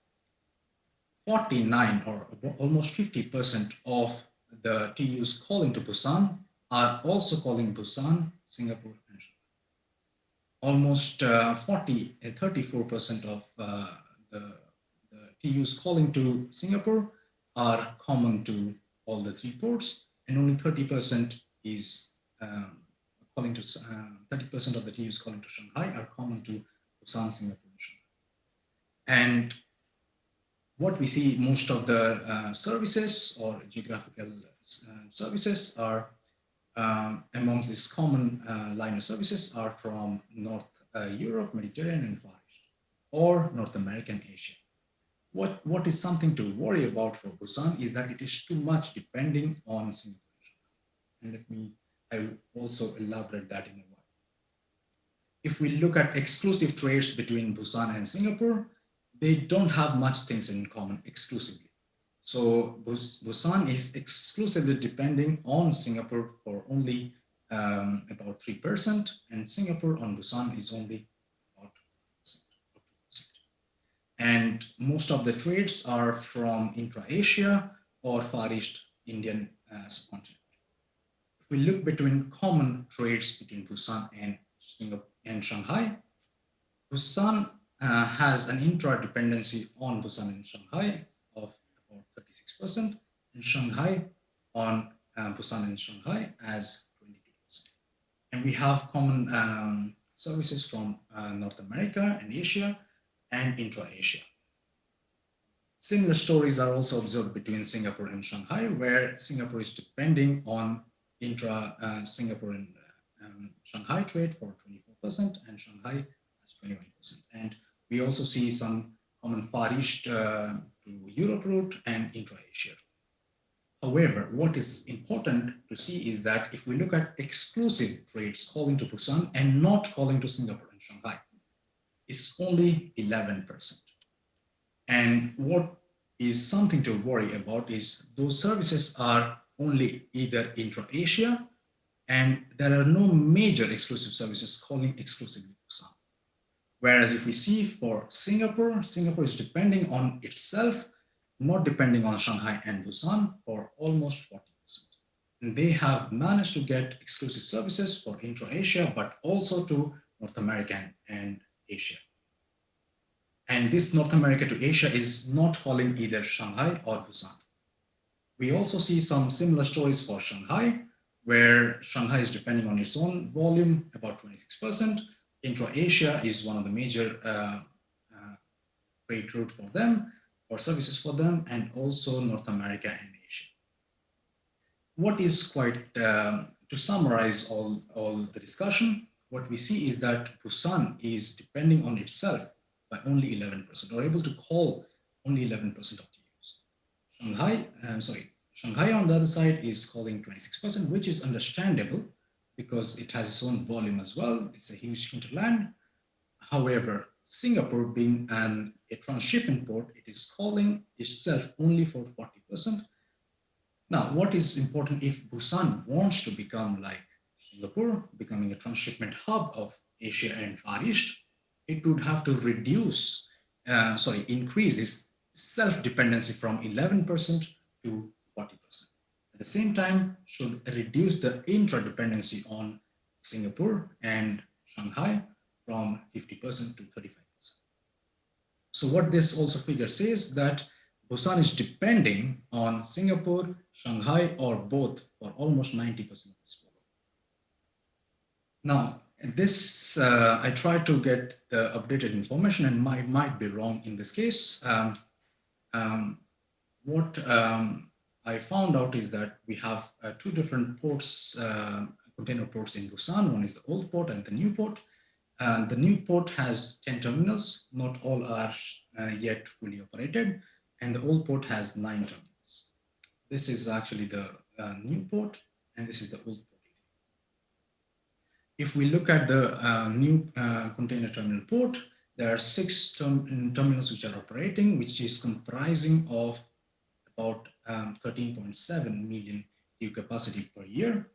49 or almost 50% of the TEUs calling to Busan are also calling Busan, Singapore, and Shanghai. Almost 34% of the TEUs calling to Singapore are common to all the three ports, and only 30% is calling to 30% of the TEUs calling to Shanghai are common to Busan, Singapore, and Shanghai. And what we see, most of the services or geographical services are amongst these common liner services are from North Europe, Mediterranean, and Far East, or North America and Asia. What is something to worry about for Busan is that it is too much depending on Singapore. And I will also elaborate that in a while. If we look at exclusive trades between Busan and Singapore, they don't have much things in common exclusively. So Busan is exclusively depending on Singapore for only about 3%, and Singapore on Busan is only about 2%. And most of the trades are from intra-Asia or Far East Indian subcontinent. If we look between common trades between Busan and Singapore and Shanghai, Busan has an intra-dependency on Busan and Shanghai of about 36%, and Shanghai on Busan and Shanghai as 22%. And we have common services from North America and Asia and intra-Asia. Similar stories are also observed between Singapore and Shanghai, where Singapore is depending on intra-Singapore and Shanghai trade for 24%, and Shanghai has 21%. And we also see some common Far East to Europe route and intra-Asia. However, what is important to see is that if we look at exclusive trades calling to Busan and not calling to Singapore and Shanghai, it's only 11%. And what is something to worry about is those services are only either intra-Asia, and there are no major exclusive services calling exclusively Busan. Whereas if we see for Singapore, Singapore is depending on itself, not depending on Shanghai and Busan for almost 40%. And they have managed to get exclusive services for intra-Asia, but also to North America and Asia. And this North America to Asia is not calling either Shanghai or Busan. We also see some similar stories for Shanghai, where Shanghai is depending on its own volume, about 26%. Intra-Asia is one of the major trade route for them, or services for them, and also North America and Asia. What is quite, to summarize all the discussion, what we see is that Busan is depending on itself by only 11%, or able to call only 11% of TEUs. Shanghai on the other side is calling 26%, which is understandable because it has its own volume as well. It's a huge hinterland. However, Singapore being a transshipment port, it is calling itself only for 40%. Now, what is important if Busan wants to become like Singapore, becoming a transshipment hub of Asia and Far East, it would have to increase its self-dependency from 11% to 40%. At the same time, should reduce the intra-dependency on Singapore and Shanghai from 50% to 35%. So what this also figure says that Busan is depending on Singapore, Shanghai, or both for almost 90% of this volume. Now, this, I tried to get the updated information and might be wrong in this case. What I found out is that we have two different ports, container ports in Busan. One is the old port and the new port. The new port has 10 terminals. Not all are yet fully operated. And the old port has 9 terminals. This is actually the new port, and this is the old port. If we look at the new container terminal port, there are 6 terminals which are operating, which is comprising of about 13.7 million TEU capacity per year.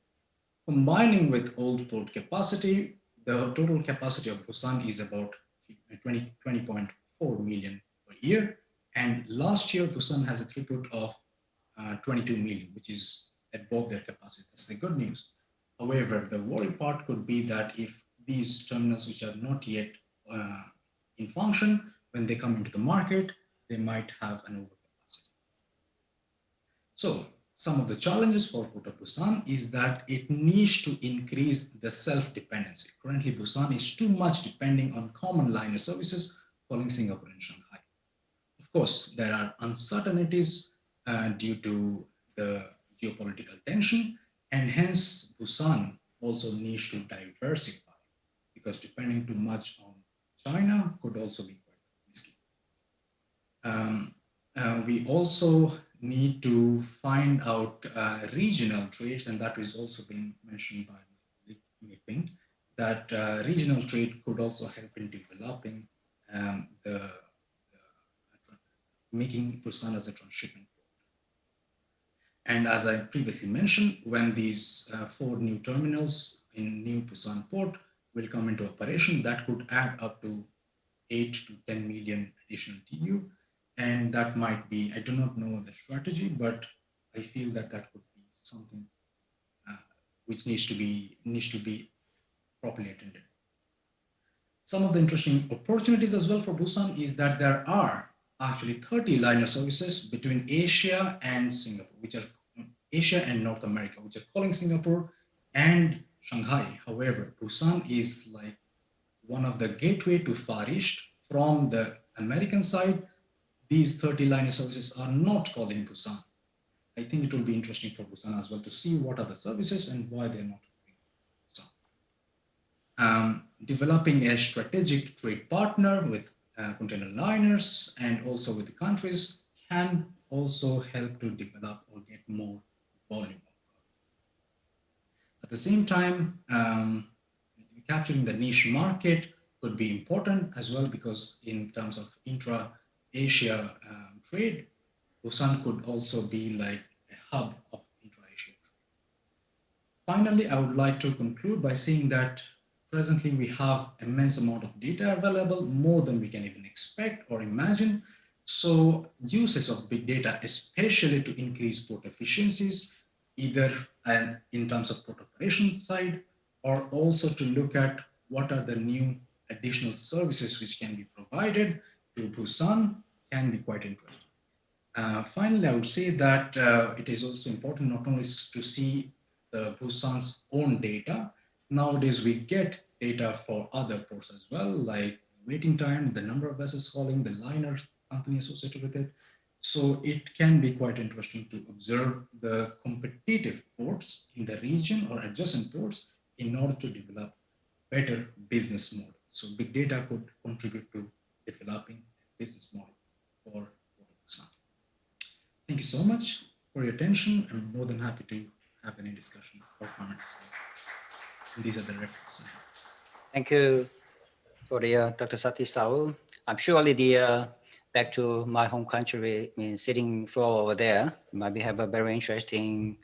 Combining with old port capacity, the total capacity of Busan is about 20.4 million per year. And last year, Busan has a throughput of 22 million, which is above their capacity. That's the good news. However, the worry part could be that if these terminals, which are not yet in function, when they come into the market, they might have an overcapacity. So some of the challenges for Port of Busan is that it needs to increase the self-dependency. Currently, Busan is too much depending on common liner services calling Singapore and Shanghai. Of course, there are uncertainties due to the geopolitical tension, and hence Busan also needs to diversify, because depending too much on China could also be quite risky. We also need to find out regional trades, and that is also being mentioned by Ping, that regional trade could also help in developing making Busan as a transshipment port. And as I previously mentioned, when these 4 new terminals in new Busan port will come into operation, that could add up to 8 to 10 million additional TEU. And that might be, I do not know the strategy, but I feel that that could be something which needs to be properly attended. Some of the interesting opportunities as well for Busan is that there are actually 30 liner services between Asia and Singapore, which are Asia and North America, which are calling Singapore and Shanghai. However, Busan is like one of the gateway to Far East from the American side. These 30 liner services are not calling Busan. I think it will be interesting for Busan as well to see what are the services and why they're not calling Busan. Developing a strategic trade partner with container liners and also with the countries can also help to develop or get more volume. At the same time, capturing the niche market could be important as well, because in terms of intra-Asia trade, Busan could also be like a hub of intra-Asia trade. Finally, I would like to conclude by saying that presently we have immense amount of data available, more than we can even expect or imagine. So uses of big data, especially to increase port efficiencies, either in terms of port operations side, or also to look at what are the new additional services which can be provided to Busan, can be quite interesting. Finally, I would say that it is also important not only to see the Busan's own data. Nowadays, we get data for other ports as well, like waiting time, the number of vessels calling, the liner company associated with it. So it can be quite interesting to observe the competitive ports in the region or adjacent ports in order to develop better business model. So big data could contribute to developing a business model for Busan. Thank you so much for your attention. I'm more than happy to have any discussion or comments. These are the references. Thank you for the Dr. Sati Saul. I'm surely the back to my home country, I mean, sitting floor over there, maybe have a very interesting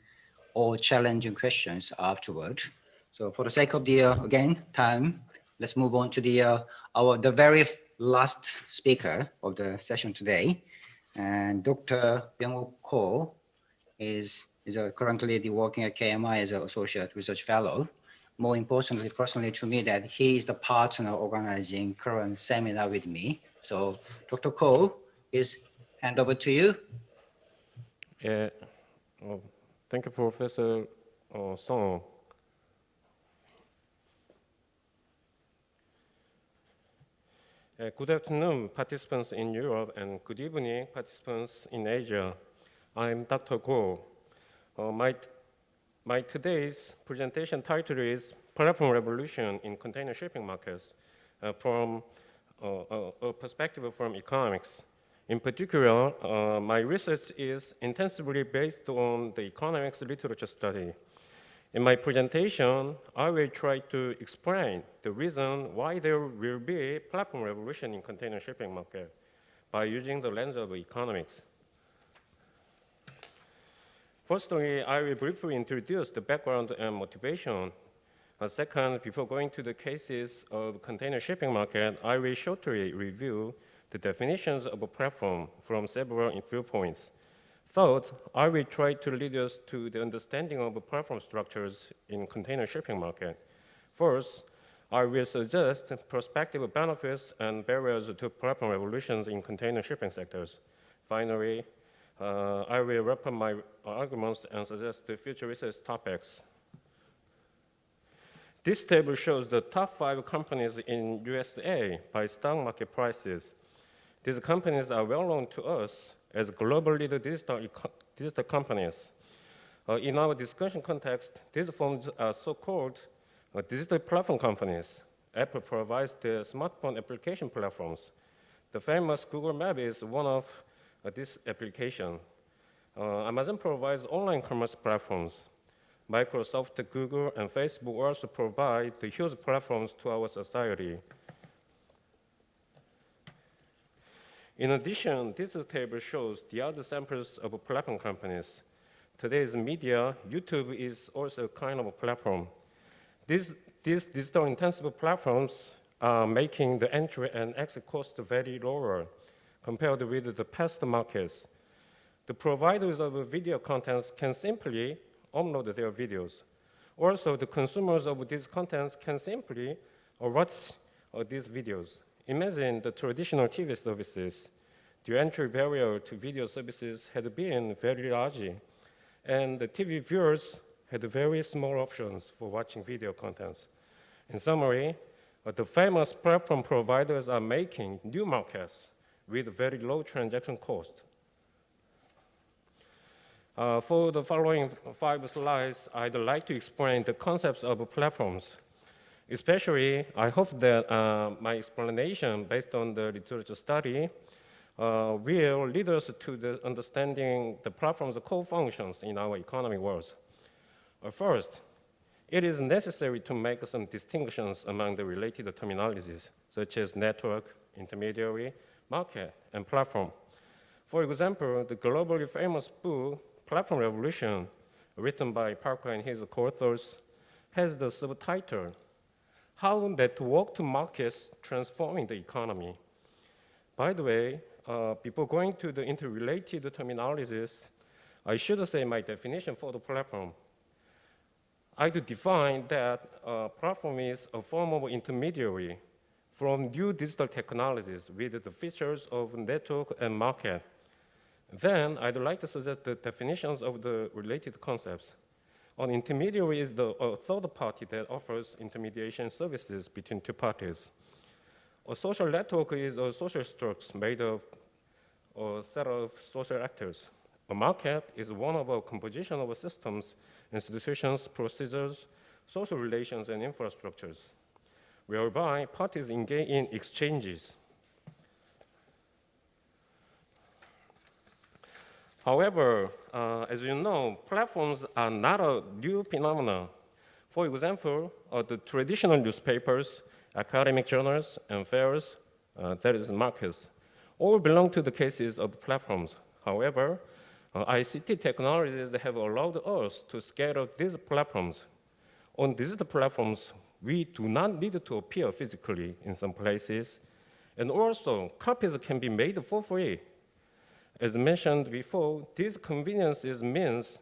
or challenging questions afterward. So for the sake of the, again, time, let's move on to the very last speaker of the session today. And Dr. Byung-Woo Ko is currently working at KMI as an associate research fellow. More importantly, personally to me, that he is the partner organizing current seminar with me. So Dr. Ko, is hand over to you. Thank you, Professor Song. Good afternoon, participants in Europe, and good evening, participants in Asia. I'm Dr. Go. My today's presentation title is Platform Revolution in Container Shipping Markets from a perspective from economics. In particular, my research is intensively based on the economics literature study. In my presentation, I will try to explain the reason why there will be a platform revolution in container shipping market by using the lens of economics. Firstly, I will briefly introduce the background and motivation. Second, before going to the cases of container shipping market, I will shortly review the definitions of a platform from several viewpoints. Third, I will try to lead us to the understanding of platform structures in container shipping market. First, I will suggest prospective benefits and barriers to platform revolutions in container shipping sectors. Finally, I will wrap up my arguments and suggest the future research topics. This table shows the top 5 companies in USA by stock market prices. These companies are well known to us as global leader digital companies. In our discussion context, these firms are so-called digital platform companies. Apple provides the smartphone application platforms. The famous Google Map is one of this application. Amazon provides online commerce platforms. Microsoft, Google, and Facebook also provide the huge platforms to our society. In addition, this table shows the other samples of platform companies. Today's media, YouTube is also a kind of a platform. These digital-intensive platforms are making the entry and exit cost very lower compared with the past markets. The providers of video contents can simply upload their videos. Also, the consumers of these contents can simply watch these videos. Imagine the traditional TV services. The entry barrier to video services had been very large, and the TV viewers had very small options for watching video contents. In summary, the famous platform providers are making new markets with very low transaction cost. For the following 5 slides, I'd like to explain the concepts of platforms. Especially, I hope that my explanation based on the literature study will lead us to the understanding the platform's core functions in our economic world. First, it is necessary to make some distinctions among the related terminologies, such as network, intermediary, market, and platform. For example, the globally famous book, Platform Revolution, written by Parker and his co-authors, has the subtitle, How Networked Markets Transforming the Economy. By the way, before going to the interrelated terminologies, I should say my definition for the platform. I do define that a platform is a form of intermediary from new digital technologies with the features of network and market. Then I'd like to suggest the definitions of the related concepts. An intermediary is the third party that offers intermediation services between 2 parties. A social network is a social structure made of a set of social actors. A market is one of a composition of systems, institutions, procedures, social relations, and infrastructures, whereby parties engage in exchanges. However, as you know, platforms are not a new phenomenon. For example, the traditional newspapers, academic journals, and fairs, that is markets, all belong to the cases of platforms. However, ICT technologies have allowed us to scale up these platforms. On digital platforms, we do not need to appear physically in some places, and also copies can be made for free. As mentioned before, these conveniences means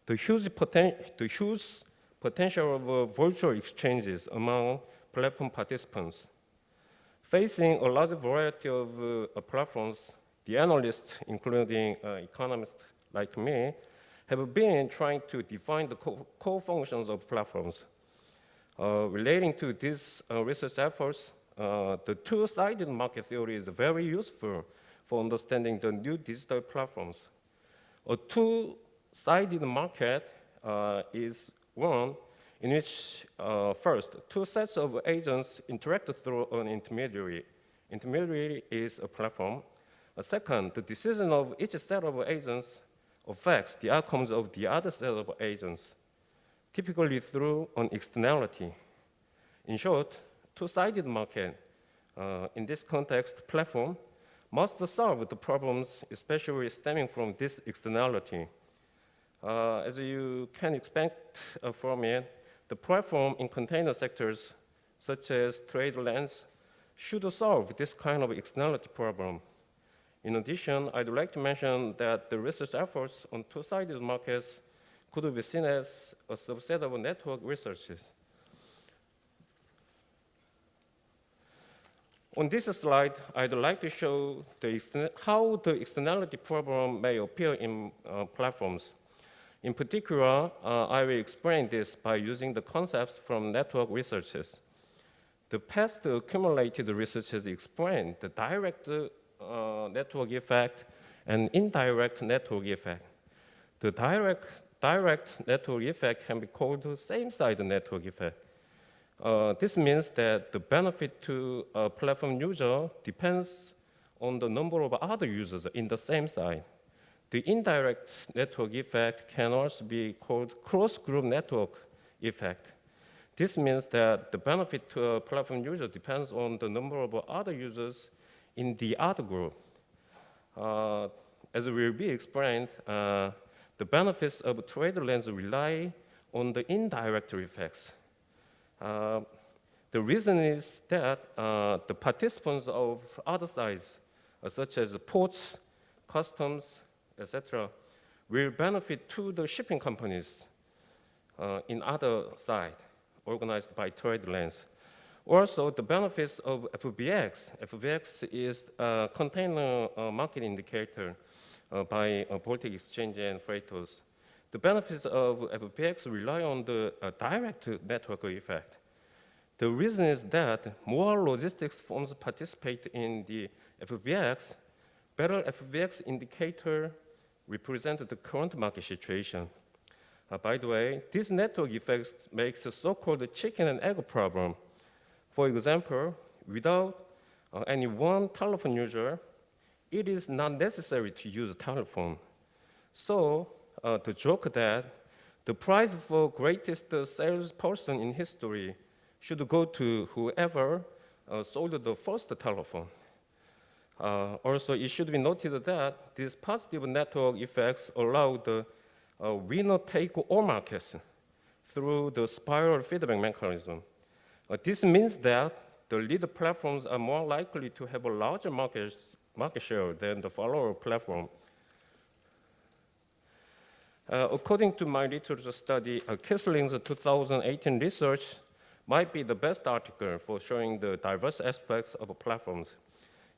the huge potential of virtual exchanges among platform participants. Facing a large variety of platforms, the analysts, including economists like me, have been trying to define the core functions of platforms. Relating to these research efforts, the two-sided market theory is very useful for understanding the new digital platforms. A two-sided market is one in which, first, two sets of agents interact through an intermediary. Intermediary is a platform. Second, the decision of each set of agents affects the outcomes of the other set of agents, typically through an externality. In short, two-sided market, in this context, platform, must solve the problems, especially stemming from this externality. As you can expect from it, the platform in container sectors, such as trade lanes, should solve this kind of externality problem. In addition, I'd like to mention that the research efforts on two-sided markets could be seen as a subset of network researches. On this slide, I'd like to show how the externality problem may appear in platforms. In particular, I will explain this by using the concepts from network researches. The past accumulated researches explain the direct network effect and indirect network effect. The direct network effect can be called the same-side network effect. This means that the benefit to a platform user depends on the number of other users in the same side. The indirect network effect can also be called cross-group network effect. This means that the benefit to a platform user depends on the number of other users in the other group. As will be explained, the benefits of trade lanes rely on the indirect effects. The reason is that the participants of other sides, such as ports, customs, etc., will benefit to the shipping companies in other side, organized by trade lanes. Also, the benefits of FBX. FBX is a container market indicator by Baltic Exchange and freighters. The benefits of FBX rely on the direct network effect. The reason is that more logistics firms participate in the FBX, better FBX indicator represent the current market situation. By the way, this network effect makes a so-called chicken and egg problem. For example, without any one telephone user, it is not necessary to use a telephone. So the joke that the prize for greatest salesperson in history should go to whoever sold the first telephone. Also, it should be noted that these positive network effects allow the winner-take-all markets through the spiral feedback mechanism. This means that the leader platforms are more likely to have a larger market share than the follower platform. According to my literature study, Kissling's 2018 research might be the best article for showing the diverse aspects of platforms.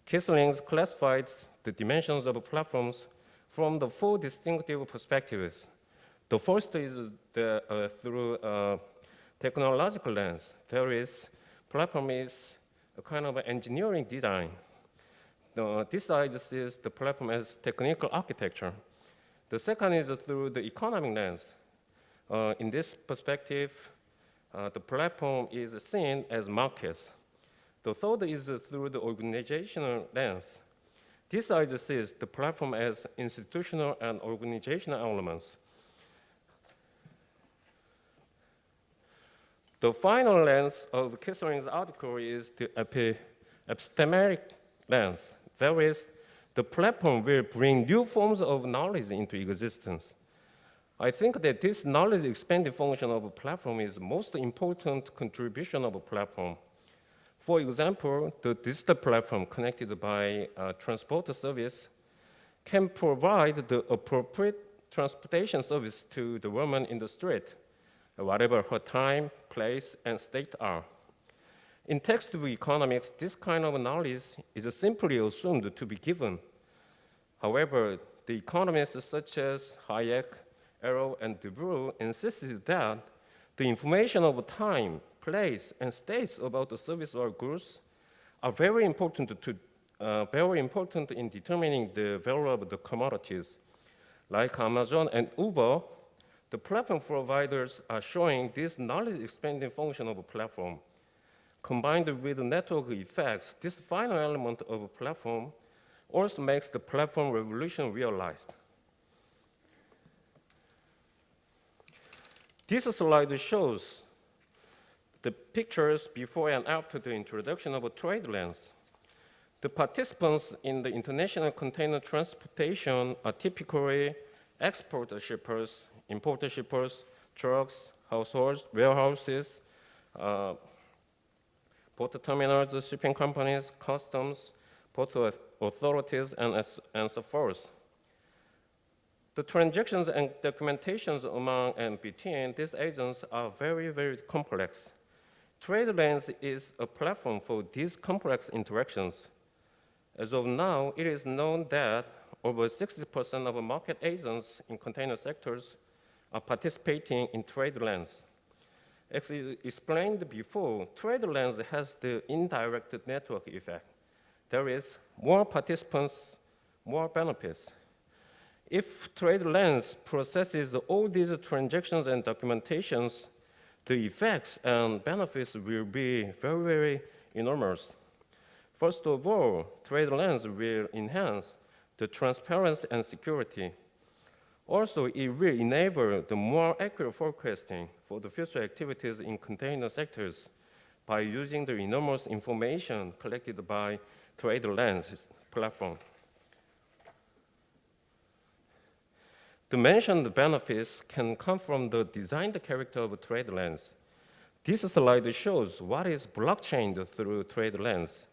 Kissling's classified the dimensions of platforms from the 4 distinctive perspectives. The first is through technological lens. There is, platform is a kind of engineering design. This side sees the platform as technical architecture. The second is through the economic lens. In this perspective, the platform is seen as markets. The third is through the organizational lens. This side sees the platform as institutional and organizational elements. The final lens of Kissling's article is the epistemic lens. That is, the platform will bring new forms of knowledge into existence. I think that this knowledge expanding function of a platform is the most important contribution of a platform. For example, the digital platform connected by transport service can provide the appropriate transportation service to the woman in the street, whatever her time, place, and state are. In textbook economics, this kind of knowledge is simply assumed to be given. However, the economists such as Hayek, Arrow, and Dubrow insisted that the information of time, place, and states about the service or goods are very important in determining the value of the commodities. Like Amazon and Uber, the platform providers are showing this knowledge expanding function of a platform. Combined with the network effects, this final element of a platform also makes the platform revolution realized. This slide shows the pictures before and after the introduction of a trade lens. The participants in the international container transportation are typically export shippers, import shippers, trucks, households, warehouses, port terminals, shipping companies, customs, port authorities, and so forth. The transactions and documentations among and between these agents are very, very complex. TradeLens is a platform for these complex interactions. As of now, it is known that over 60% of market agents in container sectors are participating in TradeLens. As explained before, TradeLens has the indirect network effect. There is more participants, more benefits. If TradeLens processes all these transactions and documentations, the effects and benefits will be very, very enormous. First of all, TradeLens will enhance the transparency and security. Also, it will enable the more accurate forecasting for the future activities in container sectors by using the enormous information collected by TradeLens platform. The mentioned benefits can come from the designed character of TradeLens. This slide shows what is blockchained through TradeLens.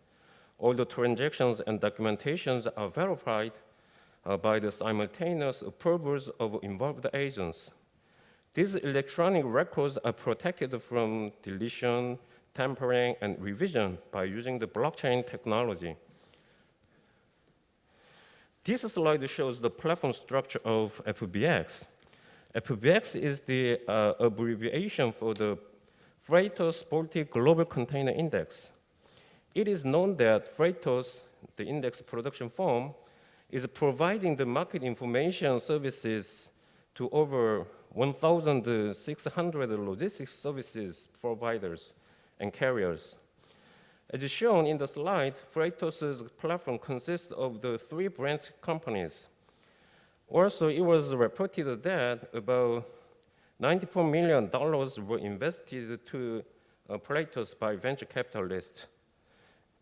All the transactions and documentations are verified by the simultaneous approvals of involved agents. These electronic records are protected from deletion, tampering, and revision by using the blockchain technology. This slide shows the platform structure of FBX. FBX is the abbreviation for the Freightos Baltic Global Container Index. It is known that Freightos, the index production firm, is providing the market information services to over 1,600 logistics services providers and carriers. As shown in the slide, Freightos' platform consists of the 3 branch companies. Also, it was reported that about $94 million were invested to Freightos by venture capitalists.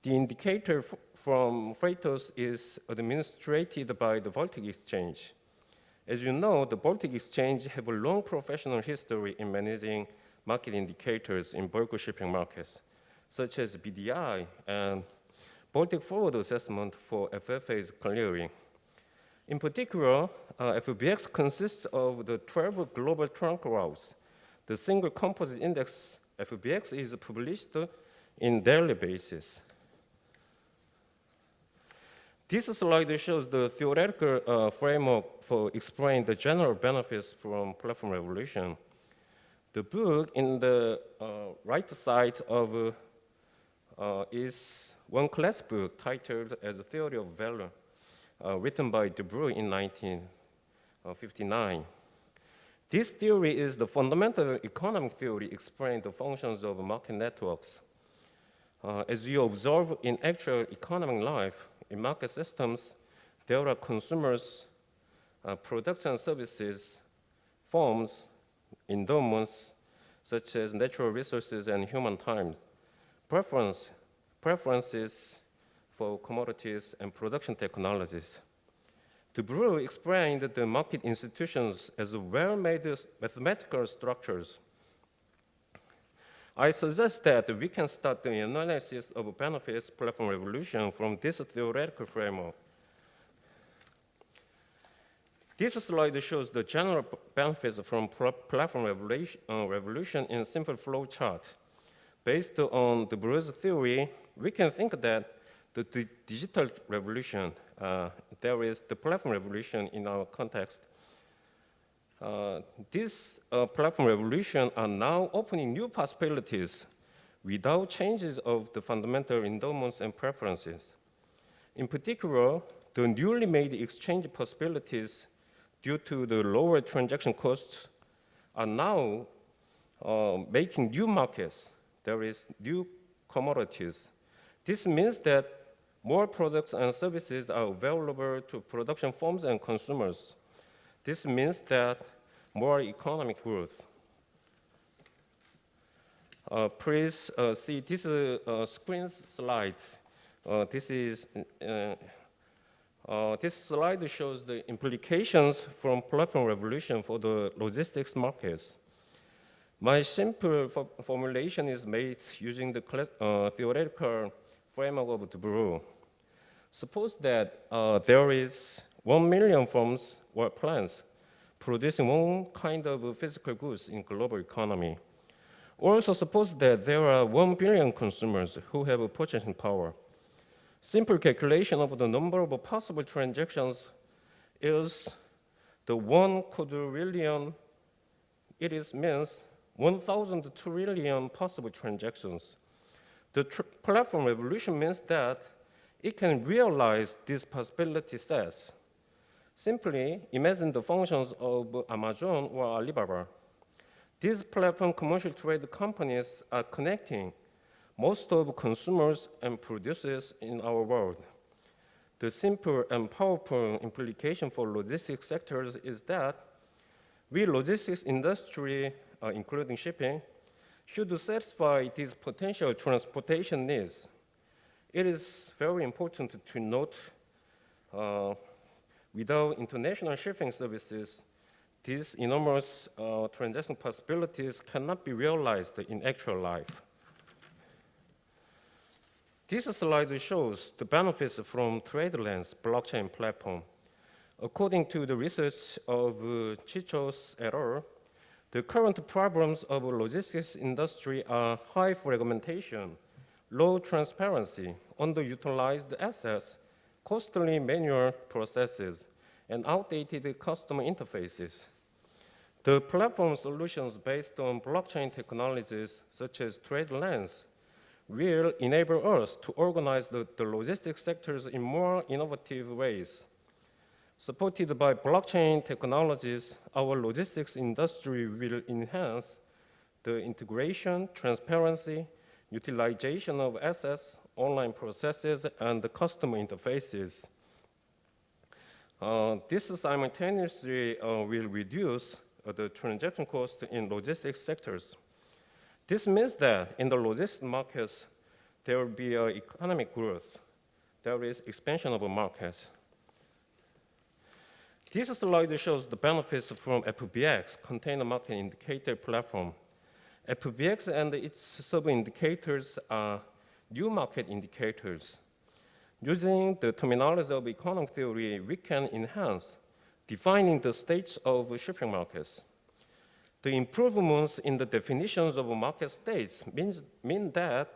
The indicator from Freightos is administered by the Baltic Exchange. As you know, the Baltic Exchange have a long professional history in managing market indicators in bulk shipping markets, such as BDI and Baltic Forward Assessment for FFA's clearing. In particular, FBX consists of the 12 global trunk routes. The single composite index FBX is published in daily basis. This slide shows the theoretical framework for explaining the general benefits from platform revolution. The book in the right side of is one class book titled as a Theory of Value, written by Dubrow in 1959. This theory is the fundamental economic theory explaining the functions of market networks. As you observe in actual economic life, in market systems, there are consumers, products and services, firms, endowments, such as natural resources and human time, preferences for commodities and production technologies. De Bruyne explained the market institutions as well-made mathematical structures. I suggest that we can start the analysis of benefits platform revolution from this theoretical framework. This slide shows the general benefits from platform revolution in simple flow chart. Based on de Bruyne's theory, we can think that the digital revolution, there is the platform revolution in our context. These platform revolution are now opening new possibilities without changes of the fundamental endowments and preferences. In particular, the newly made exchange possibilities due to the lower transaction costs are now making new markets. There is new commodities. This means that more products and services are available to production firms and consumers. This means that more economic growth. Please see this screen slide. This slide shows the implications from platform revolution for the logistics markets. My simple formulation is made using the theoretical framework of de Bruyne. Suppose that there is 1 million firms or plants producing one kind of physical goods in global economy. Also suppose that there are 1 billion consumers who have a purchasing power. Simple calculation of the number of possible transactions is the 1 quadrillion, means 1,000 trillion possible transactions. The platform revolution means that it can realize this possibility sets. Simply imagine the functions of Amazon or Alibaba. These platform commercial trade companies are connecting most of consumers and producers in our world. The simple and powerful implication for logistics sectors is that we logistics industry, including shipping, should satisfy these potential transportation needs. It is very important to note without international shipping services, these enormous transaction possibilities cannot be realized in actual life. This slide shows the benefits from TradeLens blockchain platform. According to the research of Chichos et al., the current problems of the logistics industry are high fragmentation, low transparency, underutilized assets, costly manual processes, and outdated customer interfaces. The platform solutions based on blockchain technologies such as TradeLens will enable us to organize the logistics sectors in more innovative ways. Supported by blockchain technologies, our logistics industry will enhance the integration, transparency, utilization of assets, online processes, and the customer interfaces. This simultaneously will reduce the transaction cost in logistics sectors. This means that in the logistics markets, there will be economic growth. There is expansion of markets. This slide shows the benefits from FBX, Container Market Indicator Platform. FBX and its sub-indicators are new market indicators. Using the terminology of economic theory, we can enhance defining the states of shipping markets. The improvements in the definitions of market states mean that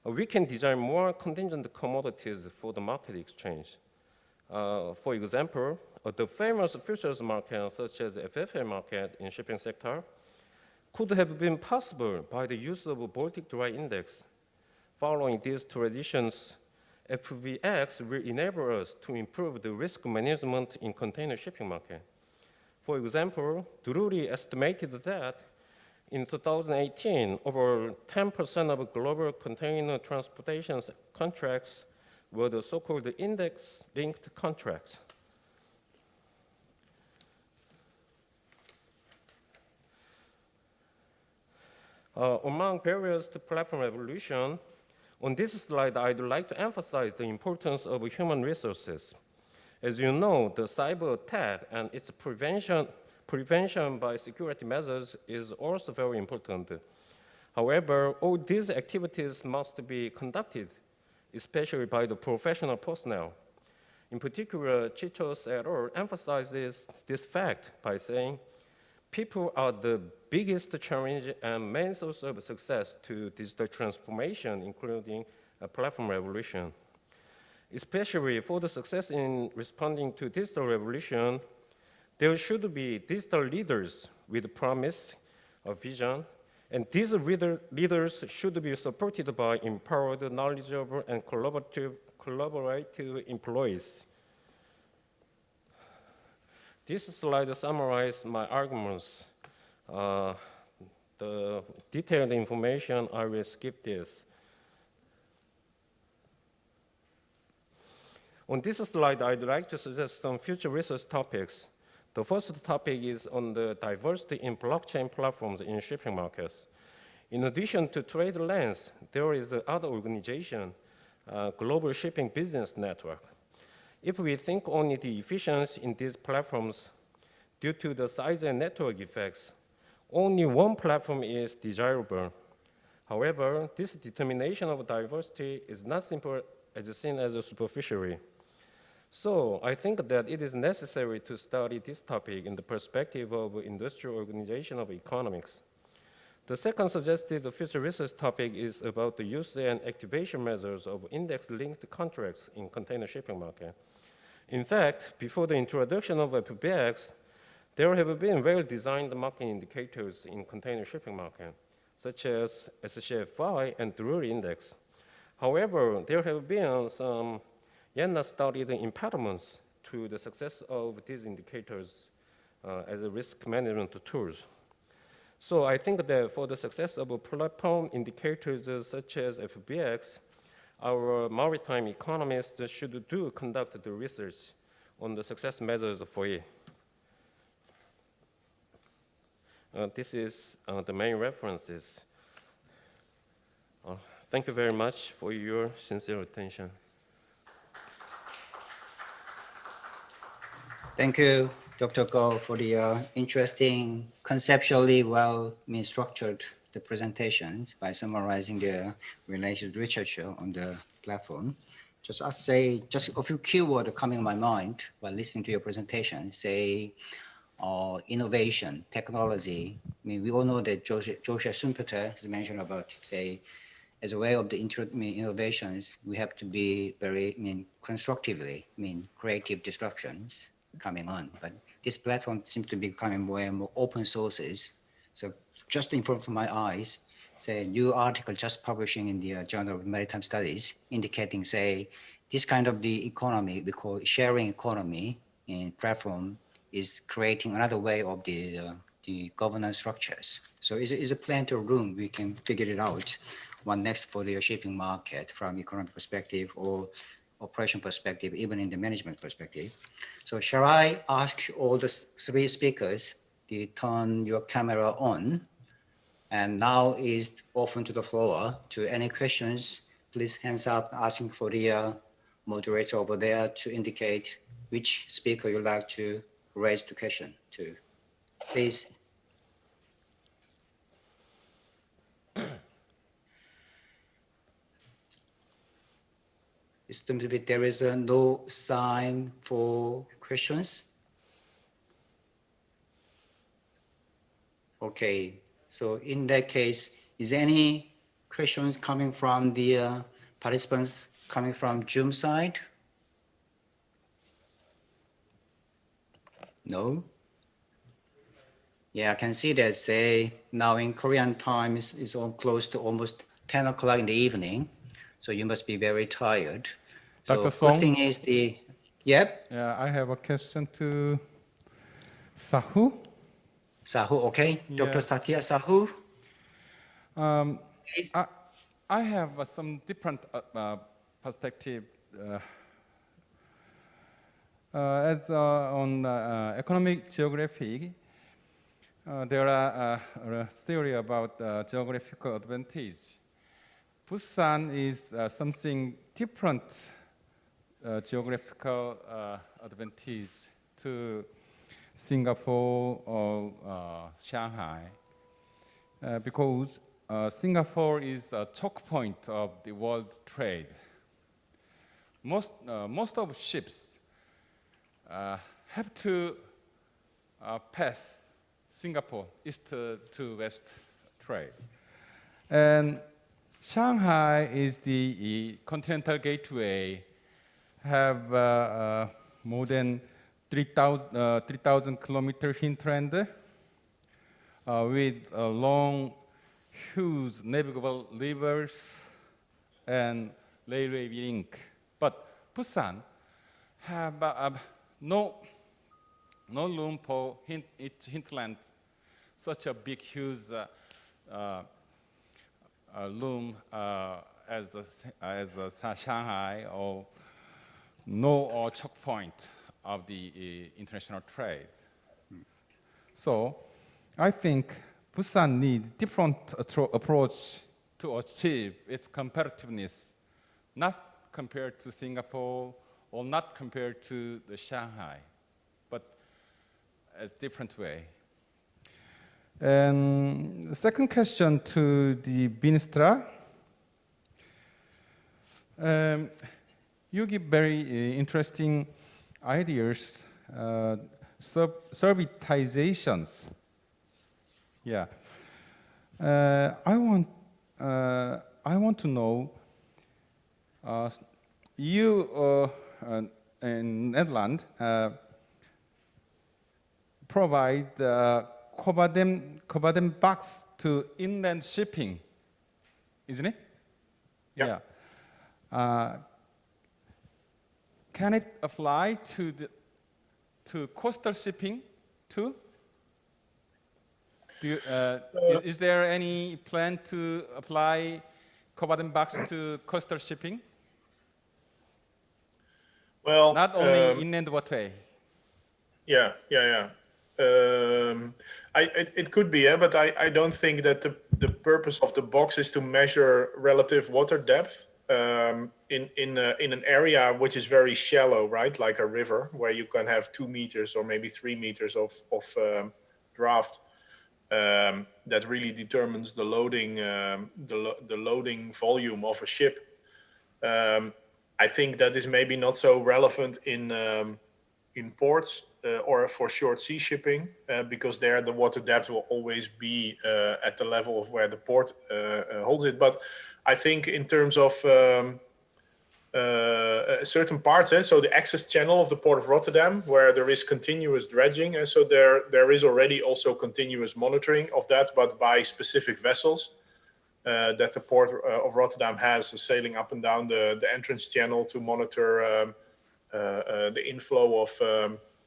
we can design more contingent commodities for the market exchange. For example, the famous futures market, such as the FFA market in shipping sector, could have been possible by the use of a Baltic Dry Index. Following these traditions, FBX will enable us to improve the risk management in container shipping market. For example, Drury estimated that in 2018, over 10% of global container transportation contracts were the so-called index-linked contracts. Among barriers to platform evolution, on this slide, I'd like to emphasize the importance of human resources. As you know, the cyber attack and its prevention by security measures is also very important. However, all these activities must be conducted, especially by the professional personnel. In particular, Chichos et al. Emphasizes this fact by saying, people are the biggest challenge and main source of success to digital transformation, including a platform revolution. Especially for the success in responding to digital revolution, there should be digital leaders with promise of vision, and these leaders should be supported by empowered, knowledgeable, and collaborative employees. This slide summarizes my arguments. The detailed information, I will skip this. On this slide, I'd like to suggest some future research topics. The first topic is on the diversity in blockchain platforms in shipping markets. In addition to TradeLens, there is another organization, Global Shipping Business Network. If we think only the efficiency in these platforms due to the size and network effects, only one platform is desirable. However, this determination of diversity is not simple as seen as superficially. So I think that it is necessary to study this topic in the perspective of industrial organization of economics. The second suggested future research topic is about the use and activation measures of index-linked contracts in container shipping market. In fact, before the introduction of FBX, there have been well-designed market indicators in container shipping market, such as SCFI and Drewry index. However, there have been some yet not studied impediments to the success of these indicators as a risk management tools. So I think that for the success of platform indicators such as FBX, our maritime economists should conduct the research on the success measures for it. This is the main references. Thank you very much for your sincere attention. Thank you, Dr. Go, for the interesting, conceptually well-structured the presentations by summarizing the related literature on the platform. Just I'll say just a few keywords coming to my mind while listening to your presentation. Say innovation, technology. I mean, we all know that Joshua Schumpeter has mentioned about, say, as a way of the innovations, we have to be very, constructively, creative disruptions coming on. But this platform seems to be becoming more and more open sources. So just in front of my eyes, say, a new article just publishing in the Journal of Maritime Studies, indicating, say, this kind of the economy, we call sharing economy in platform, is creating another way of the governance structures. So is a plenty of room we can figure it out. One next for the shipping market from economic perspective or operation perspective, even in the management perspective. So shall I ask all the three speakers to turn your camera on? And now is open to the floor. To any questions, please hands up, asking for the moderator over there to indicate which speaker you'd like to raise the question to. Please. It seems to be there is no sign for questions. Okay, so in that case, is any questions coming from the participants coming from Zoom side? No? Yeah, I can see that, say, now in Korean time is all close to almost 10 o'clock in the evening. So you must be very tired. Dr. So Song? first thing is the, yep. Yeah, I have a question to Sahu. Sahu, okay. Yeah. Dr. Satya Sahu. I have some different perspective. As on economic geography, there are a theory about geographical advantage. Busan is something different geographical advantage to Singapore or Shanghai, because Singapore is a choke point of the world trade. Most of ships have to pass Singapore east to west trade. And Shanghai is the continental gateway, have more than 3,000 kilometer hinterland with long, huge navigable rivers and railway link. But Busan have no room for its hinterland, such a big, huge loom as Shanghai, or no choke point of the international trade. So I think Busan needs different approach to achieve its competitiveness, not compared to Singapore or not compared to the Shanghai, but a different way. And the second question to the Ministra. You give very interesting ideas, servitizations. Yeah, I want to know. You in Netherlands provide Cobadem box to inland shipping, isn't it? Yeah. Can it apply to coastal shipping too? Is there any plan to apply Cobadem box to coastal shipping? Well, not only inland waterway. Yeah. It could be, yeah, but I don't think that the purpose of the box is to measure relative water depth in an area which is very shallow, right? Like a river, where you can have 2 meters or maybe 3 meters of draft. That really determines the loading the loading volume of a ship. I think that is maybe not so relevant in ports or for short sea shipping, because there the water depth will always be at the level of where the port holds it. But I think in terms of certain parts, so the access channel of the Port of Rotterdam, where there is continuous dredging, and so there is already also continuous monitoring of that, but by specific vessels that the Port of Rotterdam has sailing up and down the entrance channel to monitor the inflow of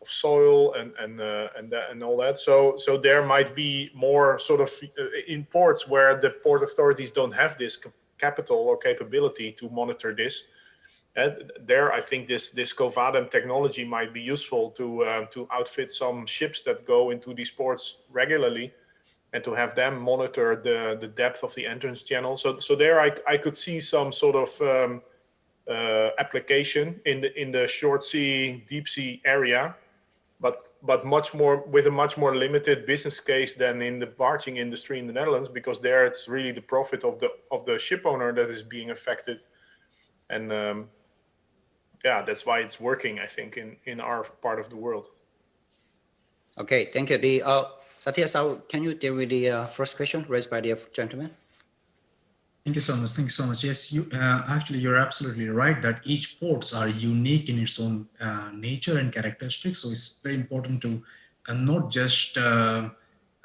soil and all that. So there might be more sort of in ports where the port authorities don't have this capital or capability to monitor this. There, I think this COVADEM technology might be useful to outfit some ships that go into these ports regularly, and to have them monitor the depth of the entrance channel. So there, I could see some sort of application in the short sea, deep sea area, but much more with a much more limited business case than in the barging industry in the Netherlands, because there it's really the profit of the ship owner that is being affected, and yeah, that's why it's working, I think, in our part of the world. Okay, thank you. Satya, can you deal with the first question raised by the gentleman? Thank you so much. Thank you so much. Yes, actually you're absolutely right that each ports are unique in its own nature and characteristics. So it's very important to not just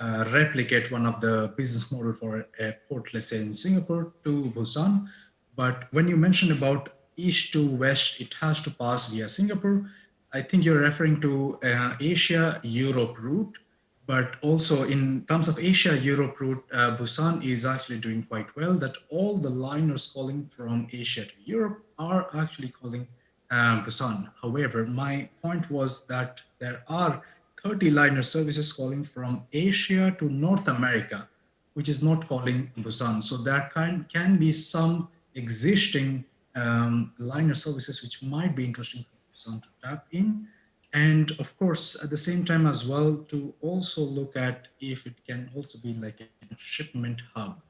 replicate one of the business model for a port, let's say in Singapore to Busan, but when you mentioned about east to west, it has to pass via Singapore. I think you're referring to Asia-Europe route. But also in terms of Asia-Europe route, Busan is actually doing quite well, that all the liners calling from Asia to Europe are actually calling Busan. However, my point was that there are 30 liner services calling from Asia to North America, which is not calling Busan. So there can be some existing liner services which might be interesting for Busan to tap in. And of course, at the same time as well, to also look at if it can also be like a shipment hub.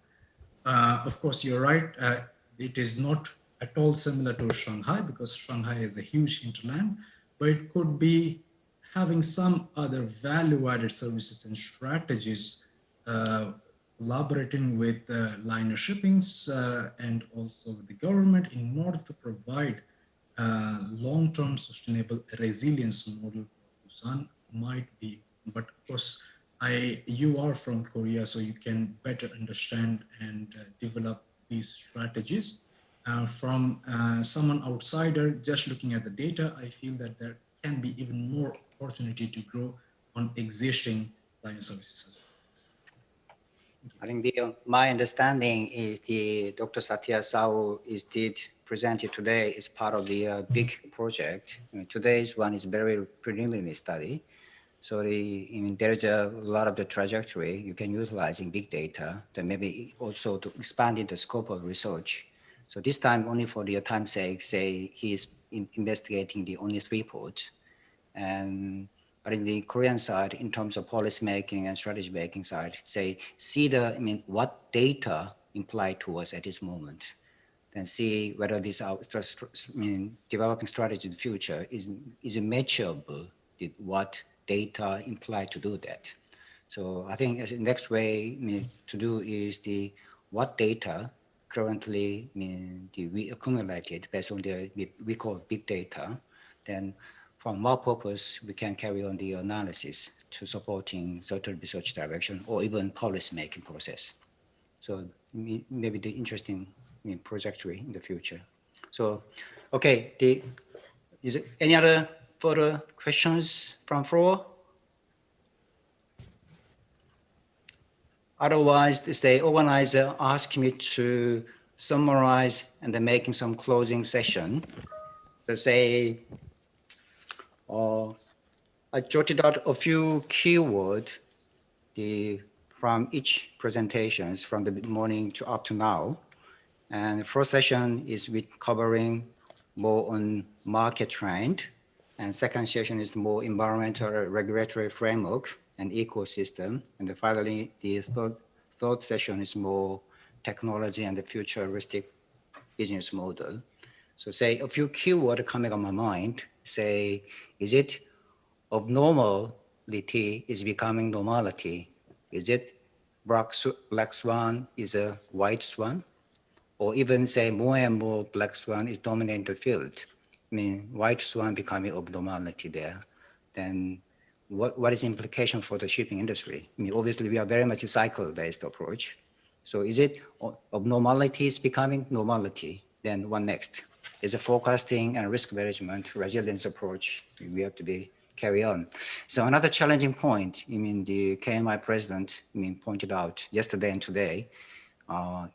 Of course, you're right. It is not at all similar to Shanghai because Shanghai is a huge hinterland, but it could be having some other value-added services and strategies, collaborating with liner shippings and also with the government in order to provide long-term sustainable resilience model for Busan might be. But of course, you are from Korea, so you can better understand and develop these strategies. From someone outsider, just looking at the data, I feel that there can be even more opportunity to grow on existing liner services as well. I think my understanding is Dr. Satya Sao presented today is part of the big project. Today's one is very preliminary study. So there's a lot of the trajectory you can utilize in big data, then maybe also to expand the scope of research. So this time only for the time's sake, say he's investigating the only 3 ports. But in the Korean side, in terms of policy making and strategy making side, say see what data imply to us at this moment, then see whether this developing strategy in the future is matchable with what data imply to do that. So I think the next way to do is what data currently we accumulated based on we call big data, then from what purpose we can carry on the analysis to supporting certain research direction or even policy making process. So maybe the interesting trajectory in the future. So, okay, is there any other further questions from floor? Otherwise, the organizer asked me to summarize and then making some closing session. To say, I jotted out a few keywords from each presentations from the morning to up to now. And the first session is with covering more on market trend. And second session is more environmental regulatory framework and ecosystem. And then finally, the third session is more technology and the futuristic business model. So say a few keywords coming on my mind, say, is it abnormality is becoming normality? Is it black swan is a white swan? Or even say more and more black swan is dominating the field. White swan becoming abnormality there. Then what is the implication for the shipping industry? Obviously we are very much a cycle-based approach. So is it abnormality is becoming normality? Then what next? Is a forecasting and risk management resilience approach we have to carry on. So another challenging point, the KMI president pointed out yesterday and today,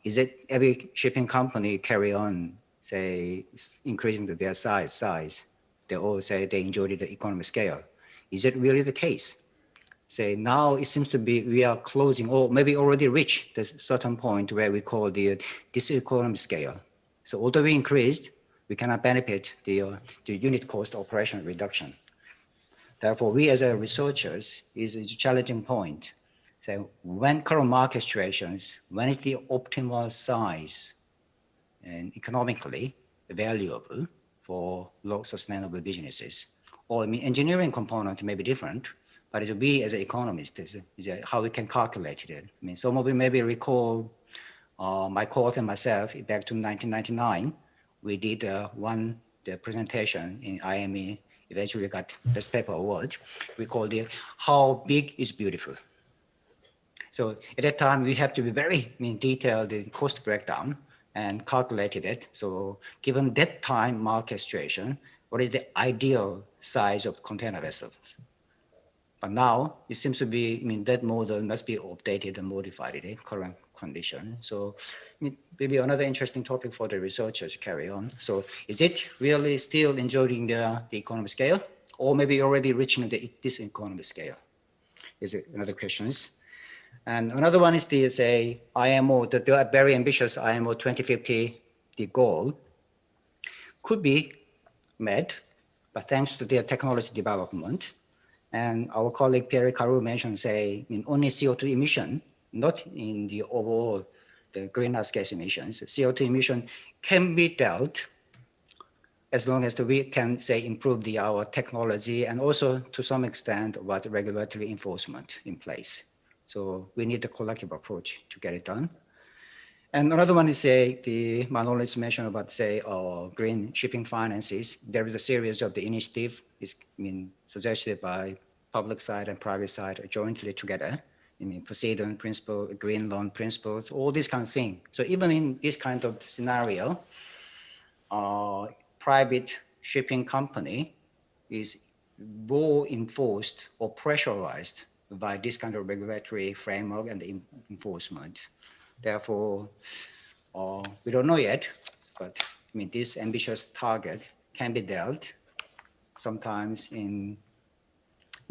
is it every shipping company carry on, say, increasing their size? They all say they enjoyed the economy scale. Is it really the case? Say now it seems to be we are closing or maybe already reached the certain point where we call the diseconomy scale. So although we increased, we cannot benefit the unit cost operation reduction. Therefore, we as researchers is a challenging point. So when current market situations, when is the optimal size and economically valuable for low sustainable businesses? Or engineering component may be different, but it will be as an economist, is how we can calculate it. Some of you maybe recall my co-author and myself back to 1999. We did the presentation in IME, eventually got Best Paper Award. We called it How Big is Beautiful. So at that time, we have to be very detailed in cost breakdown and calculated it. So given that time market situation, what is the ideal size of container vessels? But now it seems to be, that model must be updated and modified in current condition. So maybe another interesting topic for the researchers to carry on. So is it really still enjoying the economy scale, or maybe already reaching this economy scale? Is another question. And another one is the, say, IMO, the very ambitious IMO 2050, the goal could be met, but thanks to their technology development. And our colleague Pierre Caru mentioned, say, in only CO2 emission, not in the overall the greenhouse gas emissions. CO2 emission can be dealt as long as we can, say, improve our technology and also to some extent what regulatory enforcement in place. So we need a collective approach to get it done. And another one is, say, the Manolis mentioned about, say, green shipping finances. There is a series of the initiative suggested by public side and private side jointly together. Poseidon principle, green loan principles, all this kind of thing. So even in this kind of scenario, private shipping company is more enforced or pressurized by this kind of regulatory framework and enforcement. Therefore, we don't know yet, but this ambitious target can be dealt sometimes in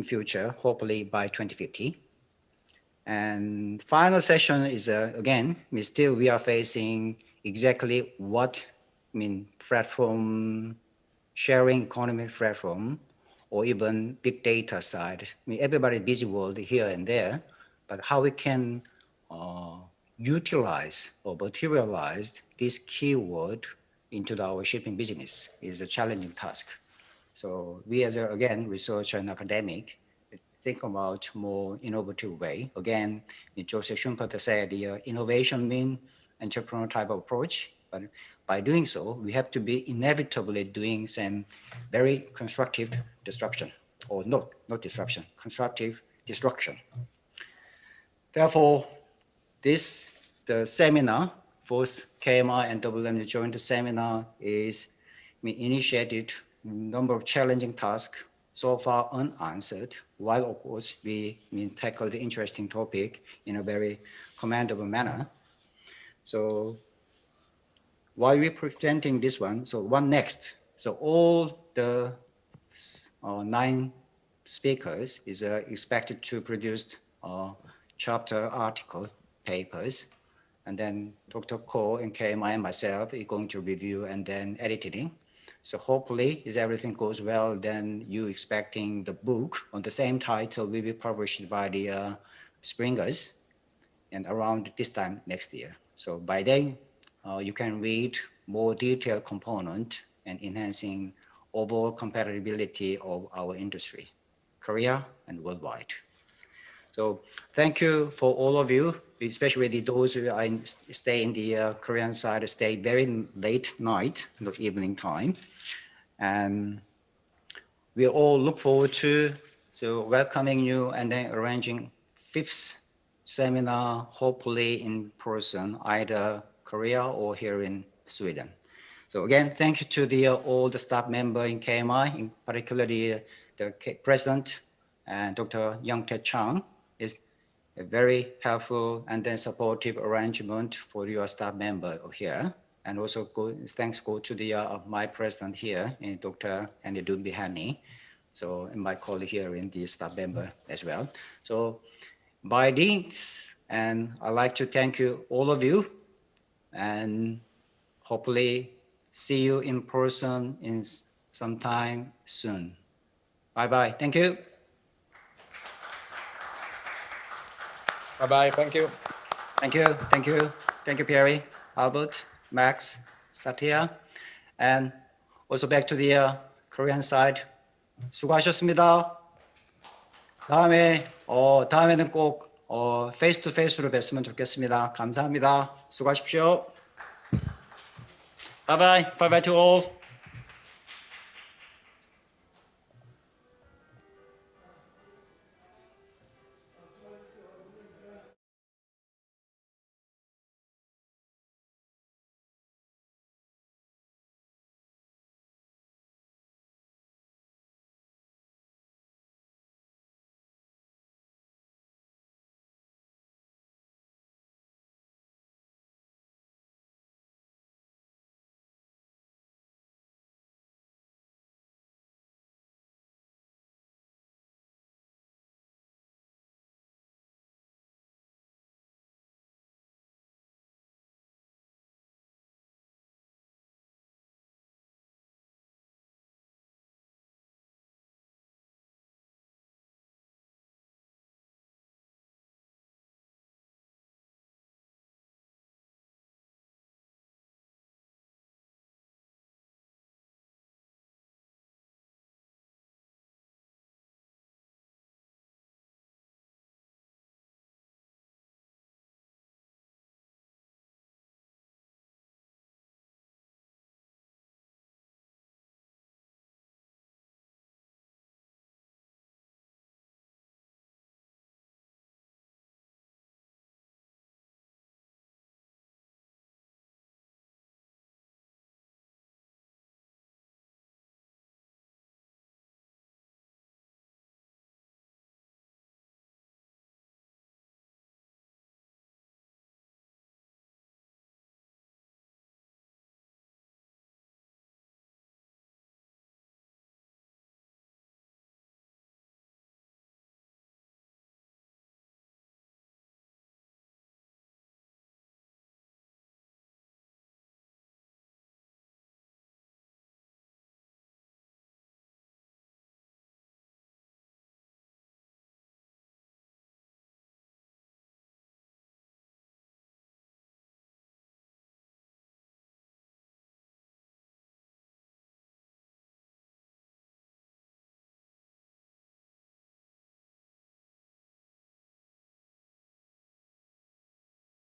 future, hopefully by 2050. And final session is, again, still we are facing exactly what, platform, sharing economy platform, or even big data side. Everybody busy world here and there, but how we can utilize or materialize this keyword into our shipping business is a challenging task. So we as, again, researcher and academic, think about more innovative way. Again, Joseph Schumpeter said the innovation means entrepreneurial type of approach, but by doing so, we have to be inevitably doing some very constructive disruption, or not disruption, constructive destruction. Therefore, the seminar, both KMI and WMU joint seminar is initiated a number of challenging tasks so far unanswered, while of course we tackle the interesting topic in a very commendable manner. So while we're presenting this one, so what next? So all the 9 speakers is expected to produce chapter article papers, and then Dr. Ko and KMI and myself are going to review and then editing. So hopefully, if everything goes well, then you expecting the book on the same title will be published by the Springers and around this time next year. So by then, you can read more detailed component and enhancing overall compatibility of our industry, Korea and worldwide. So thank you for all of you, especially those who stay in the Korean side, stay very late night, not evening time. And we all look forward to welcoming you and then arranging 5th seminar, hopefully in person, either Korea or here in Sweden. So again, thank you to all the staff members in KMI, in particular the president and Dr. Young-Tae Chang is a very helpful and then supportive arrangement for your staff member here. And also thanks go to my president here, Dr. Annie Dunbihani, so and my colleague here in the staff member as well. So by this, and I'd like to thank you, all of you, and hopefully see you in person in sometime soon. Bye-bye. Thank you. Bye-bye. Thank you. Thank you. Thank you. Thank you, Pierre, Albert, Max, Satya, and also back to the Korean side. 수고하셨습니다. 다음에는 꼭 페이스 투 페이스로 뵀으면 좋겠습니다. 감사합니다. 수고하십시오. Bye bye. Bye bye to all.